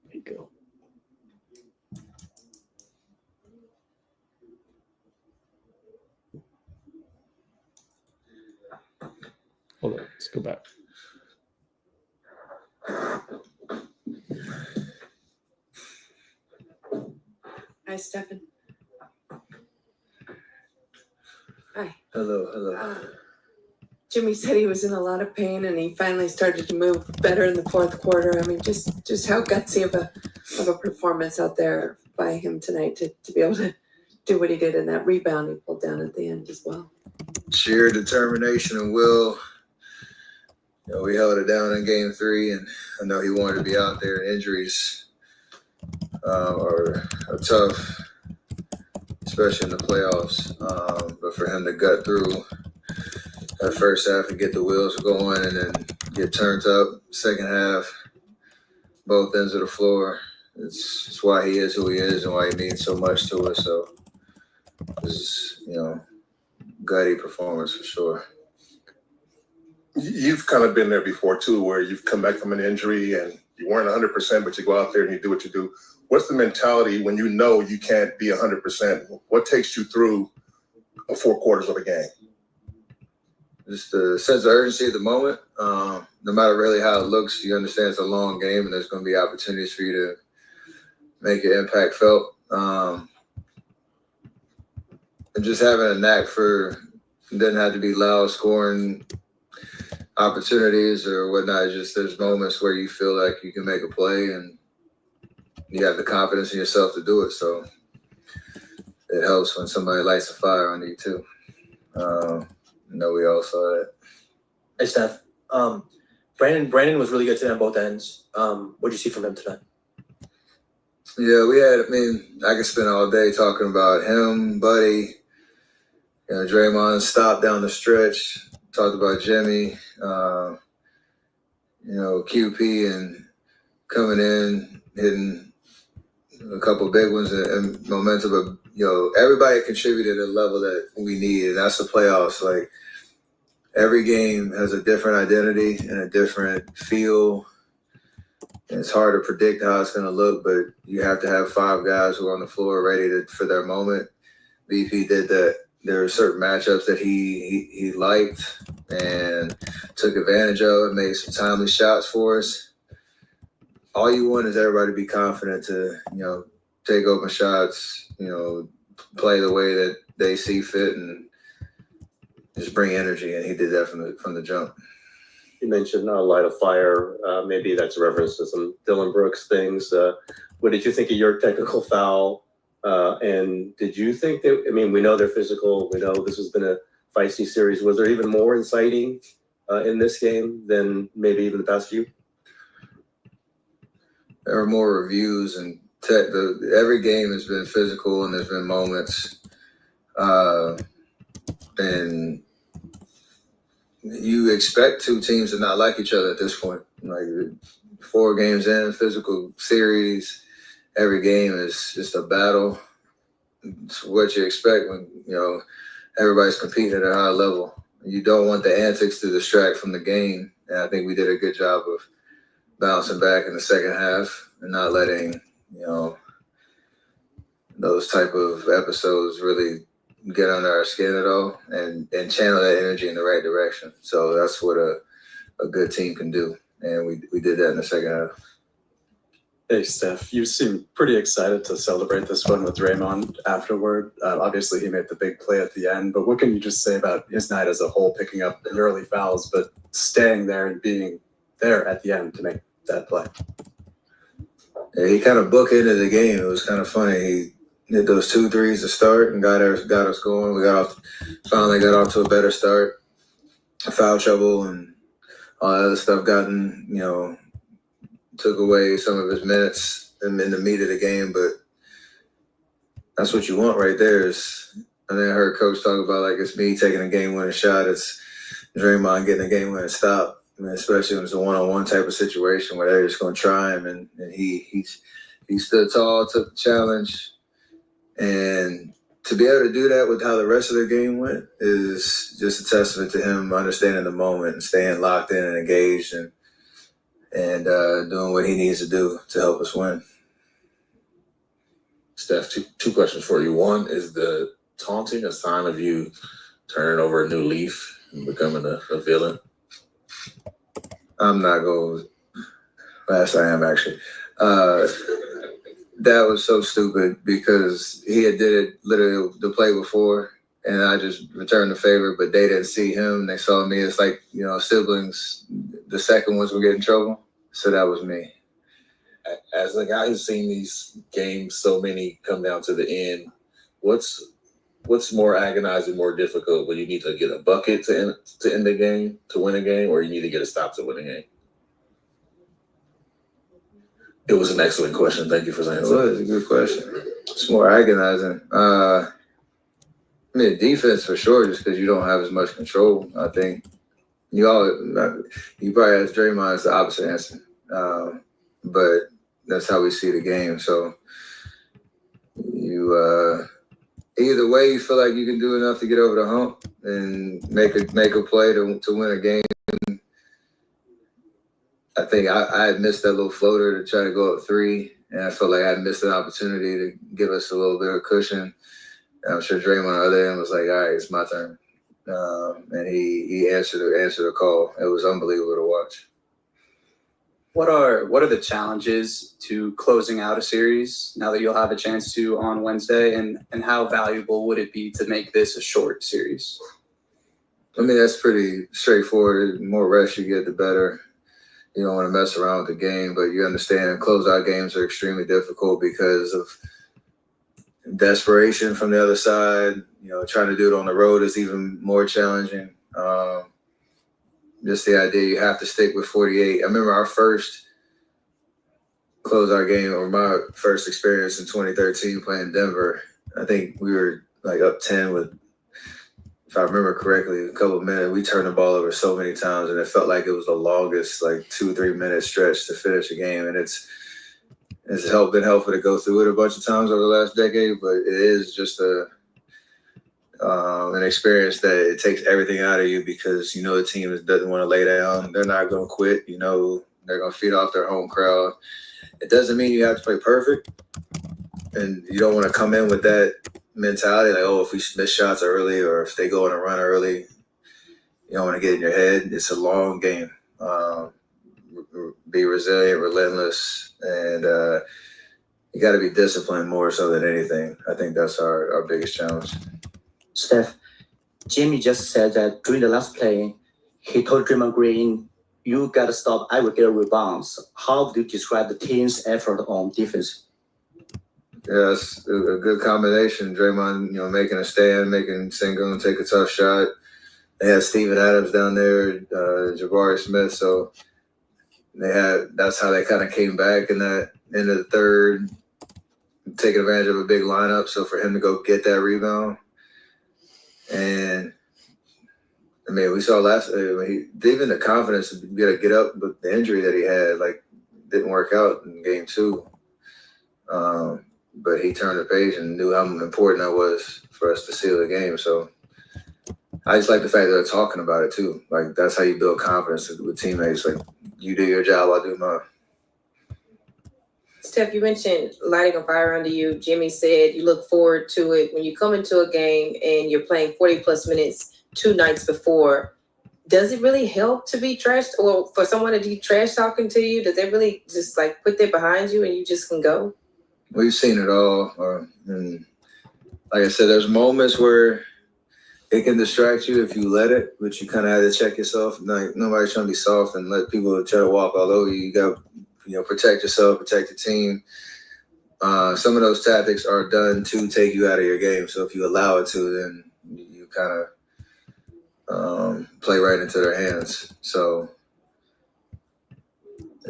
There you go. Hold on, let's go back. Hi, Stephen. Hi. Hello. Jimmy said he was in a lot of pain, and he finally started to move better in the fourth quarter. I mean, just how gutsy of a performance out there by him tonight to be able to do what he did, in that rebound he pulled down at the end as well. Sheer determination and will. We held it down in game 3, and I know he wanted to be out there. Injuries are tough, especially in the playoffs. But for him to gut through that first half and get the wheels going, and then get turned up second half, both ends of the floor, it's why he is who he is and why he means so much to us. So this is, gutty performance for sure. You've kind of been there before too, where you've come back from an injury and you weren't 100%, but you go out there and you do what you do. What's the mentality when you know you can't be 100%? What takes you through 4 quarters of a game? Just the sense of urgency at the moment. No matter really how it looks, you understand it's a long game and there's going to be opportunities for you to make your impact felt. just having a knack for, it doesn't have to be loud scoring opportunities or whatnot. Just there's moments where you feel like you can make a play and you have the confidence in yourself to do it. So it helps when somebody lights a fire under you too. I know we all saw that. Hey, Steph. Brandon was really good today on both ends. What did you see from him tonight? Yeah, I could spend all day talking about him, Buddy, Draymond stopped down the stretch, talked about Jimmy, QP and coming in, hitting a couple big ones and momentum. But, everybody contributed at a level that we need, and that's the playoffs. Like, every game has a different identity and a different feel. And it's hard to predict how it's going to look, but you have to have 5 guys who are on the floor ready for their moment. BP did that. There were certain matchups that he liked and took advantage of and made some timely shots for us. All you want is everybody to be confident to, take open shots, play the way that they see fit and just bring energy. And he did that from the jump. You mentioned light a fire. Maybe that's a reference to some Dillon Brooks things. What did you think of your technical foul? And did you think that, we know they're physical. We know this has been a feisty series. Was there even more inciting in this game than maybe even the past few? There were more reviews and every game has been physical and there's been moments. And you expect 2 teams to not like each other at this point. Like 4 games in, physical series, every game is just a battle. It's what you expect when, everybody's competing at a high level. You don't want the antics to distract from the game. And I think we did a good job of bouncing back in the second half and not letting, those type of episodes really get under our skin at all and channel that energy in the right direction. So that's what a good team can do. And we did that in the second half. Hey, Steph, you seem pretty excited to celebrate this one with Draymond afterward. Obviously, he made the big play at the end, but what can you just say about his night as a whole, picking up the early fouls, but staying there and being there at the end to make that play? Yeah, he kind of bookended the game. It was kind of funny. He hit those 2 threes to start and got us going. We finally got off to a better start. Foul trouble and all that other stuff took away some of his minutes in the meat of the game, but that's what you want right there. I heard Coach talk about like it's me taking a game-winning shot. It's Draymond getting a game-winning stop. Especially when it's a one-on-one type of situation where they're just going to try him, and he stood tall, took the challenge, and to be able to do that with how the rest of the game went is just a testament to him understanding the moment and staying locked in and engaged and doing what he needs to do to help us win. Steph, two questions for you. One, is the taunting a sign of you turning over a new leaf and becoming a villain? I'm not going to. Last I am, actually. That was so stupid because he had did it literally the play before, and I just returned the favor, but they didn't see him. They saw me. It's like, siblings, the second ones will get in trouble. So that was me. As a guy who's seen these games, so many come down to the end, what's more agonizing, more difficult, when you need to get a bucket to end the game, to win a game, or you need to get a stop to win a game? It was an excellent question. Thank you for saying so. It was a good question. It's more agonizing. Defense for sure, just because you don't have as much control. I think you probably asked Draymond, it's the opposite answer. But that's how we see the game. So you either way, you feel like you can do enough to get over the hump and make a play to win a game. I think I had missed that little floater to try to go up 3, and I felt like I had missed an opportunity to give us a little bit of cushion. And I'm sure Draymond on the other end was like, all right, it's my turn. And he answered the call. It was unbelievable to watch. What are the challenges to closing out a series now that you'll have a chance to on Wednesday, and how valuable would it be to make this a short series? I mean, that's pretty straightforward. The more rest you get, the better. You don't want to mess around with the game, but you understand closeout games are extremely difficult because of desperation from the other side. You know, trying to do it on the road is even more challenging. Just the idea you have to stick with 48. I remember our first closeout game, or my first experience in 2013 playing Denver. I think we were like up 10 with, if I remember correctly, a couple of minutes. We turned the ball over so many times, and it felt like it was the longest, like 2-3 minute stretch to finish a game. And it's been helpful to go through it a bunch of times over the last decade, but it is just an experience that it takes everything out of you, because you know the team doesn't want to lay down. They're not going to quit. You know they're going to feed off their home crowd. It doesn't mean you have to play perfect, and you don't want to come in with that mentality like, oh, if we miss shots early or if they go on a run early, you don't want to get in your head. It's a long game. Be resilient, relentless, and you got to be disciplined more so than anything. I think that's our biggest challenge. Steph, Jimmy just said that during the last play, he told Draymond Green, you got to stop, I will get rebounds. How would you describe the team's effort on defense? Yeah, it's a good combination. Draymond, making a stand, making sengun take a tough shot. They had Steven Adams down there, Jabari Smith, so that's how they kind of came back in that end of the third, taking advantage of a big lineup. So for him to go get that rebound. And I mean, we saw even the confidence to be able to get up, but the injury that he had, didn't work out in game 2. But he turned the page and knew how important that was for us to seal the game. So I just like the fact that they're talking about it too. Like, that's how you build confidence with teammates. Like, you do your job, I'll do mine. Steph, you mentioned lighting a fire under you. Jimmy said you look forward to it when you come into a game and you're playing 40 plus minutes 2 nights before. Does it really help to be trashed, or for someone to be trash talking to you? Does it really just put that behind you and you just can go? We've seen it all. And like I said, there's moments where it can distract you if you let it, but you kind of have to check yourself. Like, nobody's trying to be soft and let people try to walk all over you. You got to protect yourself, protect the team. Some of those tactics are done to take you out of your game. So if you allow it to, then you kind of play right into their hands. So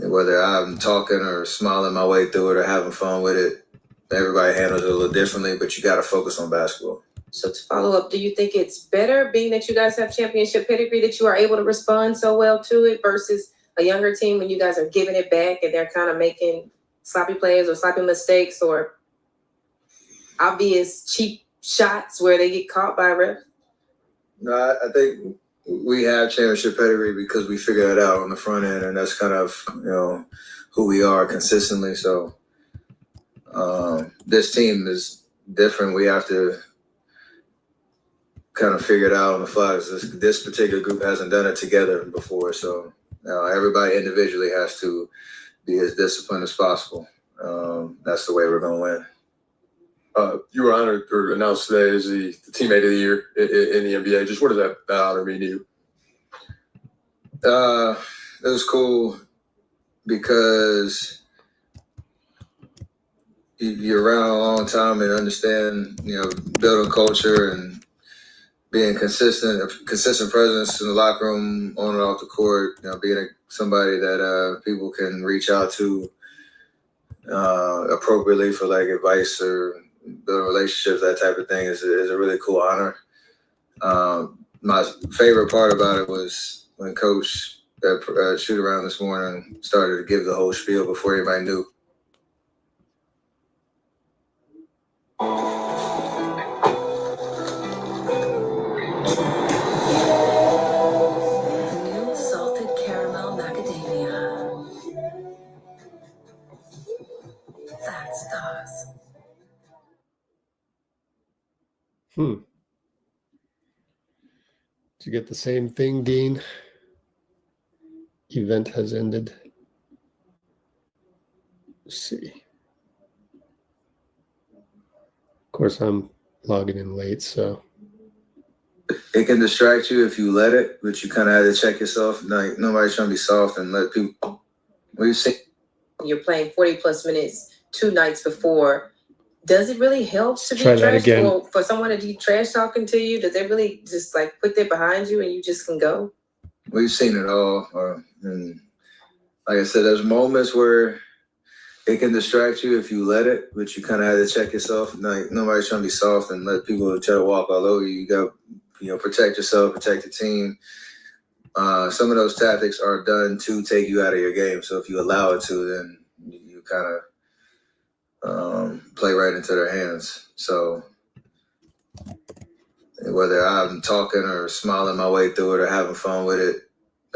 whether I'm talking or smiling my way through it or having fun with it, everybody handles it a little differently, but you got to focus on basketball. So to follow up, do you think it's better, being that you guys have championship pedigree, that you are able to respond so well to it versus a younger team when you guys are giving it back and they're kind of making sloppy plays or sloppy mistakes or obvious cheap shots where they get caught by a ref? No, I think we have championship pedigree because we figure it out on the front end, and that's kind of, who we are consistently. So this team is different. We have to kind of figure it out on the fly. This particular group hasn't done it together before, so everybody individually has to be as disciplined as possible. That's the way we're going to win. You were honored or announced today as the teammate of the year in the NBA. Just what does that honor mean to you? It was cool because you're around a long time and understand, building culture and being a consistent presence in the locker room, on and off the court, being somebody that people can reach out to appropriately for advice or building relationships, that type of thing is a really cool honor. My favorite part about it was when Coach at shoot around this morning started to give the whole spiel before anybody knew. New salted caramel macadamia. That's stars. Did you get the same thing, Dean? Event has ended. Let's see. Of course, I'm logging in late, so. It can distract you if you let it, but you kind of have to check yourself. Like, nobody's trying to be soft and let people. We've seen. You're playing 40+ minutes 2 nights before. Does it really help to be Try that trash again. or for someone to be trash talking to you? Does it really just like put that behind you and you just can go? We've seen it all. And like I said, there's moments where it can distract you if you let it, but you kind of have to check yourself. Like, nobody's trying to be soft and let people try to walk all over you. You got to, protect yourself, protect the team. Some of those tactics are done to take you out of your game. So if you allow it to, then you kind of play right into their hands. So whether I'm talking or smiling my way through it or having fun with it,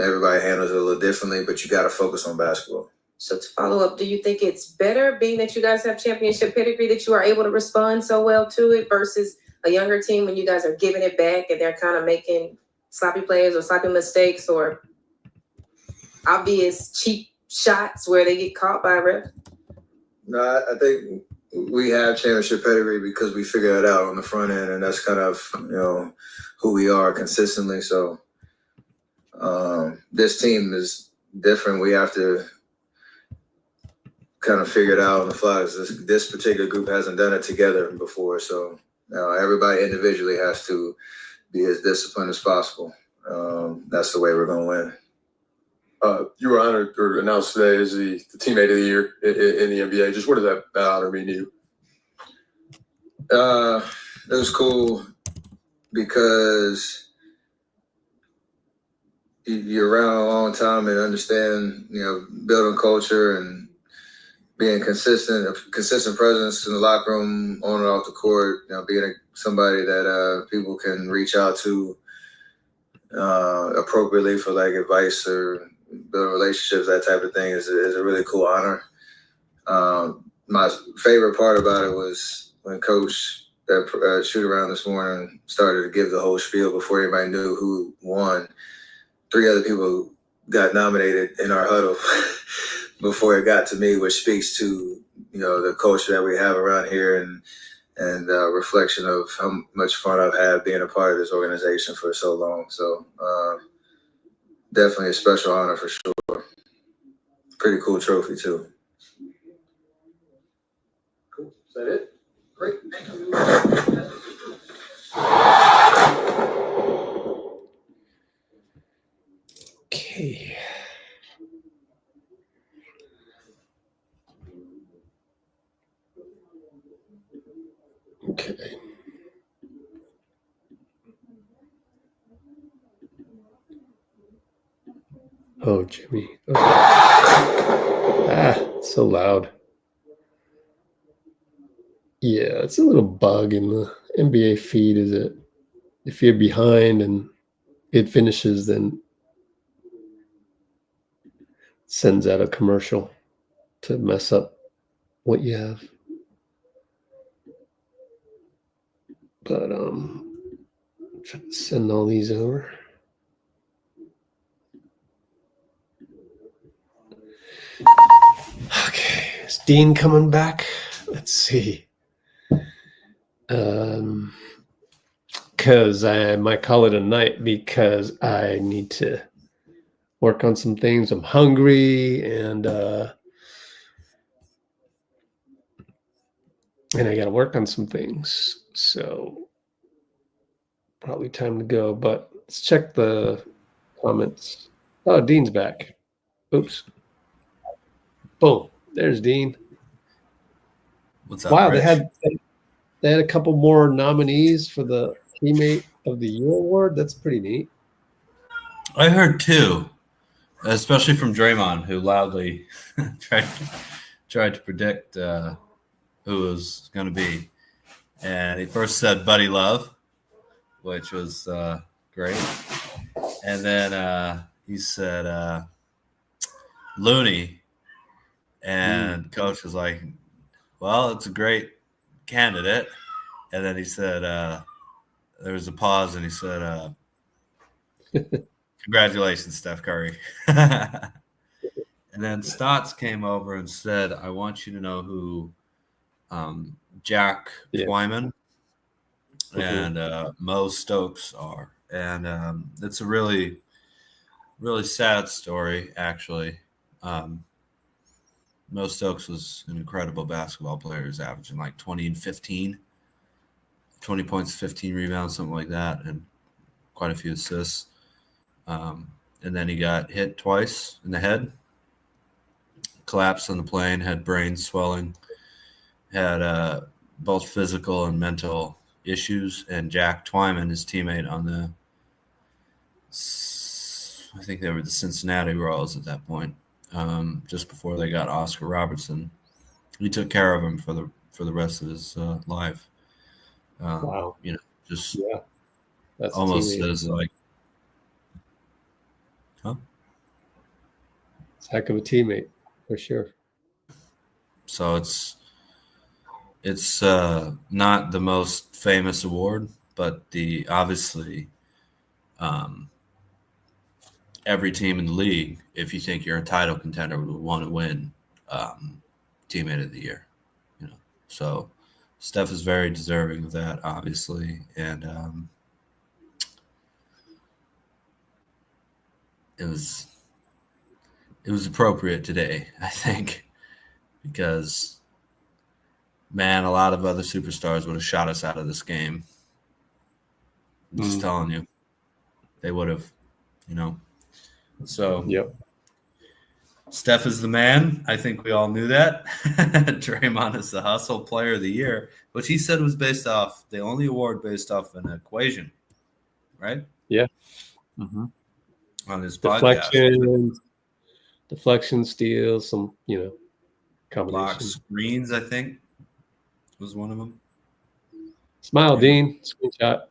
everybody handles it a little differently, but you got to focus on basketball. So to follow up, do you think it's better, being that you guys have championship pedigree, that you are able to respond so well to it versus a younger team when you guys are giving it back and they're kind of making sloppy plays or sloppy mistakes or obvious cheap shots where they get caught by a ref? No, I think we have championship pedigree because we figure it out on the front end, and that's kind of who we are consistently. So this team is different. We have to kind of figure it out on the fly. This particular group hasn't done it together before, so everybody individually has to be as disciplined as possible. That's the way we're going to win. You were honored or announced today as the teammate of the year in the NBA. Just what does that honor mean to you? It was cool because you're around a long time and understand, building culture and being a consistent presence in the locker room, on and off the court, being somebody that people can reach out to appropriately for like advice or building relationships, that type of thing is a really cool honor. My favorite part about it was when Coach, that shoot around this morning, started to give the whole spiel before anybody knew who won. 3 other people got nominated in our huddle before it got to me, which speaks to the culture that we have around here and reflection of how much fun I've had being a part of this organization for so long. So definitely a special honor for sure. Pretty cool trophy too. Cool. Is that it? Great. Thank you. Okay. Okay. Oh, Jimmy. Oh. It's so loud. Yeah, it's a little bug in the NBA feed, is it? If you're behind and it finishes, then it sends out a commercial to mess up what you have. But I'm trying to send all these over. Okay, is Dean coming back? Let's see. Because I might call it a night because I need to work on some things. I'm hungry and I got to work on some things. So probably time to go, but let's check the comments. Oh, Dean's back. Oops. Boom. There's Dean. What's up? Wow, Rich? they had a couple more nominees for the Teammate of the Year award. That's pretty neat. I heard 2, especially from Draymond, who loudly tried to predict who it was going to be. And he first said Buddy Love, which was great. And then he said Looney. And Coach was like, well, it's a great candidate. And then he said, there was a pause, and he said, congratulations, Steph Curry. And then Stotts came over and said, I want you to know who Jack Twyman and Mo Stokes are. And it's a really, really sad story, actually. Mo Stokes was an incredible basketball player. He was averaging like 20 and 15, 20 points, 15 rebounds, something like that, and quite a few assists. And then he got hit twice in the head, collapsed on the plane, had brain swelling, had both physical and mental issues. And Jack Twyman, his teammate on the, I think they were the Cincinnati Royals at that point, just before they got Oscar Robertson, he took care of him for the rest of his life. Wow. You know, just that's almost as like, huh? It's a heck of a teammate for sure. So it's not the most famous award, but the obviously every team in the league, if you think you're a title contender, would want to win teammate of the year. You know, so Steph is very deserving of that, obviously, and it was appropriate today, I think, because man, a lot of other superstars would have shot us out of this game. I'm just telling you, they would have, you know. So, Steph is the man. I think we all knew that. Draymond is the hustle player of the year, which he said was based off the only award based off an equation, right? Yeah. On his podcast. Deflection, steals, some, combination. Block screens, I think, was one of them. Smile, Dean. Screenshot.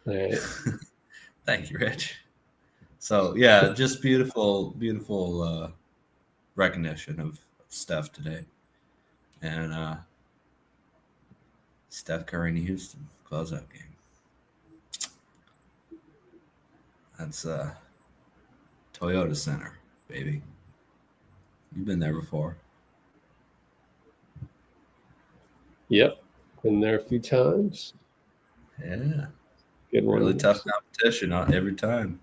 All right. Thank you, Rich. So, yeah, just beautiful recognition of Steph today. And Steph Curry in Houston, closeout game. That's Toyota Center, baby. You've been there before. Yep. Been there a few times. Yeah. Good one. Really tough competition every time.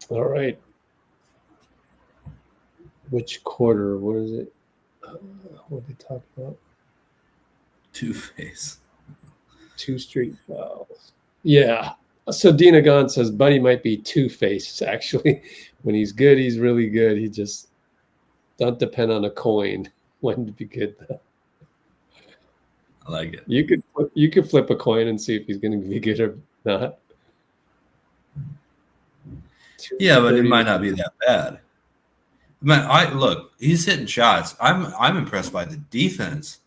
All right. Which quarter? What is it? What are they talking about? Two-face. 2 straight fouls. Yeah. So Dina Gon says Buddy might be two-faced, actually. When he's good, he's really good. He just don't depend on a coin when to be good, though. I like it. You could flip a coin and see if he's going to be good or not. Yeah, but it might not be that bad. Man, look, he's hitting shots. I'm impressed by the defense.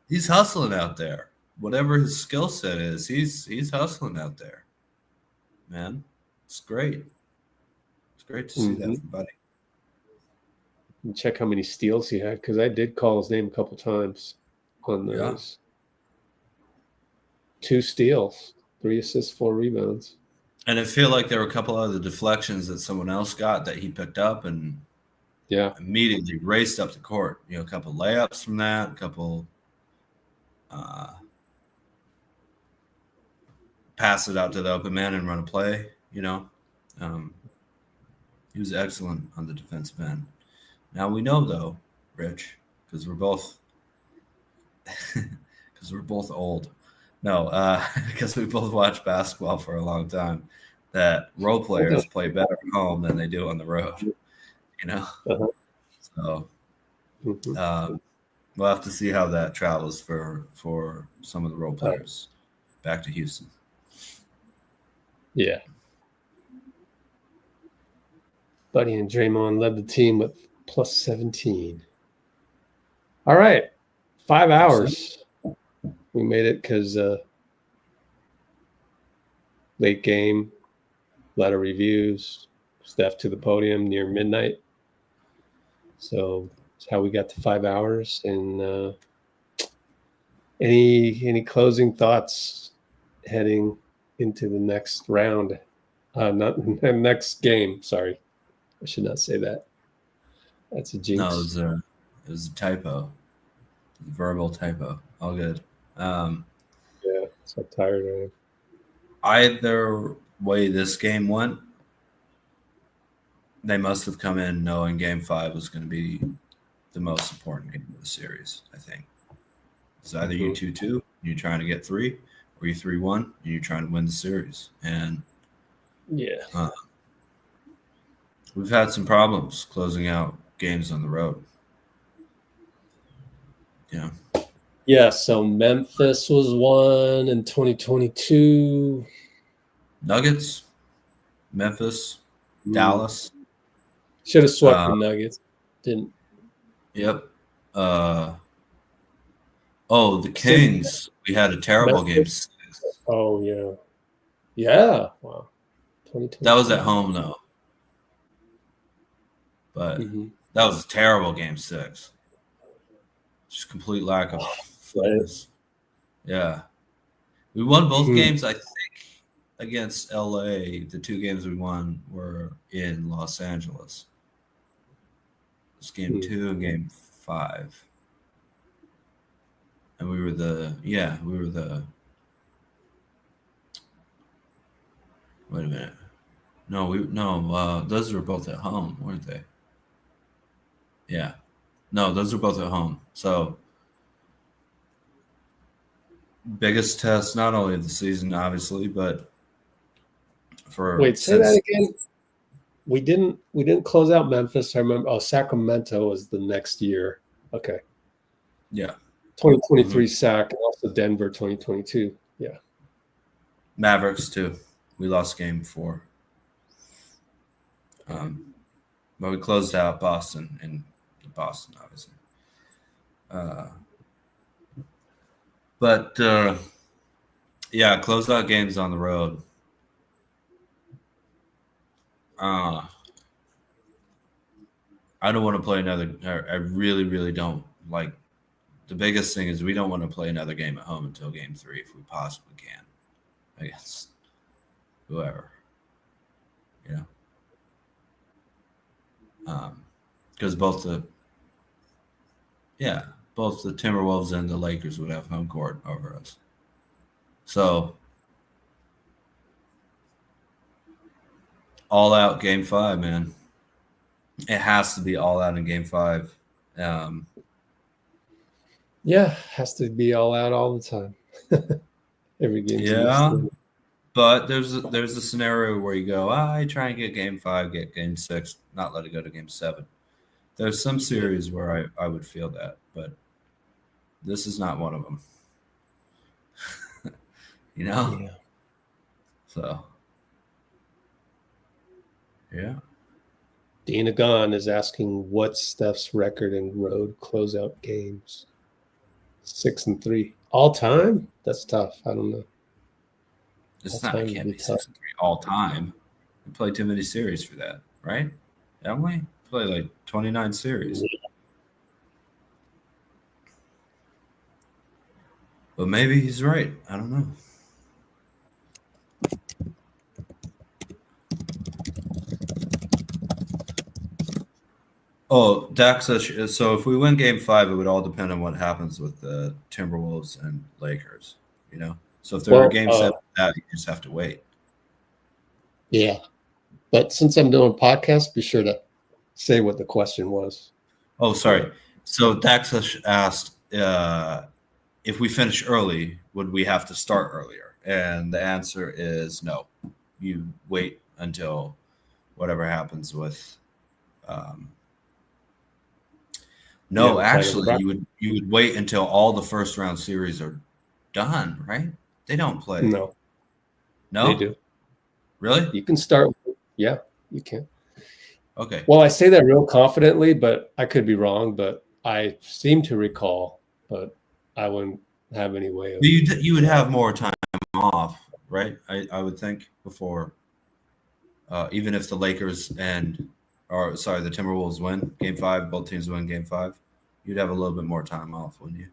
He's hustling out there. Whatever his skill set is, he's hustling out there. Man, it's great. It's great to see that from Buddy. Check how many steals he had, because I did call his name a couple times on those. 2 steals, 3 assists, 4 rebounds. And I feel like there were a couple other deflections that someone else got that he picked up and immediately raced up the court. You know, a couple layups from that, a couple pass it out to the open man and run a play, you know. He was excellent on the defensive end. Now we know, though, Rich, because we're both old. No, because we both watched basketball for a long time, that role players play better at home than they do on the road, you know? So we'll have to see how that travels for some of the role players back to Houston. Yeah. Buddy and Draymond led the team with plus 17. All right. 5 hours. We made it because late game, a lot of reviews, Steph to the podium near midnight. So it's how we got to 5 hours. And Any closing thoughts heading into the next round? Not the next game. Sorry, I should not say that. That's a jinx. No, it was a typo, a verbal typo. All good. Yeah, so tired of it. Either way this game went, they must have come in knowing Game 5 was going to be the most important game of the series. I think it's either you 2-2, you're trying to get 3, or you 3-1, and you're trying to win the series. And yeah, we've had some problems closing out games on the road. Yeah. Yeah, so Memphis was one in 2022. Nuggets, Memphis, Dallas. Should have swept the Nuggets. Didn't. Yep. The Kings. We had a terrible game 6. Oh, yeah. Yeah. Wow. That was at home, though. But that was a terrible game 6. Just complete lack of focus. Yeah. We won both games, I think, against LA. The 2 games we won were in Los Angeles. It's game 2 and game 5. And we were the wait a minute. No, those were both at home, weren't they? Yeah. No, those are both at home. So biggest test not only of the season, obviously, but for say that again. We didn't close out Memphis. I remember. Oh, Sacramento was the next year. Okay. Yeah. 2023 Sac, and also Denver 2022. Yeah. Mavericks too. We lost game 4. But we closed out Boston and Boston, obviously. Closed out games on the road. I don't want to play another. I really, really don't. Like, the biggest thing is we don't want to play another game at home until game 3 if we possibly can. I guess whoever, because both the Timberwolves and the Lakers would have home court over us. So all out game 5, man. It has to be all out in game 5. Yeah, has to be all out all the time. Every game. Yeah, but there's a scenario where you go, I try and get game 5, get game 6, not let it go to game 7. There's some series where I would feel that, but this is not one of them. Yeah. So, yeah. Dana Gon is asking, what's Steph's record in road closeout games? 6-3 all time. That's tough. I don't know. It can't be 6-3 all time. We play too many series for that, right? Haven't we? Play like 29 series. Yeah. But maybe he's right. I don't know. Oh, Dak says, so if we win game 5, it would all depend on what happens with the Timberwolves and Lakers, So if they're a game 7, you just have to wait. Yeah. But since I'm doing a podcast, be sure to say what the question was. Oh, sorry. So Dax asked, if we finish early, would we have to start earlier? And the answer is no. You wait until whatever happens with you would wait until all the first round series are done, right? They don't play. No? They do. Really? You can start. Yeah, you can. Okay. Well, I say that real confidently, but I could be wrong. But I seem to recall, but I wouldn't have any way of. You would have more time off, right? I would think before, even if the Lakers the Timberwolves win game 5, both teams win game 5, you'd have a little bit more time off, wouldn't you?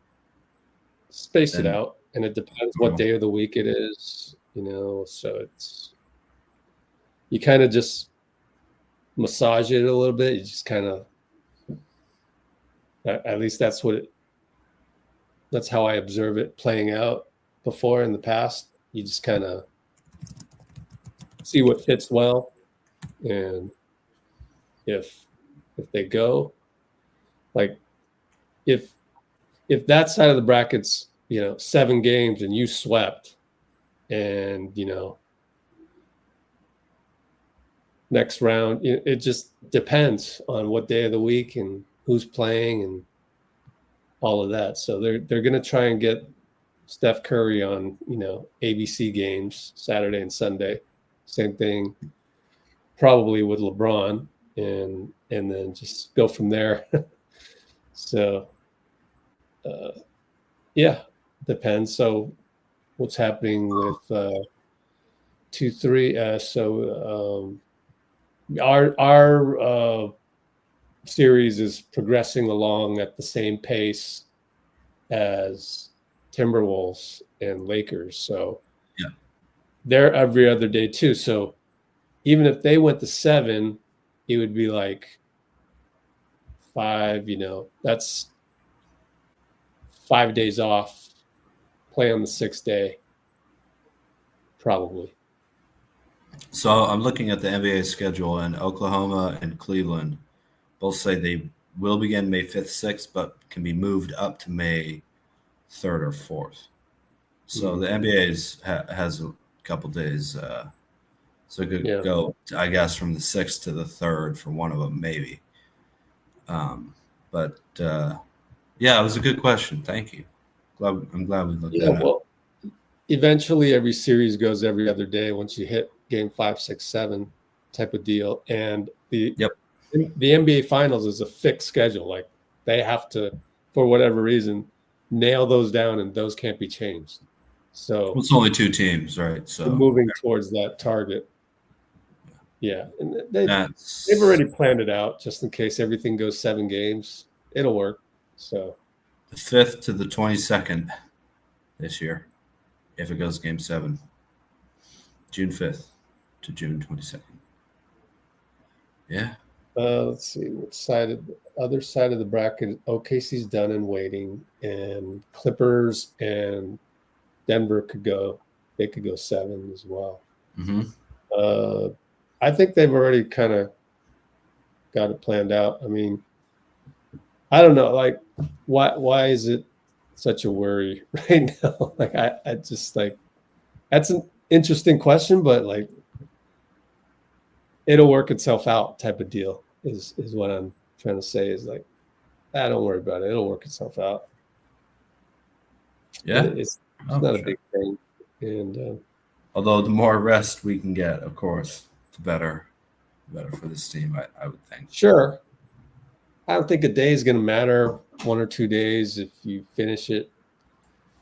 space it And- out, and it depends what day of the week it is, so it's, you kind of just massage it a little bit. You just kind of, at least that's how I observe it playing out before in the past. You just kind of see what fits well, and if they go, like if that side of the bracket's 7 games and you swept, and next round, it just depends on what day of the week and who's playing and all of that. So they're going to try and get Steph Curry on ABC games Saturday and Sunday. Same thing probably with LeBron, and then just go from there. So yeah, depends. So what's happening with 2-3? So our series is progressing along at the same pace as Timberwolves and Lakers. So yeah, they're every other day too. So even if they went to 7, it would be like 5, that's 5 days off, play on the 6th day, probably. So I'm looking at the NBA schedule, and Oklahoma and Cleveland both say they will begin May 5th, 6th, but can be moved up to May 3rd or 4th. So the NBA has a couple days. So it could go, I guess, from the 6th to the 3rd for one of them, maybe. But yeah, it was a good question. Thank you. I'm glad we looked at it. Well, eventually every series goes every other day once you hit game 5, 6, 7 type of deal. And the NBA Finals is a fixed schedule. Like they have to, for whatever reason, nail those down, and those can't be changed. So it's only 2 teams, right? So moving towards that target. Yeah, and they've already planned it out just in case everything goes 7 games. It'll work. So the 5th to the 22nd this year, if it goes game 7, June 5th to June 22nd. Yeah. Let's see which other side of the bracket. OKC's done and waiting, and Clippers and Denver could go 7 as well. Mm-hmm. I think they've already kind of got it planned out. I mean, I don't know, like why is it such a worry right now? Like I just like, that's an interesting question, but like it'll work itself out type of deal is what I'm trying to say, is like, don't worry about it. It'll work itself out. Yeah. It's not a big thing. And although the more rest we can get, of course, the better for this team, I would think. Sure. I don't think a day is going to matter, 1 or 2 days if you finish it.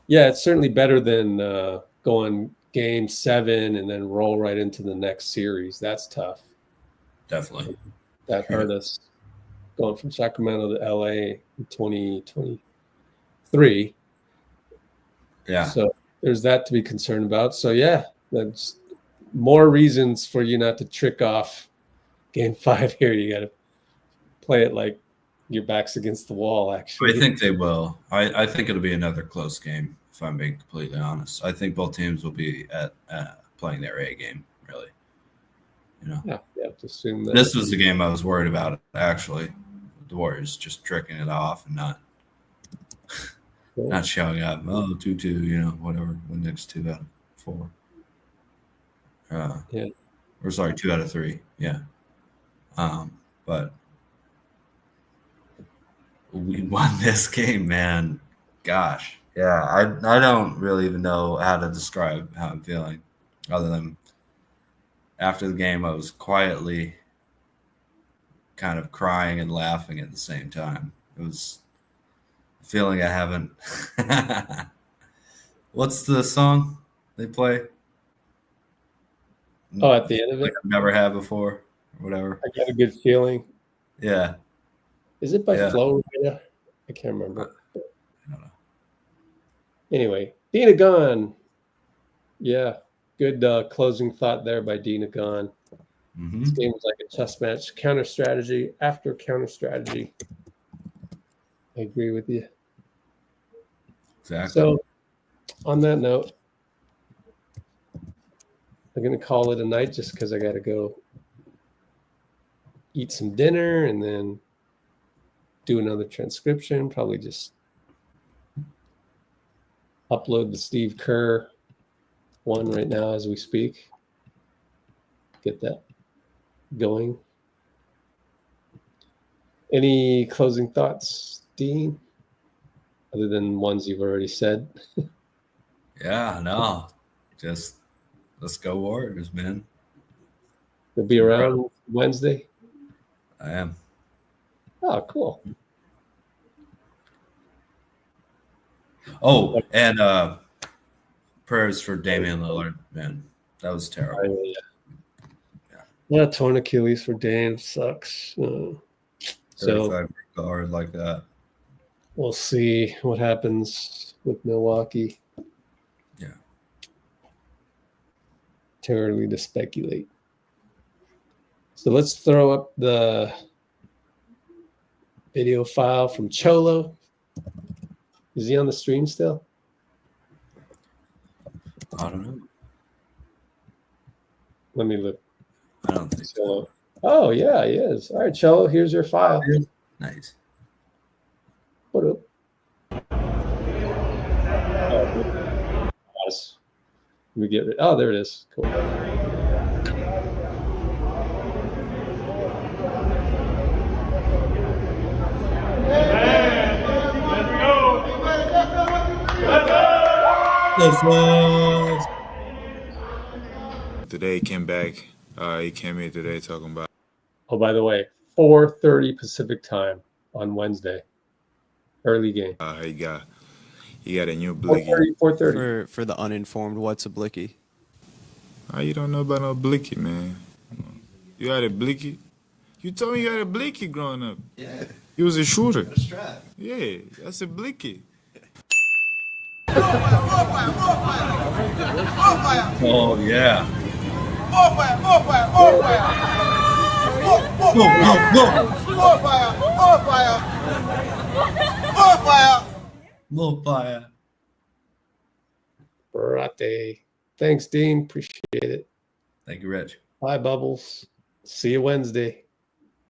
Yeah, it's certainly better than going game 7 and then roll right into the next series. That's tough. Definitely. That hurt us going from Sacramento to LA in 2023. Yeah. So there's that to be concerned about. So yeah, that's more reasons for you not to trick off game 5 here. You got to play it like your back's against the wall, actually. I think they will. I think it'll be another close game, if I'm being completely honest. I think both teams will be at playing their A game, really. Yeah, you have to assume that. This was the game I was worried about, actually. The Warriors just tricking it off and not showing up. 2-2, whatever. Win next 2 out of 4. Yeah. Or sorry, 2 out of 3. Yeah. But we won this game, man. Gosh. Yeah, I don't really even know how to describe how I'm feeling, other than after the game I was quietly kind of crying and laughing at the same time. It was a feeling I haven't. What's the song they play? Oh, at the end of it? Like I've never had before, or whatever. I got a good feeling. Yeah. Is it by Flo Rida? I can't remember. I don't know. Anyway, Dina gone. Yeah, good closing thought there by Dina gone. This game was like a chess match, counter strategy after counter strategy. I agree with you. Exactly. So, on that note, I'm going to call it a night just because I got to go eat some dinner and then do another transcription. Probably just upload the Steve Kerr one right now as we speak. Get that going. Any closing thoughts, Dean? Other than ones you've already said. Yeah, no. Just let's go Warriors, man. You'll be around Wednesday? I am. Oh, cool. Oh, and prayers for Damian Lillard, man. That was terrible. Yeah, torn Achilles for Dame sucks. So guard like that. We'll see what happens with Milwaukee. Yeah. Too early to speculate. So let's throw up the video file from Cholo. Is he on the stream still? I don't know. Let me look. I don't think so. Oh, yeah, he is. All right, Cholo, here's your file. Nice. What up? Oh, yes. Let me get rid. Oh, there it is. Cool. Today he came back. He came here today talking about. Oh, by the way, 4:30 Pacific time on Wednesday. Early game. He got a new blicky. 4:30. For the uninformed, what's a blicky? You don't know about no blicky, man. You had a blicky? You told me you had a blicky growing up. Yeah. You was a shooter. A strap. Yeah, that's a blicky. Oh, yeah. More fire. Brate. Thanks, Dean. Appreciate it. Thank you, Rich. Bye, Bubbles. See you Wednesday.